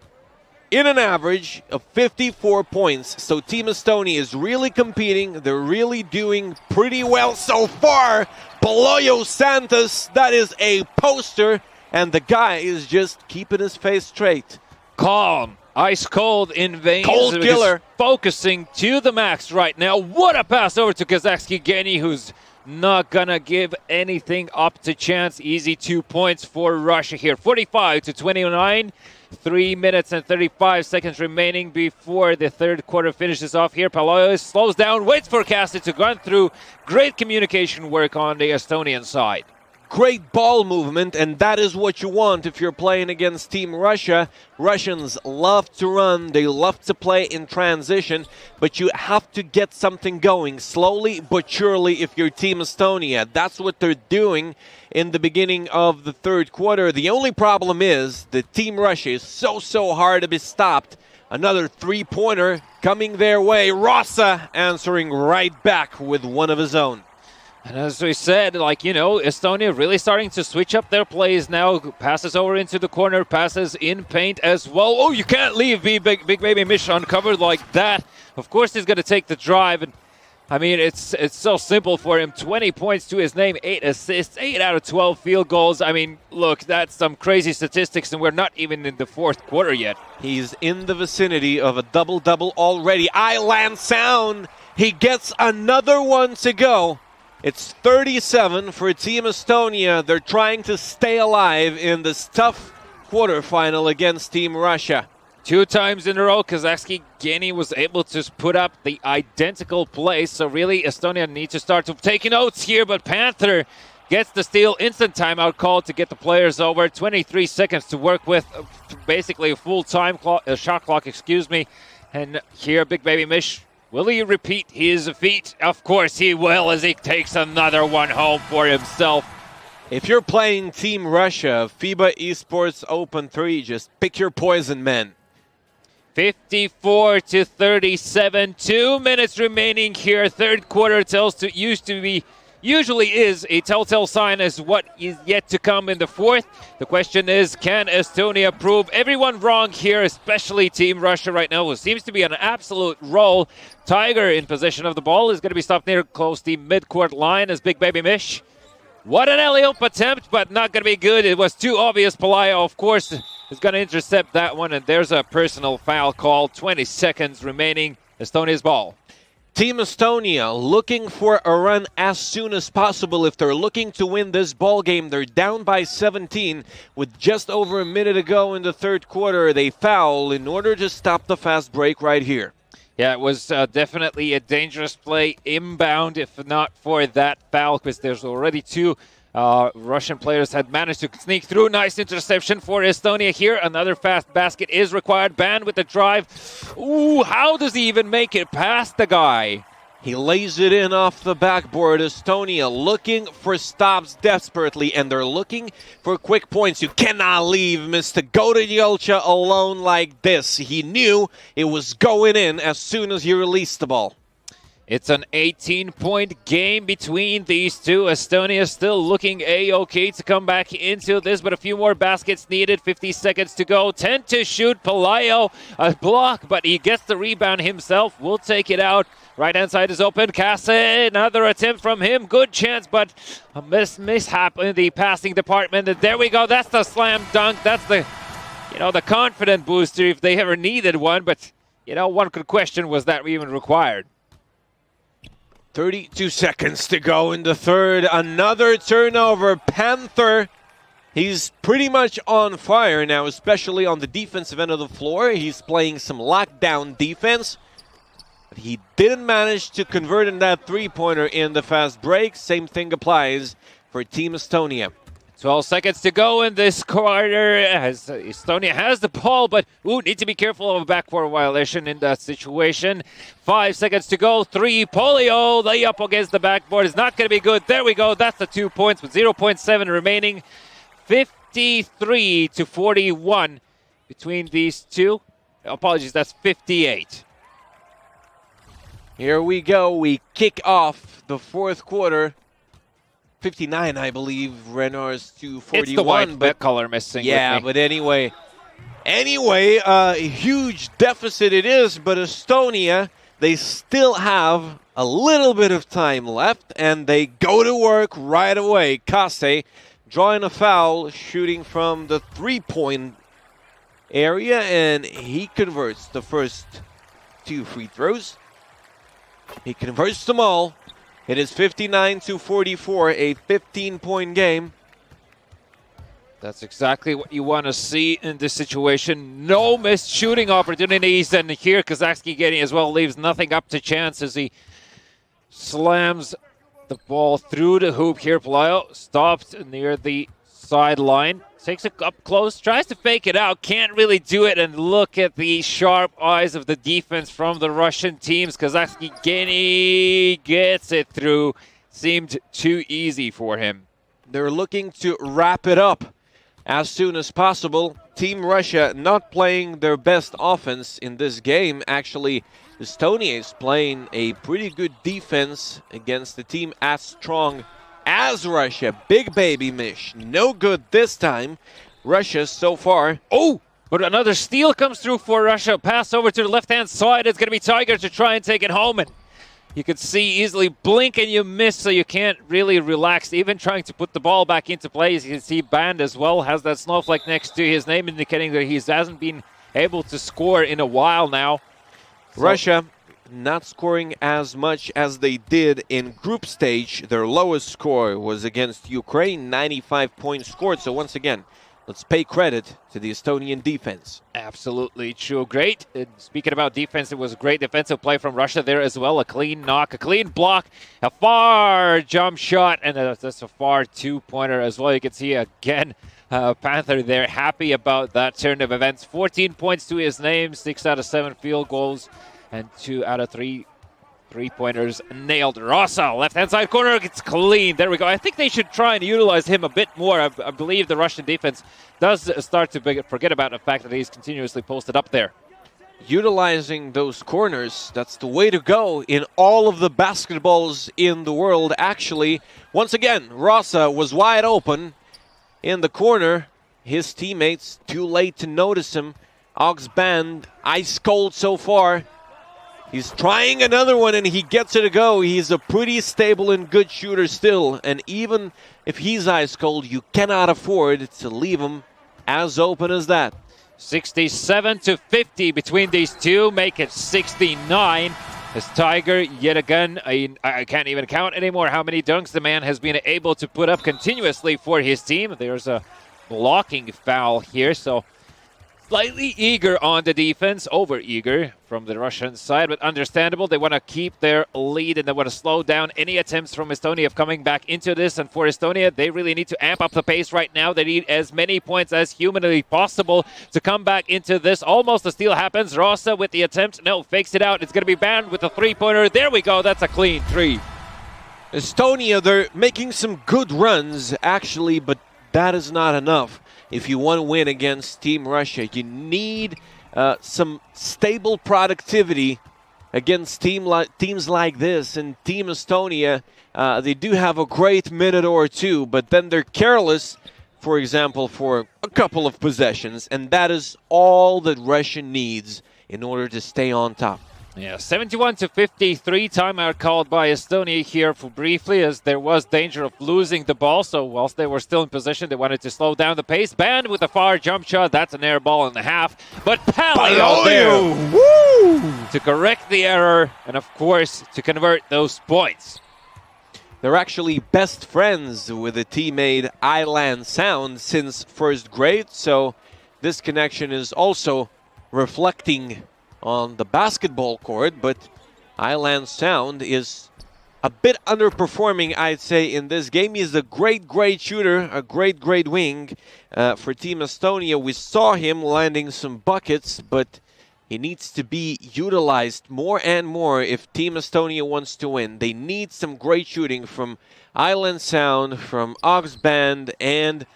in an average of 54 points. So Team Estonia is really competing. They're really doing pretty well so far. Poloyo Santos, that is a poster. And the guy is just keeping his face straight. Calm, ice cold in veins. Cold killer. Focusing to the max right now. What a pass over to Kazakhsky Geni, who's not gonna give anything up to chance. Easy 2 points for Russia here. 45-29. 3 minutes and 35 seconds remaining before the third quarter finishes off here. Paloyo slows down, waits for Cassie to run through. Great communication work on the Estonian side. Great ball movement, and that is what you want if you're playing against Team Russia. Russians love to run, they love to play in transition, but you have to get something going slowly but surely if you're Team Estonia. That's what they're doing in the beginning of the third quarter. The only problem is that Team Russia is so hard to be stopped. Another three-pointer coming their way. Rossa answering right back with one of his own. And as we said, Estonia really starting to switch up their plays now. Passes over into the corner, passes in paint as well. Oh, you can't leave Big Baby Mish uncovered like that. Of course he's going to take the drive. And I mean, it's so simple for him. 20 points to his name, 8 assists, 8 out of 12 field goals. I mean, look, that's some crazy statistics, and we're not even in the fourth quarter yet. He's in the vicinity of a double-double already. Island Sound, he gets another one to go. It's 37 for Team Estonia. They're trying to stay alive in this tough quarterfinal against Team Russia. 2 times in a row, Kazakhsky Geni was able to put up the identical play. So really, Estonia needs to start to take notes here. But Panther gets the steal. Instant timeout call to get the players over. 23 seconds to work with. Basically a full time shot clock, And here, Big Baby Mish. Will he repeat his feat? Of course he will, as he takes another one home for himself. If you're playing Team Russia, FIBA Esports Open 3, just pick your poison, men. 54-37, 2 minutes remaining here. Third quarter usually is a telltale sign as what is yet to come in the fourth. The question is, can Estonia prove everyone wrong here, especially Team Russia right now, who seems to be on an absolute roll. Tiger in possession of the ball is going to be stopped near close to mid-court line as Big Baby Mish. What an alley-oop attempt, but not going to be good. It was too obvious. Palaio, of course, is going to intercept that one, and there's a personal foul call. 20 seconds remaining. Estonia's ball. Team Estonia looking for a run as soon as possible. If they're looking to win this ball game, they're down by 17 with just over a minute to go in the third quarter. They foul in order to stop the fast break right here. Yeah, it was definitely a dangerous play inbound, if not for that foul, because there's already 2 Russian players had managed to sneak through. Nice interception for Estonia here. Another fast basket is required. Ban with the drive. Ooh, how does he even make it past the guy? He lays it in off the backboard. Estonia looking for stops desperately, and they're looking for quick points. You cannot leave Mr. Godinelcha alone like this. He knew it was going in as soon as he released the ball. It's an 18-point game between these two. Estonia still looking A-okay to come back into this, but a few more baskets needed. 50 seconds to go. 10 to shoot. Pelayo, a block, but he gets the rebound himself. Will take it out. Right-hand side is open. Kasse, another attempt from him. Good chance, but a mishap in the passing department. And there we go. That's the slam dunk. That's the, the confident booster if they ever needed one. But, one could question, was that even required? 32 seconds to go in the third. Another turnover. Panther, he's pretty much on fire now, especially on the defensive end of the floor. He's playing some lockdown defense. But he didn't manage to convert in that three-pointer in the fast break. Same thing applies for Team Estonia. 12 seconds to go in this quarter as Estonia has the ball, but need to be careful of a backcourt violation in that situation. 5 seconds to go. 3, Polio, layup against the backboard is not going to be good. There we go. That's the 2 points with 0.7 remaining. 53 to 41 between these two. Apologies, that's 58. Here we go. We kick off the fourth quarter. 59, I believe. Renars to 41. It's the white color missing. Yeah, but anyway, a huge deficit it is. But Estonia, they still have a little bit of time left, and they go to work right away. Kasse drawing a foul, shooting from the three-point area, and he converts the first 2 free throws. He converts them all. It is 59 to 44, a 15-point game. That's exactly what you want to see in this situation. No missed shooting opportunities, and here Kazakski getting as well leaves nothing up to chance as he slams the ball through the hoop here. Pelayo stopped near the sideline. Takes it up close, tries to fake it out, can't really do it, and look at the sharp eyes of the defense from the Russian teams. Kazakski gets it through. Seemed too easy for him. They're looking to wrap it up as soon as possible. Team Russia not playing their best offense in this game. Actually, Estonia is playing a pretty good defense against the team as strong as Russia. Big baby Mish. No good this time. Russia so far. Oh, but another steal comes through for Russia. Pass over to the left-hand side. It's going to be Tiger to try and take it home. And you can see easily blink and you miss, so you can't really relax. Even trying to put the ball back into play. As you can see, Band as well has that snowflake next to his name, indicating that he hasn't been able to score in a while now. So Russia not scoring as much as they did in group stage. Their lowest score was against Ukraine, 95 points scored. So once again, let's pay credit to the Estonian defense. Absolutely true. Great. And speaking about defense, it was a great defensive play from Russia there as well. A clean knock, a clean block, a far jump shot, and that's a far two-pointer as well. You can see again Panther there happy about that turn of events. 14 points to his name, 6 out of 7 field goals, and 2 out of 3 three-pointers nailed. Rosa, left-hand side corner, gets clean. There we go. I think they should try and utilize him a bit more. I believe the Russian defense does start to forget about the fact that he's continuously posted up there. Utilizing those corners, that's the way to go in all of the basketballs in the world. Actually, once again, Rosa was wide open in the corner. His teammates too late to notice him. Ox Band, ice cold so far. He's trying another one and he gets it to go. He's a pretty stable and good shooter still. And even if he's ice cold, you cannot afford to leave him as open as that. 67 to 50 between these two, make it 69. As Tiger, yet again, I can't even count anymore how many dunks the man has been able to put up continuously for his team. There's a blocking foul here, so slightly eager on the defense, over-eager from the Russian side, but understandable. They want to keep their lead and they want to slow down any attempts from Estonia of coming back into this. And for Estonia, they really need to amp up the pace right now. They need as many points as humanly possible to come back into this. Almost a steal happens. Rosa with the attempt. No, fakes it out. It's going to be Banned with a three-pointer. There we go. That's a clean three. Estonia, they're making some good runs, actually, but that is not enough. If you want to win against Team Russia, you need some stable productivity against teams like this, and Team Estonia, they do have a great minute or two, but then they're careless, for example, for a couple of possessions, and that is all that Russia needs in order to stay on top. Yeah, 71-53 timeout called by Estonia here for briefly, as there was danger of losing the ball. So whilst they were still in position, they wanted to slow down the pace. Band with a far jump shot. That's an air ball and a half. But Palio there to correct the error and, of course, to convert those points. They're actually best friends with a teammate Island Sound since first grade. So this connection is also reflecting on the basketball court, but Island Sound is a bit underperforming, I'd say, in this game. He's a great shooter, a great wing for Team Estonia. We saw him landing some buckets, but he needs to be utilized more and more if Team Estonia wants to win. They need some great shooting from Island Sound, from Oxband, and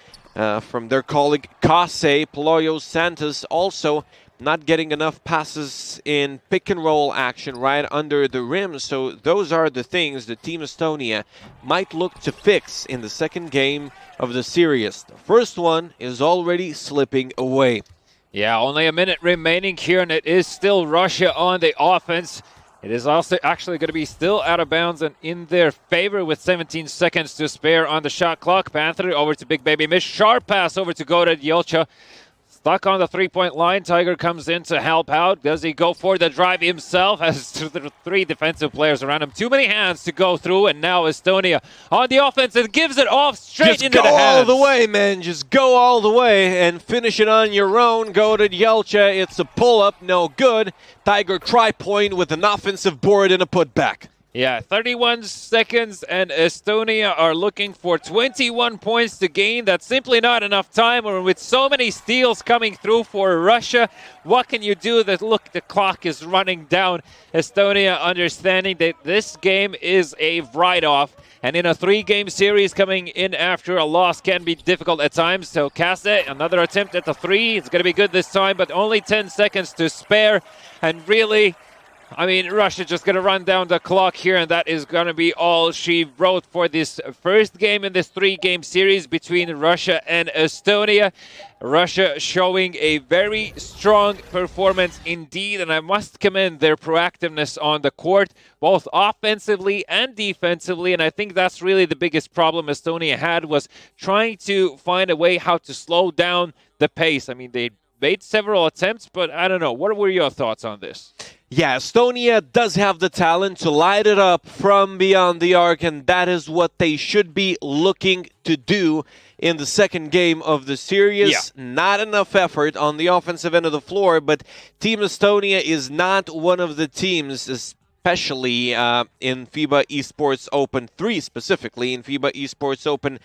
from their colleague Kase, Ployo Santos, also not getting enough passes in pick-and-roll action right under the rim. So those are the things that Team Estonia might look to fix in the second game of the series. The first one is already slipping away. Yeah, only a minute remaining here, and it is still Russia on the offense. It is also actually going to be still out of bounds and in their favor with 17 seconds to spare on the shot clock. Panther over to Big Baby Mish. Sharp pass over to Goran Jelcha. Stuck on the three-point line. Tiger comes in to help out. Does he go for the drive himself? Has three defensive players around him. Too many hands to go through, and now Estonia on the offense and gives it off straight into the hands. Just go all the way, man. Just go all the way and finish it on your own. Go to Jelcha. It's a pull-up. No good. Tiger try-point with an offensive board and a putback. Yeah, 31 seconds, and Estonia are looking for 21 points to gain. That's simply not enough time. Or with so many steals coming through for Russia, what can you do? Look, the clock is running down. Estonia understanding that this game is a write-off. And in a three-game series, coming in after a loss can be difficult at times. So Kase, another attempt at the three. It's going to be good this time, but only 10 seconds to spare. And really, I mean, Russia just going to run down the clock here, and that is going to be all she wrote for this first game in this three-game series between Russia and Estonia. Russia showing a very strong performance indeed, and I must commend their proactiveness on the court, both offensively and defensively, and I think that's really the biggest problem Estonia had, was trying to find a way how to slow down the pace. I mean, they made several attempts, but I don't know. What were your thoughts on this? Yeah, Estonia does have the talent to light it up from beyond the arc, and that is what they should be looking to do in the second game of the series. Yeah. Not enough effort on the offensive end of the floor, but Team Estonia is not one of the teams, especially in FIBA Esports Open 3, specifically in FIBA Esports Open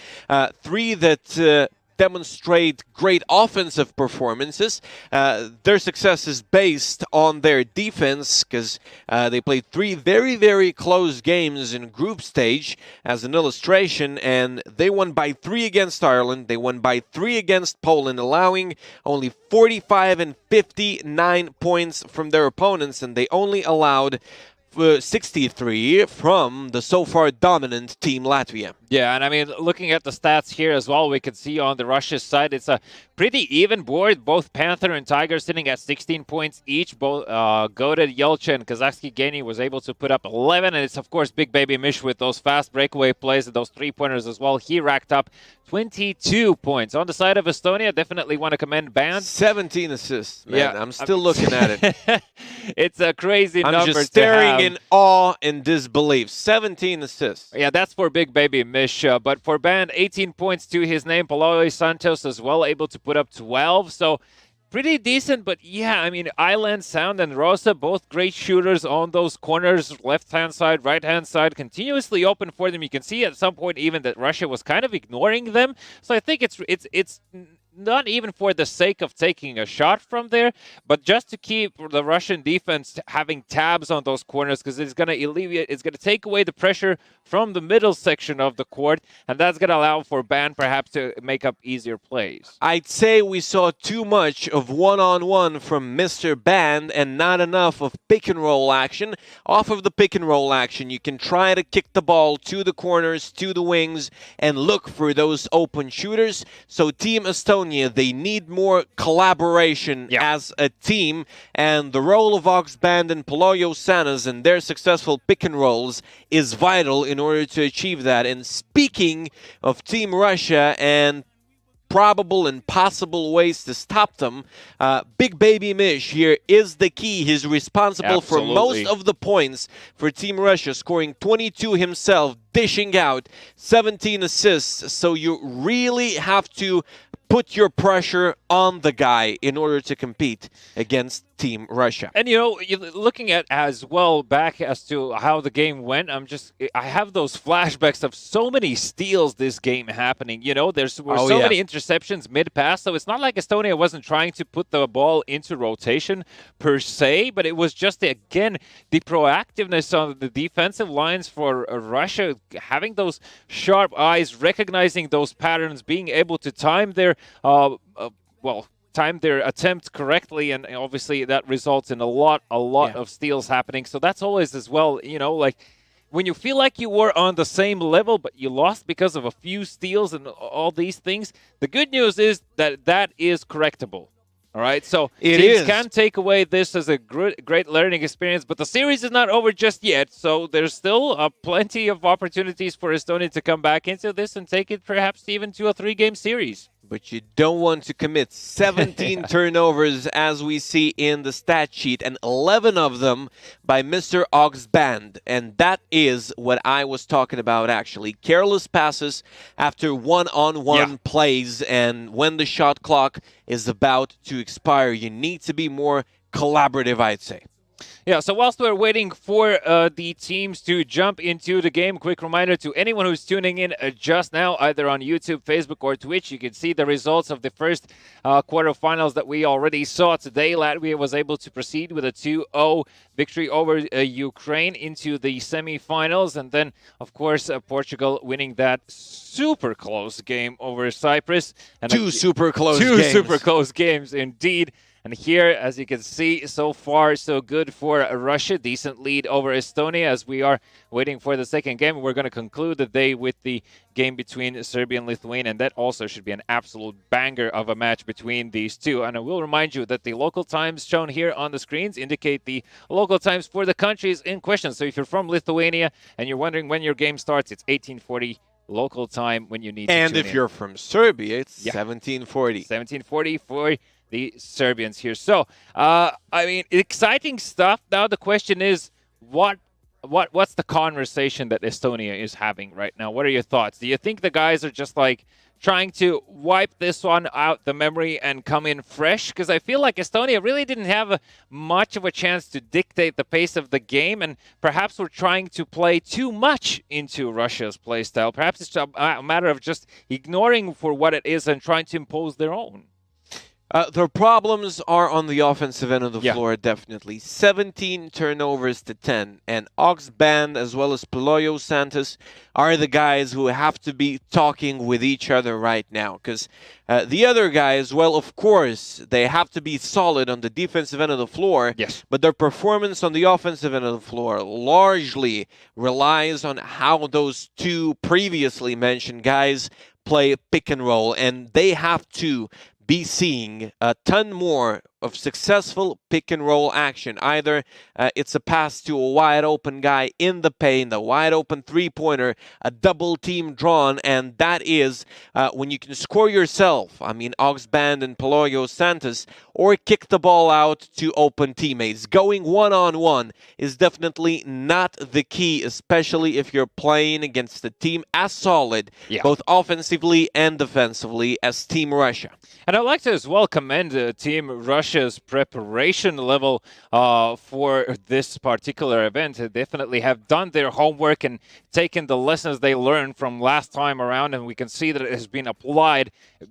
3, that demonstrate great offensive performances. Their success is based on their defense, because they played three very close games in group stage as an illustration, and they won by 3 against Ireland. They won by 3 against Poland, allowing only 45 and 59 points from their opponents, and they only allowed 63 from the so far dominant Team Latvia. Yeah, and I mean, looking at the stats here as well, we can see on the Russia side, it's a pretty even board. Both Panther and Tiger sitting at 16 points each. Both Goran Jelcha and Kazakski Geni was able to put up 11, and it's, of course, Big Baby Mish with those fast breakaway plays and those three-pointers as well. He racked up 22 points. On the side of Estonia, definitely want to commend Band. 17 assists, man. Yeah, I'm still looking at it. It's a crazy number. I'm just staring in awe and disbelief. 17 assists. Yeah, that's for Big Baby Mish. But for Band, 18 points to his name. Paloy Santos as well, able to put up 12. So pretty decent, but yeah, I mean, Island Sound and Rosa, both great shooters on those corners, left-hand side, right-hand side, continuously open for them. You can see at some point even that Russia was kind of ignoring them. So I think it's not even for the sake of taking a shot from there, but just to keep the Russian defense having tabs on those corners, because it's going to alleviate, it's going to take away the pressure from the middle section of the court, and that's going to allow for Ban perhaps to make up easier plays. I'd say we saw too much of one-on-one from Mr. Ban and not enough of pick-and-roll action. Off of the pick-and-roll action, you can try to kick the ball to the corners, to the wings, and look for those open shooters. So Team Estonia, they need more collaboration as a team, and the role of Oxband and Poloyo Sanas and their successful pick-and-rolls is vital in order to achieve that. And speaking of Team Russia and probable and possible ways to stop them, Big Baby Mish here is the key. He's responsible for most of the points for Team Russia, scoring 22 himself, dishing out 17 assists. So you really have to put your pressure on the guy in order to compete against Team Russia. And, you know, looking at as well back as to how the game went, I have those flashbacks of so many steals this game happening. You know, were so many interceptions mid-pass, so it's not like Estonia wasn't trying to put the ball into rotation per se, but it was just, again, the proactiveness on the defensive lines for Russia, having those sharp eyes, recognizing those patterns, being able to time their time their attempt correctly, and obviously that results in a lot of steals happening. So that's always as well, you know, like when you feel like you were on the same level but you lost because of a few steals and all these things, the good news is that is correctable. All right, so teams can take away this as a great learning experience, but the series is not over just yet, so there's still plenty of opportunities for Estonia to come back into this and take it perhaps even to a 3-game series. But you don't want to commit 17 turnovers as we see in the stat sheet, and 11 of them by Mr. Oxband. And that is what I was talking about, actually. Careless passes after one-on-one plays, and when the shot clock is about to expire, you need to be more collaborative, I'd say. Yeah, so whilst we're waiting for the teams to jump into the game, quick reminder to anyone who's tuning in just now, either on YouTube, Facebook, or Twitch, you can see the results of the first quarterfinals that we already saw today. Latvia was able to proceed with a 2-0 victory over Ukraine into the semifinals, and then, of course, Portugal winning that super close game over Cyprus. And Two super close games, indeed. And here, as you can see, so far, so good for Russia. Decent lead over Estonia as we are waiting for the second game. We're going to conclude the day with the game between Serbia and Lithuania, and that also should be an absolute banger of a match between these two. And I will remind you that the local times shown here on the screens indicate the local times for the countries in question. So if you're from Lithuania and you're wondering when your game starts, it's 1840 local time when you need to And tune if in. you're from Serbia, it's 1740. 1740 for the Serbians here. So, I mean, exciting stuff. Now the question is, what's the conversation that Estonia is having right now? What are your thoughts? Do you think the guys are just like trying to wipe this one out the memory and come in fresh? Because I feel like Estonia really didn't have much of a chance to dictate the pace of the game, and perhaps we're trying to play too much into Russia's play style. Perhaps it's a matter of just ignoring for what it is and trying to impose their own. The problems are on the offensive end of the floor, definitely. 17 turnovers to 10. And Oxband, as well as Poloyo Santos, are the guys who have to be talking with each other right now. Because the other guys, well, of course, they have to be solid on the defensive end of the floor. Yes. But their performance on the offensive end of the floor largely relies on how those two previously mentioned guys play pick and roll. And they have to be seeing a ton more of successful pick and roll action. Either it's a pass to a wide open guy in the paint, a wide open three-pointer, a double team drawn, and that is when you can score yourself. I mean, Oxband and Poloyo Santos, or kick the ball out to open teammates. Going one-on-one is definitely not the key, especially if you're playing against a team as solid, both offensively and defensively, as Team Russia. And I'd like to as well commend Team Russia Russia's preparation level for this particular event. They definitely have done their homework and taken the lessons they learned from last time around, and we can see that it has been applied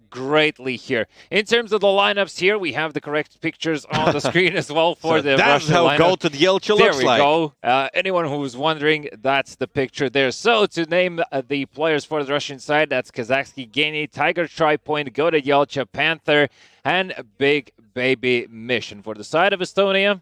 greatly here. In terms of the lineups here, we have the correct pictures on the screen as well for So the that's Russian how lineup. Go to the Yelcha There looks we like. go. Anyone who was wondering, that's the picture there. So to name the players for the Russian side, that's Kazakhsky Geni, Tiger Tripoint, Go to Yelcha, Panther, and Big Baby Mission. For the side of Estonia,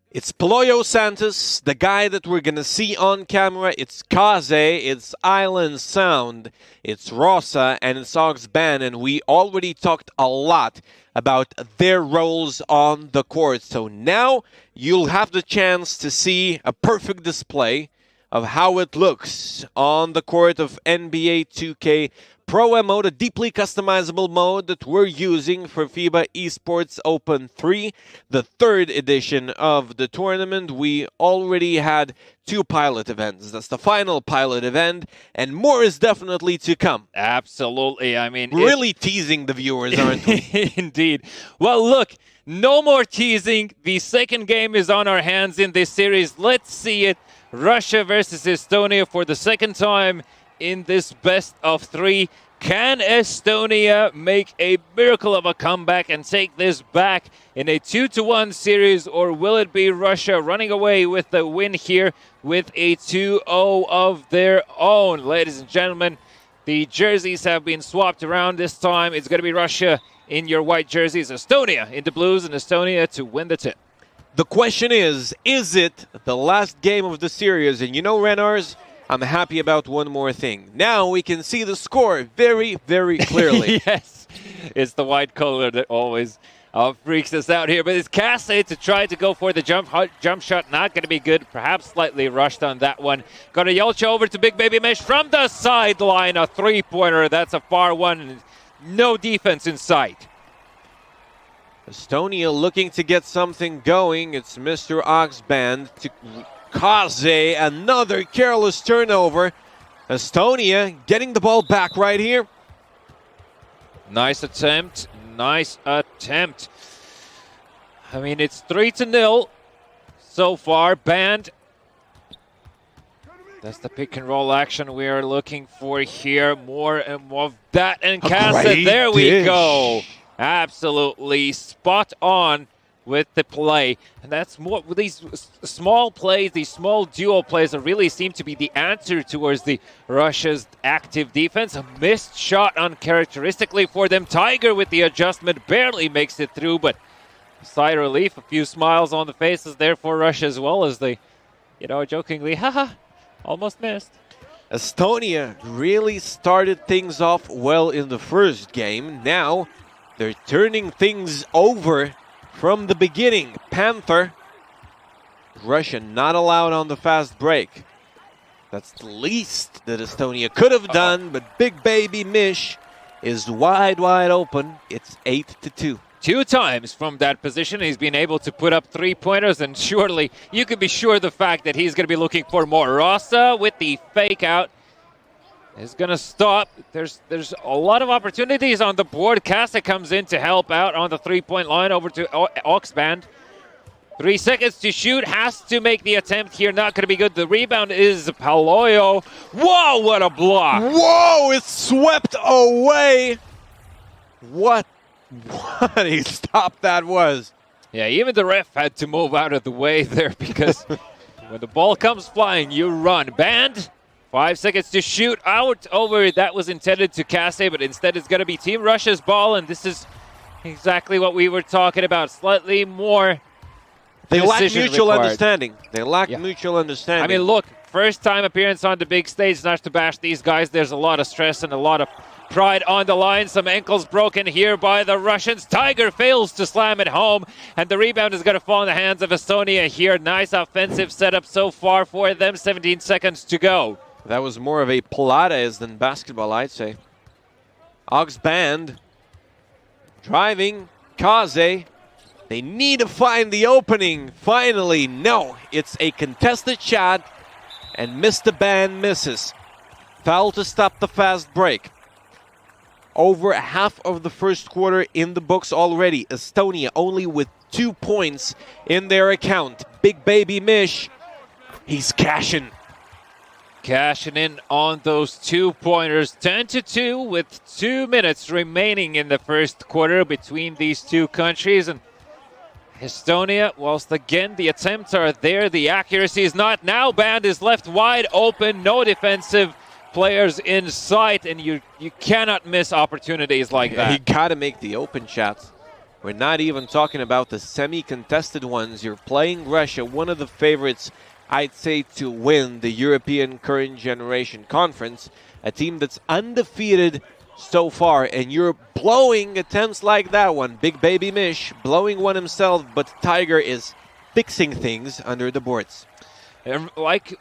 it's Peloyo Santos, the guy that we're going to see on camera. It's Kaze, it's Island Sound, it's Rosa, and it's Oxban. And we already talked a lot about their roles on the court. So now you'll have the chance to see a perfect display of how it looks on the court of NBA 2K Pro mode, a deeply customizable mode that we're using for FIBA Esports Open 3, the third edition of the tournament. We already had 2 pilot events. That's the final pilot event, and more is definitely to come. Absolutely. I mean, really teasing the viewers, aren't we? Indeed. Well, look, no more teasing. The second game is on our hands in this series. Let's see it. Russia versus Estonia for the second time in this best of 3. Can Estonia make a miracle of a comeback and take this back in a 2-1 series, or will it be Russia running away with the win here with a 2-0 of their own? Ladies and gentlemen, the jerseys have been swapped around this time. It's going to be Russia in your white jerseys, Estonia in the blues, and Estonia to win the tip. The question is it the last game of the series? And you know, Renars, I'm happy about one more thing. Now we can see the score very, very clearly. Yes, it's the white color that always freaks us out here. But it's Kasse to try to go for the jump shot. Not going to be good. Perhaps slightly rushed on that one. Got a Yelcha over to Big Baby Mesh from the sideline. A three-pointer. That's a far one. No defense in sight. Estonia looking to get something going. It's Mr. Oxband to Kaze. Another careless turnover. Estonia getting the ball back right here. Nice attempt. Nice attempt. I mean, it's 3-0 so far. Band. That's the pick and roll action we are looking for here. More and more of that. And Kasse, there we go. Absolutely spot on with the play. And that's more with these small plays, these small duo plays that really seem to be the answer towards the Russia's active defense. A missed shot uncharacteristically for them. Tiger with the adjustment barely makes it through, but sigh of relief, a few smiles on the faces there for Russia, as well as they, jokingly, haha, almost missed. Estonia really started things off well in the first game. Now they're turning things over from the beginning. Panther, Russia not allowed on the fast break. That's the least that Estonia could have done, but Big Baby Mish is wide open. It's 8-2. 2 times from that position, he's been able to put up 3-pointers, and surely you can be sure the fact that he's going to be looking for more. Rosa with the fake out is going to stop. There's a lot of opportunities on the board. Kasse comes in to help out on the 3-point line over to Oxband. 3 seconds to shoot. Has to make the attempt here. Not going to be good. The rebound is Paloyo. Whoa, what a block. Whoa, it's swept away. What a stop that was. Yeah, even the ref had to move out of the way there, because when the ball comes flying, you run. Band. 5 seconds to shoot out over. That was intended to Kasse, but instead it's going to be Team Russia's ball, and this is exactly what we were talking about. Slightly more. They lack mutual understanding. They lack mutual understanding. I mean, look, first time appearance on the big stage. Not to bash these guys. There's a lot of stress and a lot of pride on the line. Some ankles broken here by the Russians. Tiger fails to slam it home, and the rebound is going to fall in the hands of Estonia here. Nice offensive setup so far for them. 17 seconds to go. That was more of a Pilates than basketball, I'd say. Oxband driving. Kaze. They need to find the opening. Finally, no. It's a contested shot, and Mr. Band misses. Foul to stop the fast break. Over half of the first quarter in the books already. Estonia only with 2 points in their account. Big baby Mish, he's cashing. Cashing in on those 2-pointers. 10-2 with 2 minutes remaining in the first quarter between these two countries. And Estonia, whilst again the attempts are there, the accuracy is not. Now Band is left wide open, no defensive players in sight, and you cannot miss opportunities like that. You gotta make the open shots. We're not even talking about the semi-contested ones. You're playing Russia, one of the favorites, I'd say, to win the European Current Generation Conference, a team that's undefeated so far, and you're blowing attempts like that one. Big baby Mish blowing one himself, but Tiger is fixing things under the boards. And like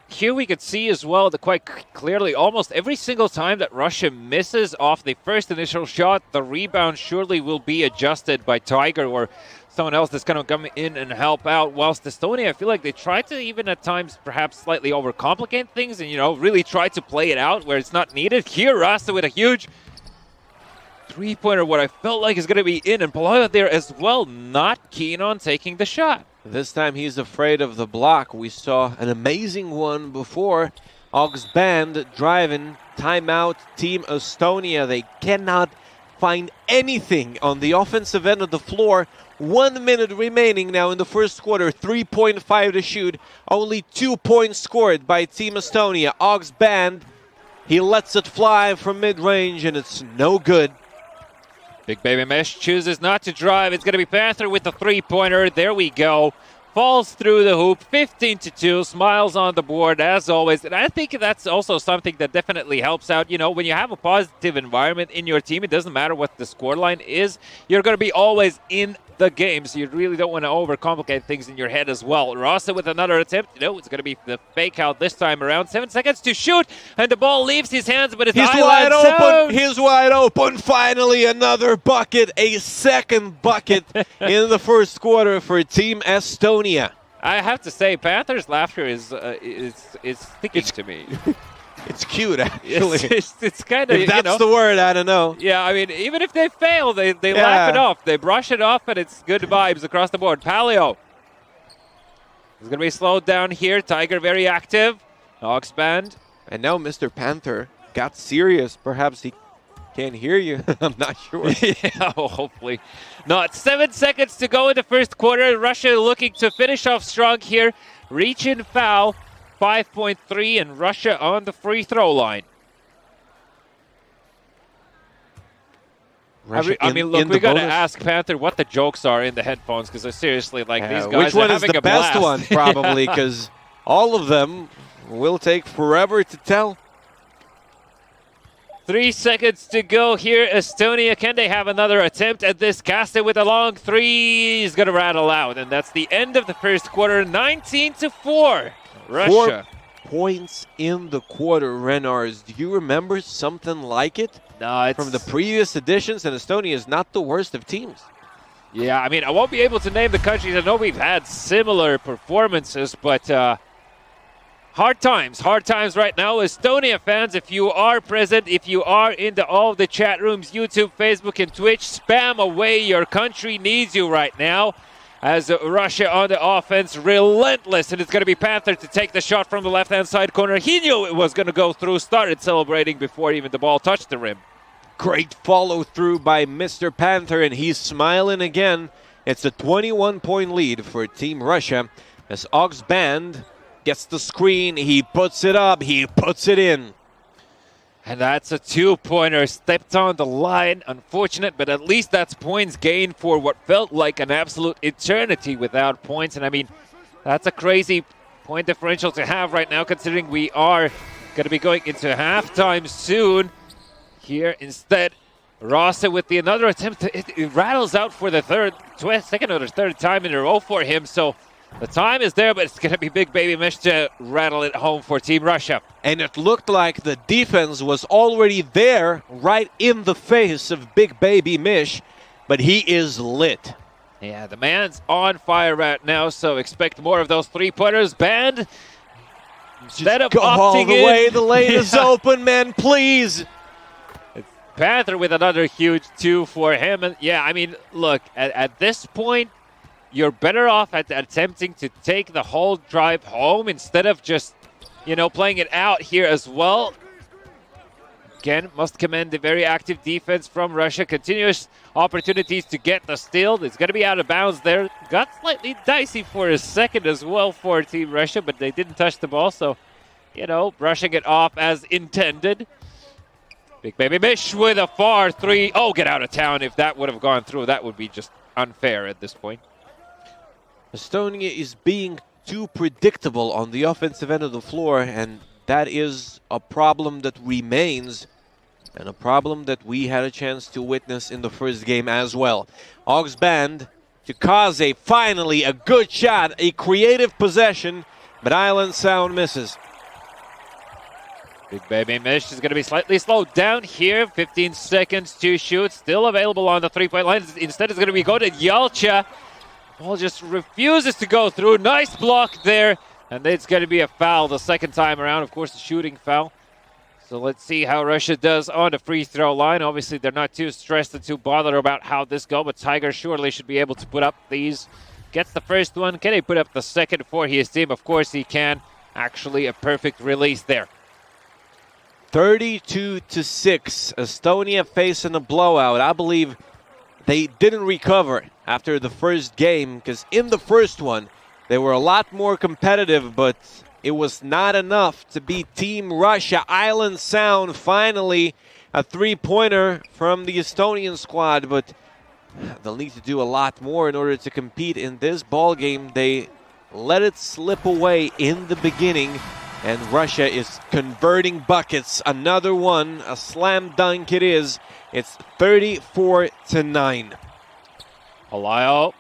here we could see as well that quite clearly almost every single time that Russia misses off the first initial shot, the rebound surely will be adjusted by Tiger or someone else that's going to come in and help out. Whilst Estonia, I feel like they try to even at times perhaps slightly overcomplicate things and, really try to play it out where it's not needed. Here, Rasta with a huge three-pointer, what I felt like is going to be in, and Palayo there as well, not keen on taking the shot. This time he's afraid of the block. We saw an amazing one before. Augs Band driving, timeout, Team Estonia. They cannot find anything on the offensive end of the floor. 1 minute remaining now in the first quarter. 3.5 to shoot. Only 2 points scored by Team Estonia. Augs Band, he lets it fly from mid-range, and it's no good. Big baby Mesh chooses not to drive. It's going to be Panther with the three-pointer. There we go. Falls through the hoop. 15-2. Smiles on the board as always. And I think that's also something that definitely helps out. When you have a positive environment in your team, it doesn't matter what the scoreline is. You're going to be always in the game, so you really don't want to overcomplicate things in your head as well. Rasa with another attempt. It's going to be the fake out this time around. 7 seconds to shoot, and the ball leaves his hands, but it's wide open. He's wide open. Finally, another bucket, a second bucket in the first quarter for Team Estonia. I have to say, Panthers' laughter is sticking to me. It's cute, actually. It's kind of, if that's the word, I don't know. Yeah, I mean, even if they fail, they laugh it off. They brush it off, and it's good vibes across the board. Palio is going to be slowed down here. Tiger very active. Augs Band. And now Mr. Panther got serious. Perhaps he can't hear you. I'm not sure. Yeah, hopefully not. 7 seconds to go in the first quarter. Russia looking to finish off strong here. Reach and foul. 5.3, and Russia on the free throw line. I mean, look, we got to ask Panther what the jokes are in the headphones, because seriously, these guys which one are is having the a blast. best one, probably, because all of them will take forever to tell. 3 seconds to go here. Estonia, can they have another attempt at this? Caster with a long three is going to rattle out, and that's the end of the first quarter. 19-4. Russia. 4 points in the quarter, Renars. Do you remember something like it? No, it's from the previous editions, and Estonia is not the worst of teams. Yeah, I mean, I won't be able to name the countries. I know we've had similar performances, but hard times right now. Estonia fans, if you are present, if you are into all the chat rooms, YouTube, Facebook, and Twitch, spam away. Your country needs you right now. As Russia on the offense, relentless, and it's going to be Panther to take the shot from the left-hand side corner. He knew it was going to go through, started celebrating before even the ball touched the rim. Great follow-through by Mr. Panther, and he's smiling again. It's a 21-point lead for Team Russia as Augs Band gets the screen. He puts it up. He puts it in. And that's a two-pointer. Stepped on the line. Unfortunate, but at least that's points gained for what felt like an absolute eternity without points. And I mean, that's a crazy point differential to have right now, considering we are going to be going into halftime soon. Here instead, Rasa with another attempt. It rattles out for the second or third time in a row for him. So the time is there, but it's going to be Big Baby Mish to rattle it home for Team Russia. And it looked like the defense was already there, right in the face of Big Baby Mish, but he is lit. Yeah, the man's on fire right now, so expect more of those three-pointers. Band, instead of go all the opting in, way. The lane is open, man, please. Panther with another huge 2 for him. And yeah, I mean, look, at this point, you're better off at attempting to take the whole drive home instead of just, playing it out here as well. Again, must commend the very active defense from Russia. Continuous opportunities to get the steal. It's going to be out of bounds there. Got slightly dicey for a second as well for Team Russia, but they didn't touch the ball. So, brushing it off as intended. Big Baby Mish with a far 3. Oh, get out of town. If that would have gone through, that would be just unfair at this point. Estonia is being too predictable on the offensive end of the floor, and that is a problem that remains, and a problem that we had a chance to witness in the first game as well. Augs Band to Kaze, finally a good shot, a creative possession, but Island Sound misses. Big Baby Mish is going to be slightly slowed down here. 15 seconds to shoot. Still available on the three-point line. Instead, it's going to be go to Yalcha. Ball just refuses to go through. Nice block there. And it's going to be a foul the second time around. Of course, a shooting foul. So let's see how Russia does on the free throw line. Obviously, they're not too stressed and too bothered about how this goes, but Tiger surely should be able to put up these. Gets the first one. Can he put up the second for his team? Of course he can. Actually, a perfect release there. 32-6. Estonia facing a blowout. I believe they didn't recover after the first game, because in the first one, they were a lot more competitive, but it was not enough to beat Team Russia. Island Sound, finally a three-pointer from the Estonian squad, but they'll need to do a lot more in order to compete in this ball game. They let it slip away in the beginning, and Russia is converting buckets. Another one, a slam dunk it is. It's 34-9. Alayo.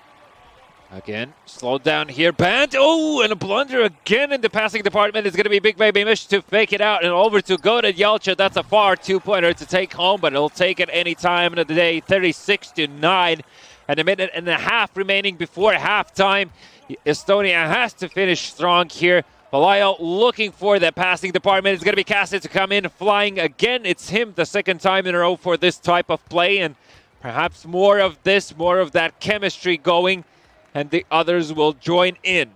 Again, slowed down here. Band. Oh, and a blunder again in the passing department. It's going to be Big Baby Mish to fake it out and over to go to Yalcha. That's a far two-pointer to take home, but he'll take it any time of the day. 36-9. And a minute and a half remaining before halftime. Estonia has to finish strong here. Alayo looking for that passing department. It's going to be Cassie to come in flying again. It's him the second time in a row for this type of play. And perhaps more of this, more of that chemistry going. And the others will join in.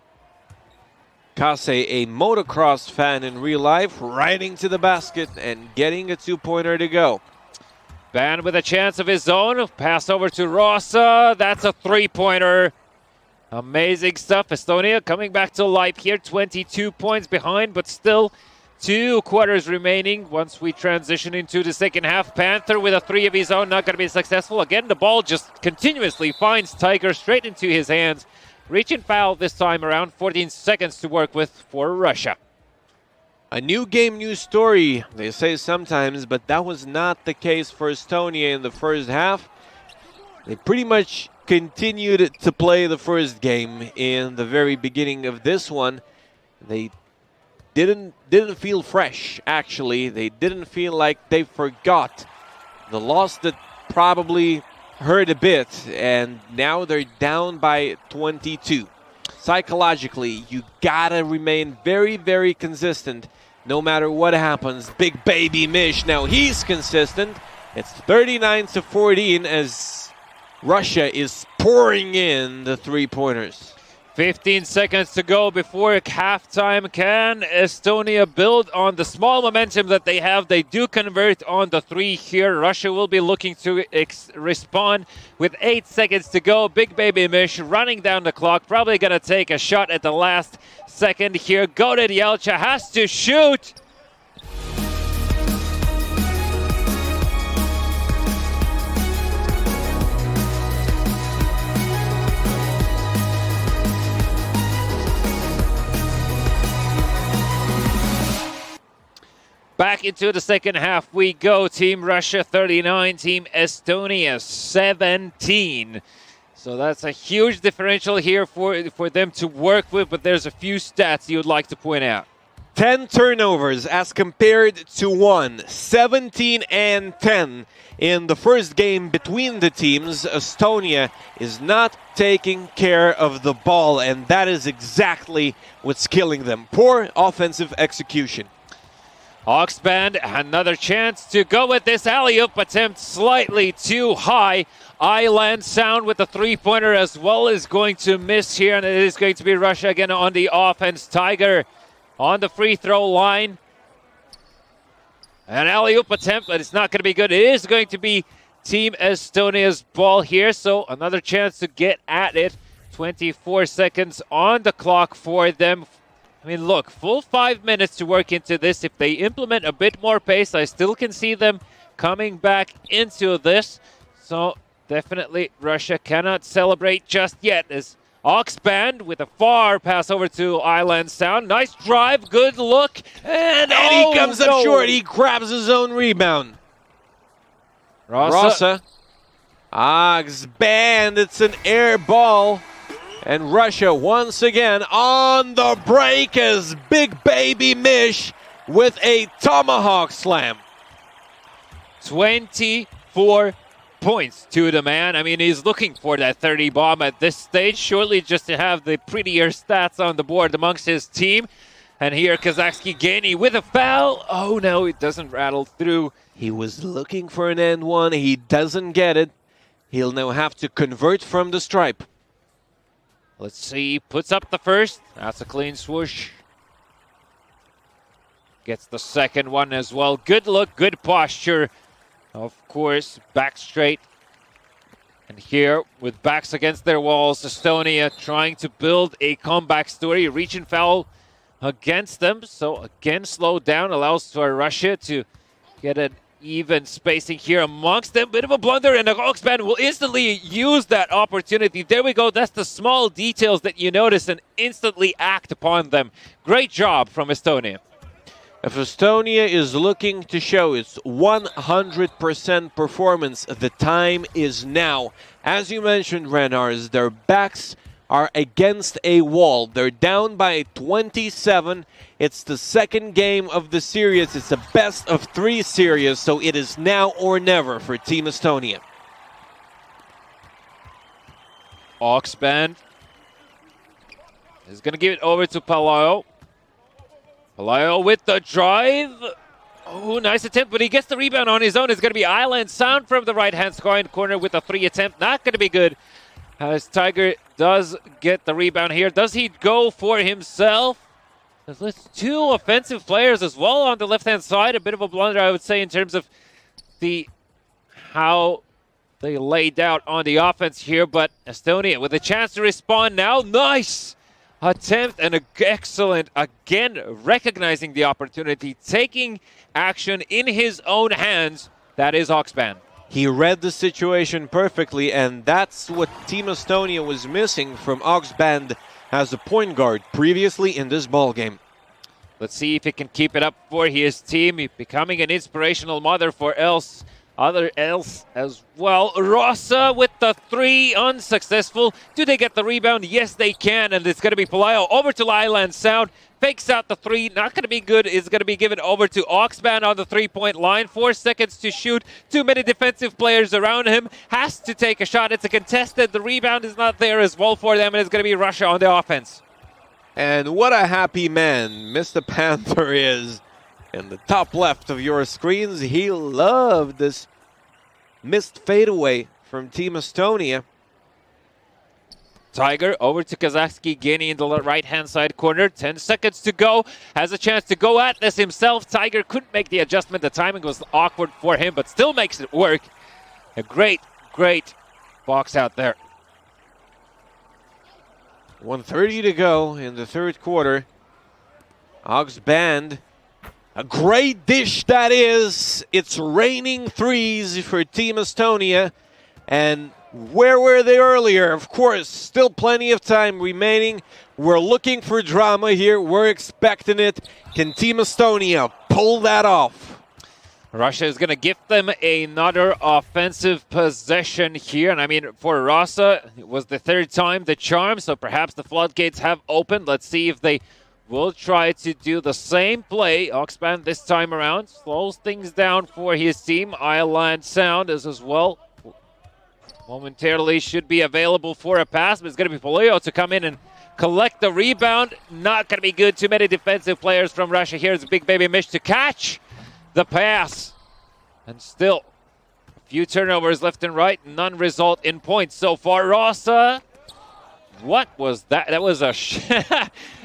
Kase, a motocross fan in real life, riding to the basket and getting a two-pointer to go. Band with a chance of his own. Pass over to Rosa. That's a three-pointer. Amazing stuff. Estonia coming back to life here. 22 points behind, but still 2 quarters remaining once we transition into the second half. Panther with a 3 of his own, not going to be successful. Again, the ball just continuously finds Tiger straight into his hands. Reaching foul this time around. 14 seconds to work with for Russia. A new game, new story, they say sometimes, but that was not the case for Estonia in the first half. They pretty much continued to play the first game in the very beginning of this one. They didn't feel fresh, actually. They didn't feel like they forgot the loss that probably hurt a bit, and now they're down by 22. Psychologically, you gotta remain very, very consistent no matter what happens. Big Baby Mish, now he's consistent. It's 39-14 as Russia is pouring in the three-pointers. 15 seconds to go before halftime. Can Estonia build on the small momentum that they have? They do convert on the 3 here. Russia will be looking to respond with 8 seconds to go. Big Baby Mish running down the clock. Probably going to take a shot at the last second here. Goated Yalcha has to shoot. Back into the second half we go. Team Russia 39, Team Estonia 17. So that's a huge differential here for them to work with, but there's a few stats you would like to point out. 10 turnovers as compared to 1. 17 and 10 in the first game between the teams. Estonia is not taking care of the ball, and that is exactly what's killing them. Poor offensive execution. Oxband, another chance to go with this alley-oop attempt slightly too high. Island Sound with the three-pointer as well is going to miss here, and it is going to be Russia again on the offense. Tiger on the free throw line. An alley-oop attempt, but it's not going to be good. It is going to be Team Estonia's ball here, so another chance to get at it. 24 seconds on the clock for them. I mean, look, full 5 minutes to work into this. If they implement a bit more pace, I still can see them coming back into this. So definitely Russia cannot celebrate just yet as Oxband with a far pass over to Island Sound. Nice drive, good look, and he comes up short. He grabs his own rebound. Rosa. Oxband, it's an air ball. And Russia once again on the break as Big Baby Mish with a tomahawk slam. 24 points to the man. I mean, he's looking for that 30 bomb at this stage, surely just to have the prettier stats on the board amongst his team. And here Kazakhsky Geni with a foul. Oh no, it doesn't rattle through. He was looking for an and one. He doesn't get it. He'll now have to convert from the stripe. Let's see, puts up the first. That's a clean swoosh. Gets the second one as well. Good look, good posture. Of course, back straight. And here, with backs against their walls, Estonia trying to build a comeback story. Reach and foul against them. So again, slow down, allows for Russia to get an even spacing here amongst them. Bit of a blunder, and the Oxband will instantly use that opportunity. There we go. That's the small details that you notice and instantly act upon them. Great job from Estonia. If Estonia is looking to show its 100% performance, the time is now. As you mentioned, Renars, their backs are against a wall. They're down by 27. It's the second game of the series. It's a best of 3 series, so it is now or never for Team Estonia. Oxband is going to give it over to Palaio. Palaio with the drive. Oh, nice attempt, but he gets the rebound on his own. It's going to be Island Sound from the right-hand corner with a 3 attempt. Not going to be good. As Tiger does get the rebound here. Does he go for himself? There's 2 offensive players as well on the left-hand side. A bit of a blunder, I would say, in terms of how they laid out on the offense here. But Estonia with a chance to respond now. Nice attempt and an excellent, again, recognizing the opportunity, taking action in his own hands. That is Oxband. He read the situation perfectly, and that's what Team Estonia was missing from Oxband as a point guard previously in this ballgame. Let's see if he can keep it up for his team, becoming an inspirational mother for else as well. Rosa with the 3, unsuccessful. Do they get the rebound? Yes, they can, and it's going to be Palaio over to Island Sound. Fakes out the 3, not going to be good. It's going to be given over to Oxband on the 3-point line. 4 seconds to shoot. Too many defensive players around him. Has to take a shot. It's a contested. The rebound is not there as well for them, and it's going to be Russia on the offense. And what a happy man Mr. Panther is. In the top left of your screens, he loved this missed fadeaway from Team Estonia. Tiger over to Kazakhsky Geni in the right-hand side corner. 10 seconds to go. Has a chance to go at this himself. Tiger couldn't make the adjustment. The timing was awkward for him, but still makes it work. A great, great box out there. 1:30 to go in the third quarter. Oxband, a great dish that is. It's raining 3s for Team Estonia. And where were they earlier? Of course, still plenty of time remaining. We're looking for drama here. We're expecting it. Can Team Estonia pull that off? Russia is going to give them another offensive possession here. And I mean, for Rosa, it was the 3rd time the charm, so perhaps the floodgates have opened. Let's see if they will try to do the same play. Oxband this time around slows things down for his team. Island Sound is as well. Momentarily should be available for a pass, but it's going to be Palaio to come in and collect the rebound. Not going to be good. Too many defensive players from Russia. Here's Big Baby Mish to catch the pass. And still, a few turnovers left and right. None result in points so far. Rosa, what was that? That was a...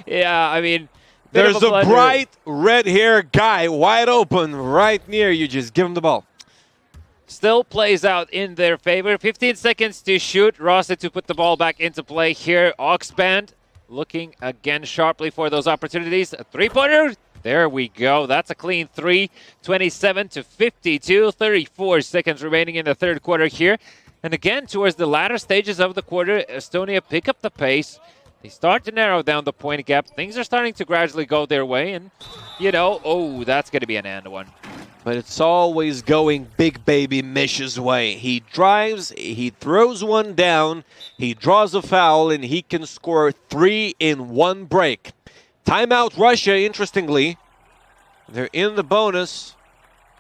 yeah, I mean... There's a bright red-haired guy wide open right near you. Just give him the ball. Still plays out in their favor. 15 seconds to shoot. Rosa to put the ball back into play here. Oxband looking again sharply for those opportunities. A three-pointer. There we go. That's a clean three. 27 to 52. 34 seconds remaining in the third quarter here. And again, towards the latter stages of the quarter, Estonia pick up the pace. They start to narrow down the point gap. Things are starting to gradually go their way. And, you know, oh, that's going to be an and one. But it's always going Big Baby Mish's way. He drives, he throws one down, he draws a foul, and he can score 3 in one break. Timeout Russia, interestingly. They're in the bonus,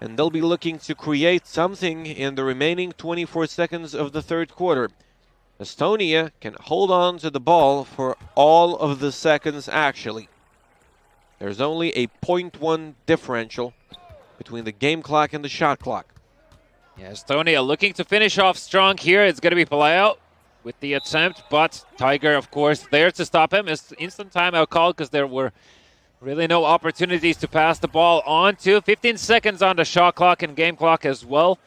and they'll be looking to create something in the remaining 24 seconds of the third quarter. Estonia can hold on to the ball for all of the seconds, actually. There's only a 0.1 differential between the game clock and the shot clock. Yeah, Estonia looking to finish off strong here. It's going to be Palau with the attempt, but Tiger, of course, there to stop him. It's instant timeout call because there were really no opportunities to pass the ball on to. 15 seconds on the shot clock and game clock as well.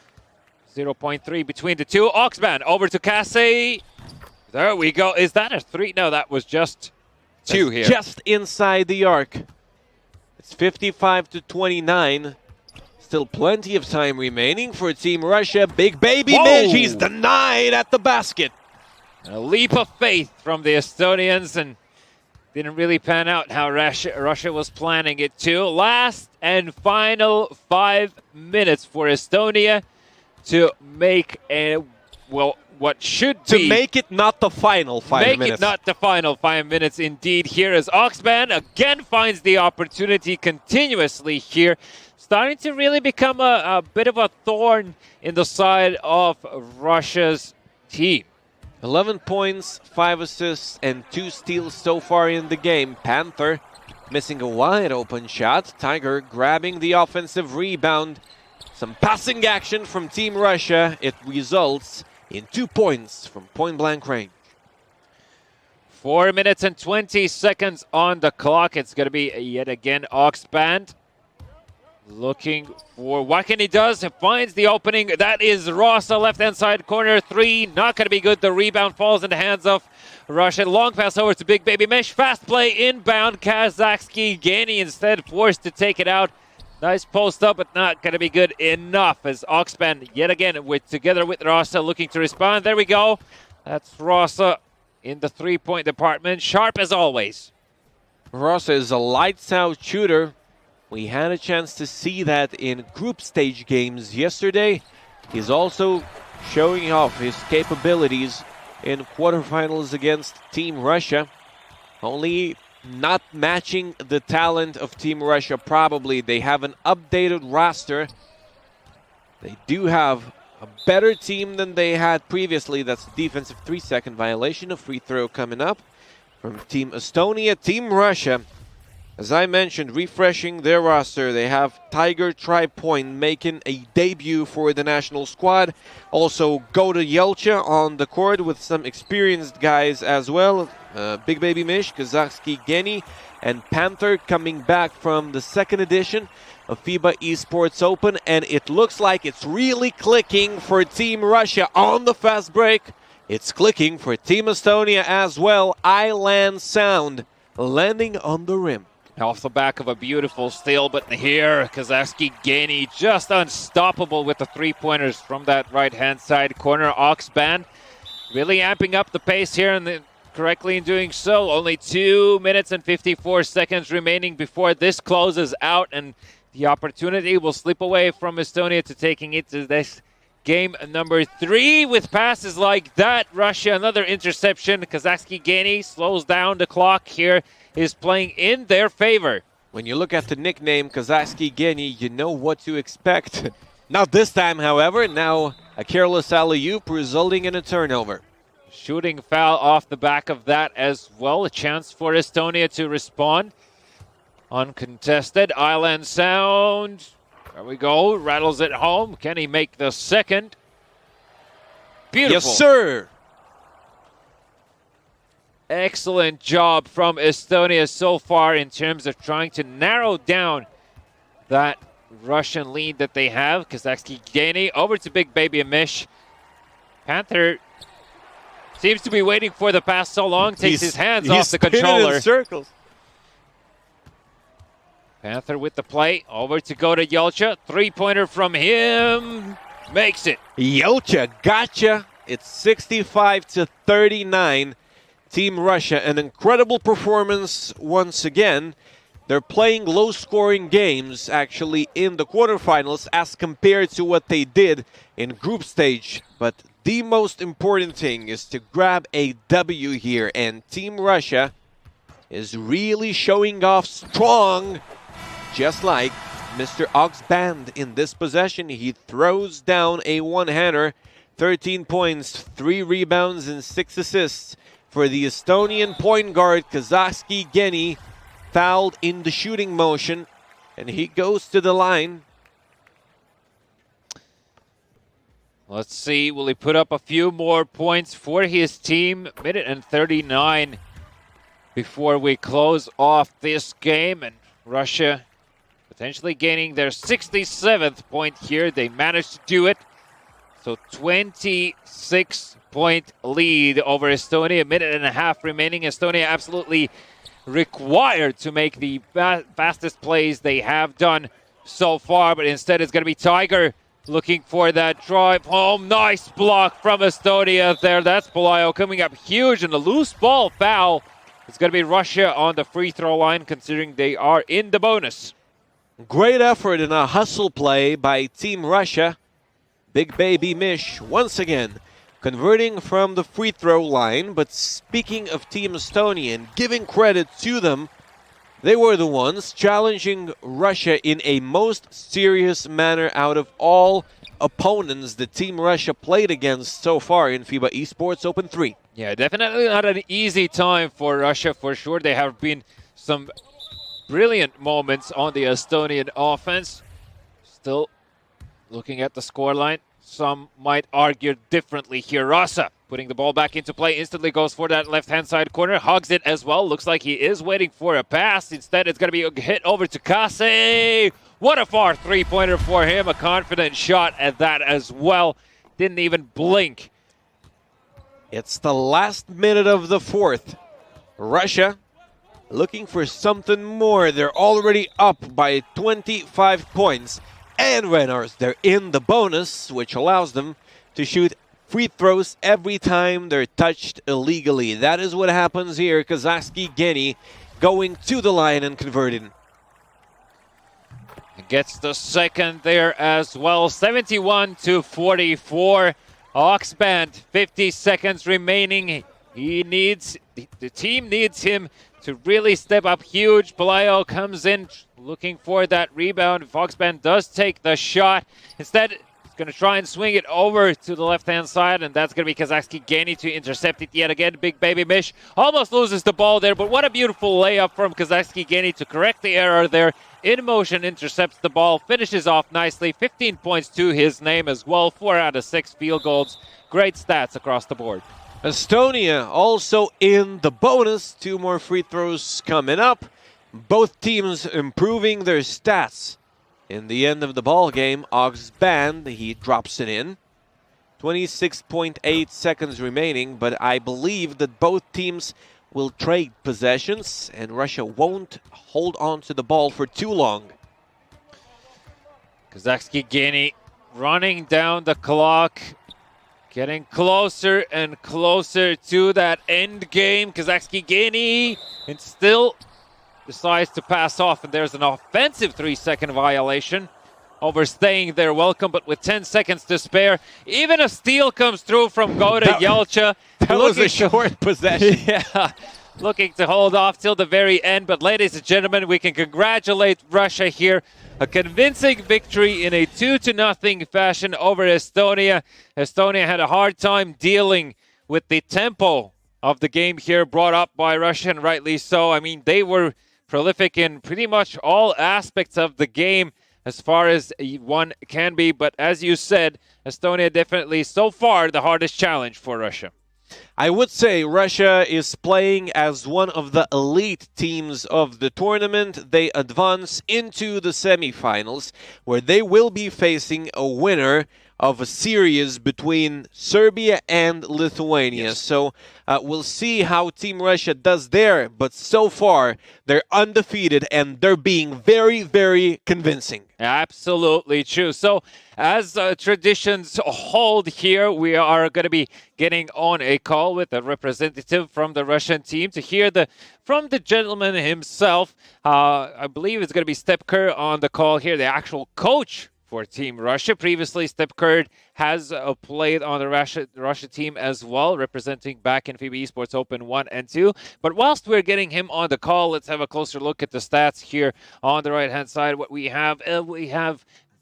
0.3 between the two. Oxman over to Casey. There we go. Is that a 3? No, that was just 2 here. Just inside the arc. It's 55 to 29. Still plenty of time remaining for Team Russia. Big Baby Mish, he's denied at the basket. A leap of faith from the Estonians, and didn't really pan out how Russia was planning it to. Last and final 5 minutes for Estonia to make a, well, what should be... To make it not the final 5 minutes. Make it not the final 5 minutes, indeed. Here is Oxman again finds the opportunity continuously here. Starting to really become a bit of a thorn in the side of Russia's team. 11 points, 5 assists, and 2 steals so far in the game. Panther missing a wide open shot. Tiger grabbing the offensive rebound. Some passing action from Team Russia. It results in 2 points from point-blank range. 4 minutes and 20 seconds on the clock. It's going to be yet again Oxband looking for what can he does. He finds the opening. That is Rosa, left-hand side corner 3. Not going to be good. The rebound falls in the hands of Russia. Long pass over to Big Baby Mish. Fast play inbound. Kazakski Gani instead forced to take it out. Nice post up, but not going to be good enough as Oxband yet again together with Rosa looking to respond. There we go. That's Rosa in the three-point department. Sharp as always. Rosa is a lights-out shooter. We had a chance to see that in group stage games yesterday. He's also showing off his capabilities in quarterfinals against Team Russia. Only not matching the talent of Team Russia, probably. They have an updated roster. They do have a better team than they had previously. That's a defensive 3-second violation. A free throw coming up from Team Estonia. Team Russia, as I mentioned, refreshing their roster. They have Tiger Tri-Point making a debut for the national squad. Also, Goda Yelcha on the court with some experienced guys as well. Big Baby Mish, Kazakski Geni, and Panther coming back from the second edition of FIBA Esports Open. And it looks like it's really clicking for Team Russia on the fast break. It's clicking for Team Estonia as well. Island Sound landing on the rim. Off the back of a beautiful steal, but here, Kazakski Geni just unstoppable with the three-pointers from that right-hand side corner. Oxband really amping up the pace here and correctly in doing so. Only 2 minutes and 54 seconds remaining before this closes out, and the opportunity will slip away from Estonia to taking it to this game number 3 with passes like that. Russia, another interception. Kazakski Geni slows down the clock here. Is playing in their favor. When you look at the nickname Kazakski Geni, you know what to expect. Not this time, however. Now a careless alley-oop resulting in a turnover. Shooting foul off the back of that as well. A chance for Estonia to respond. Uncontested. Island Sound. There we go. Rattles it home. Can he make the second? Beautiful. Yes, sir. Excellent job from Estonia so far in terms of trying to narrow down that Russian lead that they have. Kazakhstan Geni over to Big Baby Mish. Panther seems to be waiting for the pass so long, takes his hands off the controller. In circles. Panther with the play, over to go to Yelcha. Three-pointer from him, makes it. Yelcha gotcha. It's 65-39. Team Russia, an incredible performance once again. They're playing low-scoring games, actually, in the quarterfinals as compared to what they did in group stage. But the most important thing is to grab a W here, and Team Russia is really showing off strong, just like Mr. Oxband in this possession. He throws down a one-hander, 13 points, 3 rebounds, and 6 assists for the Estonian point guard, Kazakhstan Geni, fouled in the shooting motion, and he goes to the line. Let's see, will he put up a few more points for his team? Minute and 39 before we close off this game, and Russia potentially gaining their 67th point here. They managed to do it. So 26-point lead over Estonia. A minute and a half remaining. Estonia absolutely required to make the fastest plays they have done so far, but instead it's going to be Tiger looking for that drive home. Nice block from Estonia there. That's Pelayo coming up huge, and a loose ball foul. It's going to be Russia on the free throw line, considering they are in the bonus. Great effort in a hustle play by Team Russia. Big Baby Mish once again converting from the free throw line. But speaking of Team Estonia and giving credit to them, they were the ones challenging Russia in a most serious manner out of all opponents the Team Russia played against so far in FIBA Esports Open 3. Yeah, definitely not an easy time for Russia, for sure. There have been some brilliant moments on the Estonian offense. Still looking at the scoreline, some might argue differently here. Rasa putting the ball back into play, instantly goes for that left-hand side corner, hugs it as well. Looks like he is waiting for a pass. Instead, it's going to be a hit over to Kase. What a far three-pointer for him. A confident shot at that as well. Didn't even blink. It's the last minute of the fourth. Russia looking for something more. They're already up by 25 points. And Renars, they're in the bonus, which allows them to shoot free throws every time they're touched illegally. That is what happens here. Kazakhstan Geni going to the line and converting. Gets the second there as well. 71-44. Oxband, 50 seconds remaining. He needs, the team needs him to really step up huge. Pelayo comes in looking for that rebound. Oxband does take the shot. Instead, he's going to try and swing it over to the left-hand side, and that's going to be Kazakhstan Geni to intercept it yet again. Big Baby Mish almost loses the ball there, but what a beautiful layup from Kazakhstan Geni to correct the error there. In motion, intercepts the ball, finishes off nicely. 15 points to his name as well. 4 out of 6 field goals. Great stats across the board. Estonia also in the bonus. 2 more free throws coming up. Both teams improving their stats. In the end of the ball game, Oxband, he drops it in. 26.8 seconds remaining, but I believe that both teams will trade possessions, and Russia won't hold on to the ball for too long. Kazakhstan Geni running down the clock, getting closer and closer to that end game. Kazakhstan Geni, and still decides to pass off, and there's an offensive 3-second violation, overstaying their welcome, but with 10 seconds to spare. Even a steal comes through from Goda Yelcha. That was a short possession. Yeah, looking to hold off till the very end. But ladies and gentlemen, we can congratulate Russia here. A convincing victory in a 2-0 fashion over Estonia. Estonia had a hard time dealing with the tempo of the game here brought up by Russia, and rightly so. I mean, they were prolific in pretty much all aspects of the game as far as one can be. But as you said, Estonia definitely so far the hardest challenge for Russia. I would say Russia is playing as one of the elite teams of the tournament. They advance into the semifinals, where they will be facing a winner of a series between Serbia and Lithuania. Yes. So we'll see how Team Russia does there, but so far they're undefeated and they're being very, very convincing. Absolutely true. So as traditions hold here, we are going to be getting on a call with a representative from the Russian team to hear from the gentleman himself. I believe it's going to be Step Kerr on the call here, the actual coach for Team Russia. Previously, Step Kerr has played on the Russia team as well, representing back in FIBA Esports Open 1 and 2. But whilst we're getting him on the call, let's have a closer look at the stats here on the right-hand side. What we have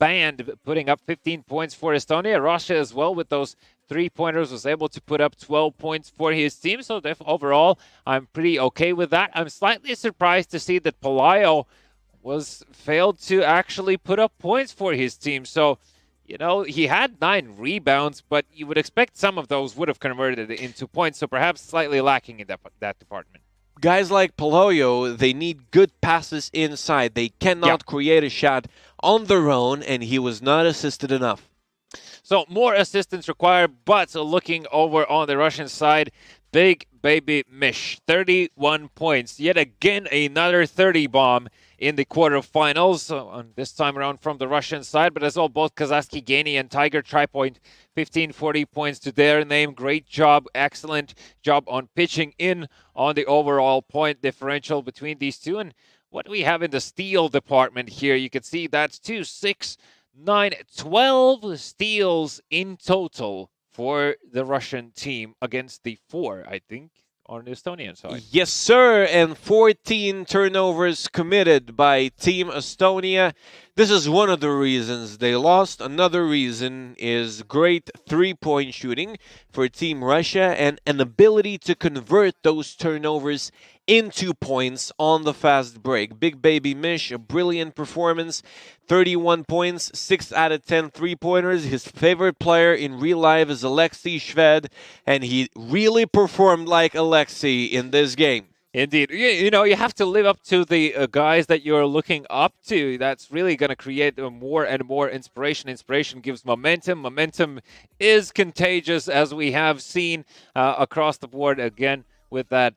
Band putting up 15 points for Estonia. Russia as well with those 3-pointers was able to put up 12 points for his team. So overall, I'm pretty okay with that. I'm slightly surprised to see that Palaio failed to actually put up points for his team. So, you know, he had 9 rebounds, but you would expect some of those would have converted into points. So perhaps slightly lacking in that department. Guys like Palaio, they need good passes inside. They cannot create a shot on their own, and he was not assisted enough. So more assistance required, but looking over on the Russian side, Big Baby Mish, 31 points. Yet again, another 30 bomb in the quarterfinals, this time around from the Russian side. But as well, both Kazakhsky Geni and Tiger Tripoint, 40 points to their name. Great job, excellent job on pitching in on the overall point differential between these two. And what do we have in the steal department here? You can see that's 2, 6, 9, 12 steals in total for the Russian team against the 4, I think, on the Estonian side. Yes, sir, and 14 turnovers committed by Team Estonia. This is one of the reasons they lost. Another reason is great three-point shooting for Team Russia and an ability to convert those turnovers into points on the fast break. Big Baby Mish, a brilliant performance. 31 points, 6 out of 10 three-pointers. His favorite player in real life is Alexei Shved, and he really performed like Alexei in this game. Indeed. You know, you have to live up to the guys that you're looking up to. That's really going to create more and more inspiration. Inspiration gives momentum. Momentum is contagious, as we have seen across the board again with that,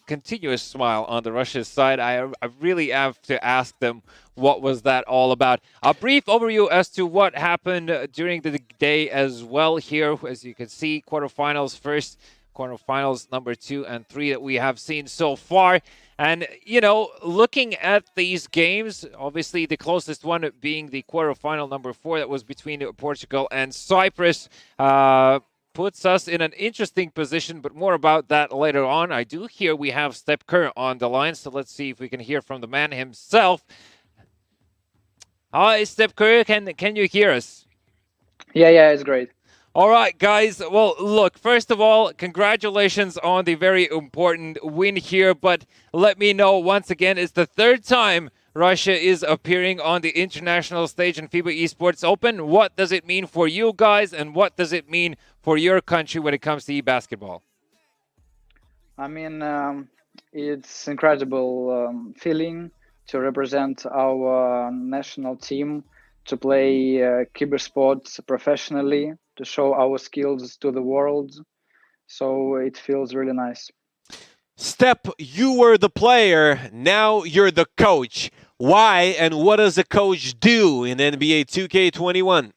continuous smile on the Russian side. I really have to ask them, what was that all about? A brief overview as to what happened during the day as well here. As you can see, quarterfinals first. Quarterfinals number 2 and 3 that we have seen so far. And, you know, looking at these games, obviously the closest one being the quarterfinal number 4 that was between Portugal and Cyprus, puts us in an interesting position, but more about that later on. I do hear we have Step Kerr on the line, so let's see if we can hear from the man himself. Hi, Step Kerr, can you hear us? Yeah, it's great. All right, guys. Well, look, first of all, congratulations on the very important win here. But let me know, once again, it's the 3rd time Russia is appearing on the international stage in FIBA Esports Open. What does it mean for you guys, and what does it mean for your country when it comes to e-basketball? I mean, it's incredible feeling to represent our national team, to play cybersports professionally, to show our skills to the world. So it feels really nice. Step, you were the player, now you're the coach. Why and what does a coach do in NBA 2K21?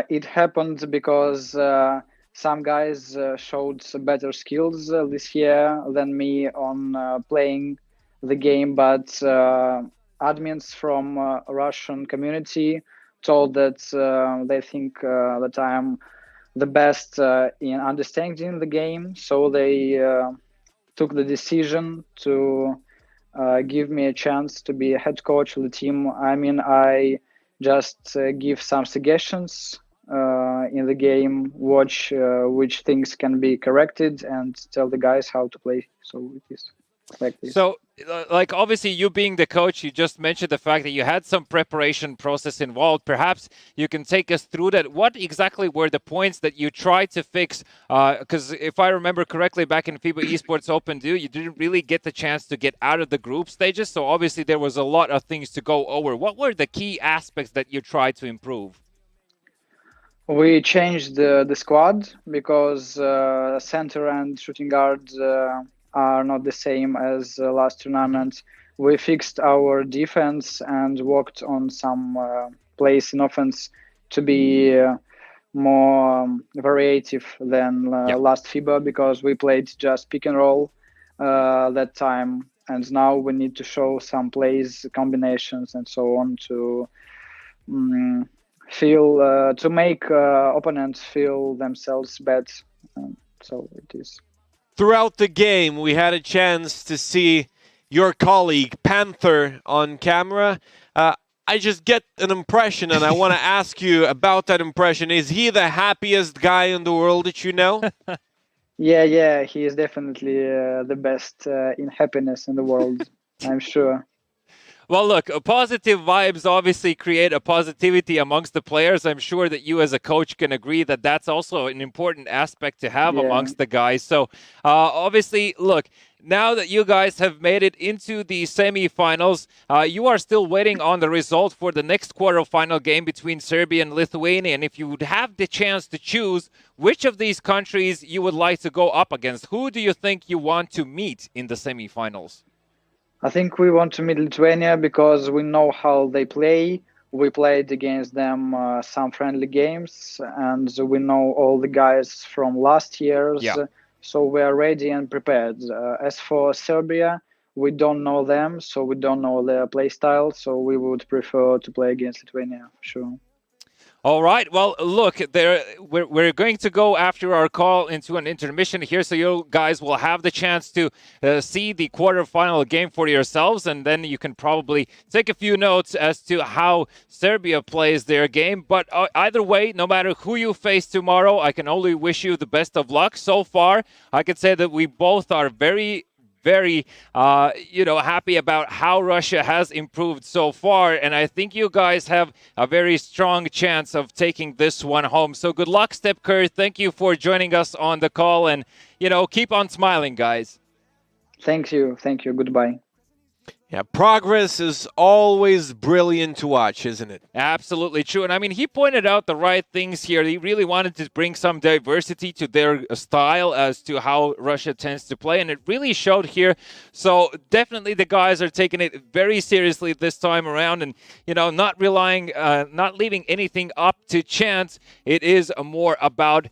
It happened because some guys showed better skills this year than me on playing the game, but admins from Russian community told that they think that I'm the best in understanding the game, so they took the decision to give me a chance to be a head coach of the team. I mean, I just give some suggestions in the game, watch which things can be corrected, and tell the guys how to play. So it is like this. So, like, obviously, you being the coach, you just mentioned the fact that you had some preparation process involved. Perhaps you can take us through that. What exactly were the points that you tried to fix? Because if I remember correctly, back in FIBA Esports Open 2, you didn't really get the chance to get out of the group stages. So obviously, there was a lot of things to go over. What were the key aspects that you tried to improve? We changed the squad because center and shooting guard are not the same as last tournament. We fixed our defense and worked on some plays in offense to be more variative than last FIBA, because we played just pick and roll that time, and now we need to show some plays, combinations, and so on to feel to make opponents feel themselves bad. So it is. Throughout the game, we had a chance to see your colleague, Panther, on camera. I just get an impression, and I want to ask you about that impression. Is he the happiest guy in the world that you know? Yeah, he is definitely the best in happiness in the world, I'm sure. Well, look, positive vibes obviously create a positivity amongst the players. I'm sure that you as a coach can agree that that's also an important aspect to have amongst the guys. So obviously, look, now that you guys have made it into the semifinals, you are still waiting on the result for the next quarterfinal game between Serbia and Lithuania. And if you would have the chance to choose which of these countries you would like to go up against, who do you think you want to meet in the semifinals? I think we want to meet Lithuania because we know how they play. We played against them some friendly games, and we know all the guys from last year's. Yeah. So we are ready and prepared. As for Serbia, we don't know them, so we don't know their play style. So we would prefer to play against Lithuania, for sure. All right. Well, look, we're going to go after our call into an intermission here, so you guys will have the chance to see the quarterfinal game for yourselves, and then you can probably take a few notes as to how Serbia plays their game. But either way, no matter who you face tomorrow, I can only wish you the best of luck. So far, I can say that we both are very happy about how Russia has improved so far, and I think you guys have a very strong chance of taking this one home. So good luck, Step Kerr. Thank you for joining us on the call, and keep on smiling, guys. Thank you. Goodbye. Yeah, progress is always brilliant to watch, isn't it? Absolutely true. And I mean, he pointed out the right things here. He really wanted to bring some diversity to their style as to how Russia tends to play, and it really showed here. So definitely the guys are taking it very seriously this time around, and not relying, not leaving anything up to chance. It is more about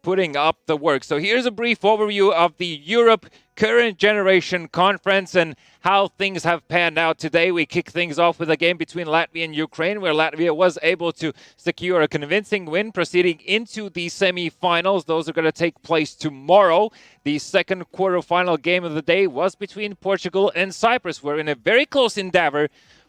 putting up the work. So here's a brief overview of the Europe Current Generation Conference and how things have panned out today. We kick things off with a game between Latvia and Ukraine, where Latvia was able to secure a convincing win, proceeding into the semi-finals. Those are going to take place tomorrow. The second quarterfinal game of the day was between Portugal and Cyprus, where in a very close endeavor,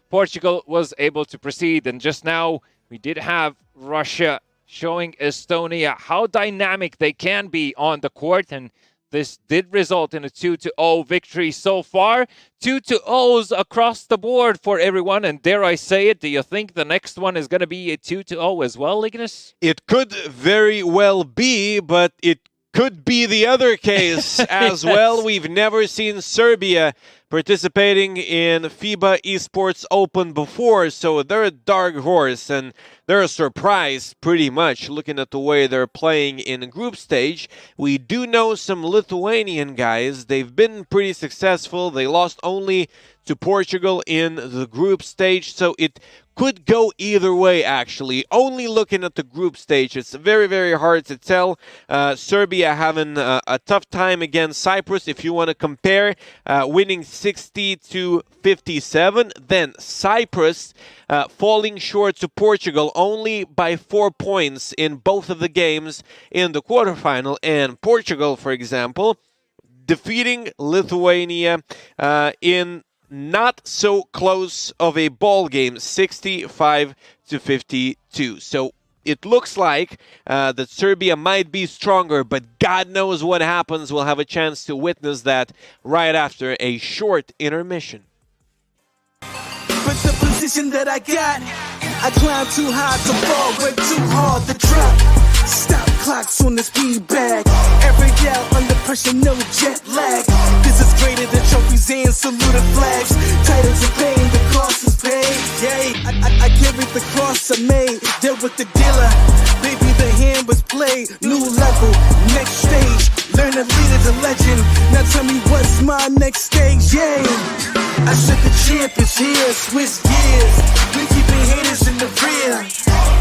Portugal was able to proceed. And just now, we did have Russia showing Estonia how dynamic they can be on the court, and this did result in a 2-0 victory so far. 2-0s across the board for everyone, and dare I say it, do you think the next one is going to be a 2-0 as well, Ignas? It could very well be, but it could be the other case as well. We've never seen Serbia participating in FIBA Esports Open before, so they're a dark horse, and they're a surprise pretty much, looking at the way they're playing in group stage. We do know some Lithuanian guys. They've been pretty successful. They lost only to Portugal in the group stage, so it could go either way, actually. Only looking at the group stage, it's very, very hard to tell. Serbia having a tough time against Cyprus, if you want to compare, winning 60-57. Then Cyprus falling short to Portugal only by 4 points in both of the games in the quarterfinal. And Portugal, for example, defeating Lithuania in not so close of a ball game, 65-52. So it looks like that Serbia might be stronger, but God knows what happens. We'll have a chance to witness that right after a short intermission. But the position that I got, I climb too high to fall, work too hard to drop. Stop clocks on the speed bag. Every out under pressure, no jet lag. This is greater than trophies and saluted flags. Titles are paid, the cost is paid. Yay, I carried the cross I made. Dealt with the dealer, baby the hand was played. New level, next stage. Learn to lead as a legend. Now tell me what's my next stage. Yay, I said the champ is here. Switch gears, we keeping haters in the rear.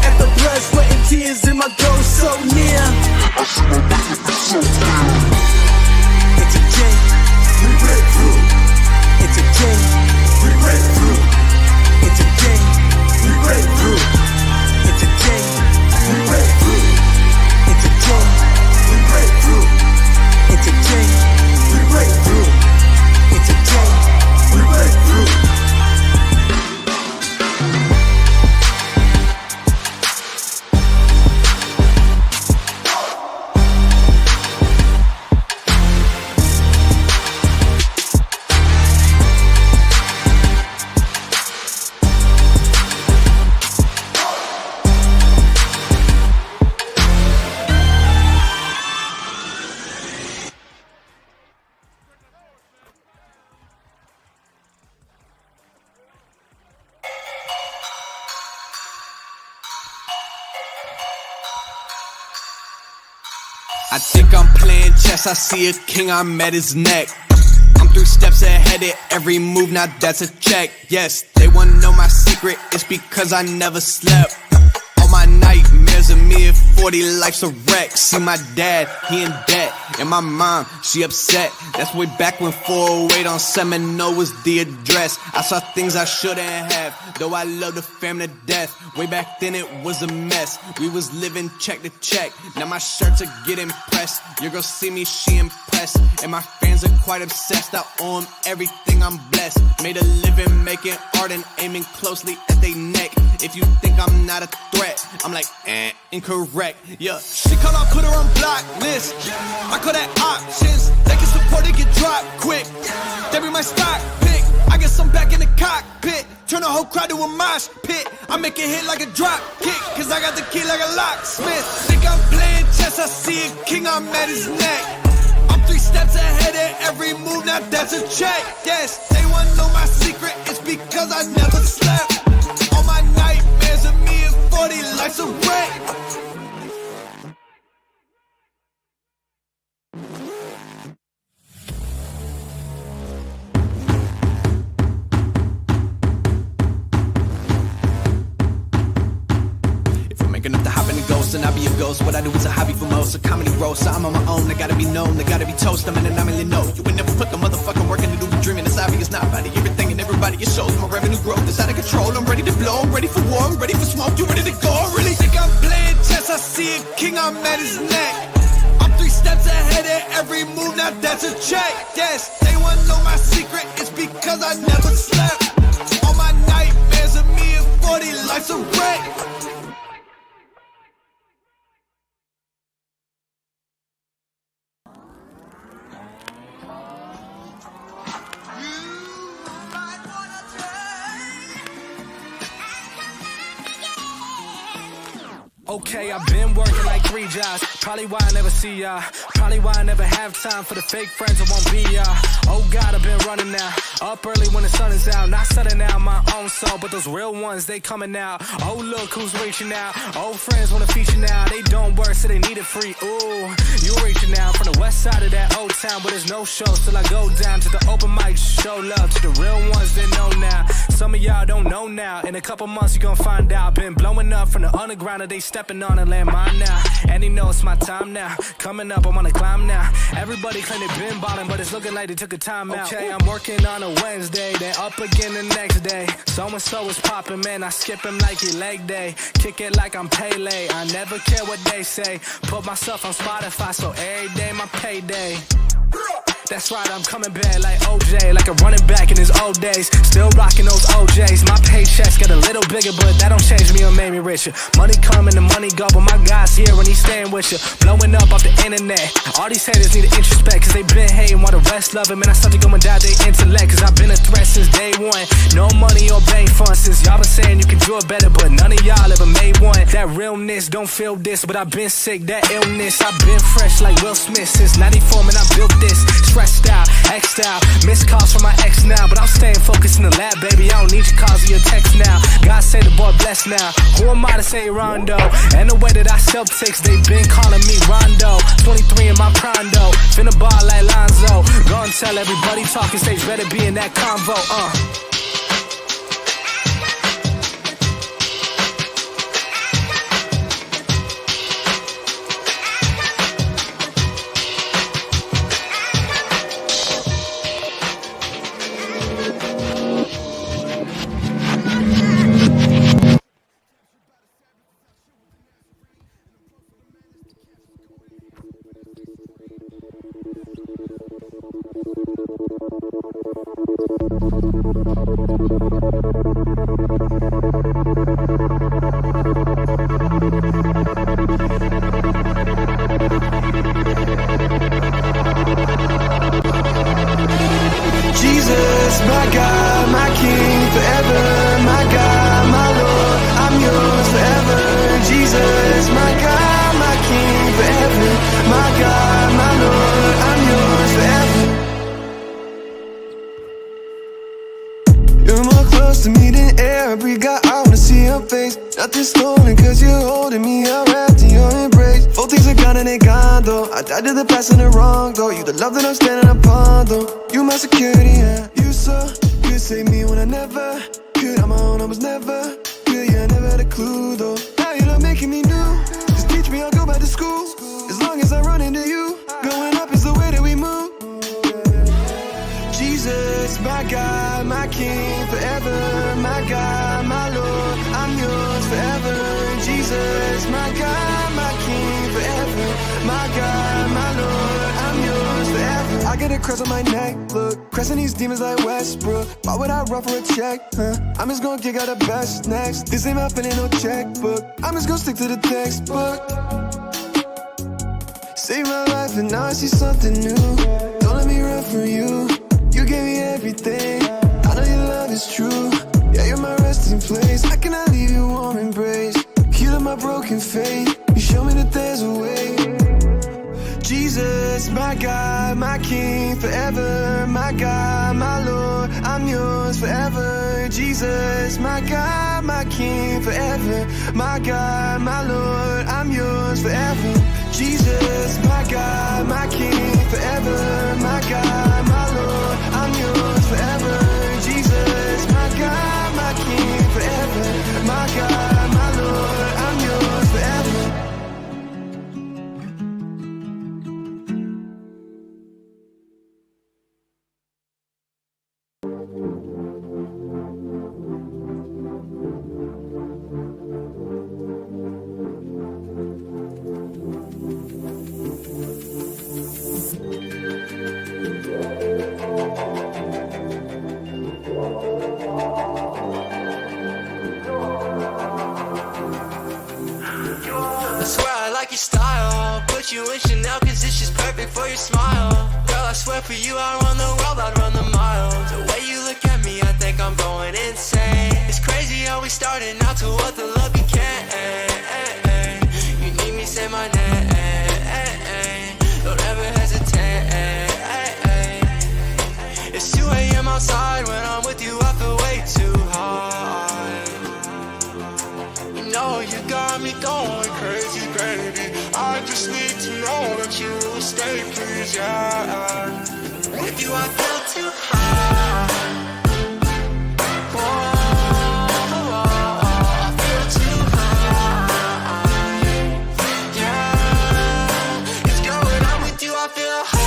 At the blood, sweat and tears in my goal so near. I see my niggas so near. It's a J, we break through. It's a J, we break through. It's a J, we break through. It's a J, we break through. It's a J, we break through. It's a J, we break through. It's a J, we break through. I think I'm playing chess, I see a king, I'm at his neck. I'm 3 steps ahead at every move, now that's a check. Yes, they wanna know my secret, it's because I never slept. All my nightmares of me at 40, life's a wreck. See my dad, he in debt, and my mom, she upset. That's way back when 408 on Seminole was the address. I saw things I shouldn't have, though I love the fam to death. Way back then it was a mess, we was living check to check. Now my shirts are getting pressed, your girl see me, she impressed. And my fans are quite obsessed, I owe them everything, I'm blessed. Made a living making art and aiming closely at they neck. If you think I'm not a threat, I'm like, incorrect, yeah. She call, I put her on block list, I call that options. They can support it, get dropped quick. They be my stock pick, I get some back in the cockpit. Turn the whole crowd to a mosh pit. I make it hit like a drop kick, cause I got the key like a locksmith. Think I'm playing chess, I see a king, I'm at his neck. I'm 3 steps ahead at every move, now that's a check. Yes, they wanna know my secret, it's because I never slept. All my nightmares of me at 40, life's a wreck. Enough to hop in the ghost and I be a ghost. What I do is a hobby for most, a comedy roast. So I'm on my own, I gotta be known, I gotta be toast. I'm in an I know. You would never put the motherfucking work into the dreaming. It's obvious, not about everything and everybody. It shows my revenue growth is out of control. I'm ready to blow, I'm ready for war, I'm ready for smoke. You ready to go? I really think I'm playing chess. I see a king, I'm at his neck. I'm 3 steps ahead at every move, now that's a check. Yes, they wanna know my secret, it's because I never slept. All my nightmares of me at 40, life's a wreck. Okay, I've been working like 3 jobs. Probably why I never see ya. Probably why I never have time for the fake friends that won't be ya. Oh God, I've been running now. Up early when the sun is out. Not setting out my own soul, but those real ones, they coming out. Oh, look who's reaching out. Old friends wanna feature now. They don't work, so they need it free. Ooh, you reaching out from the west side of that old town, but there's no shows till I go down to the open mic. Show love to the real ones that know now. Some of y'all don't know now. In a couple months, you gon' find out. Been blowing up from the underground, and they stepping on a landmine now. And he knows it's my time now. Coming up, I'm on a climb now. Everybody claim they been ballin', but it's looking like they took a time out. Okay, I'm working on a Wednesday, then up again the next day. So-and-so is popping, man, I skip him like he leg day. Kick it like I'm Pele, I never care what they say. Put myself on Spotify, so every day my payday. That's right, I'm coming back like OJ, like a running back in his old days. Still rocking those OJs. My paychecks get a little bigger, but that don't change me or make me richer. Money come and the money go, but my God's here when he's staying with you. Blowing up off the internet. All these haters need to introspect, cause they been hating while the rest love him. And I started going down their intellect, cause I've been a threat since day one. No money or bank funds, since y'all been saying you can do it better, but none of y'all ever made one. That realness don't feel this, but I've been sick, that illness. I've been fresh like Will Smith since 94, man, I built this. Stressed out, X'd out, missed calls from my ex now, but I'm staying focused in the lab, baby. I don't need your calls or your text now. God say the boy blessed now. Who am I to say Rondo? And the way that I sell ticks, they been calling me Rondo. 23 in my prime though, finna ball like Lonzo. Go and tell everybody talking stage better be in that convo. Jesus, my God, my King, forever. My God, my Lord, I'm yours forever. Jesus, my God, my King, forever. My God, my Lord, I'm yours forever. You're more close to me than air. Breathe, God, I wanna see your face. Nothing stolen, cause you're holding me. I'm wrapped in your embrace. 4 things are gone and they gone, though. I died to the past and the wrong, though. You the love that I'm standing upon, though. You my security, yeah. You so good, save me when I never could. On my own, I was never good, yeah, I never had a clue, though. Now you love making me new. Just teach me, I'll go back to school. As long as I run into you, going up is the way that we move. Jesus, my God, my King, forever. My God, my Lord, I'm yours forever. Jesus, my God, my King, forever. My God, my Lord, I'm yours forever. I get a cross on my neck, look, crescent these demons like Westbrook. Why would I run for a check, huh? I'm just gonna kick out the best next. This ain't my feeling, no checkbook. I'm just gonna stick to the textbook. Save my life and now I see something new. Don't let me run from you. You gave me everything. I know your love is true. Yeah, you're my resting place. I cannot leave your warm embrace. Healing my broken faith. You show me that there's a way. Jesus, my God, my King, forever. My God, my Lord, I'm yours forever. Jesus, my God, my King, forever. My God, my Lord, I'm yours forever. Jesus, my God, my King, forever. My God, my Lord, I'm yours forever. Jesus, my God, my King, forever. My God, my Lord, I'm yours forever. I swear I like your style. Put you in Chanel cause it's just perfect for your smile. Girl, I swear for you I'd run the world, I'd run the miles. The way you look at me, I think I'm going insane. It's crazy how we started out to what the love became. You need me, say my name. Don't ever hesitate. It's 2 a.m. outside. When I'm with you I feel way too high. You know you got me going crazy, baby. I just need to know that you will stay, please, yeah. With you I feel too high. I feel too high. Yeah, it's going on with you, I feel high.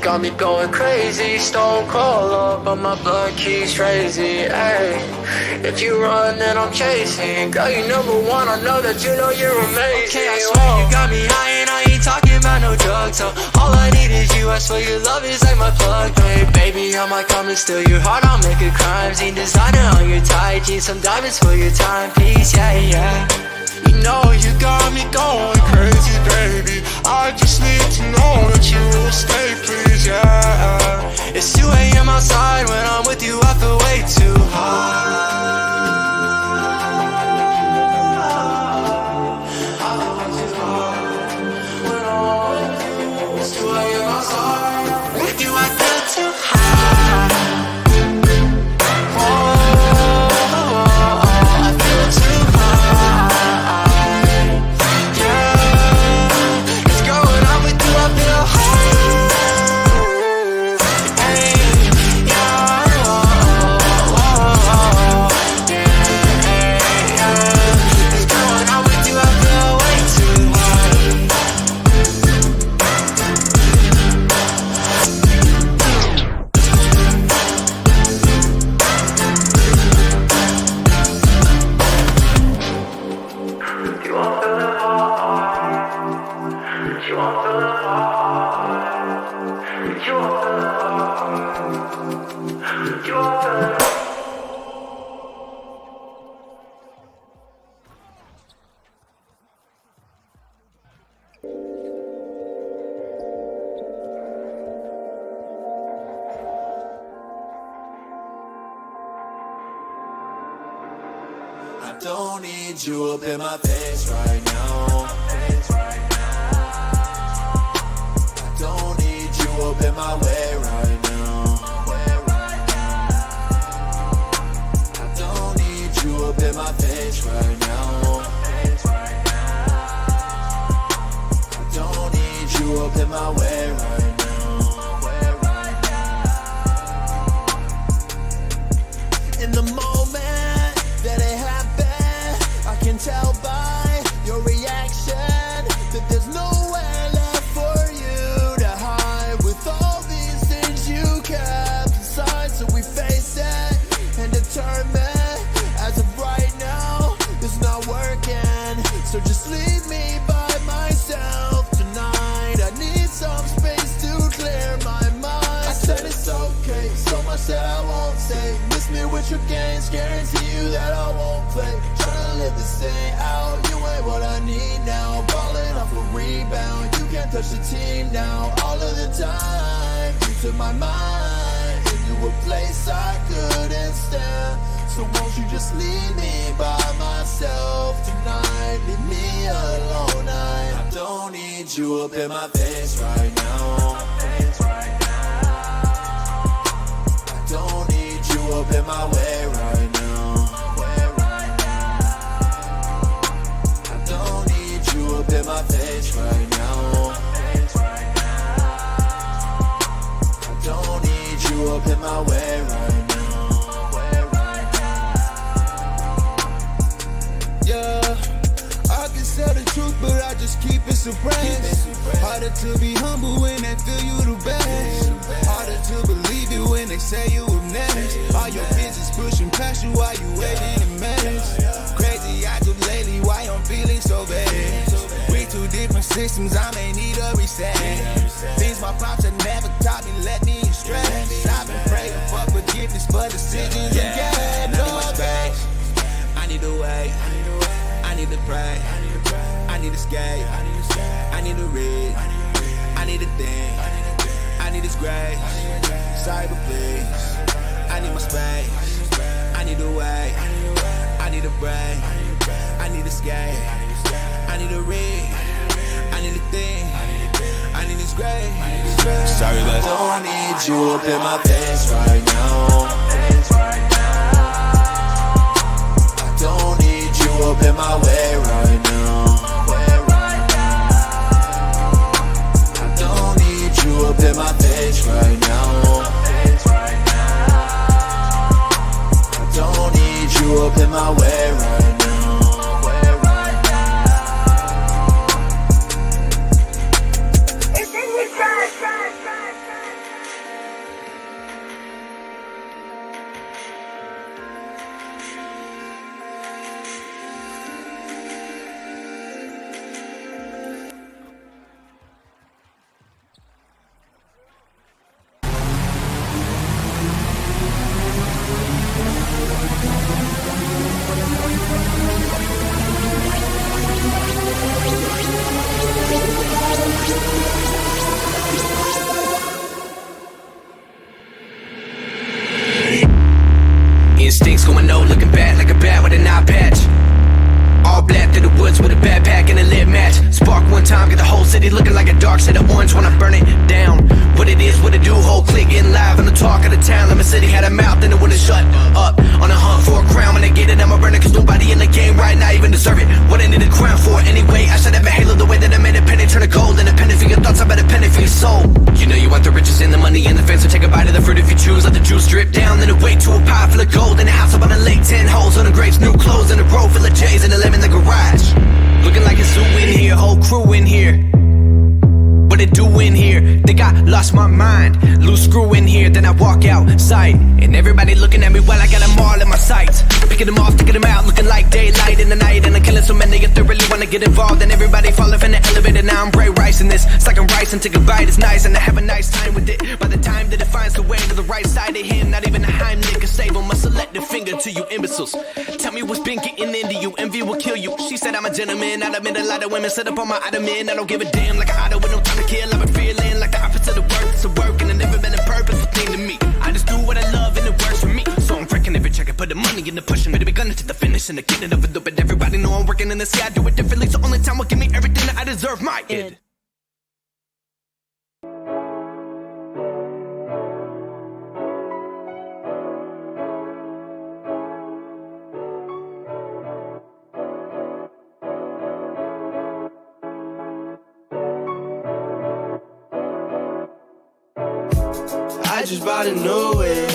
got me going crazy. Stone cold up, but my blood keeps raising. Ay, if you run, then I'm chasing. Girl, you number one, I know that you know you're amazing. Okay, I swear you got me high and I ain't talking about no drugs. So all I need is you, I swear your love is like my plug. Hey, baby, I might come and steal your heart, I'll make a crime scene. Designer on your tight jeans, some diamonds for your timepiece, yeah, yeah. You know you got me going crazy, baby. I just need to know that you will stay, please, yeah. It's 2 a.m. outside, when I'm with you I feel way too high. It's 2 a.m. outside, with you I feel too high. I feel too high. Yeah, it's going on with you, I feel high. Hey, yeah, yeah. It's going on with you, I feel way too I don't need you up in my face right now. I don't need you up in my way right now. I don't need you up in my face right now. I don't need you up in my way right now. In the moment that it happened, I can tell by your reaction that there's nowhere left for you to hide. With all these things you kept inside, so we face it and determine as of right now it's not working. So just leave me by myself tonight. I need some space to clear my mind. I said it's okay, so much that I won't say. Miss me with your games, guarantee you that I won't play. Tryna live this thing out, you ain't what I need now. Balling off a rebound, you can't touch the team now. All of the time, you took my mind into a place I couldn't stand. So won't you just leave me by myself tonight? Leave me alone, I don't need you up in my face right now. I don't need you up in my way right now. I don't need you up in my face right now. I don't need you up in my way right now. Yeah, I can tell the truth, but I just keep it suppressed. Harder to be humble when they feel you the best. Harder to believe it when they say you up next. All your business pushing past you while you waiting in minutes. Crazy I do lately, why I'm feeling so bad. We two different systems, I may need a reset. Things my pops have never taught me, let me in stress. I've been praying for forgiveness for decisions again. I need my space, I need a way, I need to pray, I need to escape, I need to read, I need a thing, I need His grace. Sorry but please, I need my space, I need a way, I need a break, I need to escape, I need to read, I need a thing, I need His grace. Sorry but I don't need you up in my face right now. I don't need you up in my way right now. I don't need you up in my face right now. I don't need you up in my way right now. time, get the whole city looking like a dark shade of orange when I burn it down. What it is, what it do, whole clique getting live on the talk of the town. Lemon City had a mouth and it wouldn't shut up. On a hunt for a crown, when they get it, I'ma burn it, cause nobody in the game right now even deserve it. What I need a crown for anyway, I should have a halo the way that I made a penny turn to gold. And a penny for your thoughts, I bet a penny for your soul. You know you want the riches and the money and the fame, so take a bite of the fruit if you choose. Let the juice drip down, then away to a pie full of gold. In a house up on a lake, 10 holes on the grapes, new clothes, and a row full of J's and a lemon in the garage. Looking like a zoo in here, whole crew in here. What it do in here? Think I lost my mind. Loose screw in here, then I walk outside, and everybody looking at me while I got them all in my sights. Picking them off, taking them out, looking like daylight in the night. And I'm killing so many if they really wanna get involved. And everybody falling from the elevator, now I'm Bray Rice in this. It's like I'm rice and take a bite, it's nice, and I have a nice time with it. By the time that it finds the way to the right side of him, not even a Heimlich can save him. A selective finger to you imbeciles. Tell me what's been getting into you, envy will kill you. She said I'm a gentleman, I'd admit a lot of women set up on my ottoman. I don't give a damn, like an auto with no time to kill. I've been feeling like the opposite of work, it's a work, and it never been a purposeful thing to me. I just do what I love and it works for me. So I'm freaking every check, I put the money in the pushing, but it be gunning to the finish and the getting of it. But everybody know I'm working in the sky, I do it differently, so only time will give me everything that I deserve, my id. I just bought a new whip,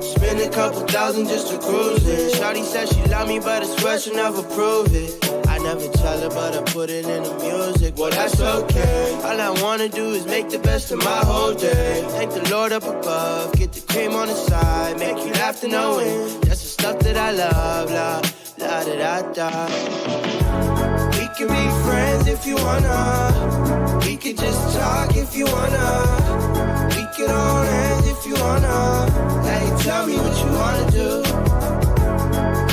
spent a couple thousand just to cruise it. Shawty said she love me, but I swear she'll never prove it. I never tell her, but I put it in the music. Well, that's okay. All I wanna do is make the best of my whole day. Thank the Lord up above, get the cream on the side, make you laugh to know it. That's the stuff that I love, la la da da da. We can be friends if you wanna. We could just talk if you wanna. We could hold hands if you wanna. Hey, tell me what you wanna do.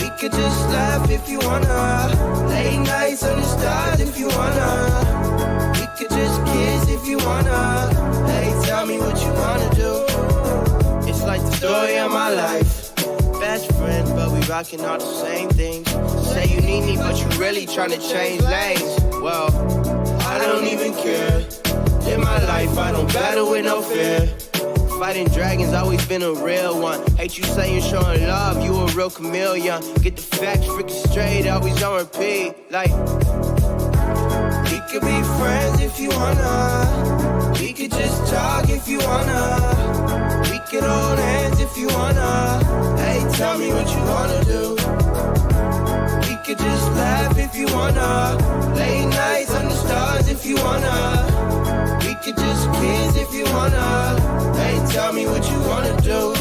We could just laugh if you wanna. Late nights under stars if you wanna. We could just kiss if you wanna. Hey, tell me what you wanna do. It's like the story of my life. Best friends, but we rockin' all the same things. Say you need me, but you really tryna change lanes. Well, I don't even care. In my life, I don't battle with no fear. Fighting dragons, always been a real one. Hate you saying showing love, you a real chameleon. Get the facts freaking straight, always on repeat. Like, we could be friends if you wanna. We could just talk if you wanna. We could hold hands if you wanna. Hey, tell me what you wanna do. We could just laugh if you wanna. Late nights under stars if you wanna. We could just kiss if you wanna. Hey, tell me what you wanna do.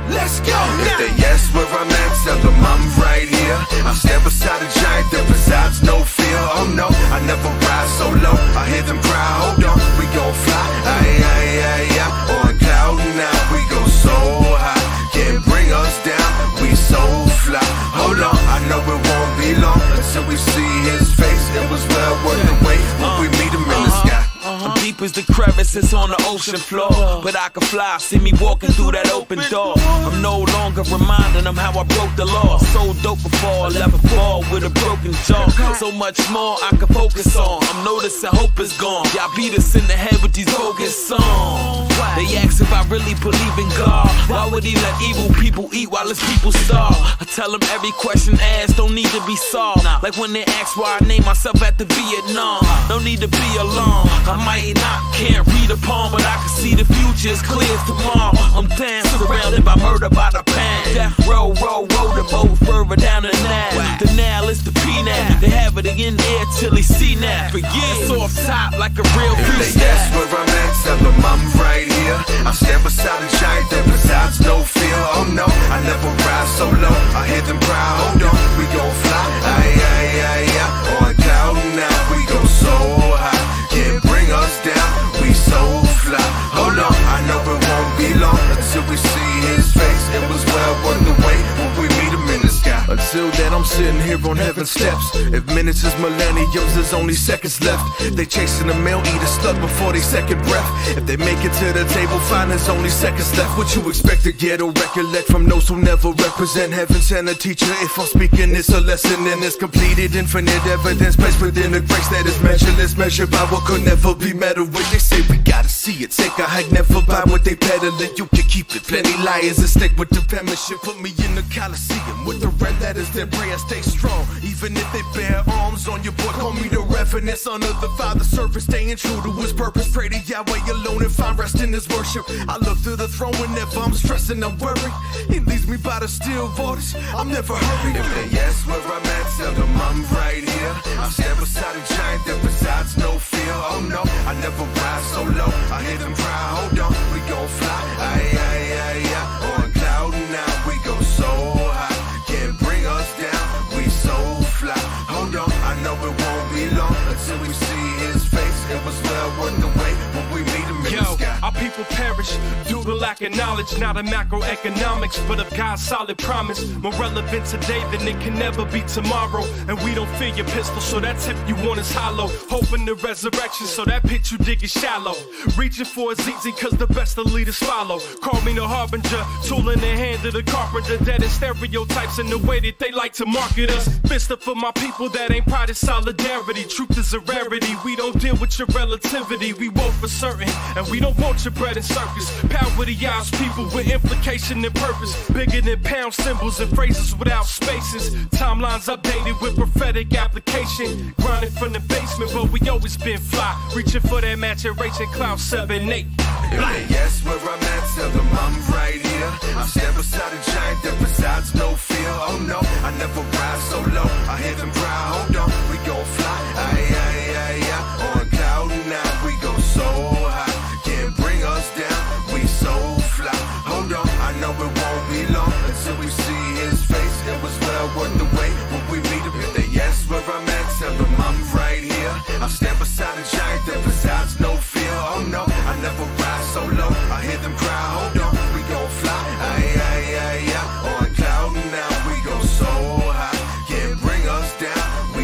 Let's go. If they ask where I'm at, tell them I'm right here. I stand beside a giant that resides, no fear. Oh no, I never ride so low. I hear them cry, hold on, we gon' fly. Aye, aye, aye, aye. On cloud now, we go so high. Can't bring us down, we so fly. Hold on, I know it won't be long until we see his face. It was well worth the wait when we meet him in the sky. I'm deep as the crevices on the ocean floor, but I can fly, see me walking through that open door. I'm no longer reminding them how I broke the law. So dope before I left a ball with a broken jaw. So much more I can focus on. I'm noticing hope is gone. Y'all beat us in the head with these bogus songs. They ask if I really believe in God. Why would he let evil people eat while his people starve? I tell them every question asked don't need to be solved. Like when they ask why I named myself after Vietnam. No need to be alarmed. I might not, can't read a palm, but I can see the future as clear as tomorrow. I'm damn surrounded by murder by the pound. Death row, the boat further down the Nile. The Nile is the P-Nap. They have it in the air till they see now. For years off top like a real If they ask where I'm at, tell them I'm right here. I stand beside a giant that resides, no fear. Oh no, I never ride so low. I hear them cry, hold on, we gon' fly. Aye, aye, aye, aye. On cloud now, we go so high. Can't bring us down, we so fly. Hold on, I know it won't be long until we see his face. Until then, I'm sitting here on heaven's steps. If minutes is millenniums, there's only seconds left. They chasing a meal, eat a slug before they second breath. If they make it to the table, fine, there's only seconds left. What you expect to get or recollect from those who never represent heaven sent a teacher? If I'm speaking, it's a lesson and it's completed. Infinite evidence placed within a grace that is measureless, measured by what could never be measured with. They say we gotta see it, take a hike, never buy what they peddling. You can keep it, plenty liars and stick with the penmanship. Put me in the Coliseum with the red letters that pray I stay strong. Even if they bear arms on your boy, call me the Reverend, son of the Father, servant, staying true to his purpose. Pray to Yahweh alone and find rest in his worship. I look through the throne whenever I'm stressing, I'm worried. He leads me by the still waters, I'm never hurried. If they ask where I'm at, tell them I'm right here. I stand beside a giant that besides no fear. Oh no, I never ride so low. I hear them cry, hold on, we gon' fly. Aye, aye, aye, aye. On cloud nine, we go so high. Can't bring us down, we so fly. Hold on, I know it won't be long until we see his face. It was well worth the wait when we meet him in the sky. Our people perish due to lack of knowledge, not of macroeconomics, but of God's solid promise. More relevant today than it can never be tomorrow. And we don't fear your pistol, so that tip you want is hollow. Hoping the resurrection, so that pit you dig is shallow. Reaching for it's easy, cause the best of leaders follow. Call me the harbinger, tool in the hand of the carpenter. That is stereotypes in the way that they like to market us. Fist up for my people that ain't pride, it's solidarity. Truth is a rarity, we don't deal with your relativity. We want for certain, and we don't want your bread and circus. Power the eyes people with implication and purpose. Bigger than pound symbols and phrases without spaces. Timelines updated with prophetic application. Grinding from the basement, but we always been fly. Reaching for that maturation, cloud 7-8. If they ask where I'm at, tell them I'm right here. I stand beside a giant that besides no fear. Oh no, I never ride so low. I hear them cry, hold on, we gon' fly. Aye, aye, aye, aye. On cloud nine, we go so high. Can't bring us down, we so fly. Hold on, I know it won't be long until we see his face. It was well worth the wait when we meet him. If they ask where I'm at, tell them I'm right here. I stand beside a giant that besides no fear. Oh no, I never ride so low. I hear them cry, hold on, we gon' fly. Aye, aye, aye, aye. On cloud nine, we go so high. Can't bring us down,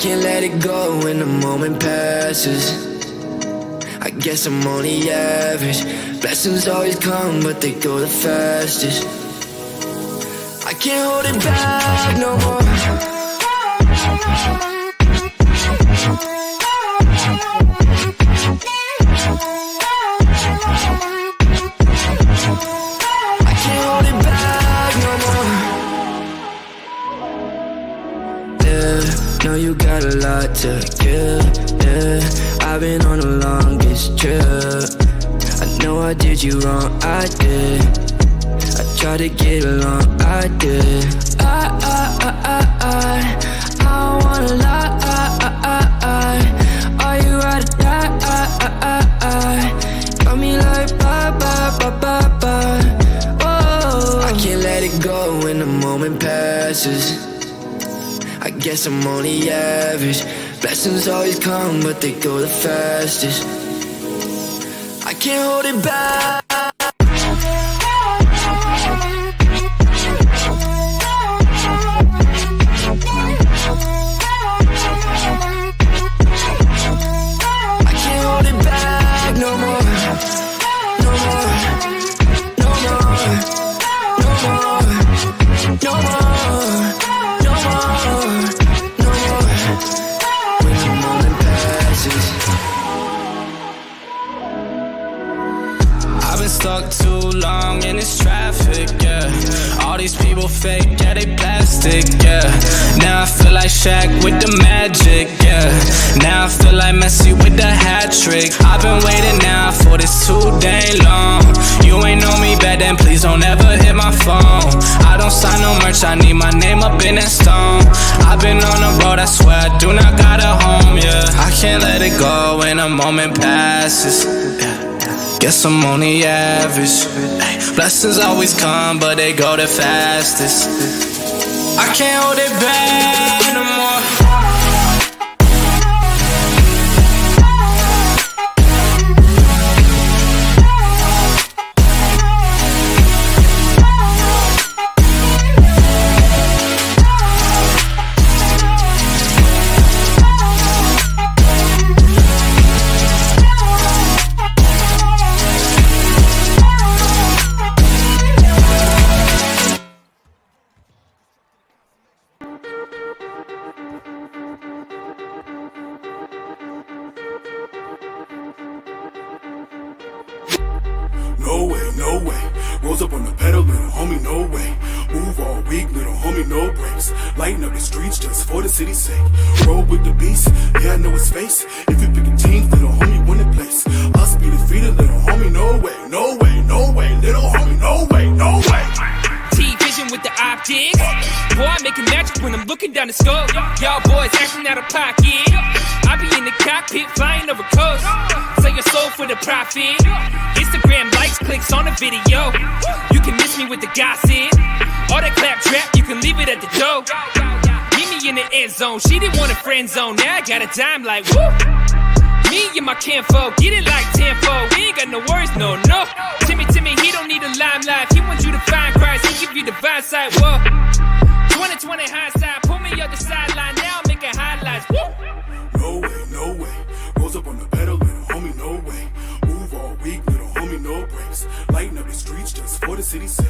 Can't let it go when the moment passes. I guess I'm only average. Blessings always come, but they go the fastest. I can't hold it back no more. I can't hold it back no more. Yeah. Know you got a lot to give, yeah. I've been on the longest trip. I know I did you wrong, I did. I tried to get along, I did. I wanna lie. Are you ready to die? Got me like bye. Oh, I can't let it go when the moment passes. I guess I'm only average. Blessings always come, but they go the fastest. I can't hold it back. I can't hold it back no more. No more. No more. No more. No more. I've been stuck too long in this traffic, yeah. All these people fake, yeah, they plastic, yeah. Now I feel like Shaq with the magic, yeah. Now I feel like Messi with the hat trick. I've been waiting now for this too dang long. You ain't know me back then, please don't ever hit my phone. I don't sign no merch, I need my name up in that stone. I've been on the road, I swear I do not got a home, yeah. I can't let it go when a moment passes, yeah. Guess I'm only average. Blessings always come, but they go the fastest. I can't hold it back no more. No way, no way. Rolls up on the pedal, little homie, no way. Move all week, little homie, no breaks. Lighten up the streets just for the city's sake. Roll with the beast, yeah, I know it's face. If you pick a team, little homie, win the place. Us be defeated, little homie, no way, no way, no way. Little homie, no way, no way. T-Vision with the optics. Boy, I'm making magic when I'm looking down the scope. Y'all boys acting out of pocket. I be in the cockpit, flying over coast. Sell your soul for the profit. Instagram likes, clicks on the video. You can miss me with the gossip. All that clap trap, you can leave it at the door. Meet me in the end zone, she didn't want a friend zone. Now I got a dime like woo. Me and my kinfolk, get it like tenfold. We ain't got no worries, no. Timmy, he don't need a limelight. He wants you to find Christ, he give you the divine sight. Whoa. 2020 hindsight, pull me up the sideline. Now I'm making highlights. Woo. No way, no way. Rolls up on the pedal, little homie, no way. Move all week, little homie, no breaks. Lighten up the streets just for the city's sake.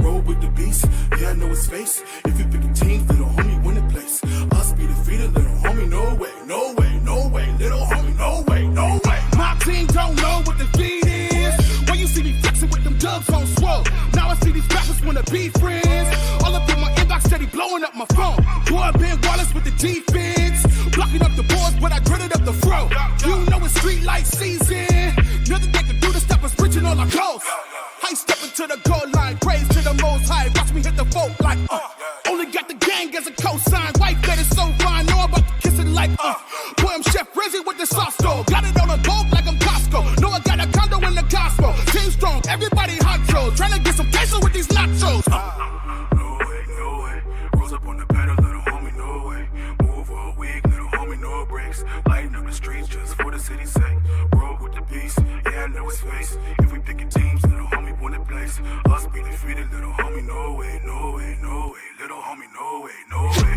Roll with the beast, yeah, I know his face. If you pick a team, little homie, win the place. Us be defeated, little homie, no way, no way, no way. Little homie, no way, no way. My team don't know what defeat is. When you see me flexing with them dubs on swole. Now I see these rappers wanna be friends. All up in my inbox, steady blowing up my phone. Boy, Ben Wallace with the defense. Blocking up the boards, but I gritted up the throat. You know it's street light season. Nothing they can do to stop us reaching all our goals. I step into the goal line, praise to the most high. Watch me hit the folk like Only got the gang as a cosign. White bed is so fine, know I'm about to kiss it like Boy, I'm Chef Rizzy with the sauce though. Got it on a gold like I'm Costco. Know I got a condo in the gospel. Team strong, everybody hot roll. Trying to get some queso with these nachos. No way, no way. Rolls up on the pedal, little homie, no way. Move all week, little homie, no breaks. Lighten up the streets just his face. If we picking teams, little homie win the place. Us be defeated, little homie, no way, no way, no way. Little homie, no way, no way.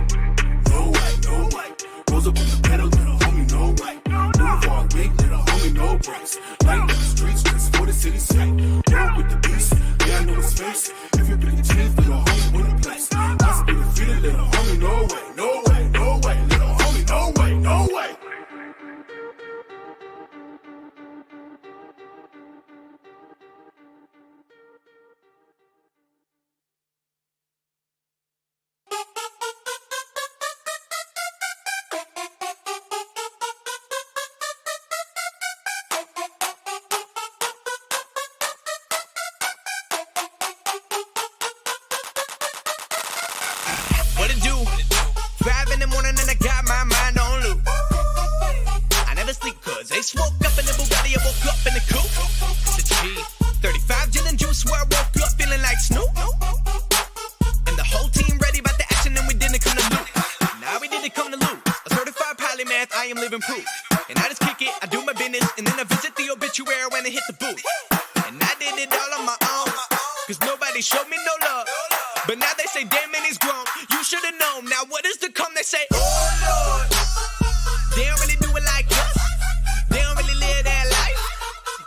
No way, no way. Rolls up on the pedal, little homie, no way. Move all week, little homie, no breaks. Light in the streets, just for the city's sake. Roll with the beast, yeah, I know his face. If you picking teams, little homie win the place. Us be defeated, little homie, no way, no way, no way. Little homie, no way, no way. What it do? 5 in the morning and I got my mind on loop. I never sleep cause they smoke up in the Bugatti. I woke up in the coupe. It's a G. 35 gin and juice where I woke up feeling like Snoop. And the whole team ready about the action and we didn't come to loot. Now we didn't come to loot. A certified polymath, I am living proof. And I just kick it, I do my business, and then I visit the obituary when I hit the booth. And I did it all on my own, cause nobody showed me no love. But now they say, damn man, he's grown. You should've known. Now what is to come? They say, oh Lord. They don't really do it like us. They don't really live that life.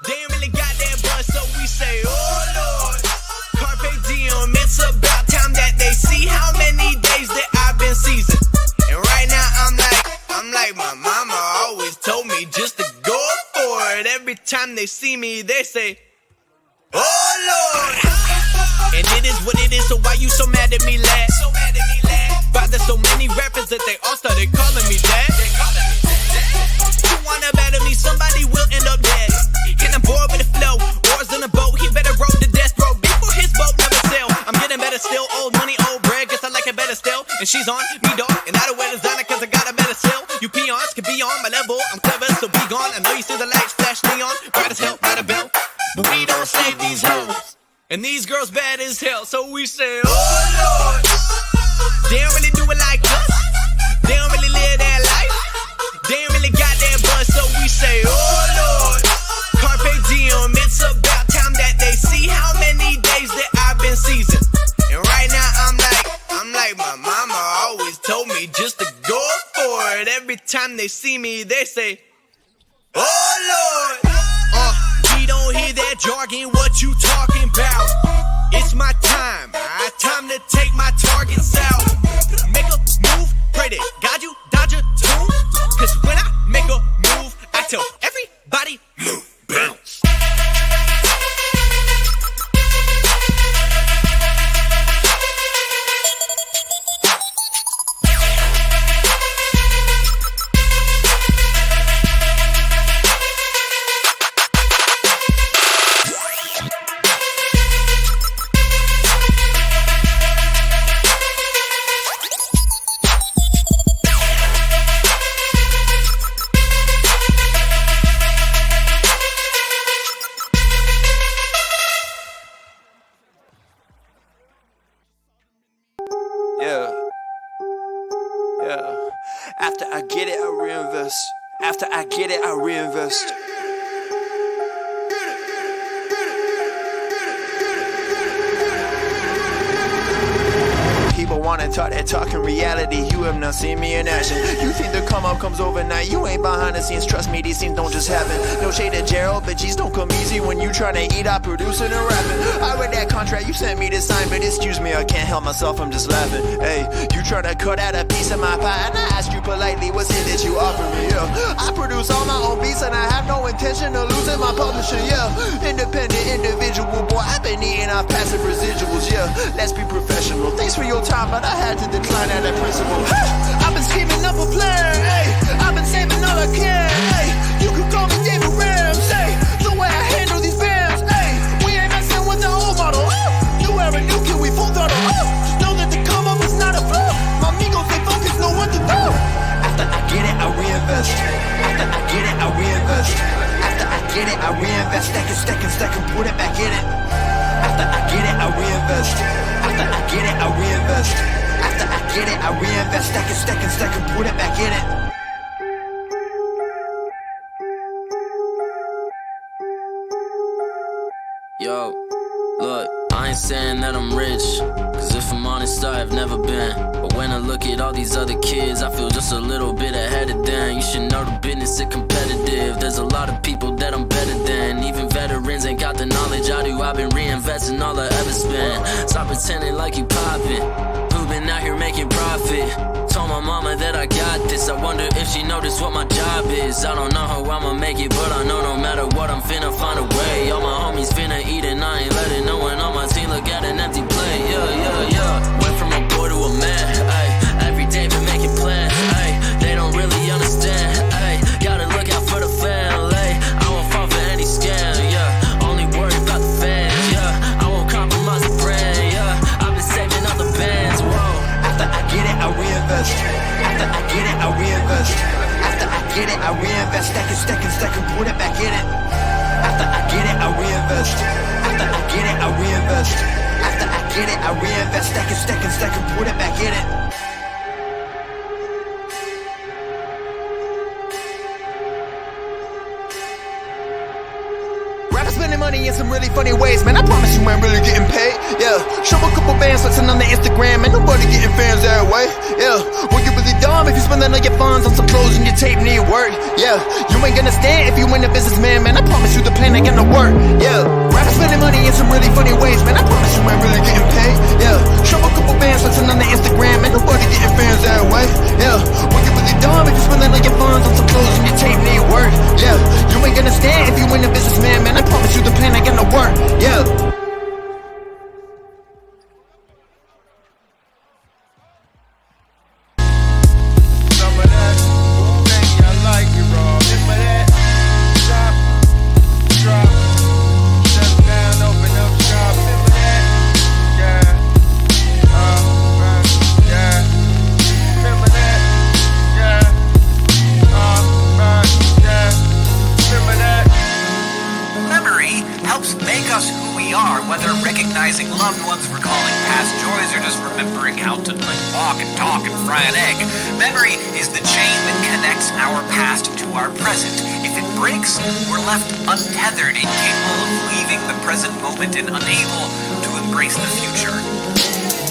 They don't really got that buzz. So we say, oh Lord. Carpe diem. It's about time that they see how many days that I've been seasoned. And right now I'm like my mama always told me just to go for it. Every time they see me, they say, oh Lord. And it is what it is, so why you so mad at me, lad? Bother so many rappers that they all started calling me dad. You wanna battle me, somebody will end up dead. And I'm bored with the flow, oars in a boat, he better roll to death, bro. Before his boat never sail. I'm getting better still, old money, old bread, guess I like it better still. And she's on me, dog, and I don't wear designer cause I got a better still. You peons can be on my level, I'm clever, so be gone. I know you see the lights flash neon, bright as hell, light a bell. But we don't save these hoes. And these girls bad as hell, so we say, oh Lord. They don't really do it like us. They don't really live that life. They don't really got that buzz, so we say, oh Lord. Carpe diem, it's about time that they see how many days that I've been seasoned. And right now I'm like my mama always told me just to go for it. Every time they see me, they say, oh Lord. We don't hear that jargon, what you talking about? It's my time, time to take my targets out. Make a move, pray to God you dodge a tune. Cause when I make a move, I tell everybody, move, bounce. After I get it, I reinvest. After I get it, I reinvest. People wanna talk that talk in reality. You have not seen me in action. You think the come up comes overnight. You ain't behind the scenes. Trust me, these things don't just happen. No shade to Gerald, but G's don't come easy when you tryna eat out producing and rapping. I read that contract you sent me to sign, but excuse me, I can't help myself, I'm just laughing. Hey, you tryna cut out a piece of my pie, and I ask you politely, what's it that you offer me? Yeah, I produce all my own beats, and I have no intention of losing my publisher. Yeah, independent individual, boy, I've been eating off passive residuals. Yeah, let's be professional. Thanks for your time, but I had to decline at that principle. I've been scheming up a plan, hey. I've been saving all I can, hey. You can call me David Ramsey. The way I handle these fans, hey. We ain't messing with the old model. You wear a new kid, we full throttle. Just know that the come up is not a flaw. My amigos, they focus, know what to do. After I get it, I reinvest. After I get it, I reinvest. After I get it, I reinvest. Stack and put it back in it. After I get it, I reinvest. After I get it, I reinvest. After I get it, I reinvest. Stack and put it back in it. Yo, look, I ain't saying that I'm rich, cause if I'm honest, I've never been. But when I look at all these other kids, I feel just a little bit ahead of them. You should know the business is competitive. There's a lot of people that I'm better than. Even veterans ain't got the knowledge I do. I've been reinvesting all I ever spent. Stop pretending like you poppin'. Who been out here making profit? Told my mama that I got this. I wonder if she noticed what my job is. I don't know how I'ma make it, but I know no matter what, I'm finna find a way. All my homies finna eat and I ain't letting no one on my team look at an empty plate. Yeah. Went from a boy to a man. Ay, every day been making plans. Ay, they don't really understand. Ay, gotta look out for the family. I won't fall for any scam. Yeah, only worry about the fans. Yeah, I won't compromise the brand. Yeah, I've been saving up the bands. Whoa. After I get it, I reinvest. After I get it, I reinvest. After I get it, I reinvest. Stack and put it back in it. After I get it, I reinvest. After I get it, I reinvest. After I get it, I reinvest. Stack and put it back in it. Spending money in some really funny ways, man. I promise you ain't really getting paid. Yeah, show a couple bands flexing on the Instagram, and nobody getting fans that way. Yeah, well you really dumb if you spending all your funds on some clothes and your tape need work. Yeah, you ain't gonna stand if you ain't a businessman, man. I promise you the plan ain't gonna work. Yeah, rappers spending money in some really funny ways, man. I promise you ain't really getting paid. Yeah, show a couple bands flexing on the Instagram, and nobody getting fans that way. Yeah, well you really dumb if you spending all your funds on some clothes and your tape need work. Yeah, you ain't gonna stand if you ain't a businessman, man. I promise you the plan ain't gonna work, yeah. Some of that, baby, I like it raw. Remember that? Stop, drop, shut down, open up shop. Remember that? Yeah, right, yeah. Remember that? Yeah, right, yeah. Remember that? Memory helps make us who we are, whether recognizing loved ones, recalling past joys, or just remembering how to walk and talk and fry an egg. Memory is the chain that connects our past to our present. If it breaks, we're left untethered, incapable of leaving the present moment and unable to embrace the future.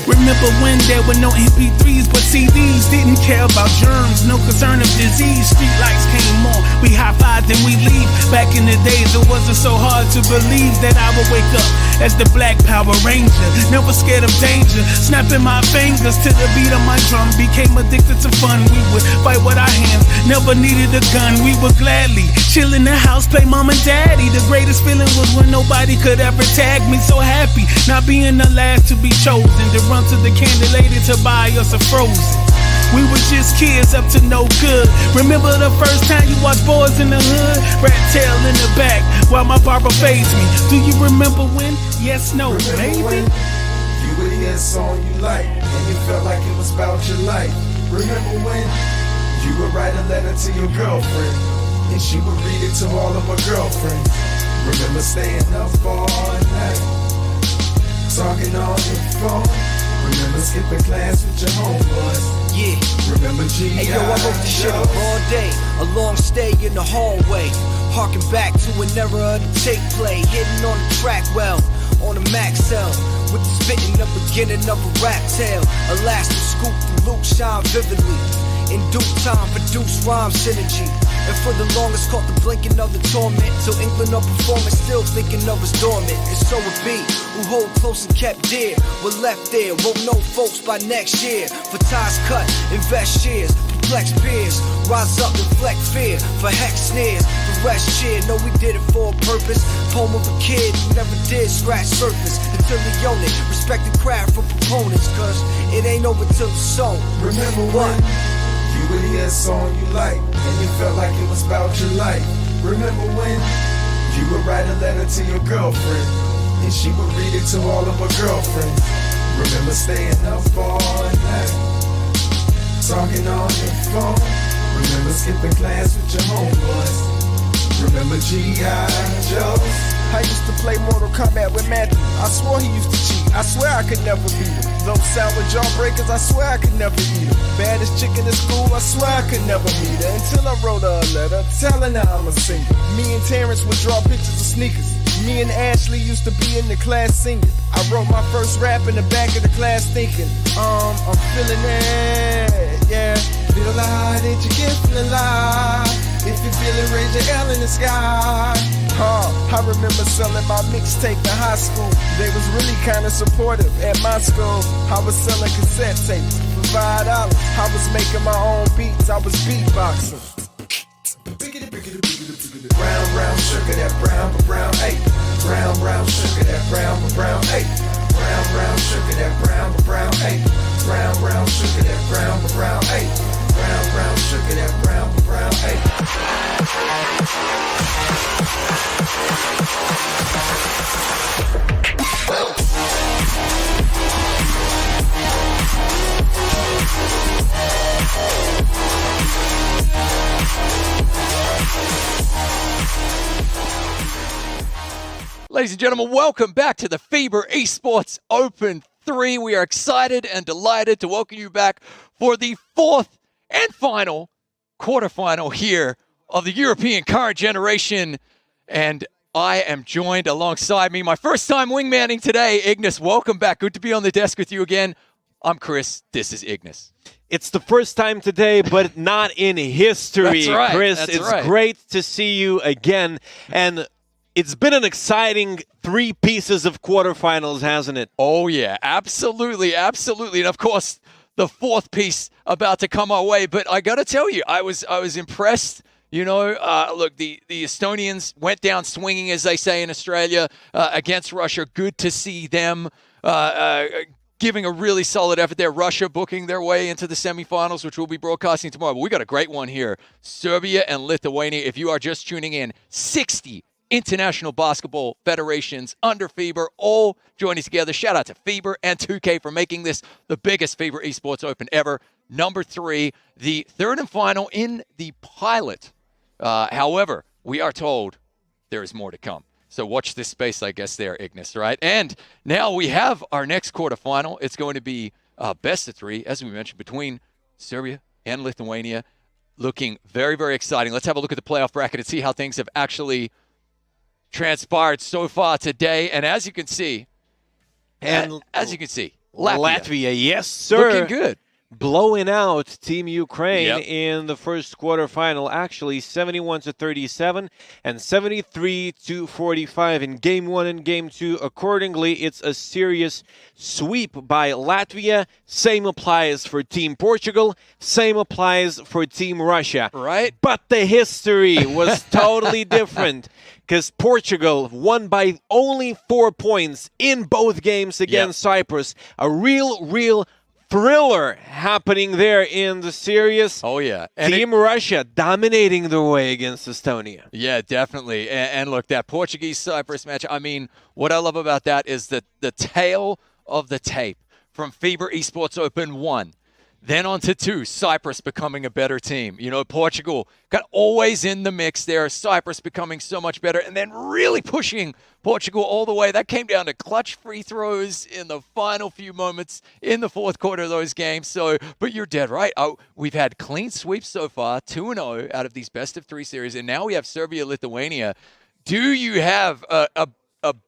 Remember when there were no MP3s but CDs? Didn't care about germs, no concern of disease. Street lights came on, we high-fived and we leave. Back in the days it wasn't so hard to believe that I would wake up as the Black Power Ranger, never scared of danger, snapping my fingers to the beat of my drum. Became addicted to fun, we would fight with our hands, never needed a gun. We would gladly chill in the house, play mom and daddy. The greatest feeling was when nobody could ever tag me. So happy, not being the last to be chosen, to run to the candy lady to buy us a Frozen. We were just kids up to no good. Remember the first time you watched Boys in the Hood? Rat tail in the back while my barber fades me. Do you remember when? Yes, no, maybe. You would hear a song you like, and you felt like it was about your life. Remember when you would write a letter to your girlfriend, and she would read it to all of her girlfriends. Remember staying up all night, talking on the phone. Remember skipping class with your homeboys. Yeah. Remember G.I. Hey yo, I wrote this shit up all day. A long stay in the hallway. Harking back to an era of the tape play. Hitting on the track well, on the max cell. With the spitting the beginning of a rap tale. Elastic scoop through Luke shine vividly. In due time produce rhyme synergy. And for the longest caught the blinking of the torment. Till England of performance still thinking of us dormant. And so it be, who hold close and kept dear. We're left there, won't know folks by next year. For ties cut, invest shares, perplex peers. Rise up, inflect fear, for hex snares. The rest cheer, know we did it for a purpose. Poem of a kid who never did scratch surface. Until he own it, respect the craft for proponents. Cause it ain't over till the song. Remember what? You would hear a song you like, and you felt like it was about your life. Remember when you would write a letter to your girlfriend, and she would read it to all of her girlfriends. Remember staying up all night, talking on the phone. Remember skipping class with your homeboys. Remember G.I. Joe? I used to play Mortal Kombat with Matthew. I swore he used to cheat. I swear I could never beat him. Those sour jawbreakers, I swear I could never eat him. Baddest chick in the school, I swear I could never meet her. Until I wrote her a letter telling her I'm a singer. Me and Terrence would draw pictures of sneakers. Me and Ashley used to be in the class singing. I wrote my first rap in the back of the class thinking, I'm feeling it, yeah. Feel alive, did you get feeling alive? If you feel it, raise your L in the sky. I remember selling my mixtape in high school. They was really kind of supportive at my school. I was selling cassette tapes for $5. I was making my own beats, I was beatboxing. Brown, brown sugar, that brown, brown, ayy. Brown, brown sugar, that brown, brown, ayy. Brown, brown sugar, that brown, brown, ayy. Brown, brown sugar, that brown, brown, ayy. Brown, brown sugar, that brown, brown, ayy. Ladies and gentlemen, welcome back to the FIBA Esports Open 3. We are excited and delighted to welcome you back for the fourth and final quarterfinal here of the European Current Generation. And I am joined alongside me, my first time wingmanning today, Ignis. Welcome back. Good to be on the desk with you again. I'm Chris. This is Ignis. It's the first time today, but not in history, That's right. Chris. That's it's right. great to see you again. And it's been an exciting 3 pieces of quarterfinals, hasn't it? Oh, yeah. Absolutely. Absolutely. And, of course, the fourth piece about to come our way. But I got to tell you, I was impressed. You know, look, the Estonians went down swinging, as they say in Australia, against Russia. Good to see them giving a really solid effort there. Russia booking their way into the semifinals, which we'll be broadcasting tomorrow. But we got a great one here. Serbia and Lithuania. If you are just tuning in, 60 international basketball federations under FIBA, all joining together. Shout out to FIBA and 2K for making this the biggest FIBA Esports Open ever. Number 3, the third and final in the pilot. However, we are told there is more to come. So watch this space, I guess, there, Ignis, right? And now we have our next quarterfinal. It's going to be best of 3, as we mentioned, between Serbia and Lithuania. Looking very, very exciting. Let's have a look at the playoff bracket and see how things have actually transpired so far today. And as you can see, Latvia, yes, sir. Looking good. Blowing out Team Ukraine Yep. in the first quarterfinal, actually 71-37 and 73-45 in Game 1 and Game 2. Accordingly, it's a serious sweep by Latvia. Same applies for Team Portugal. Same applies for Team Russia. Right. But the history was totally different because Portugal won by only 4 points in both games against Cyprus. A real thriller happening there in the series. Oh, yeah. And Team Russia dominating their way against Estonia. Yeah, definitely. And look, that Portuguese-Cyprus match, I mean, what I love about that is that the tail of the tape from FIBA Esports Open 1, then on to 2, Cyprus becoming a better team. You know, Portugal got always in the mix there, Cyprus becoming so much better, and then really pushing Portugal all the way. That came down to clutch free throws in the final few moments in the fourth quarter of those games. So, but you're dead right. We've had clean sweeps so far, 2-0 out of these best-of-3 series, and now we have Serbia-Lithuania. Do you have a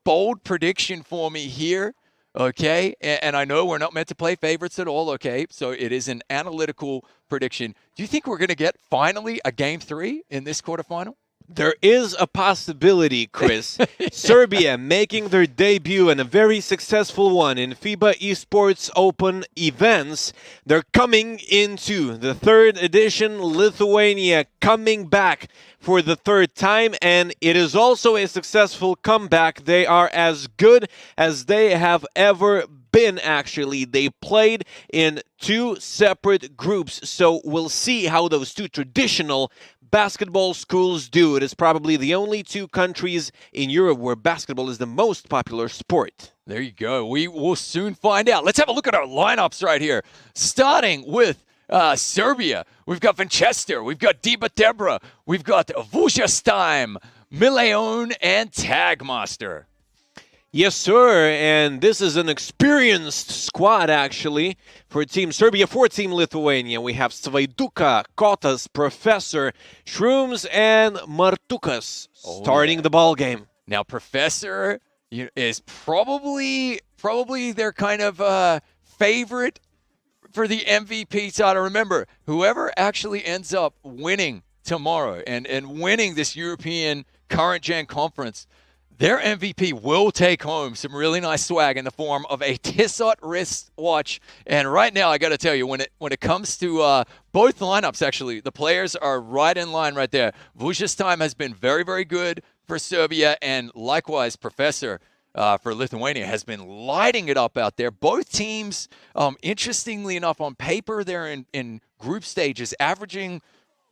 bold prediction for me here? Okay, and I know we're not meant to play favorites at all, okay? So it is an analytical prediction. Do you think we're going to get finally a Game 3 in this quarterfinal? There is a possibility, Chris. Serbia making their debut and a very successful one in FIBA Esports Open events. They're coming into the 3rd edition. Lithuania coming back for the 3rd time, and it is also a successful comeback. They are as good as they have ever been, actually. They played in 2 separate groups, so we'll see how those 2 traditional basketball schools do. It is probably the only 2 countries in Europe where basketball is the most popular sport. There you go. We will soon find out. Let's have a look at our lineups right here. Starting with Serbia. We've got Vinchester. We've got Diba Debra. We've got Vujastim, Mileon, and Tagmaster. Yes, sir, and this is an experienced squad, actually, for Team Serbia. For Team Lithuania, we have Svaiduka, Kotas, Professor, Shrooms, and Martukas starting the ball game. Now, Professor is probably their kind of favorite for the MVP title. Remember, whoever actually ends up winning tomorrow and winning this European current gen conference, their MVP will take home some really nice swag in the form of a Tissot wristwatch. And right now, I got to tell you, when it comes to both lineups, actually, the players are right in line right there. Vuja's time has been very, very good for Serbia, and likewise, Professor for Lithuania has been lighting it up out there. Both teams, interestingly enough, on paper, they're in group stages, averaging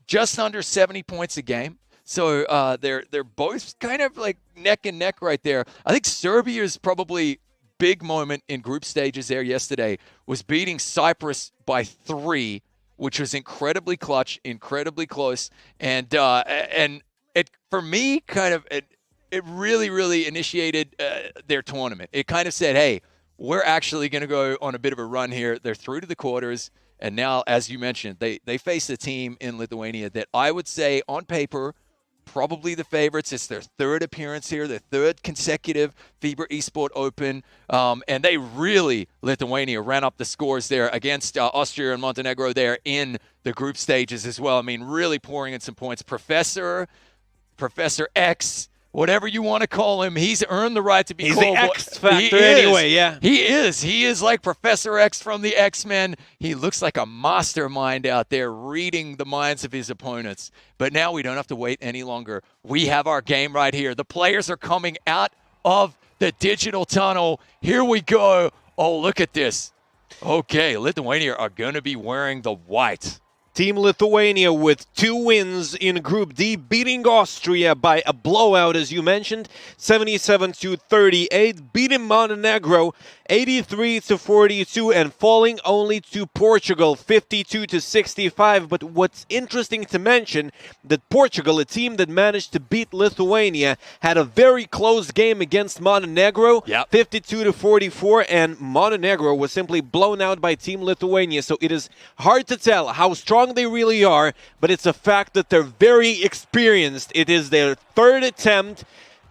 just under 70 points a game. So they're both kind of like neck and neck right there. I think Serbia's probably big moment in group stages there yesterday was beating Cyprus by 3, which was incredibly clutch, incredibly close, and it for me kind of it really, really initiated their tournament. It kind of said, hey, we're actually going to go on a bit of a run here. They're through to the quarters. And now, as you mentioned, they face a team in Lithuania that I would say on paper, probably the favorites. It's their third appearance here, their third consecutive FIBA Esports Open. And they really, Lithuania, ran up the scores there against Austria and Montenegro there in the group stages as well. I mean, really pouring in some points. Professor X, whatever you want to call him, he's earned the right to be called. He's the X Factor anyway, yeah. He is. He is like Professor X from the X-Men. He looks like a mastermind out there reading the minds of his opponents. But now we don't have to wait any longer. We have our game right here. The players are coming out of the digital tunnel. Here we go. Oh, look at this. Okay, Lithuania are going to be wearing the white. Team Lithuania with 2 wins in Group D, beating Austria by a blowout, as you mentioned, 77-38, beating Montenegro 83-42, and falling only to Portugal 52-65. But what's interesting to mention, that Portugal, a team that managed to beat Lithuania, had a very close game against Montenegro, 52-44, and Montenegro was simply blown out by Team Lithuania. So it is hard to tell how strong they really are, but it's a fact that they're very experienced. It is their third attempt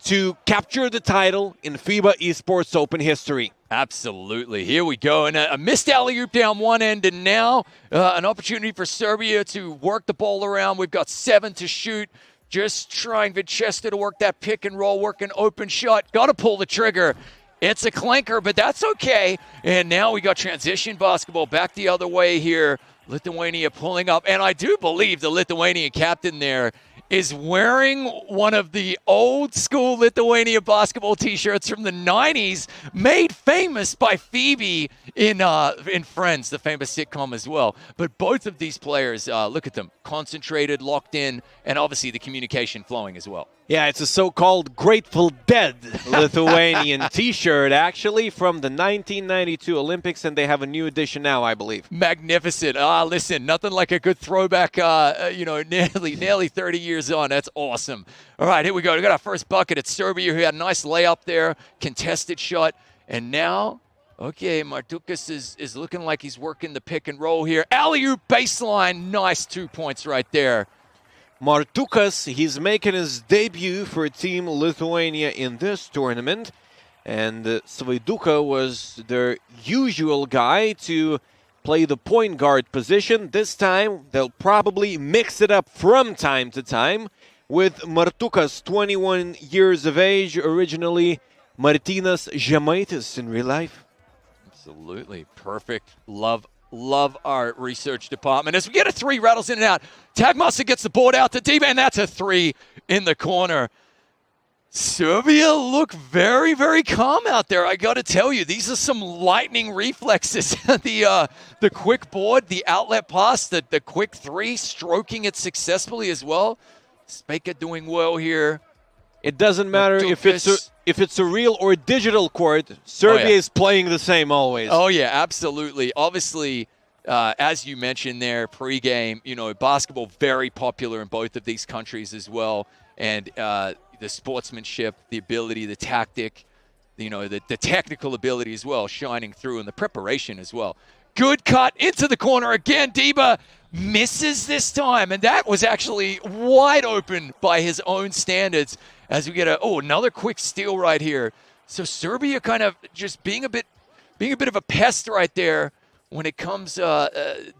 to capture the title in FIBA Esports Open history. Absolutely. Here we go. And a missed alley-oop down one end, and now an opportunity for Serbia to work the ball around. We've got 7 to shoot. Just trying Vinchester to work that pick and roll, work an open shot. Got to pull the trigger. It's a clinker, but that's okay. And now we got transition basketball back the other way here. Lithuania pulling up, and I do believe the Lithuanian captain there is wearing one of the old school Lithuania basketball t-shirts from the 90s, made famous by Phoebe in Friends, the famous sitcom as well. But both of these players, look at them, concentrated, locked in, and obviously the communication flowing as well. Yeah, it's a so-called Grateful Dead Lithuanian t-shirt, actually, from the 1992 Olympics, and they have a new edition now, I believe. Magnificent. Listen, nothing like a good throwback, nearly 30 years on. That's awesome. All right, here we go. We got our first bucket. It's Serbia, who had a nice layup there, contested shot, and now, okay, Martukas is looking like he's working the pick and roll here. Alley-oop baseline, nice 2 points right there. Martukas, he's making his debut for Team Lithuania in this tournament. And Svaiduka was their usual guy to play the point guard position. This time, they'll probably mix it up from time to time with Martukas, 21 years of age, originally Martynas Žemaitis in real life. Absolutely. Perfect. Love our research department. As we get a 3, rattles in and out. Tagmaster gets the board out to Diba, and that's a 3 in the corner. Serbia look very, very calm out there. I got to tell you, these are some lightning reflexes. The quick board, the outlet pass, the quick 3, stroking it successfully as well. Speka doing well here. It doesn't matter if it's a real or digital court. Serbia is playing the same always. Oh, yeah, absolutely. Obviously, as you mentioned there, pregame, basketball very popular in both of these countries as well. And the sportsmanship, the ability, the tactic, the technical ability as well, shining through, and the preparation as well. Good cut into the corner again. Diba misses this time, and that was actually wide open by his own standards. as we get another quick steal right here. So Serbia kind of just being a bit of a pest right there when it comes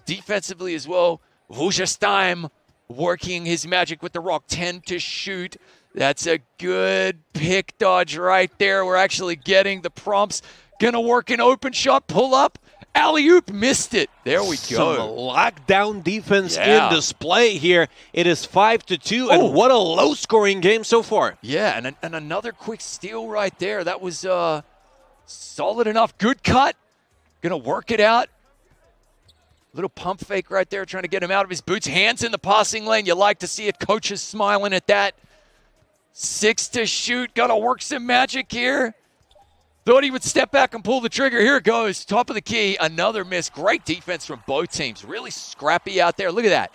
defensively as well. Vujastein working his magic with the rock, 10 to shoot. That's a good pick dodge right there. We're actually getting the prompts. Gonna work an open shot, pull up. Alley-oop, missed it. There we go. Some lockdown defense in display here. It is 5-2, and what a low-scoring game so far. Yeah, and another quick steal right there. That was solid enough. Good cut. Gonna work it out. Little pump fake right there, trying to get him out of his boots. Hands in the passing lane. You like to see it. Coach is smiling at that. 6 to shoot. Gotta work some magic here. Thought he would step back and pull the trigger. Here it goes. Top of the key. Another miss. Great defense from both teams. Really scrappy out there. Look at that.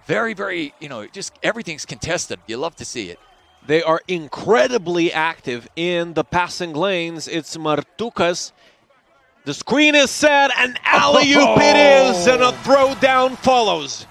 Very, very, just everything's contested. You love to see it. They are incredibly active in the passing lanes. It's Martukas. The screen is set, and alley-oop it is, and a throwdown follows.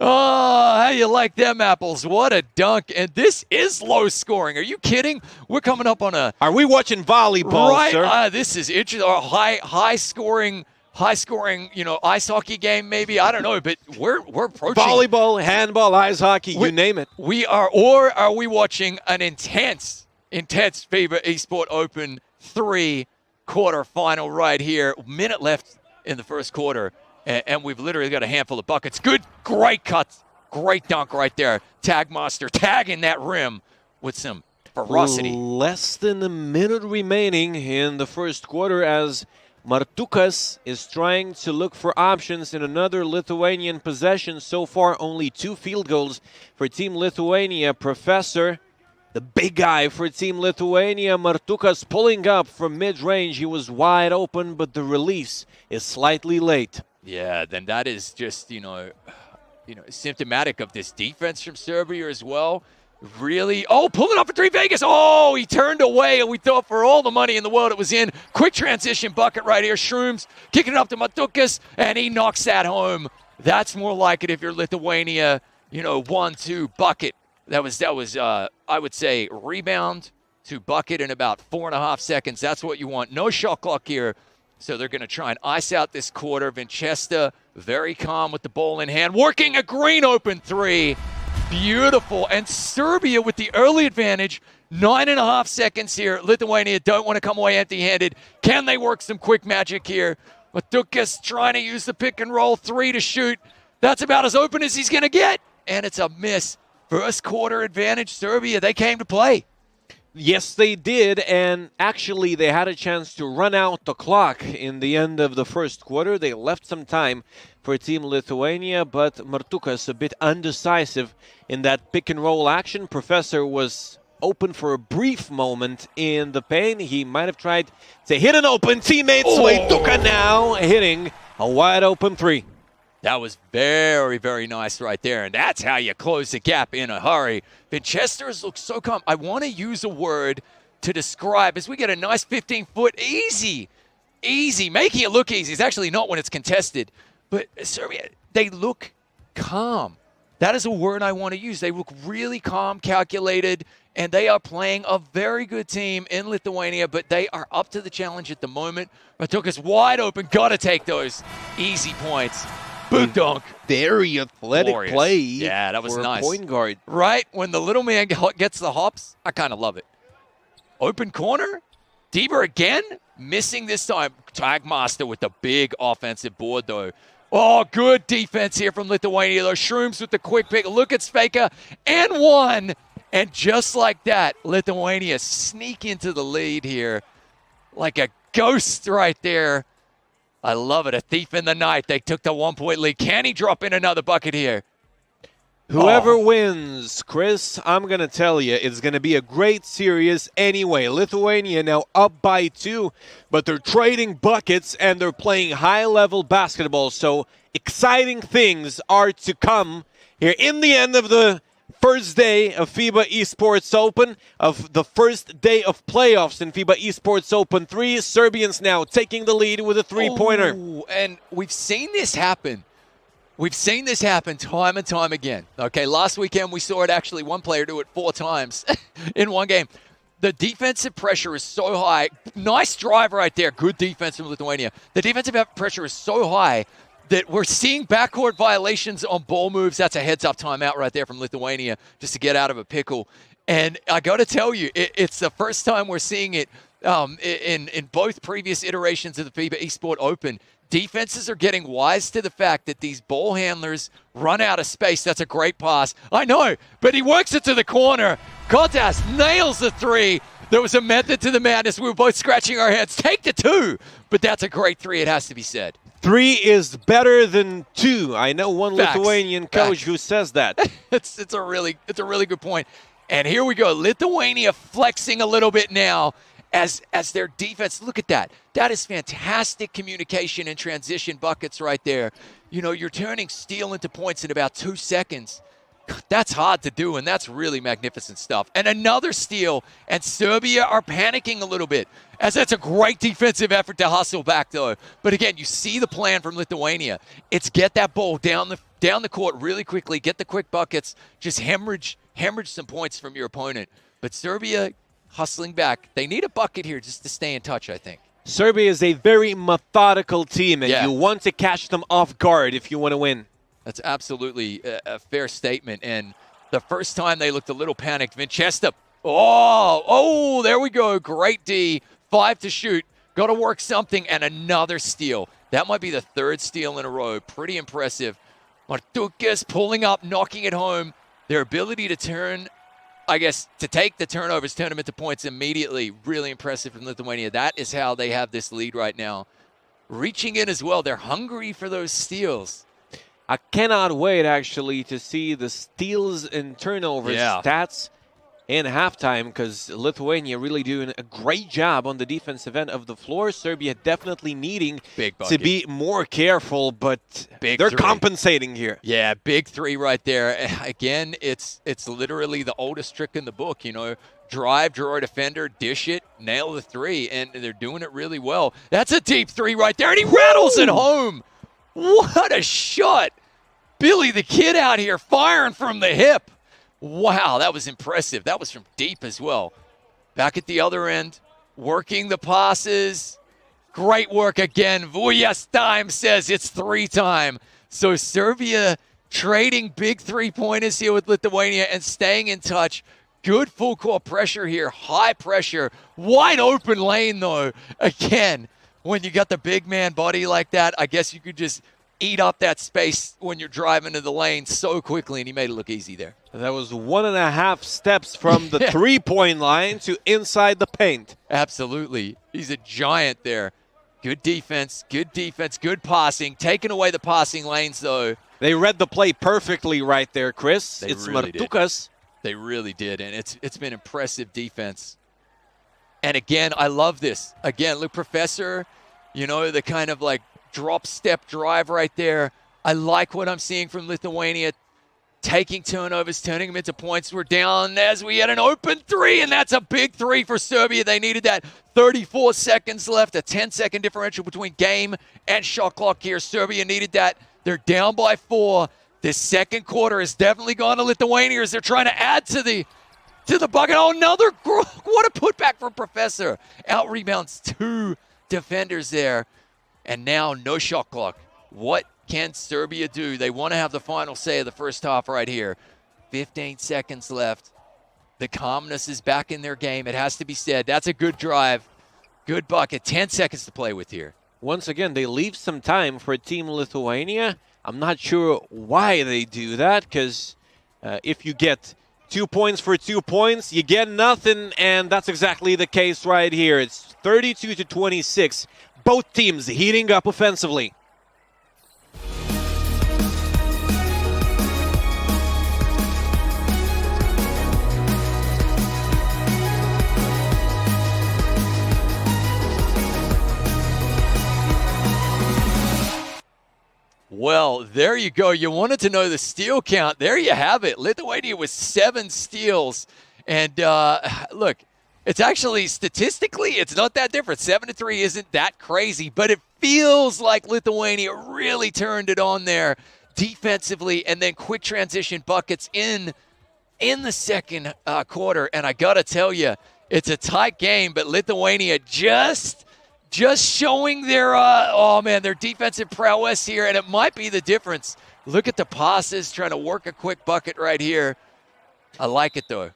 Oh, how you like them apples? What a dunk. And this is low scoring. Are you kidding? We're coming up on a... Are we watching volleyball, right, sir? This is interesting. High scoring, ice hockey game maybe. I don't know, but we're approaching... Volleyball, handball, ice hockey, you name it. We are, or are we watching an intense FIBA Esports Open 3 quarterfinal right here? Minute left in the first quarter. And we've literally got a handful of buckets. Great cuts. Great dunk right there. Tagmaster tagging that rim with some ferocity. Less than a minute remaining in the first quarter as Martukas is trying to look for options in another Lithuanian possession. So far, only 2 field goals for Team Lithuania. Professor, the big guy for Team Lithuania, Martukas pulling up from mid-range. He was wide open, but the release is slightly late. Yeah, then that is just, symptomatic of this defense from Serbia as well. Really, pulling up for 3 Vegas. Oh, he turned away, and we thought for all the money in the world it was in. Quick transition bucket right here. Shrooms kicking it up to Martukas, and he knocks that home. That's more like it if you're Lithuania, 1-2 bucket. That was I would say, rebound to bucket in about 4.5 seconds. That's what you want. No shot clock here. So they're going to try and ice out this quarter. Vinchester very calm with the ball in hand. Working a green open 3. Beautiful. And Serbia with the early advantage. 9.5 seconds here. Lithuania don't want to come away empty-handed. Can they work some quick magic here? Matukas trying to use the pick and roll. 3 to shoot. That's about as open as he's going to get. And it's a miss. First quarter advantage. Serbia, they came to play. Yes, they did, and actually they had a chance to run out the clock in the end of the first quarter. They left some time for Team Lithuania, but Martukas a bit undecisive in that pick-and-roll action. Professor was open for a brief moment in the paint. He might have tried to hit an open teammate, so Leituka now hitting a wide-open 3. That was very, very nice right there, and that's how you close the gap in a hurry. Vinchester's looks so calm. I want to use a word to describe as we get a nice 15-foot easy, making it look easy. It's actually not when it's contested, but Serbia, they look calm. That is a word I want to use. They look really calm, calculated, and they are playing a very good team in Lithuania, but they are up to the challenge at the moment. Matukas wide open, got to take those easy points. Boom dunk. Very athletic play. Yeah, that was for nice. A point guard. Right, when the little man gets the hops, I kind of love it. Open corner. Dieber again, missing this time. Tagmaster with the big offensive board, though. Oh, good defense here from Lithuania, though. Shrooms with the quick pick. Look at Sveka. And 1. And just like that, Lithuania sneak into the lead here like a ghost right there. I love it. A thief in the night. They took the 1-point lead. Can he drop in another bucket here? Whoever wins, Chris, I'm going to tell you, it's going to be a great series anyway. Lithuania now up by 2, but they're trading buckets and they're playing high-level basketball. So exciting things are to come here in the end of the first day of FIBA Esports Open, of the first day of playoffs in FIBA Esports Open 3. Serbians now taking the lead with a 3-pointer. And we've seen this happen We've seen this happen time and time again. Okay, last weekend we saw it actually one player do it 4 times in one game. The defensive pressure is so high. Nice drive right there. Good defense from Lithuania. The defensive pressure is so high that we're seeing backcourt violations on ball moves. That's a heads-up timeout right there from Lithuania just to get out of a pickle. And I got to tell you, it's the first time we're seeing it in both previous iterations of the FIBA Esports Open. Defenses are getting wise to the fact that these ball handlers run out of space. That's a great pass. I know, but he works it to the corner. Kotas nails the 3. There was a method to the madness. We were both scratching our heads. Take the 2. But that's a great 3, it has to be said. 3 is better than 2. I know one Facts. Lithuanian coach who says that. It's a really good point. And here we go. Lithuania flexing a little bit now as their defense. Look at that. That is fantastic communication and transition buckets right there. You know, you're turning steal into points in about 2 seconds. That's hard to do, and that's really magnificent stuff. And another steal, and Serbia are panicking a little bit, as that's a great defensive effort to hustle back, though. But again, you see the plan from Lithuania. It's get that ball down the court really quickly, get the quick buckets, just hemorrhage some points from your opponent. But Serbia hustling back. They need a bucket here just to stay in touch, I think. Serbia is a very methodical team, and you want to catch them off guard if you want to win. That's absolutely a fair statement. And the first time they looked a little panicked, Vinchesta. Oh, there we go. Great D. 5 to shoot. Got to work something, and another steal. That might be the 3rd steal in a row. Pretty impressive. Martukas pulling up, knocking it home. Their ability to turn, I guess, to take the turnovers, turn them into points immediately. Really impressive from Lithuania. That is how they have this lead right now. Reaching in as well. They're hungry for those steals. I cannot wait, actually, to see the steals and turnovers stats in halftime, because Lithuania really doing a great job on the defensive end of the floor. Serbia definitely needing to be more careful, but they're compensating here. Yeah, big 3 right there. Again, it's literally the oldest trick in the book, you know. Drive, draw a defender, dish it, nail the 3, and they're doing it really well. That's a deep 3 right there, and he rattles it home. What a shot. Billy the Kid out here firing from the hip. Wow, that was impressive. That was from deep as well. Back at the other end, working the passes. Great work again. Vujas time says it's 3 time. So Serbia trading big 3-pointers here with Lithuania and staying in touch. Good full court pressure here. High pressure. Wide open lane, though. Again, when you got the big man body like that, I guess you could just eat up that space when you're driving to the lane so quickly, and he made it look easy there. That was 1.5 steps from the 3-point line to inside the paint. Absolutely. He's a giant there. Good defense, good passing. Taking away the passing lanes, though. They read the play perfectly right there, Chris. It's really Martukas. They really did, and it's been impressive defense. And again, I love this. Again, look, Professor, you know, the kind of like drop step drive right there. I like what I'm seeing from Lithuania. Taking turnovers, turning them into points. We're down as we had an open 3, and that's a big 3 for Serbia. They needed that. 34 seconds left, a 10-second differential between game and shot clock here. Serbia needed that. They're down by 4. This second quarter has definitely gone to Lithuania as they're trying to add to the bucket. Oh, another, what a putback from Professor. Out rebounds 2 defenders there. And now no shot clock. What can Serbia do? They want to have the final say of the first half right here. 15 seconds left. The calmness is back in their game. It has to be said. That's a good drive. Good bucket. 10 seconds to play with here. Once again, they leave some time for Team Lithuania. I'm not sure why they do that, because if you get 2 points for 2 points, you get nothing, and that's exactly the case right here. It's 32-26. Both teams heating up offensively. Well, there you go. You wanted to know the steal count. There you have it. Lithuania with 7 steals. And look, it's actually statistically, it's not that different. 7-3 isn't that crazy, but it feels like Lithuania really turned it on there. defensively, and then quick transition buckets in the second quarter. And I got to tell you, it's a tight game, but Lithuania just showing their their defensive prowess here, and it might be the difference. Look at the passes, trying to work a quick bucket right here. I like it, though.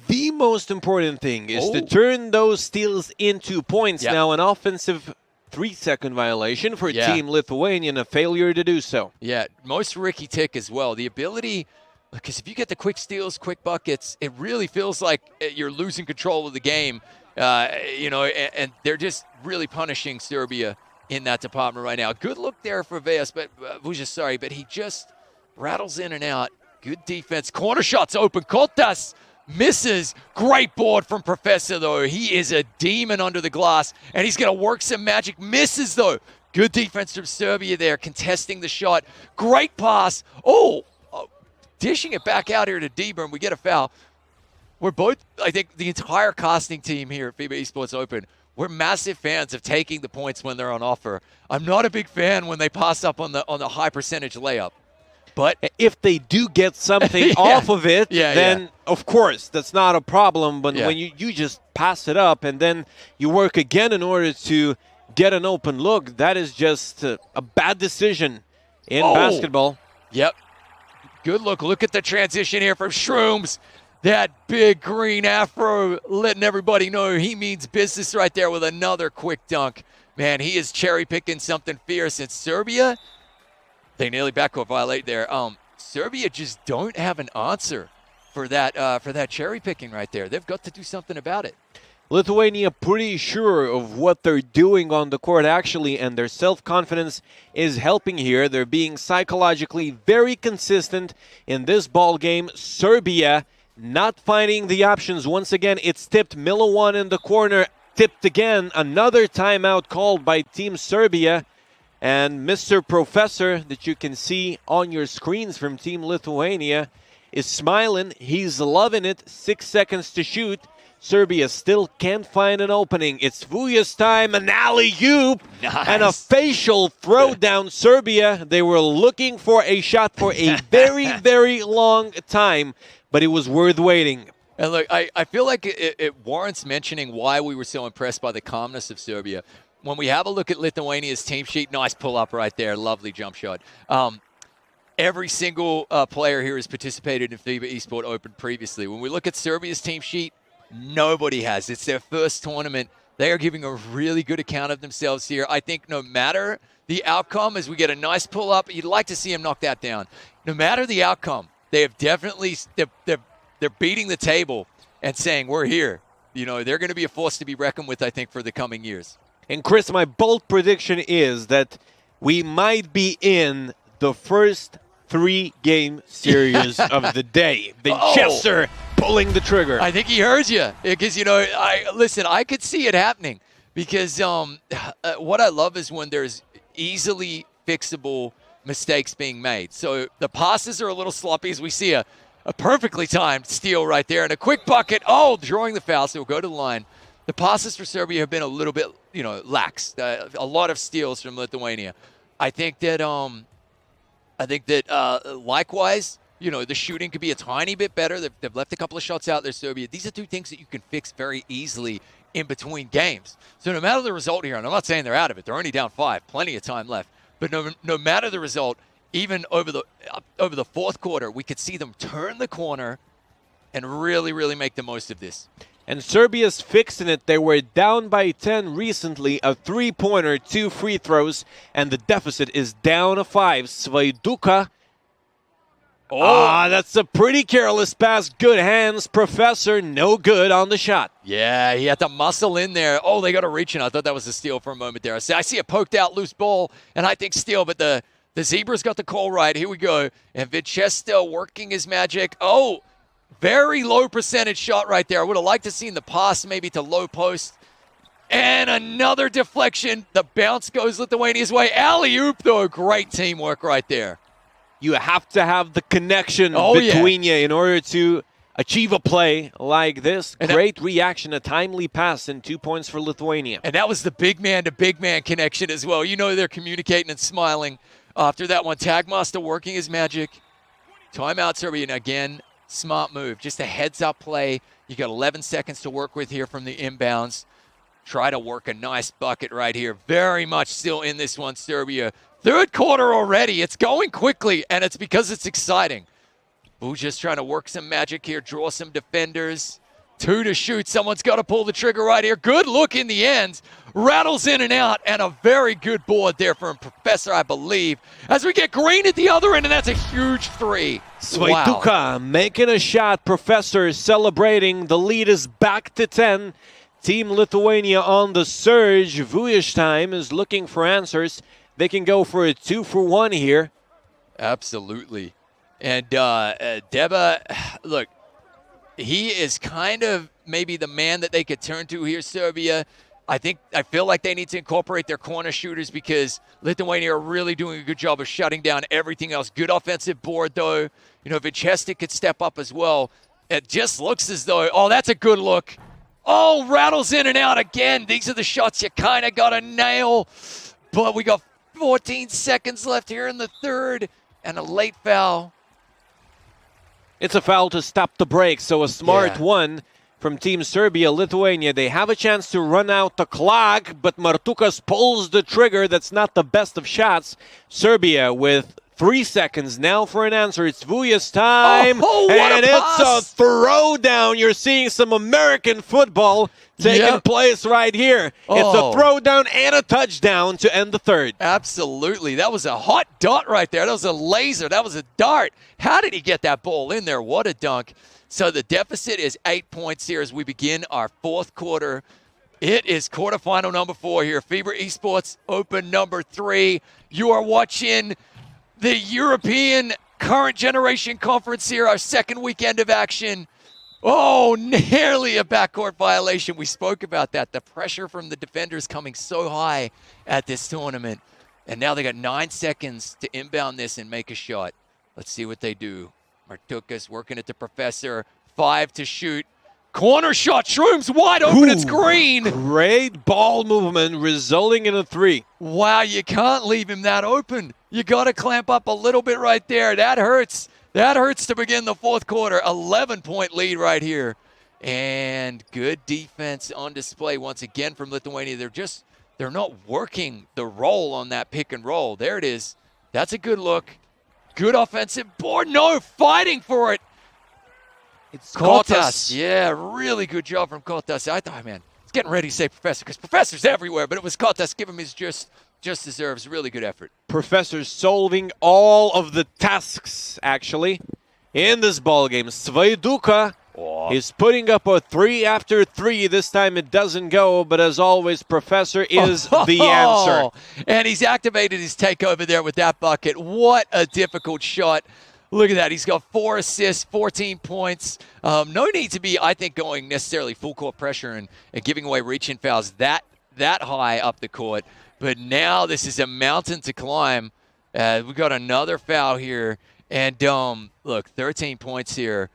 The most important thing is to turn those steals into points. Now, an offensive 3-second violation for Team Lithuania, and a failure to do so. Yeah, most Ricky Tick as well. The ability, because if you get the quick steals, quick buckets, it really feels like you're losing control of the game. And they're just really punishing Serbia in that department right now. Good look there for Vujas, but he just rattles in and out. Good defense. Corner shots open. Kotas misses. Great board from Professor, though. He is a demon under the glass, and he's going to work some magic. Misses, though. Good defense from Serbia there, contesting the shot. Great pass. Dishing it back out here to Deburn. We get a foul. We're both, I think, the entire casting team here at FIBA Esports Open, we're massive fans of taking the points when they're on offer. I'm not a big fan when they pass up on the high percentage layup. But if they do get something off of it, then of course that's not a problem. But when you just pass it up and then you work again in order to get an open look, that is just a bad decision in basketball. Yep. Good look. Look at the transition here from Shrooms. That big green afro letting everybody know he means business right there with another quick dunk. Man, he is cherry-picking something fierce. And Serbia, they nearly backcourt violate there. Serbia just don't have an answer for that cherry-picking right there. They've got to do something about it. Lithuania pretty sure of what they're doing on the court, actually, and their self-confidence is helping here. They're being psychologically very consistent in this ball game. Serbia not finding the options. Once again, it's tipped. Milovan in the corner. Tipped again. Another timeout called by Team Serbia. And Mr. Professor, that you can see on your screens from Team Lithuania, is smiling. He's loving it. 6 seconds to shoot. Serbia still can't find an opening. It's Vujas time, an alley-oop, and a facial throwdown. Serbia, they were looking for a shot for a very, very long time, but it was worth waiting. And look, I feel like it warrants mentioning why we were so impressed by the calmness of Serbia. When we have a look at Lithuania's team sheet, nice pull-up right there, lovely jump shot. Every single player here has participated in FIBA Esports Open previously. When we look at Serbia's team sheet, nobody has. It's their first tournament. They are giving a really good account of themselves here. I think no matter the outcome, as we get a nice pull-up, you'd like to see them knock that down. No matter the outcome, they have definitely they're beating the table and saying, we're here. You know, they're going to be a force to be reckoned with, I think, for the coming years. And Chris, my bold prediction is that we might be in the first 3-game series of the day. Chester pulling the trigger. I think he heard you because, I could see it happening because what I love is when there's easily fixable mistakes being made. So the passes are a little sloppy as we see a perfectly timed steal right there and a quick bucket. Drawing the foul, so we'll go to the line. The passes for Serbia have been a little bit, lax. A lot of steals from Lithuania. I think that likewise, the shooting could be a tiny bit better. They've left a couple of shots out there, Serbia. These are two things that you can fix very easily in between games. So no matter the result here, and I'm not saying they're out of it. They're only down 5, plenty of time left. But no matter the result, even over the fourth quarter, we could see them turn the corner and really, really make the most of this. And Serbia's fixing it. They were down by 10 recently. A 3-pointer, 2 free throws, and the deficit is down to 5. Svajduka. That's a pretty careless pass. Good hands, Professor. No good on the shot. Yeah, he had to muscle in there. They got to reach in. I thought that was a steal for a moment there. I see a poked out loose ball, and I think steal, but the Zebra's got the call right. Here we go. And Vichesta working his magic. Very low percentage shot right there. I would have liked to seen the pass maybe to low post. And another deflection. The bounce goes Lithuania's way. Alley-oop, though. Great teamwork right there. You have to have the connection between you in order to achieve a play like this. And great reaction, a timely pass, and 2 points for Lithuania. And that was the big man to big man connection as well. They're communicating and smiling. after that one. Tagmaster working his magic. Timeout Serbia, and again, smart move. Just a heads-up play. You got 11 seconds to work with here from the inbounds. Try to work a nice bucket right here. Very much still in this one, Serbia. Third quarter already. It's going quickly, and it's because it's exciting. Who's just trying to work some magic here, draw some defenders. 2 to shoot. Someone's got to pull the trigger right here. Good look in the end. Rattles in and out, and a very good board there from Professor, I believe. As we get Green at the other end, and that's a huge 3. Svaiduka Wow. making a shot. Professor celebrating. The lead is back to 10. Team Lithuania on the surge. Vujic time is looking for answers. They can go for a 2-for-1 here. Absolutely. And Deba, look, he is kind of maybe the man that they could turn to here, Serbia. I feel like they need to incorporate their corner shooters because Lithuania are really doing a good job of shutting down everything else. Good offensive board, though. You know, Vichestic could step up as well. It just looks as though, oh, that's a good look. Oh, rattles in and out again. These are the shots you kind of got to nail. But we got 14 seconds left here in the third and a late foul. It's a foul to stop the break, so a smart one from Team Serbia. Lithuania, they have a chance to run out the clock, but Martukas pulls the trigger. That's not the best of shots. Serbia with 3 seconds now for an answer. It's Vuja's time, and it's a throwdown. You're seeing some American football taking place right here. It's a throwdown and a touchdown to end the third. Absolutely. That was a hot dot right there. That was a laser. That was a dart. How did he get that ball in there? What a dunk. So the deficit is 8 points here as we begin our fourth quarter. It is quarterfinal number 4 here. FIBA Esports Open number 3. You are watching the European Current Generation Conference here, our second weekend of action. Oh, nearly a backcourt violation. We spoke about that. The pressure from the defenders coming so high at this tournament. And now they got 9 seconds to inbound this and make a shot. Let's see what they do. Martukas working at the Professor. 5 to shoot. Corner shot. Shrooms wide open. It's Green. Great ball movement resulting in a 3. Wow, you can't leave him that open. You got to clamp up a little bit right there. That hurts. That hurts to begin the fourth quarter. 11-point lead right here. And good defense on display once again from Lithuania. They're not working the roll on that pick and roll. There it is. That's a good look. Good offensive board. No, fighting for it. It's Kotas. Yeah, really good job from Kotas. I thought, man, it's getting ready to say Professor because Professor's everywhere, but it was Kotas. Give him his just deserves. Really good effort. Professor solving all of the tasks, actually, in this ball game. Svaiduka is putting up a 3 after 3. This time it doesn't go, but as always, Professor is the answer. And he's activated his takeover there with that bucket. What a difficult shot. Look at that. He's got 4 assists, 14 points. No need to be, I think, going necessarily full court pressure and giving away reach-in fouls that high up the court. But now this is a mountain to climb. We've got another foul here. And, look, 13 points here.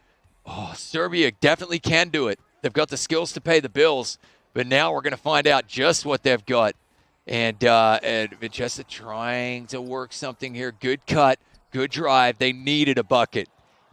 Oh, Serbia definitely can do it. They've got the skills to pay the bills. But now we're going to find out just what they've got. And Vincenza trying to work something here. Good cut. Good drive. They needed a bucket.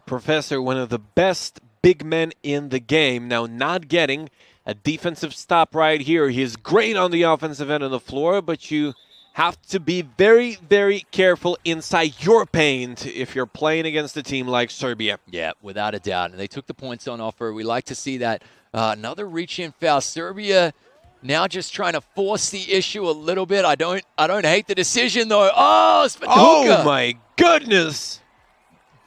Professor, one of the best big men in the game, now not getting a defensive stop right here. He's great on the offensive end of the floor, but you have to be very, very careful inside your paint if you're playing against a team like Serbia. Yeah, without a doubt. And they took the points on offer. We like to see that. Another reach-in foul. Serbia now just trying to force the issue a little bit. I don't hate the decision, though. Oh, Spaduka. Oh, my goodness.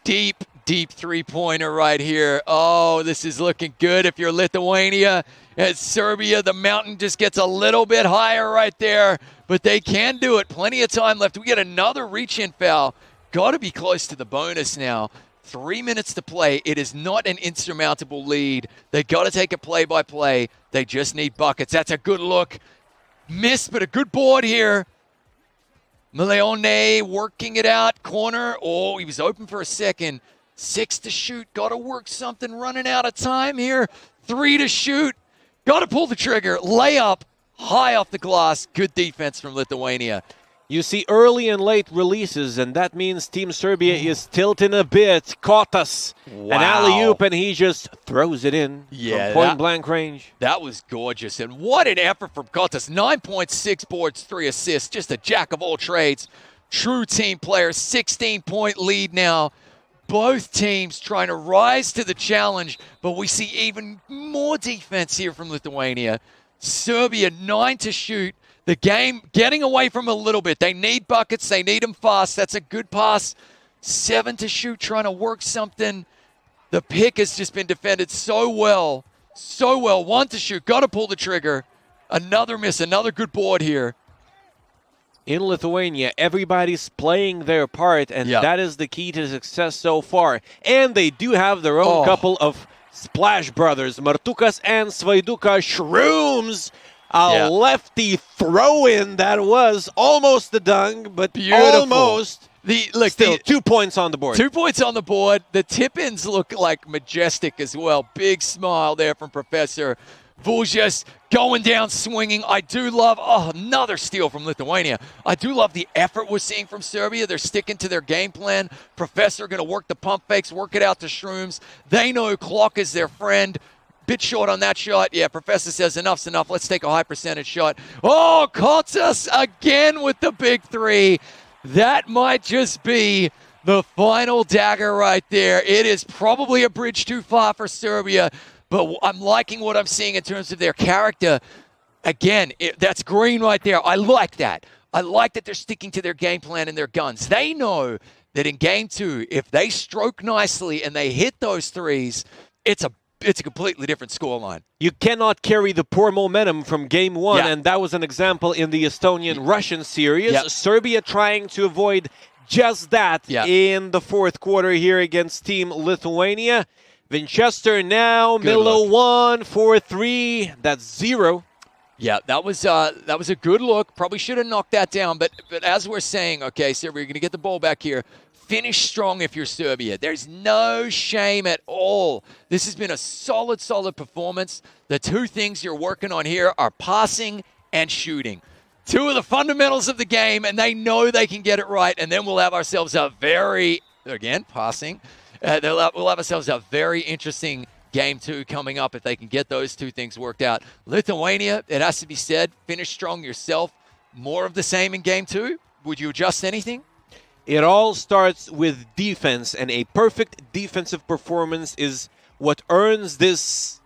Deep three-pointer right here. Oh, this is looking good if you're Lithuania. At Serbia, the mountain just gets a little bit higher right there, but they can do it. Plenty of time left. We get another reach-in foul. Got to be close to the bonus now. 3 minutes to play. It is not an insurmountable lead. They got to take it play-by-play. They just need buckets. That's a good look. Missed, but a good board here. Maleone working it out. Corner. Oh, he was open for a second. 6 to shoot. Got to work something. Running out of time here. 3 to shoot. Got to pull the trigger. Layup. High off the glass. Good defense from Lithuania. You see early and late releases, and that means Team Serbia is tilting a bit. Kotas, an alley-oop, and he just throws it in from point-blank range. That was gorgeous, and what an effort from Kotas. 9.6 boards, 3 assists, just a jack of all trades. True team player, 16-point lead now. Both teams trying to rise to the challenge, but we see even more defense here from Lithuania. Serbia, 9 to shoot. The game getting away from a little bit. They need buckets. They need them fast. That's a good pass. 7 to shoot, trying to work something. The pick has just been defended so well. So well. 1 to shoot. Got to pull the trigger. Another miss. Another good board here. In Lithuania, everybody's playing their part, and that is the key to success so far. And they do have their own couple of Splash Brothers, Martukas and Svaiduka Shrooms. A lefty throw-in that was almost the dunk, but almost. Still 2 points on the board. 2 points on the board. The tip-ins look like majestic as well. Big smile there from Professor. Vujas going down, swinging. I do love, another steal from Lithuania. I do love the effort we're seeing from Serbia. They're sticking to their game plan. Professor going to work the pump fakes, work it out to Shrooms. They know clock is their friend. Bit short on that shot. Yeah, Professor says enough's enough. Let's take a high percentage shot. Oh, Kotas again with the big 3. That might just be the final dagger right there. It is probably a bridge too far for Serbia, but I'm liking what I'm seeing in terms of their character. Again, that's green right there. I like that. I like that they're sticking to their game plan and their guns. They know that in game 2, if they stroke nicely and they hit those threes, it's a completely different scoreline. You cannot carry the poor momentum from game 1, and that was an example in the Estonian-Russian series. Serbia trying to avoid just that in the fourth quarter here against Team Lithuania. Winchester now, Milo 1 for 3. That's 0. Yeah, that was a good look. Probably should have knocked that down, but as we're saying, okay, Serbia, you're going to get the ball back here. Finish strong if you're Serbia. There's no shame at all. This has been a solid performance. The 2 things you're working on here are passing and shooting. 2 of the fundamentals of the game, and they know they can get it right, and then we'll have ourselves a very, again, passing. We'll have ourselves a very interesting game 2 coming up if they can get those 2 things worked out. Lithuania, it has to be said, finish strong yourself. More of the same in game 2. Would you adjust anything? It all starts with defense, and a perfect defensive performance is what earns this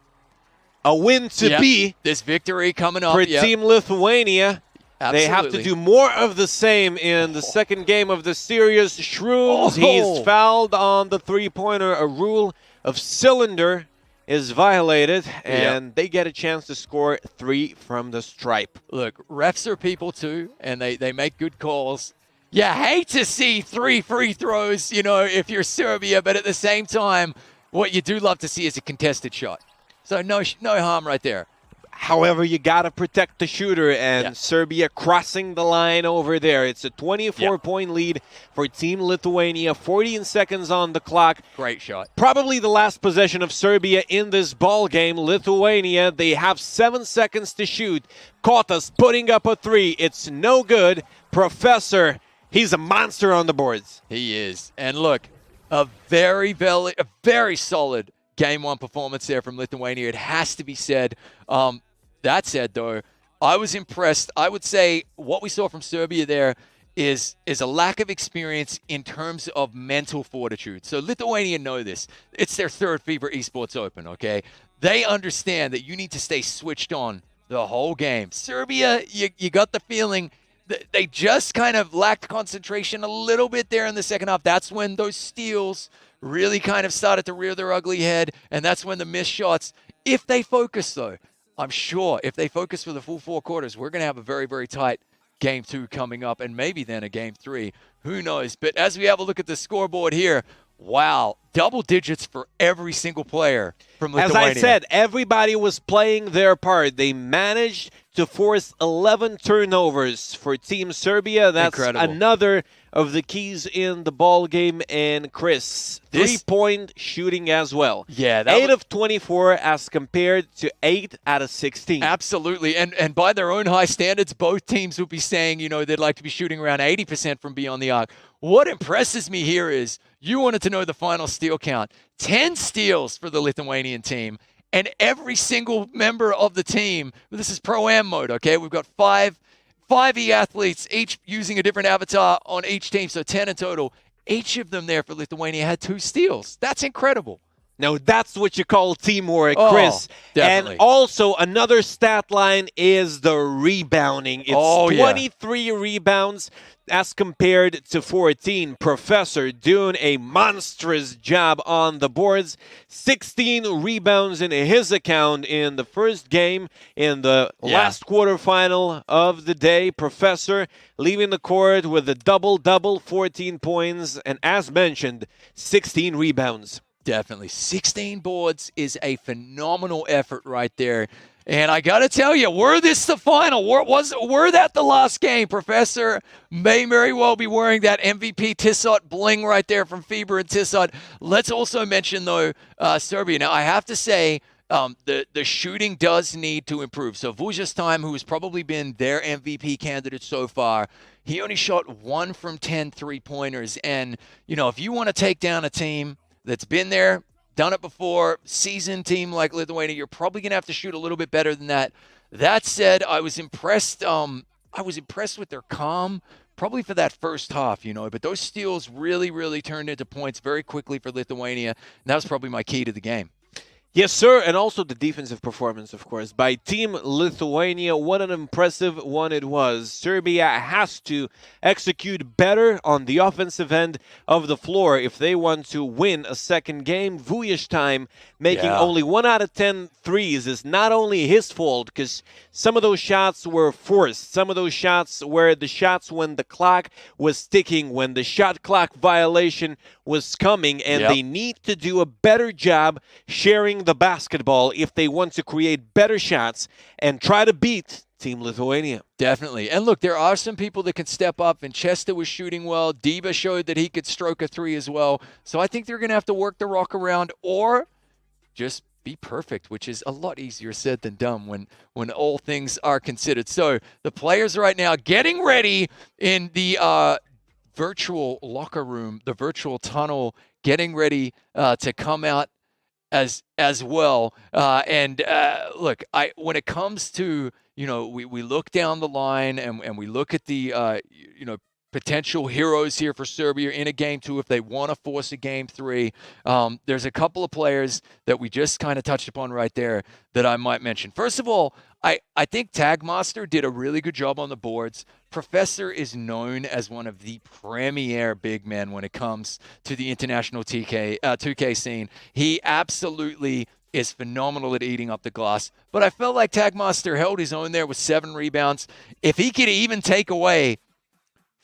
a win to be. This victory coming up for Team Lithuania. Absolutely. They have to do more of the same in the second game of the series. Shrooms, he's fouled on the three-pointer. A rule of cylinder is violated, and they get a chance to score 3 from the stripe. Look, refs are people too, and they make good calls. You hate to see 3 free throws, if you're Serbia, but at the same time, what you do love to see is a contested shot. So no harm right there. However, you got to protect the shooter, and Serbia crossing the line over there. It's a 24-point lead for Team Lithuania, 14 seconds on the clock. Great shot. Probably the last possession of Serbia in this ball game. Lithuania, they have 7 seconds to shoot. Kotas putting up a 3. It's no good. Professor, he's a monster on the boards. He is. And look, a very solid Game 1 performance there from Lithuania. It has to be said. That said, though, I was impressed. I would say what we saw from Serbia there is a lack of experience in terms of mental fortitude. So Lithuania know this. It's their 3rd FIBA Esports Open, okay? They understand that you need to stay switched on the whole game. Serbia, you got the feeling they just kind of lacked concentration a little bit there in the second half. That's when those steals really kind of started to rear their ugly head, and that's when the missed shots. If they focus, though, I'm sure if they focus for the full 4 quarters, we're going to have a very, very tight Game 2 coming up, and maybe then a Game 3. Who knows? But as we have a look at the scoreboard here, wow, double digits for every single player from As Lithuania. I said, everybody was playing their part. They managed to force 11 turnovers for Team Serbia. That's Incredible. another of the keys in the ball game. And Chris, three-point shooting as well. Yeah, 8 of 24 as compared to 8 out of 16. Absolutely. And by their own high standards, both teams would be saying, they'd like to be shooting around 80% from beyond the arc. What impresses me here is you wanted to know the final steal count. 10 steals for the Lithuanian team. And every single member of the team, this is Pro-Am mode, okay? We've got five E-athletes, each using a different avatar on each team, so 10 in total. Each of them there for Lithuania had 2 steals. That's incredible. Now, that's what you call teamwork, Oh, Chris. definitely. And also, another stat line is the rebounding. It's 23 rebounds as compared to 14. Professor doing a monstrous job on the boards. 16 rebounds in his account in the first game in the last quarterfinal of the day. Professor leaving the court with a double-double, 14 points, and as mentioned, 16 rebounds. Definitely. 16 boards is a phenomenal effort right there. And I got to tell you, were this the final, were that the last game, Professor may very well be wearing that MVP Tissot bling right there from FIBA and Tissot. Let's also mention, though, Serbia. Now, I have to say, the shooting does need to improve. So Vujastheim, who has probably been their MVP candidate so far, he only shot 1 from 10 three-pointers. And, if you want to take down a team that's been there, done it before, seasoned team like Lithuania, you're probably going to have to shoot a little bit better than that. That said, I was impressed. I was impressed with their calm, probably for that first half, but those steals really, really turned into points very quickly for Lithuania. And that was probably my key to the game. Yes, sir, and also the defensive performance, of course, by Team Lithuania. What an impressive one it was. Serbia has to execute better on the offensive end of the floor if they want to win a second game. Vujastheim making only 1 out of 10 threes is not only his fault, because some of those shots were forced. Some of those shots were the shots when the clock was ticking, when the shot clock violation was coming, and they need to do a better job sharing the basketball if they want to create better shots and try to beat Team Lithuania. Definitely. And look, there are some people that can step up, and Chesta was shooting well. Diva showed that he could stroke a 3 as well. So I think they're going to have to work the rock around or just be perfect, which is a lot easier said than done when all things are considered. So the players right now getting ready in the virtual locker room, the virtual tunnel, getting ready to come out as well. Look, when it comes to, we look down the line and we look at the, potential heroes here for Serbia in a game 2 if they want to force a game 3. There's a couple of players that we just kind of touched upon right there that I might mention. First of all, I think Tagmaster did a really good job on the boards. Professor is known as one of the premier big men when it comes to the international 2K scene. He absolutely is phenomenal at eating up the glass. But I felt like Tagmaster held his own there with 7 rebounds. If he could even take away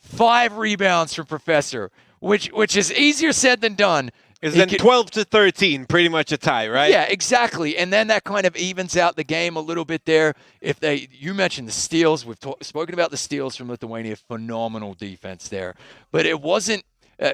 5 rebounds from Professor, which is easier said than done. Is then 12 to 13, pretty much a tie, right? Yeah, exactly. And then that kind of evens out the game a little bit there. You mentioned the steals. We've spoken about the steals from Lithuania. Phenomenal defense there. But it wasn't,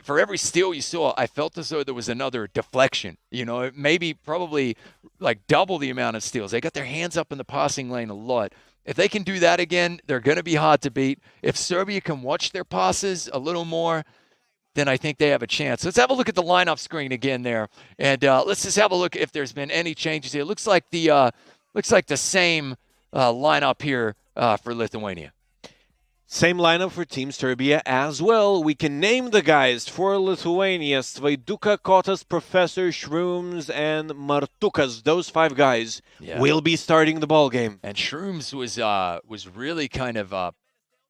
for every steal you saw, I felt as though there was another deflection. Maybe probably like double the amount of steals. They got their hands up in the passing lane a lot. If they can do that again, they're going to be hard to beat. If Serbia can watch their passes a little more, then I think they have a chance. Let's have a look at the lineup screen again there, and let's just have a look if there's been any changes here. It looks like the same lineup here for Lithuania. Same lineup for Team Serbia as well. We can name the guys for Lithuania: Svaiduka, Kotas, Professor, Shrooms, and Martukas. Those 5 guys will be starting the ball game. And Shrooms was really kind of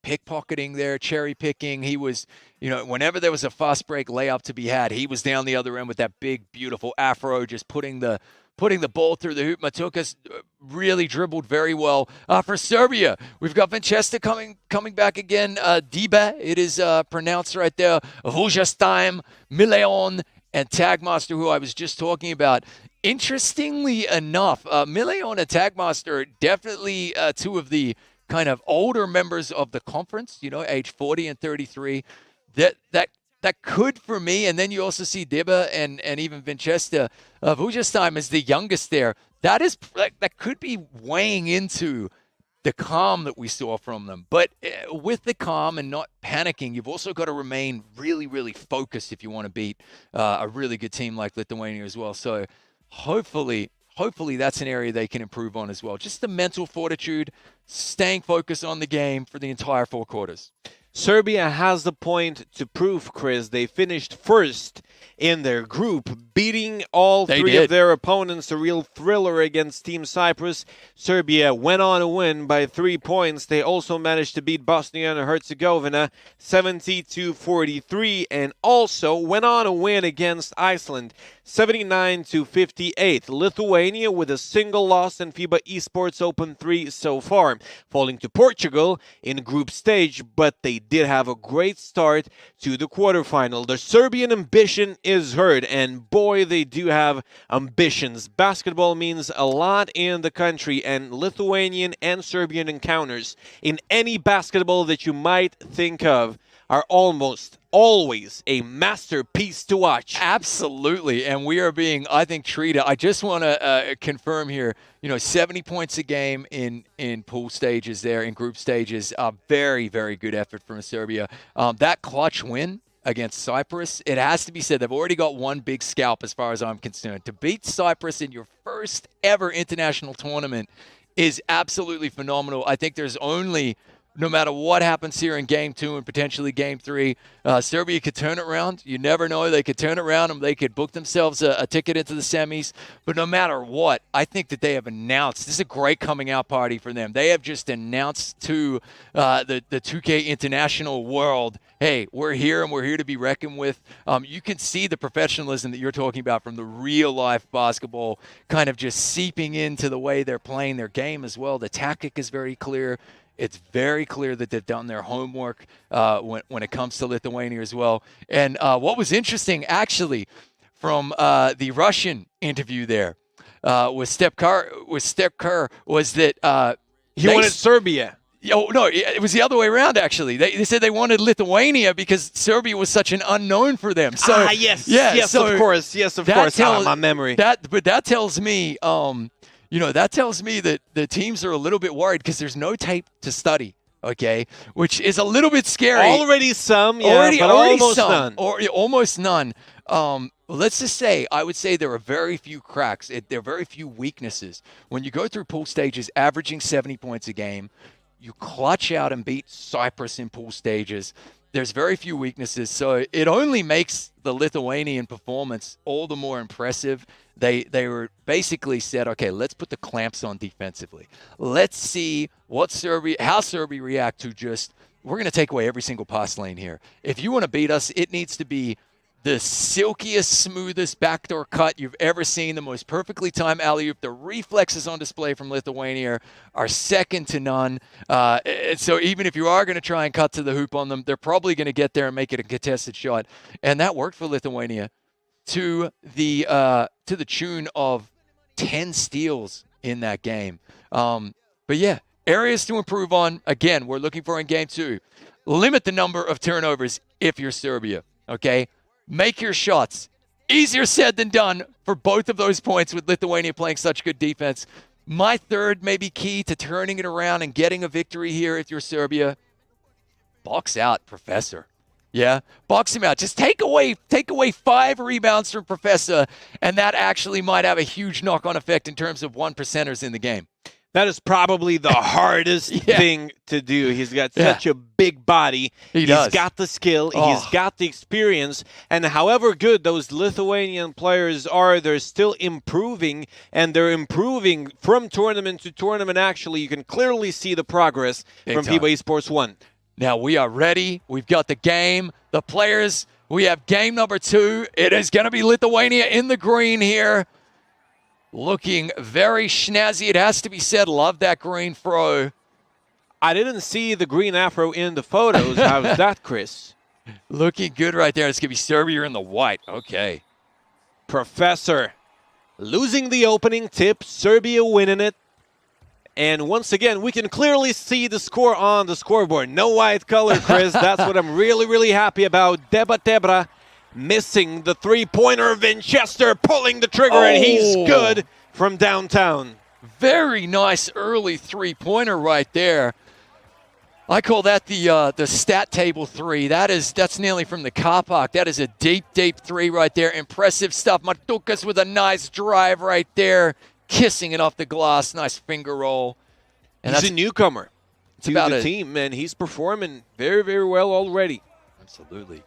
pickpocketing there, cherry picking. He was, whenever there was a fast break layup to be had, he was down the other end with that big, beautiful afro, just putting the ball through the hoop. Matukas really dribbled very well. For Serbia, we've got Vincesta coming back again. Diba, it is pronounced right there. Vujastheim, Mileon, and Tagmaster, who I was just talking about. Interestingly enough, Milion and Tagmaster are definitely two of the kind of older members of the conference, age 40 and 33. That could, for me, and then you also see Dibba and even Vinchester Vujastheim as the youngest there. That could be weighing into the calm that we saw from them. But with the calm and not panicking, you've also got to remain really, really focused if you want to beat a really good team like Lithuania as well. So hopefully that's an area they can improve on as well. Just the mental fortitude, staying focused on the game for the entire 4 quarters. Serbia has the point to prove, Chris. They finished first in their group, beating all three of their opponents. A real thriller against Team Cyprus. Serbia went on to win by 3 points. They also managed to beat Bosnia and Herzegovina 70-43, and also went on to win against Iceland 79-58. Lithuania with a single loss in FIBA Esports Open 3 so far, falling to Portugal in group stage, but they did have a great start to the quarterfinal. The Serbian ambition is heard, and boy, they do have ambitions. Basketball means a lot in the country, and Lithuanian and Serbian encounters in any basketball that you might think of are almost always a masterpiece to watch. Absolutely, and we are being, I think, treated. I just want to confirm here, 70 points a game in pool stages there, in group stages. A very, very good effort from Serbia. That clutch win against Cyprus, it has to be said, they've already got one big scalp as far as I'm concerned. To beat Cyprus in your first ever international tournament is absolutely phenomenal. I think there's only, no matter what happens here in Game 2 and potentially Game 3, Serbia could turn it around. You never know. They could turn it around and they could book themselves a ticket into the semis. But no matter what, I think that they have announced, this is a great coming out party for them. They have just announced to the 2K international world, hey, we're here and we're here to be reckoned with. You can see the professionalism that you're talking about from the real-life basketball kind of just seeping into the way they're playing their game as well. The tactic is very clear. It's very clear that they've done their homework when it comes to Lithuania as well. And what was interesting, actually, from the Russian interview there with Step Kerr was that he wanted Serbia. Oh, no, it was the other way around, actually. They said they wanted Lithuania because Serbia was such an unknown for them. So, yes, so of course. Yes, of course. My memory. But that tells me... that tells me that the teams are a little bit worried because there's no tape to study, okay, which is a little bit scary. Already some, yeah, already almost some, none. Or almost none. Let's just say, I would say there are very few cracks. There are very few weaknesses. When you go through pool stages, averaging 70 points a game, you clutch out and beat Cyprus in pool stages. There's very few weaknesses, so it only makes the Lithuanian performance all the more impressive. They were basically said, okay, let's put the clamps on defensively. Let's see how Serbia react to just, we're going to take away every single pass lane here. If you want to beat us, it needs to be the silkiest, smoothest backdoor cut you've ever seen, the most perfectly timed alley-oop. The reflexes on display from Lithuania are second to none. So even if you are going to try and cut to the hoop on them, they're probably going to get there and make it a contested shot. And that worked for Lithuania to the tune of 10 steals in that game. But yeah, areas to improve on. Again, we're looking for in Game 2. Limit the number of turnovers if you're Serbia, okay? Make your shots. Easier said than done for both of those points with Lithuania playing such good defense. My third maybe key to turning it around and getting a victory here if you're Serbia, box out Professor. Yeah, box him out. Just take away 5 rebounds from Professor, and that actually might have a huge knock-on effect in terms of 1%ers in the game. That is probably the hardest thing to do. He's got such a big body. He's got the skill. He's got the experience. And however good those Lithuanian players are, they're still improving. And they're improving from tournament to tournament. Actually, you can clearly see the progress from FIBA Esports 1. Now we are ready. We've got the game, the players. We have game number 2. It is going to be Lithuania in the green here. Looking very snazzy, it has to be said. Love that green fro. I didn't see the green afro in the photos. How's that, Chris? Looking good right there. It's going to be Serbia in the white. Okay. Professor losing the opening tip, Serbia winning it. And once again, we can clearly see the score on the scoreboard. No white color, Chris. That's what I'm really, really happy about. Deba Tebra missing the three-pointer. Vinchester pulling the trigger, and he's good from downtown. Very nice early three-pointer right there. I call that the stat table three. That's nearly from the car park. That is a deep, deep three right there. Impressive stuff. Matukas with a nice drive right there. Kissing it off the glass. Nice finger roll. And he's a newcomer to the team, and he's performing very, very well already. Absolutely.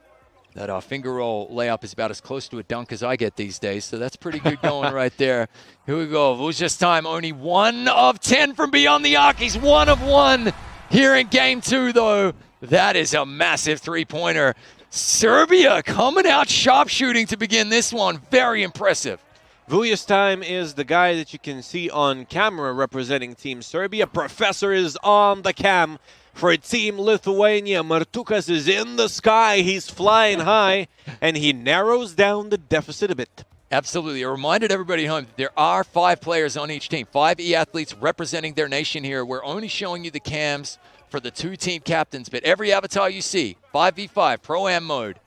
That finger roll layup is about as close to a dunk as I get these days, so that's pretty good going right there. Here we go. Vuja's time. Only 1 of 10 from beyond the arc. He's 1 of 1 here in game 2, though. That is a massive three-pointer. Serbia coming out sharpshooting to begin this one. Very impressive. Vuja's time is the guy that you can see on camera representing Team Serbia. Professor is on the cam for Team Lithuania. Martukas is in the sky. He's flying high, and he narrows down the deficit a bit. Absolutely. I reminded everybody at home, there are 5 players on each team, 5 e-athletes representing their nation here. We're only showing you the cams for the 2 team captains, but every avatar you see, 5v5, Pro-Am mode,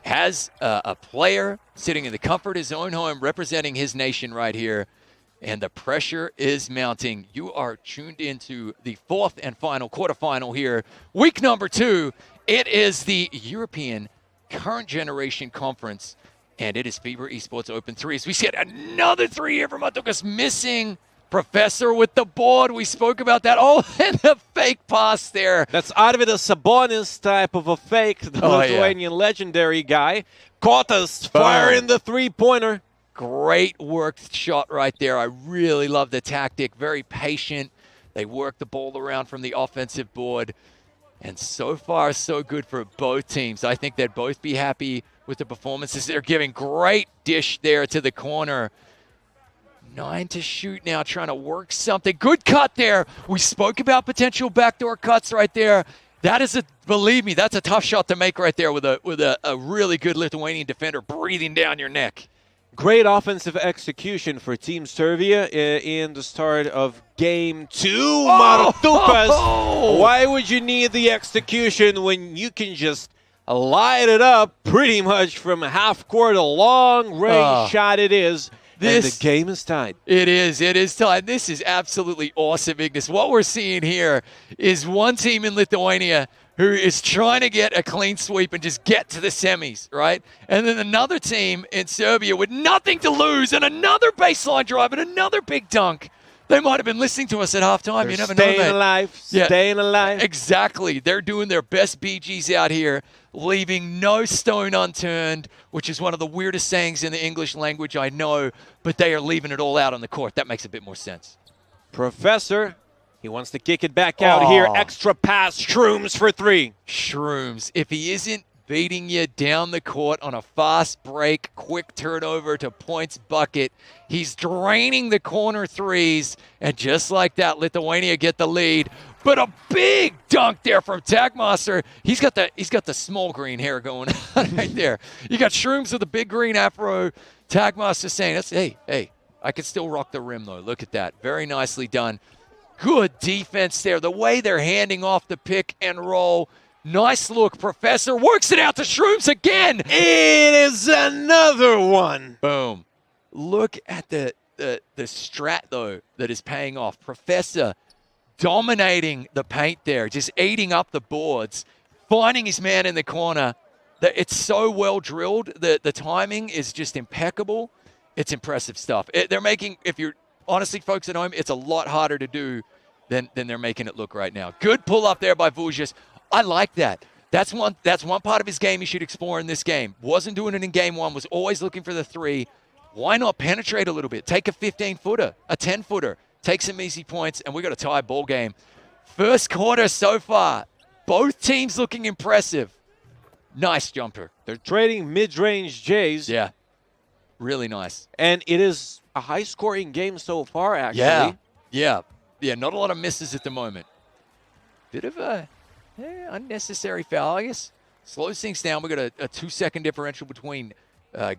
has a player sitting in the comfort of his own home representing his nation right here. And the pressure is mounting. You are tuned into the 4th and final quarterfinal here. Week number 2. It is the European Current Generation Conference. And it is FIBA Esports Open 3. As we see another 3 here from Matukas missing. Professor with the board. We spoke about that. Oh, and the fake pass there. That's Arvydas Sabonis type of a fake. The Lithuanian legendary guy. Kotas firing the three-pointer. Great work shot right there. I really love the tactic. Very patient. They work the ball around from the offensive board. And so far, so good for both teams. I think they'd both be happy with the performances. They're giving great dish there to the corner. 9 to shoot now, trying to work something. Good cut there. We spoke about potential backdoor cuts right there. That is believe me, that's a tough shot to make right there with a really good Lithuanian defender breathing down your neck. Great offensive execution for Team Serbia in the start of game 2. Martukas, why would you need the execution when you can just light it up pretty much from half court? A long range shot it is. And the game is tied. It is tied. This is absolutely awesome, Ignis. What we're seeing here is one team in Lithuania who is trying to get a clean sweep and just get to the semis, right? And then another team in Serbia with nothing to lose and another baseline drive and another big dunk. They might have been listening to us at halftime. They're you never know, mate. Staying alive. Exactly. They're doing their best BGs out here, leaving no stone unturned, which is one of the weirdest sayings in the English language, I know, but they are leaving it all out on the court. That makes a bit more sense. Professor, he wants to kick it back out here. Extra pass, Shrooms for 3. Shrooms. If he isn't beating you down the court on a fast break, quick turnover to points bucket, he's draining the corner threes, and just like that, Lithuania get the lead. But a big dunk there from Tagmaster. He's got the small green hair going on right there. You got Shrooms with a big green afro. Tagmaster saying, hey, I can still rock the rim though. Look at that. Very nicely done. Good defense there. The way they're handing off the pick and roll. Nice look. Professor works it out to Shrooms again. It is another one. Boom. Look at the strat, though, that is paying off. Professor dominating the paint there, just eating up the boards, finding his man in the corner. It's so well drilled. The timing is just impeccable. It's impressive stuff. They're making, if you're honestly, folks at home, it's a lot harder to do than they're making it look right now. Good pull up there by Vujas. I like that. That's one part of his game he should explore in this game. Wasn't doing it in game 1, was always looking for the 3. Why not penetrate a little bit? Take a 15-footer, a 10-footer, take some easy points, and we got a tie ball game. First quarter so far, both teams looking impressive. Nice jumper. They're trading mid-range J's. Yeah, really nice. And it is a high-scoring game so far, actually. Yeah, not a lot of misses at the moment. Bit of a unnecessary foul, I guess. Slows things down. We got a 2-second differential between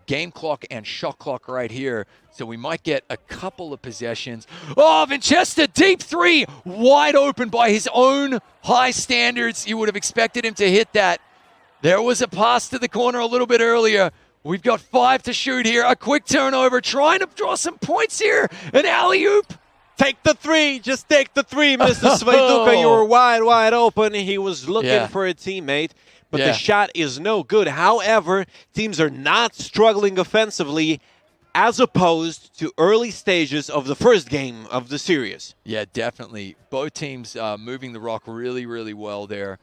game clock and shot clock right here. So we might get a couple of possessions. Oh, Winchester, deep three, wide open by his own high standards. You would have expected him to hit that. There was a pass to the corner a little bit earlier. We've got 5 to shoot here. A quick turnover, trying to draw some points here. An alley-oop. Take the three. Just take the three, Mr. Svajduka. You were wide open. He was looking for a teammate, but the shot is no good. However, teams are not struggling offensively as opposed to early stages of the first game of the series. Yeah, definitely. Both teams moving the rock really, really well there.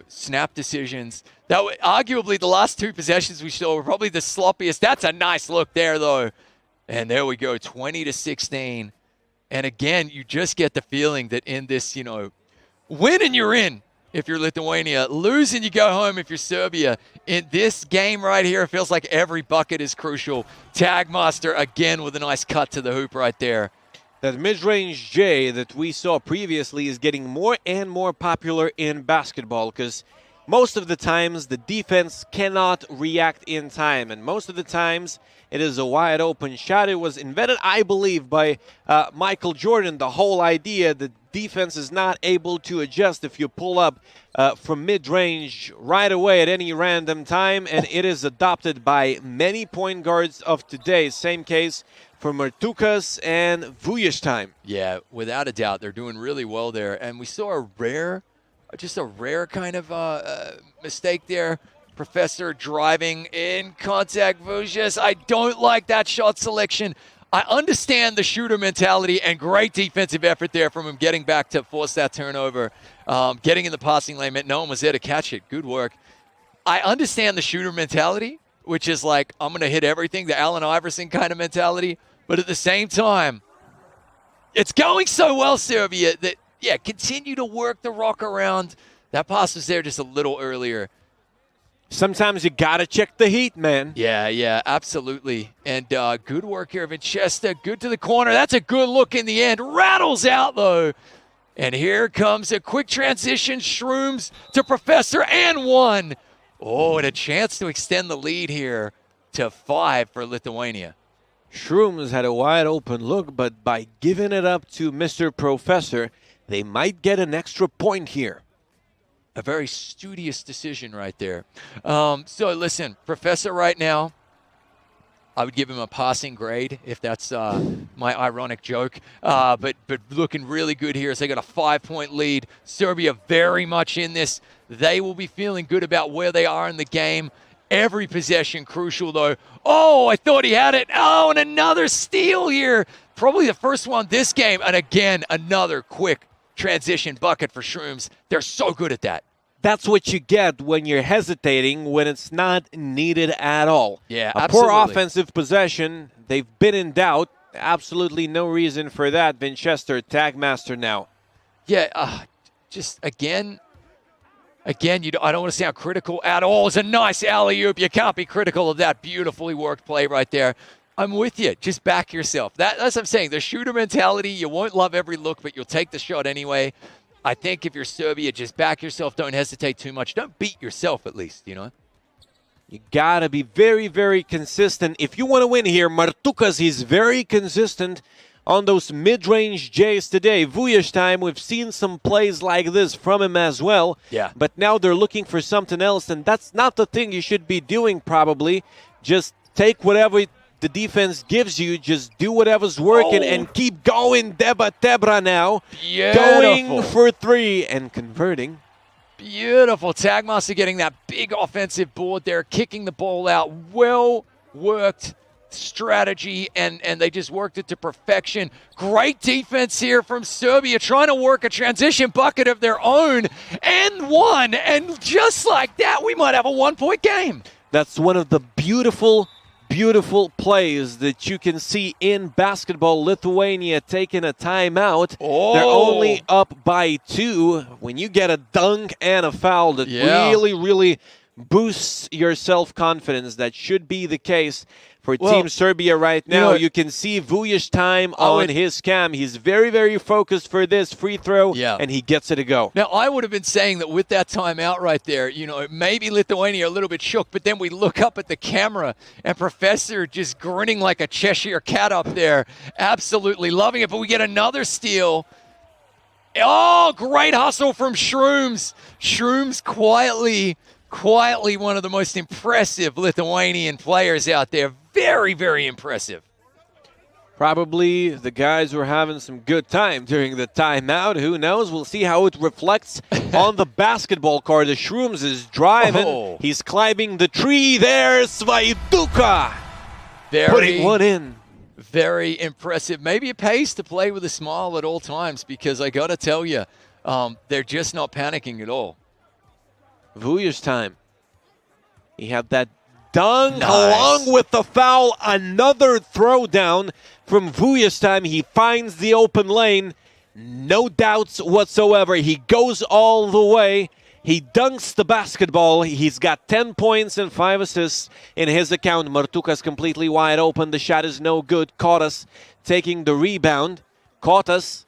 Snap decisions. That arguably the last 2 possessions we saw were probably the sloppiest. That's a nice look there, though. And there we go, 20-16. And again, you just get the feeling that in this, win and you're in if you're Lithuania. Lose and you go home if you're Serbia. In this game right here, it feels like every bucket is crucial. Tagmaster again with a nice cut to the hoop right there. That mid-range J that we saw previously is getting more and more popular in basketball because most of the times the defense cannot react in time, and most of the times it is a wide open shot. It was invented, I believe, by Michael Jordan, the whole idea that defense is not able to adjust if you pull up from mid-range right away at any random time, and it is adopted by many point guards of today. Same case for Martukas and Vujeshtime. Yeah, without a doubt, they're doing really well there. And we saw a rare kind of mistake there. Professor driving in contact. Vujes, I don't like that shot selection. I understand the shooter mentality and great defensive effort there from him getting back to force that turnover. Getting in the passing lane meant no one was there to catch it. Good work. I understand the shooter mentality, which is like, I'm going to hit everything, the Allen Iverson kind of mentality. But at the same time, it's going so well, Serbia, that, continue to work the rock around. That pass was there just a little earlier. Sometimes you got to check the heat, man. Yeah, absolutely. And good work here, Winchester. Good to the corner. That's a good look in the end. Rattles out, though. And here comes a quick transition. Shrooms to Professor and 1. Oh, and a chance to extend the lead here to 5 for Lithuania. Shrooms had a wide open look, but by giving it up to Mr. Professor, they might get an extra point here. A very studious decision right there. So listen, Professor right now, I would give him a passing grade if that's my ironic joke. But looking really good here as they got a 5-point lead. Serbia very much in this. They will be feeling good about where they are in the game. Every possession crucial, though. Oh, I thought he had it. Oh, and another steal here. Probably the first one this game. And again, another quick transition bucket for Shrooms. They're so good at that. That's what you get when you're hesitating, when it's not needed at all. Yeah, a absolutely. poor offensive possession. They've been in doubt. Absolutely no reason for that. Winchester, tagmaster now. Yeah, just again, I don't want to sound critical at all. It's a nice alley-oop. You can't be critical of that beautifully worked play right there. I'm with you. Just back yourself. That's what I'm saying. The shooter mentality, you won't love every look, but you'll take the shot anyway. I think if you're Serbia, just back yourself. Don't hesitate too much. Don't beat yourself, at least, You got to be very, very consistent. If you want to win here, Martukas is very consistent on those mid-range J's today. Vujeshtime, we've seen some plays like this from him as well. Yeah. But now they're looking for something else, and that's not the thing you should be doing probably. Just take whatever the defense gives you. Just do whatever's working and keep going. Deba Tebra now. Beautiful. Going for 3 and converting. Beautiful. Tagmaster getting that big offensive board there, kicking the ball out. Well worked strategy, and they just worked it to perfection. Great defense here from Serbia, trying to work a transition bucket of their own, and 1. And just like that, we might have a 1-point game. That's one of the beautiful plays that you can see in basketball. Lithuania taking a timeout. They're only up by 2. When you get a dunk and a foul, that really boosts your self-confidence. That should be the case for Team Serbia right now. You can see Vujic time on his cam. He's very, very focused for this free throw, and he gets it to go. Now, I would have been saying that with that timeout right there, maybe Lithuania a little bit shook, but then we look up at the camera and Professor just grinning like a Cheshire cat up there, absolutely loving it. But we get another steal. Oh, great hustle from Shrooms. Shrooms quietly one of the most impressive Lithuanian players out there. Very, very impressive. Probably the guys were having some good time during the timeout. Who knows? We'll see how it reflects on the basketball court. The Shrooms is driving. He's climbing the tree there. Svaiduka putting one in. Very impressive. Maybe it pays to play with a smile at all times because I got to tell you, they're just not panicking at all. Vujic time. He had that dunk along with the foul. Another throwdown from Vujic time. He finds the open lane. No doubts whatsoever. He goes all the way. He dunks the basketball. He's got 10 points and 5 assists in his account. Martukas completely wide open. The shot is no good. Kotas taking the rebound. Kotas.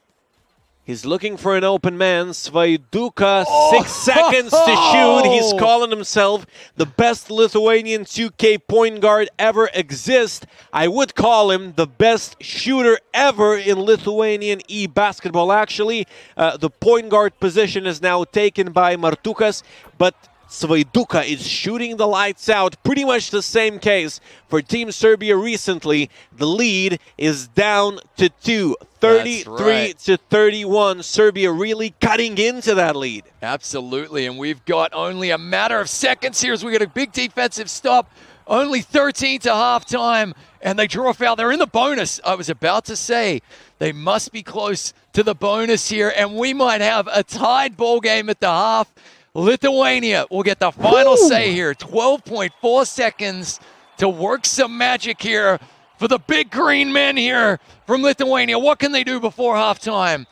He's looking for an open man. Svaiduka, 6 seconds to shoot. He's calling himself the best Lithuanian 2K point guard ever exist. I would call him the best shooter ever in Lithuanian e-basketball. Actually, the point guard position is now taken by Martukas, but Svaiduka is shooting the lights out. Pretty much the same case for Team Serbia recently. The lead is down to 2. 33 to 31. Serbia really cutting into that lead. Absolutely, and we've got only a matter of seconds here as we get a big defensive stop. Only 13 to halftime, and they draw a foul. They're in the bonus. I was about to say they must be close to the bonus here, and we might have a tied ball game at the half. Lithuania will get the final say here. 12.4 seconds to work some magic here for the big green men here from Lithuania. What can they do before halftime?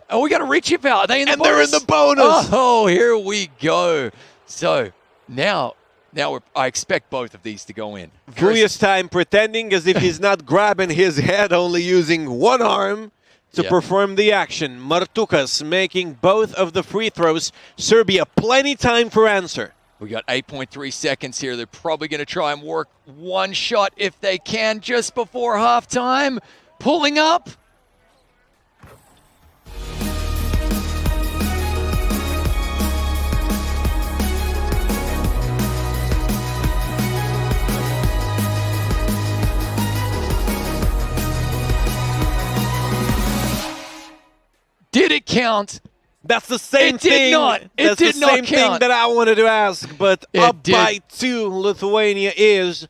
Oh, we got a reach it out. Are they in the bonus? They're in the bonus. Oh, here we go. So now I expect both of these to go in. Vujic time pretending as if he's not grabbing his head, only using one arm to perform the action. Martukas making both of the free throws. Serbia, plenty time for answer. We got 8.3 seconds here. They're probably going to try and work one shot if they can just before halftime. Pulling up. Did it count? That's the same thing. It did not. That's the same thing that I wanted to ask. But up by 2, Lithuania is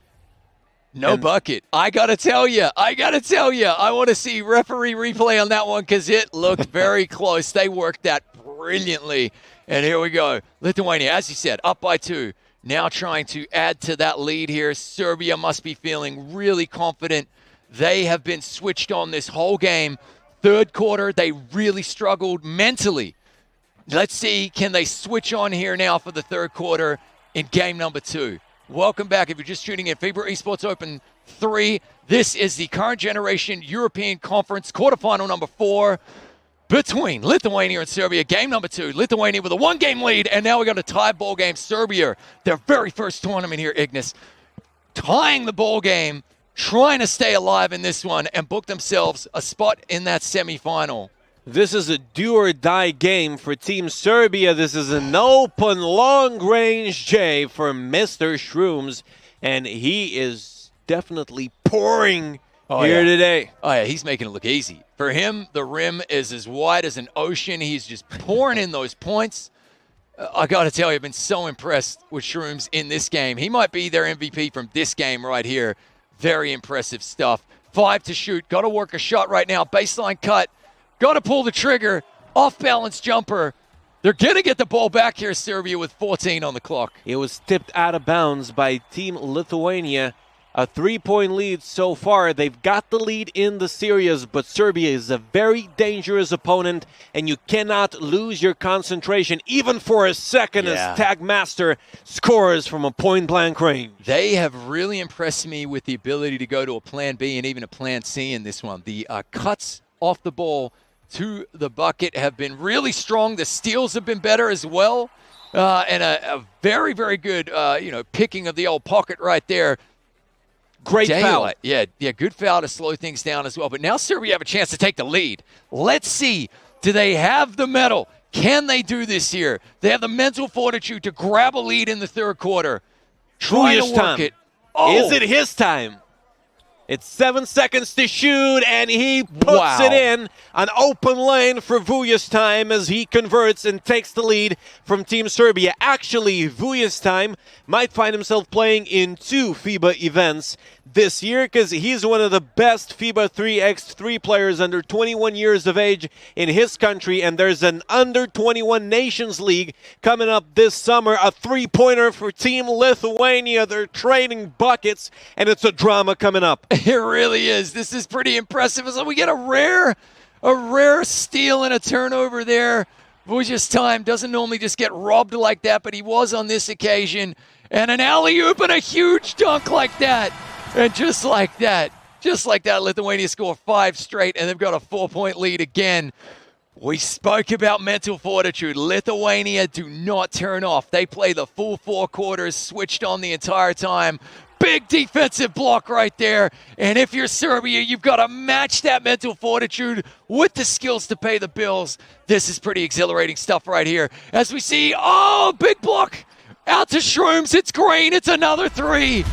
no bucket. I got to tell you. I want to see referee replay on that one because it looked very close. They worked that brilliantly. And here we go. Lithuania, as you said, up by 2. Now trying to add to that lead here. Serbia must be feeling really confident. They have been switched on this whole game. Third quarter, they really struggled mentally. Let's see, can they switch on here now for the third quarter in game number 2? Welcome back. If you're just tuning in, FIBA Esports Open 3. This is the current generation European Conference quarterfinal number 4 between Lithuania and Serbia. Game number 2, Lithuania with a 1-game lead, and now we got a tie ball game. Serbia, their very first tournament here, Ignis, tying the ball game, trying to stay alive in this one and book themselves a spot in that semifinal. This is a do-or-die game for Team Serbia. This is an open, long-range J for Mr. Shrooms, and he is definitely pouring here today. Oh, yeah, he's making it look easy. For him, the rim is as wide as an ocean. He's just pouring in those points. I got to tell you, I've been so impressed with Shrooms in this game. He might be their MVP from this game right here. Very impressive stuff. 5 to shoot. Got to work a shot right now. Baseline cut. Got to pull the trigger. Off-balance jumper. They're going to get the ball back here, Serbia, with 14 on the clock. It was tipped out of bounds by Team Lithuania. a 3-point lead so far. They've got the lead in the series, but Serbia is a very dangerous opponent, and you cannot lose your concentration even for a second as Tag Master scores from a point-blank range. They have really impressed me with the ability to go to a plan B and even a plan C in this one. The cuts off the ball to the bucket have been really strong. The steals have been better as well. And a very, very good, picking of the old pocket right there. Great foul. Yeah, good foul to slow things down as well. But now Serbia have a chance to take the lead. Let's see, do they have the mettle? Can they do this here? They have the mental fortitude to grab a lead in the third quarter. Trying to work it. Oh. Is it his time? It's 7 seconds to shoot, and he puts it in. An open lane for Vuja's time as he converts and takes the lead from Team Serbia. Actually, Vuja's time might find himself playing in 2 FIBA events this year because he's one of the best FIBA 3x3 players under 21 years of age in his country, and there's an under 21 Nations League coming up this summer. A 3-pointer for Team Lithuania. They're trading buckets, and it's a drama coming up. It really is. This is pretty impressive. So we get a rare steal and a turnover there. Vuja's time doesn't normally just get robbed like that, but he was on this occasion. And an alley-oop and a huge dunk like that. And just like that, Lithuania score 5 straight, and they've got a 4-point lead again. We spoke about mental fortitude. Lithuania do not turn off. They play the full 4 quarters, switched on the entire time. Big defensive block right there. And if you're Serbia, you've got to match that mental fortitude with the skills to pay the bills. This is pretty exhilarating stuff right here. As we see, big block out to Shrooms. It's Green. It's another 3.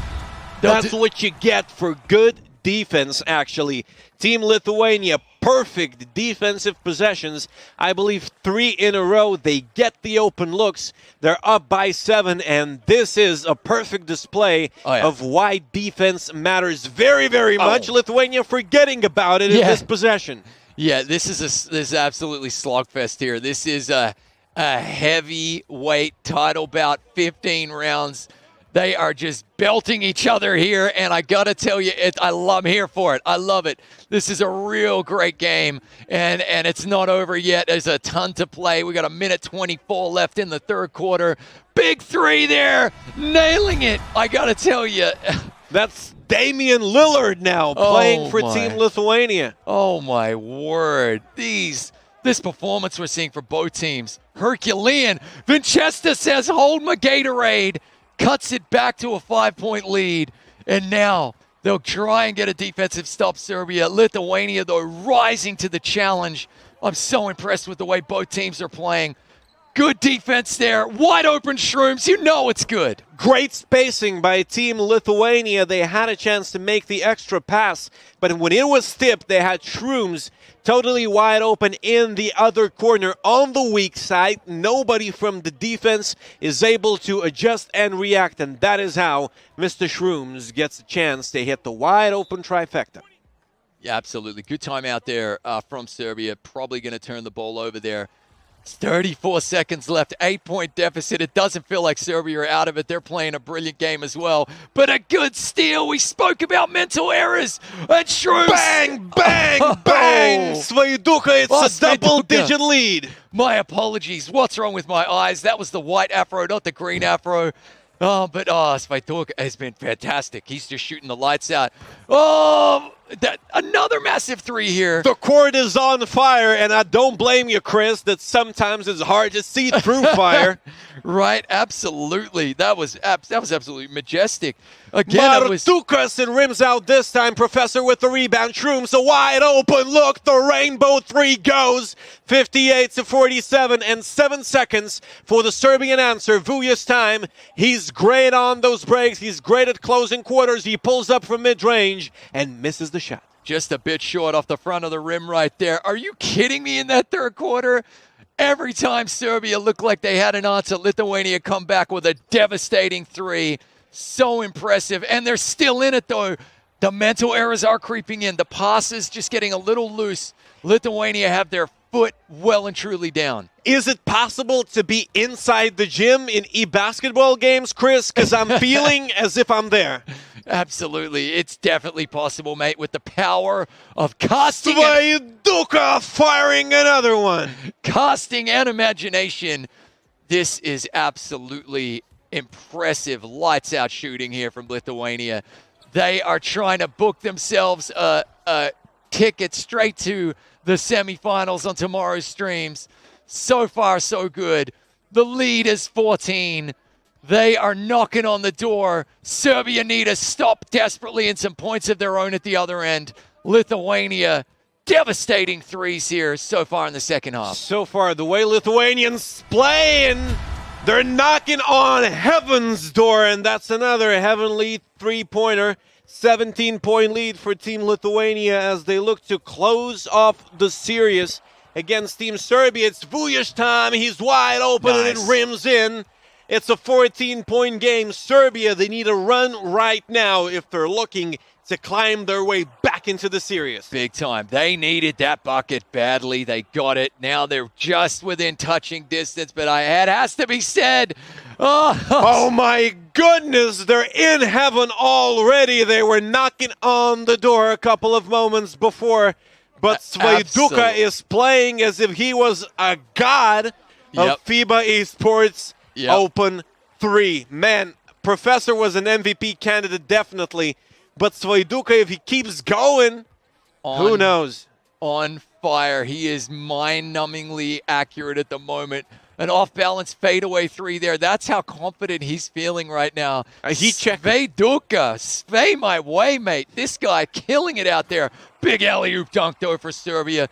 That's what you get for good defense, actually. Team Lithuania, perfect defensive possessions. I believe 3 in a row. They get the open looks. They're up by 7, and this is a perfect display of why defense matters very, very much. Lithuania forgetting about it in this possession. Yeah, this is absolutely slogfest here. This is a heavyweight title bout, 15 rounds. They are just belting each other here, and I got to tell you, I'm here for it. I love it. This is a real great game, and it's not over yet. There's a ton to play. We got 1:24 left in the third quarter. Big 3 there, nailing it. I got to tell you. That's Damian Lillard now playing for Team Lithuania. Oh, my word. This performance we're seeing for both teams. Herculean. Vinchester says, hold my Gatorade. Cuts it back to a 5-point lead, and now they'll try and get a defensive stop, Serbia. Lithuania, though, rising to the challenge. I'm so impressed with the way both teams are playing. Good defense there. Wide open Shrooms. You know it's good. Great spacing by Team Lithuania. They had a chance to make the extra pass, but when it was tipped, they had Shrooms totally wide open in the other corner on the weak side. Nobody from the defense is able to adjust and react, and that is how Mr. Shrooms gets a chance to hit the wide open trifecta. Yeah, absolutely. Good time out there from Serbia. Probably going to turn the ball over there. It's 34 seconds left, 8-point deficit. It doesn't feel like Serbia are out of it. They're playing a brilliant game as well. But a good steal. We spoke about mental errors. And Shrooms. Bang, bang, bang. Svaiduka, it's a double-digit lead. My apologies. What's wrong with my eyes? That was the white afro, not the green afro. But Svaiduka has been fantastic. He's just shooting the lights out. Another massive 3 here. The court is on fire, and I don't blame you, Chris, that sometimes it's hard to see through fire. Right, absolutely. That was absolutely majestic. Again, Martukas and rims out this time. Professor with the rebound. Shrooms, a wide open look. The rainbow 3 goes. 58-47 and 7 seconds for the Serbian answer. Vuja's time. He's great on those breaks. He's great at closing quarters. He pulls up from mid-range and misses the shot. Just a bit short off the front of the rim right there. Are you kidding me in that third quarter? Every time Serbia looked like they had an answer, Lithuania come back with a devastating 3. So impressive. And they're still in it, though. The mental errors are creeping in. The passes just getting a little loose. Lithuania have their foot well and truly down. Is it possible to be inside the gym in e-basketball games, Chris? Because I'm feeling as if I'm there. Absolutely. It's definitely possible, mate, with the power of casting. Svaiduka firing another one. Casting and imagination. This is absolutely impressive lights-out shooting here from Lithuania. They are trying to book themselves a ticket straight to the semifinals on tomorrow's streams. So far, so good. The lead is 14. They are knocking on the door. Serbia need to stop desperately and some points of their own at the other end. Lithuania, devastating threes here so far in the second half. So far, the way Lithuanians playing, they're knocking on heaven's door, and that's another heavenly three-pointer. 17-point lead for Team Lithuania as they look to close off the series against Team Serbia. It's Vuja's time. He's wide open, and it rims in. It's a 14-point game. Serbia, they need a run right now if they're looking to climb their way back into the series. Big time. They needed that bucket badly. They got it. Now they're just within touching distance, but it has to be said. Oh my goodness, they're in heaven already. They were knocking on the door a couple of moments before, but Svaiduka is playing as if he was a god of FIBA Esports. Open three. Man, Professor was an MVP candidate, definitely. But Svaiduka, if he keeps going, who knows? On fire. He is mind-numbingly accurate at the moment. An off-balance fadeaway three there. That's how confident he's feeling right now. He checked. Svaiduka. Svay my way, mate. This guy killing it out there. Big alley-oop dunk, though, for Serbia.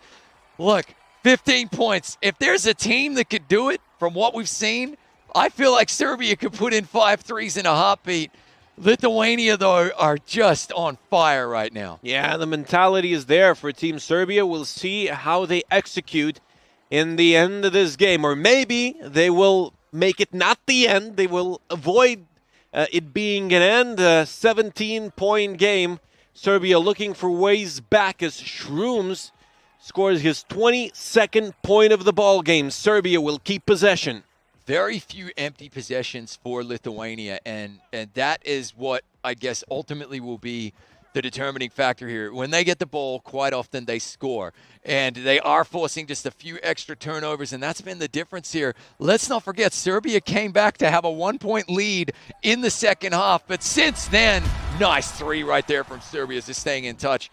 Look, 15 points. If there's a team that could do it, from what we've seen, I feel like Serbia could put in 5 threes in a heartbeat. Lithuania, though, are just on fire right now. Yeah, the mentality is there for Team Serbia. We'll see how they execute in the end of this game. Or maybe they will make it not the end. They will avoid it being an end. A 17-point game. Serbia looking for ways back as Shrooms scores his 22nd point of the ball game. Serbia will keep possession. Very few empty possessions for Lithuania, and that is what I guess ultimately will be the determining factor here. When they get the ball, quite often they score, and they are forcing just a few extra turnovers, and that's been the difference here. Let's not forget, Serbia came back to have a 1-point lead in the second half, but since then, nice three right there from Serbia, just staying in touch.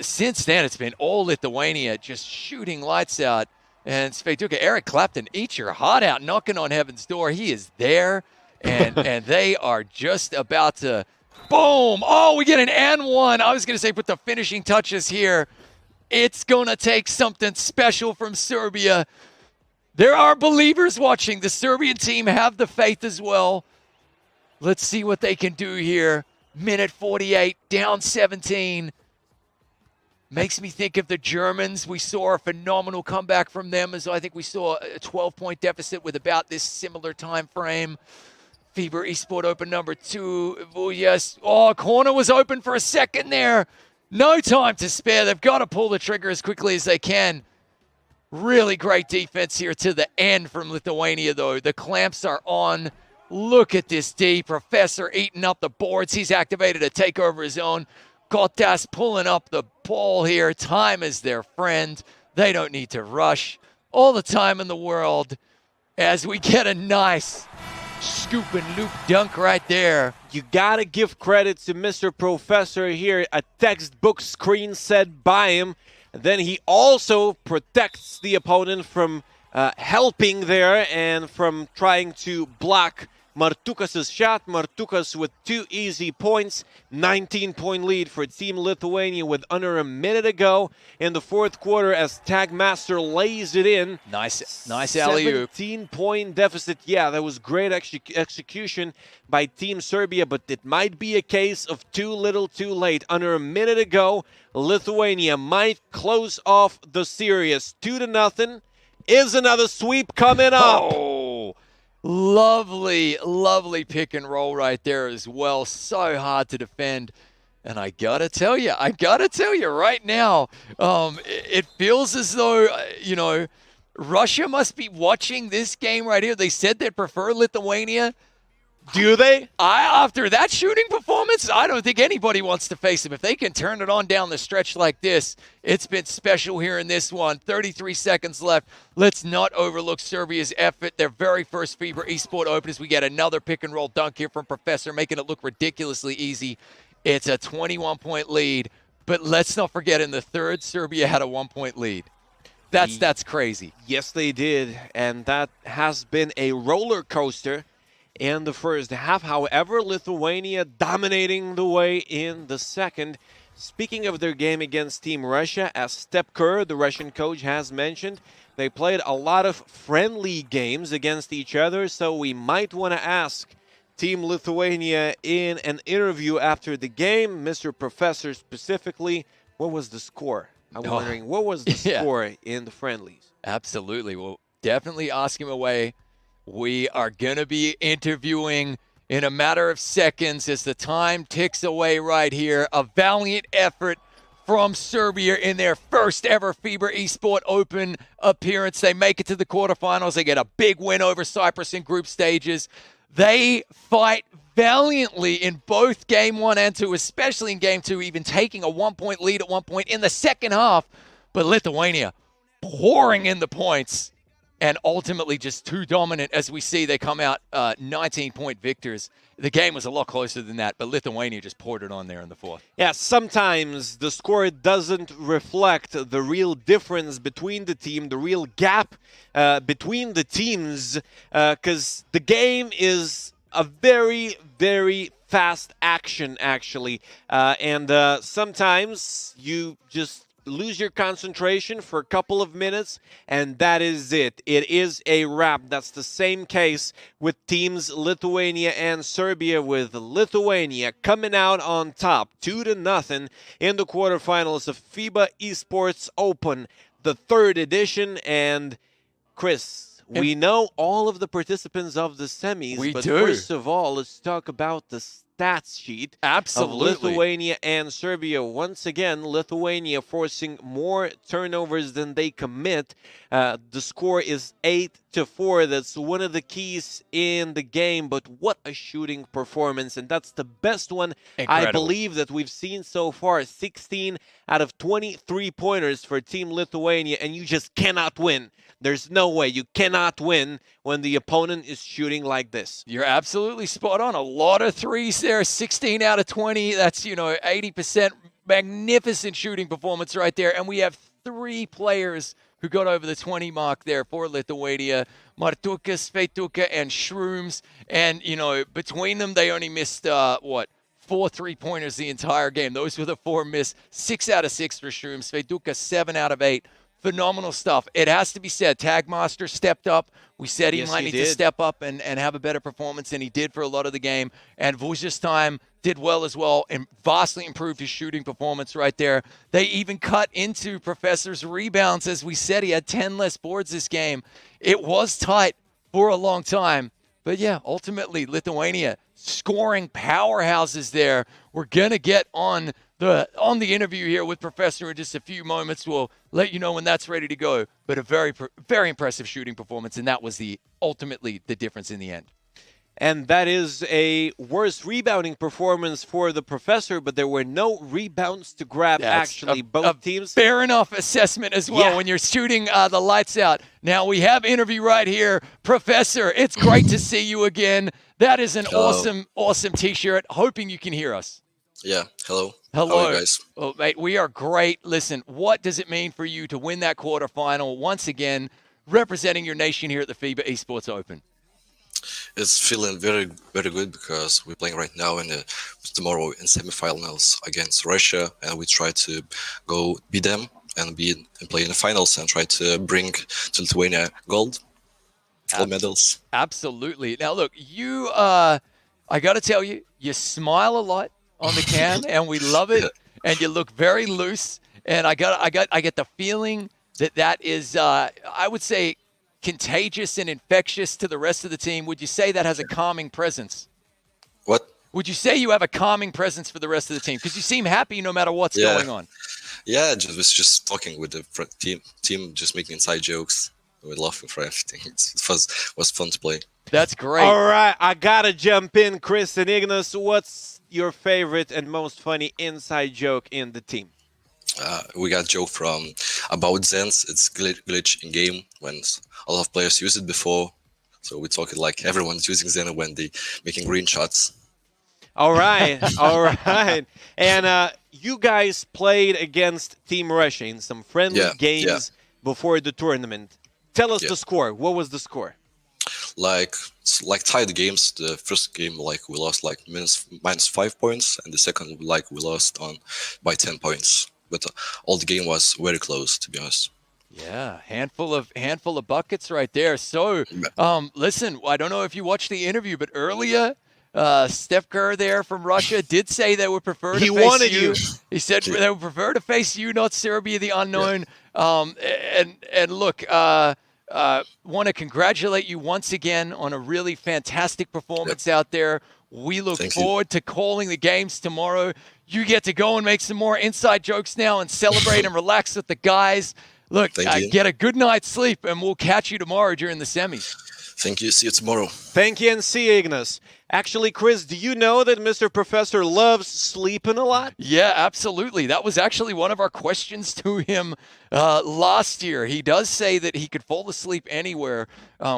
Since then, it's been all Lithuania just shooting lights out. And Svaiduka, Eric Clapton, eat your heart out, knocking on heaven's door. He is there, and they are just about to, boom! Oh, we get an and one. I was going to say put the finishing touches here. It's going to take something special from Serbia. There are believers watching. The Serbian team have the faith as well. Let's see what they can do here. Minute 48, down 17. Makes me think of the Germans. We saw a phenomenal comeback from them, as I think we saw a 12-point deficit with about this similar time frame. FIBA Esports Open number 2. Vujas. Oh, corner was open for a second there. No time to spare. They've got to pull the trigger as quickly as they can. Really great defense here to the end from Lithuania, though. The clamps are on. Look at this D. Professor eating up the boards. He's activated a takeover his own. Kotas pulling up the ball here. Time is their friend. They don't need to rush. All the time in the world as we get a nice scoop and loop dunk right there. You got to give credit to Mr. Professor here. A textbook screen set by him. Then he also protects the opponent from helping there and from trying to block Martukas' shot. Martukas with 2 easy points. 19-point lead for Team Lithuania with under a minute to go in the fourth quarter as Tagmaster lays it in. Nice alley-oop. 17-point deficit. Yeah, that was great execution by Team Serbia, but it might be a case of too little too late. Under a minute to go, Lithuania might close off the series. 2-0. Is another sweep coming up. Oh. Lovely, lovely pick and roll right there as well. So hard to defend. And I gotta tell you right now, it feels as though, Russia must be watching this game right here. They said they'd prefer Lithuania. Do they? After that shooting performance, I don't think anybody wants to face them. If they can turn it on down the stretch like this, it's been special here in this one. 33 seconds left. Let's not overlook Serbia's effort. Their very first FIBA Esports Open as we get another pick-and-roll dunk here from Professor, making it look ridiculously easy. It's a 21-point lead, but let's not forget in the third, Serbia had a 1-point lead. That's crazy. Yes, they did, and that has been a roller coaster in the first half. However, Lithuania dominating the way in the second. Speaking of their game against Team Russia, as Step Kerr, the Russian coach, has mentioned, they played a lot of friendly games against each other, so we might want to ask Team Lithuania in an interview after the game, Mr. Professor specifically, what was the score? I'm wondering, what was the score in the friendlies? Absolutely. Well, definitely ask him away. We are going to be interviewing in a matter of seconds as the time ticks away right here. A valiant effort from Serbia in their first ever FIBA Esports Open appearance. They make it to the quarterfinals. They get a big win over Cyprus in group stages. They fight valiantly in both game 1 and 2, especially in game 2, even taking a 1-point lead at one point in the second half. But Lithuania pouring in the points and ultimately just too dominant. As we see, they come out 19-point victors. The game was a lot closer than that, but Lithuania just poured it on there in the fourth. Yeah, sometimes the score doesn't reflect the real difference between the team, the real gap between the teams, because the game is a very, very fast action, actually. And sometimes you just lose your concentration for a couple of minutes, and that is it. It is a wrap. That's the same case with teams Lithuania and Serbia, with Lithuania coming out on top 2-0 in the quarterfinals of FIBA Esports Open, the third edition. And Chris, we know all of the participants of the semis, but first of all, let's talk about the stats sheet of Lithuania and Serbia. Once again, Lithuania forcing more turnovers than they commit. The score is 8-4. That's one of the keys in the game, but what a shooting performance, and that's the best one I believe that we've seen so far. 16 out of 23 pointers for Team Lithuania, and you just cannot win. There's no way. You cannot win when the opponent is shooting like this. You're absolutely spot on. A lot of threes there, 16 out of 20. That's, 80%. Magnificent shooting performance right there. And we have 3 players who got over the 20 mark there for Lithuania. Martuka, Svetuka, and Shrooms. And, between them, they only missed, 4 3-pointers the entire game. Those were the 4 missed. 6 out of 6 for Shrooms. Svetuka, 7 out of 8. Phenomenal stuff. It has to be said, Tagmaster stepped up. We said he might need to step up and have a better performance than he did for a lot of the game. And Vujastheim did well as well and vastly improved his shooting performance right there. They even cut into Professor's rebounds. As we said, he had 10 less boards this game. It was tight for a long time. But yeah, ultimately, Lithuania scoring powerhouses there. We're going to get on the interview here with Professor in just a few moments. We'll let you know when that's ready to go. But a very, very impressive shooting performance, and that was ultimately the difference in the end. And that is a worse rebounding performance for the Professor, but there were no rebounds to grab, actually, both teams. Fair enough assessment as well when you're shooting the lights out. Now we have interview right here. Professor, it's great to see you again. That is an awesome, awesome T-shirt. Hoping you can hear us. Yeah, hello. Hello. How are you guys? Well, mate, we are great. Listen, what does it mean for you to win that quarterfinal once again, representing your nation here at the FIBA Esports Open? It's feeling very, very good because we're playing right now tomorrow in semifinals against Russia, and we try to go beat them and play in the finals and try to bring to Lithuania gold medals. Absolutely. Now, look, you, I got to tell you, you smile a lot on the cam, and we love it. And you look very loose. And I get the feeling that is, I would say, contagious and infectious to the rest of the team. Would you say that has a calming presence? What? Would you say you have a calming presence for the rest of the team? Because you seem happy no matter what's going on. Yeah, just talking with the team, just making inside jokes. We're laughing for everything. It was fun to play. That's great. All right, I gotta jump in, Chris and Ignas. What's your favorite and most funny inside joke in the team? We got a joke from about Zens. It's glitch in game when a lot of players use it before. So we talk it like everyone's using Zen when they making green shots. All right, all right. And you guys played against Team Russia in some friendly games before the tournament. Tell us the score. What was the score? Like tied games. The first game we lost minus 5 points, and the second we lost by 10 points. But all the game was very close, to be honest. Yeah, handful of buckets right there. So, listen, I don't know if you watched the interview, but earlier, Steph Kerr there from Russia did say they would prefer to face you. He said they would prefer to face you, not Serbia, the unknown. And look, want to congratulate you once again on a really fantastic performance out there. We look forward to calling the games tomorrow. You get to go and make some more inside jokes now and celebrate and relax with the guys. Look, get a good night's sleep, and we'll catch you tomorrow during the semis. Thank you. See you tomorrow. Thank you, and see you, Ignas. Actually, Chris, do you know that Mr. Professor loves sleeping a lot? Yeah, absolutely. That was actually one of our questions to him last year. He does say that he could fall asleep anywhere.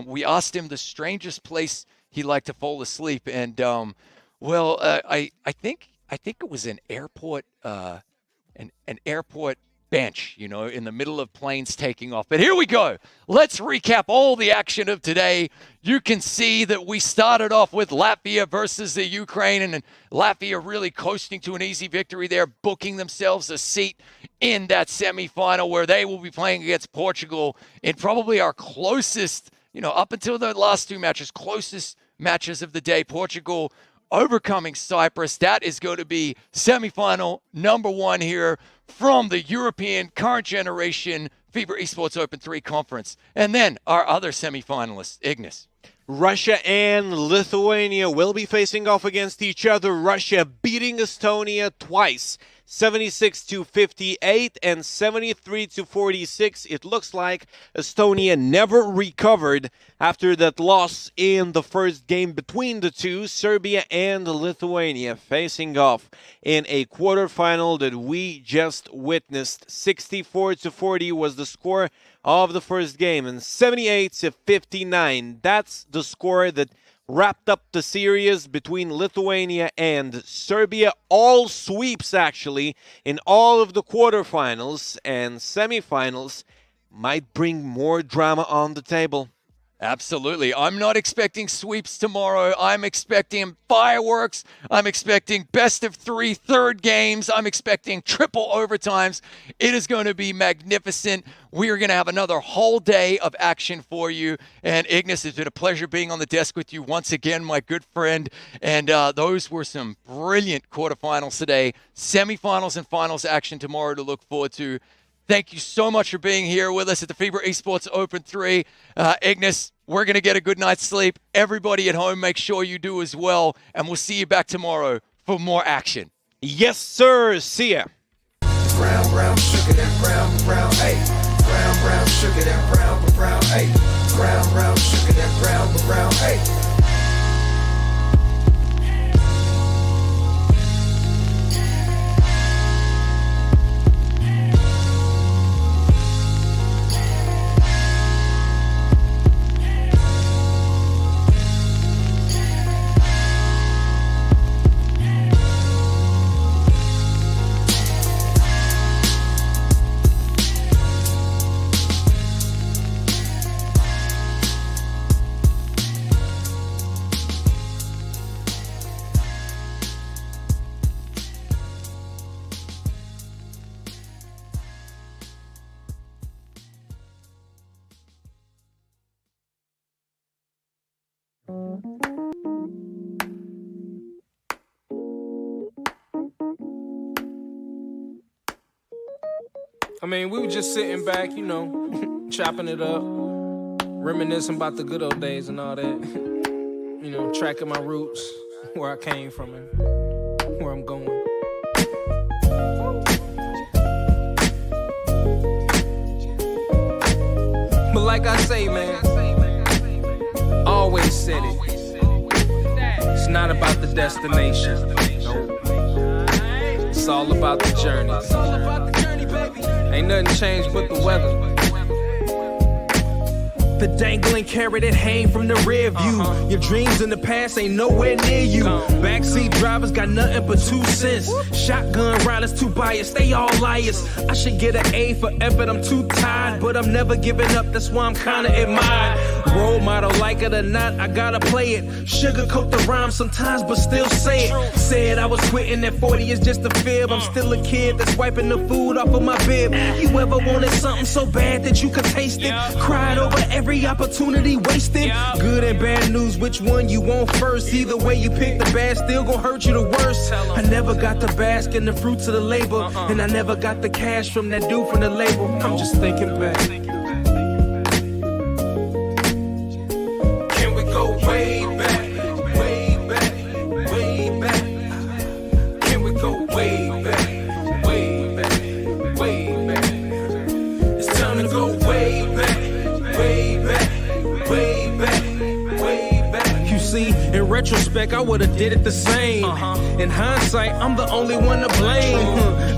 We asked him the strangest place he liked to fall asleep, and I think it was an airport, an airport bench, in the middle of planes taking off. But here we go. Let's recap all the action of today. You can see that we started off with Latvia versus the Ukraine, and Latvia really coasting to an easy victory there, booking themselves a seat in that semifinal where they will be playing against Portugal in probably our closest, up until the last two matches, closest matches of the day. Portugal overcoming Cyprus. That is going to be semifinal number 1 here from the European current generation FIBA Esports Open 3 conference. And then our other semifinalists, Ignas. Russia and Lithuania will be facing off against each other. Russia beating Estonia twice, 76-58 and 73-46. It looks like Estonia never recovered after that loss in the first game between the two. Serbia and Lithuania facing off in a quarterfinal that we just witnessed. 64-40 was the score of the first game, and 78-59. That's the score that wrapped up the series between Lithuania and Serbia. All sweeps, actually, in all of the quarterfinals and semifinals might bring more drama on the table. Absolutely. I'm not expecting sweeps tomorrow. I'm expecting fireworks. I'm expecting best of 3 third games. I'm expecting triple overtimes. It is going to be magnificent. We are going to have another whole day of action for you. And Ignas, it's been a pleasure being on the desk with you once again, my good friend. And those were some brilliant quarterfinals today. Semifinals and finals action tomorrow to look forward to. Thank you so much for being here with us at the FIBA Esports Open 3. Ignas, we're going to get a good night's sleep. Everybody at home, make sure you do as well. And we'll see you back tomorrow for more action. Yes, sir. See ya. Brown, brown, sugar, that brown, brown, hey. Brown, brown, sugar, that brown, brown, hey. Brown, brown, sugar, that brown, brown, hey. I mean, we were just sitting back, chopping it up, reminiscing about the good old days and all that. Tracking my roots, where I came from and where I'm going. But like I say, man, all always said it. It's not about the destination. Nope. It's all about the journey. Ain't nothing changed but the weather. The dangling carrot that hang from the rear view. Your dreams in the past ain't nowhere near you. Backseat drivers got nothing but 2 cents. Shotgun riders too biased, they all liars. I should get an A for effort, I'm too tired. But I'm never giving up, that's why I'm kinda admired. Role model, like it or not, I gotta play it. Sugarcoat the rhyme sometimes, but still say it. Said I was quitting at 40 is just a fib. I'm still a kid that's wiping the food off of my bib. You ever wanted something so bad that you could taste it? Cried over every opportunity wasted. Good and bad news, which one you want first? Either way you pick, the bad still gon' hurt you the worst. I never got to bask in the fruits of the labor, and I never got the cash from that dude from the label. I'm just thinking back. Can we go way back, way back, way back? Can we go way back, way back, way back? It's time to go way back, way back, way back, way back. You see, in retrospect, I would've did it the same. In hindsight, I'm the only one to blame.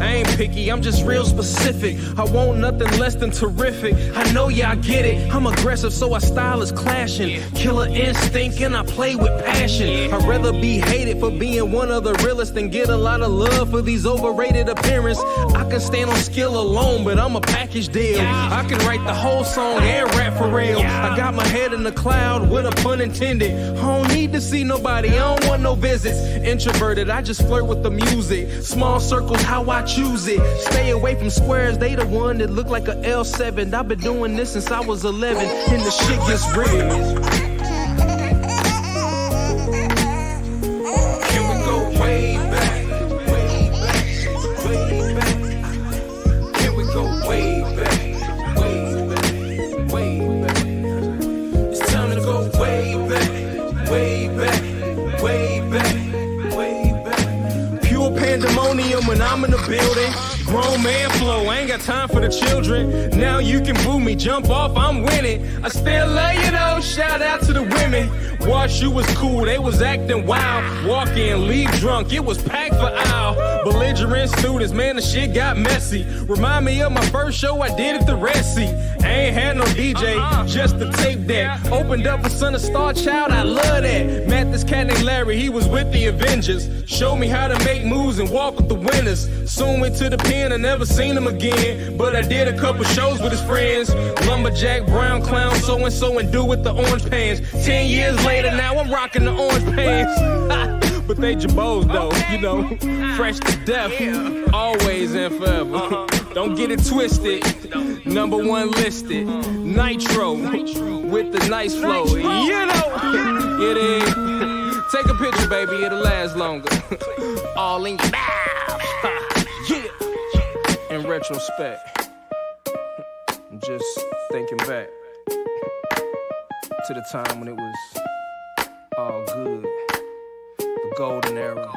I ain't picky, I'm just real specific. I want nothing less than terrific. I know y'all get it. I'm aggressive, so our style is clashing. Killer instinct, and I play with passion. I'd rather be hated for being one of the realest than get a lot of love for these overrated appearances. I can stand on skill alone, but I'm a package deal. I can write the whole song and rap for real. I got my head in the cloud with a pun intended. I don't need to see nobody, I don't want no visits. Introverted, I just flirt with the music. Small circles, how I choose it. Stay away from squares, they the one that look like a L7. I've been doing this since I was 11, and the shit gets real. Can we go way back, way back, way back? Can we go way back, way back, way back? It's time to go way back, way back, way back, way back. Pure pandemonium when I'm in the building. Grown man flow, I ain't got time for the children. Now you can boo me, jump off, I'm winning. I still love you though, shout out to the women. Wash, you was cool, they was acting wild. Walk in, leave drunk, it was packed for aisle. Belligerent students, man, the shit got messy. Remind me of my first show I did at the Red Sea. I ain't had no DJ, just the tape deck. Opened up for Son of Star Child, I love that. Met this cat named Larry, he was with the Avengers. Showed me how to make moves and walk with the winners. Soon went to the pen, I never seen him again. But I did a couple shows with his friends. Lumberjack, brown clown, so-and-so, and dude with the orange pants. 10 years later, now I'm rocking the orange pants. But they jabos though, you know, fresh to death, always and forever. Don't get it twisted, #1 listed, Nitro, with the nice flow, you know, it is. Take a picture, baby, it'll last longer. All in your mouth, yeah. In retrospect, I'm just thinking back to the time when it was all good. The golden era.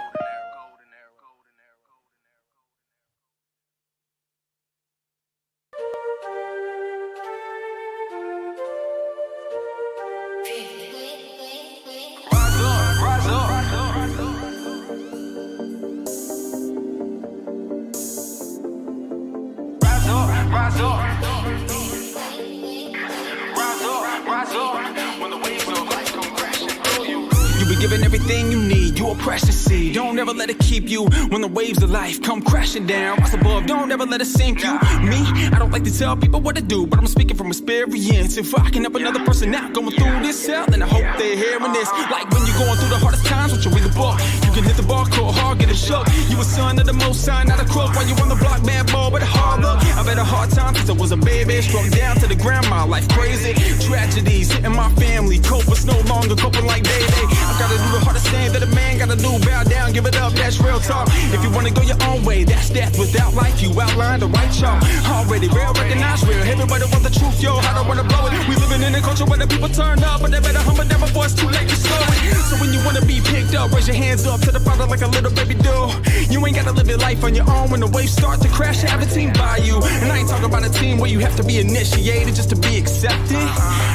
Giving everything you need, you a precious seed. Don't ever let it keep you when the waves of life come crashing down. Rise above, don't ever let it sink you. Me, I don't like to tell people what to do, but I'm speaking from experience. If I can help another person out going through this hell, then I hope they're hearing this. Like when you're going through the hardest times, what you read the book, you can hit the bar, call hard, get it shook. You a son of the most sign, not a crook. While you on the block, bad ball, but a hard look. I've had a hard time since I was a baby, struck down to the ground, my life crazy. Tragedies hitting my family, copers no longer coping like they. I gotta do the hardest thing that a man gotta do, bow down, give it up, that's real talk. If you wanna go your own way, that's death without life, you outlined the right chalk. Already real, recognize real, everybody want the truth, yo, I don't wanna blow it. We living in a culture where the people turn up, but they better humble down before it's too late to slow it. So when you wanna be picked up, up, raise your hands up to the Father like a little baby do. You ain't gotta live your life on your own. When the waves start to crash, you have a team by you. And I ain't talking about a team where you have to be initiated just to be accepted.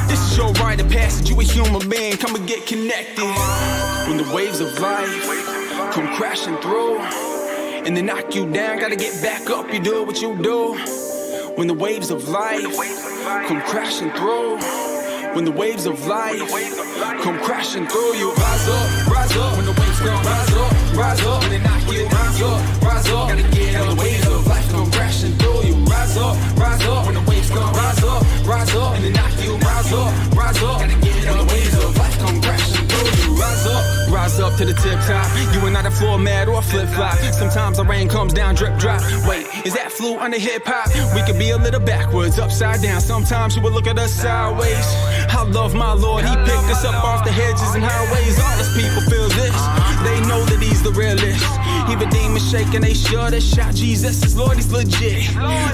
This is your rite of passage, you a human being, come and get connected. When the waves of life come crashing through and they knock you down, gotta get back up, you do what you do. When the waves of life come crashing through, when the waves of life come crashing through, you rise up, when the waves come, rise up, when they knock you, rise up, gotta get on the waves of life come crashing through, you rise up, when the waves come, rise up, and they knock you, rise up, gotta get on the waves of life come crashing through, you rise up to the tip top, you are not a floor mat or a flip flop, sometimes the rain comes down drip drop, wait, is that flu under hip hop? We could be a little backwards, upside down, sometimes you will look at us sideways. I love my Lord, he picked us up off the hedges and highways. All his people feel this, they know that he's the realest. Even demons shaking, they sure that shot Jesus is Lord, he's legit.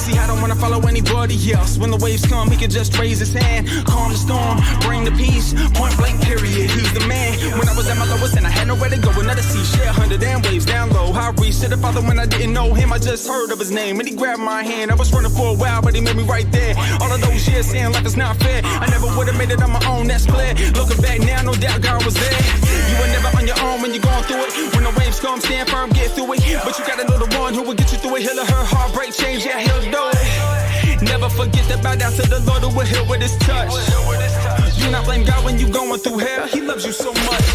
See, I don't wanna follow anybody else. When the waves come, he can just raise his hand, calm the storm, bring the peace, point blank period, he's the man. When I was at my lowest and I had nowhere to go, another sea share 100 and waves down low. I reached to the Father when I didn't know him, I just heard of his name and he grabbed my hand. I was running for a while, but he made me right there. All of those years saying like it's not fair, I never would've made it on my own, that's clear. Looking back now, no doubt God was there. You were never on your own when you're going through it. When the waves come, stand firm, get through it. But you gotta know the one who will get you through it. He'll her heartbreak change, yeah, he'll do it. Never forget to bow down to the Lord who will heal with his touch. Do not blame God when you're going through hell, he loves you so much.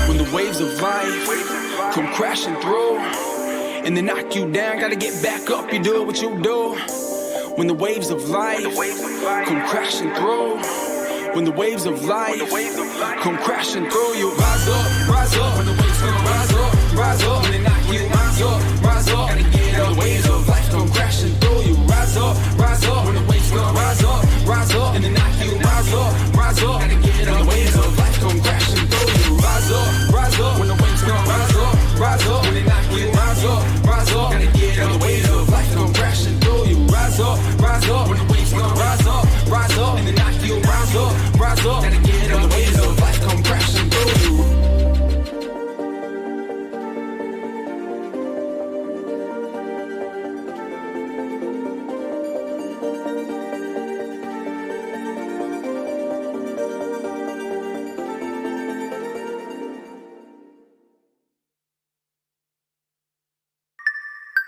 When the waves of life come crashing through and they knock you down, gotta get back up, you do what you do. When the waves of life come crashing through, when the waves of life come crashing through, you rise up, when the waves come, rise up, when they knock you,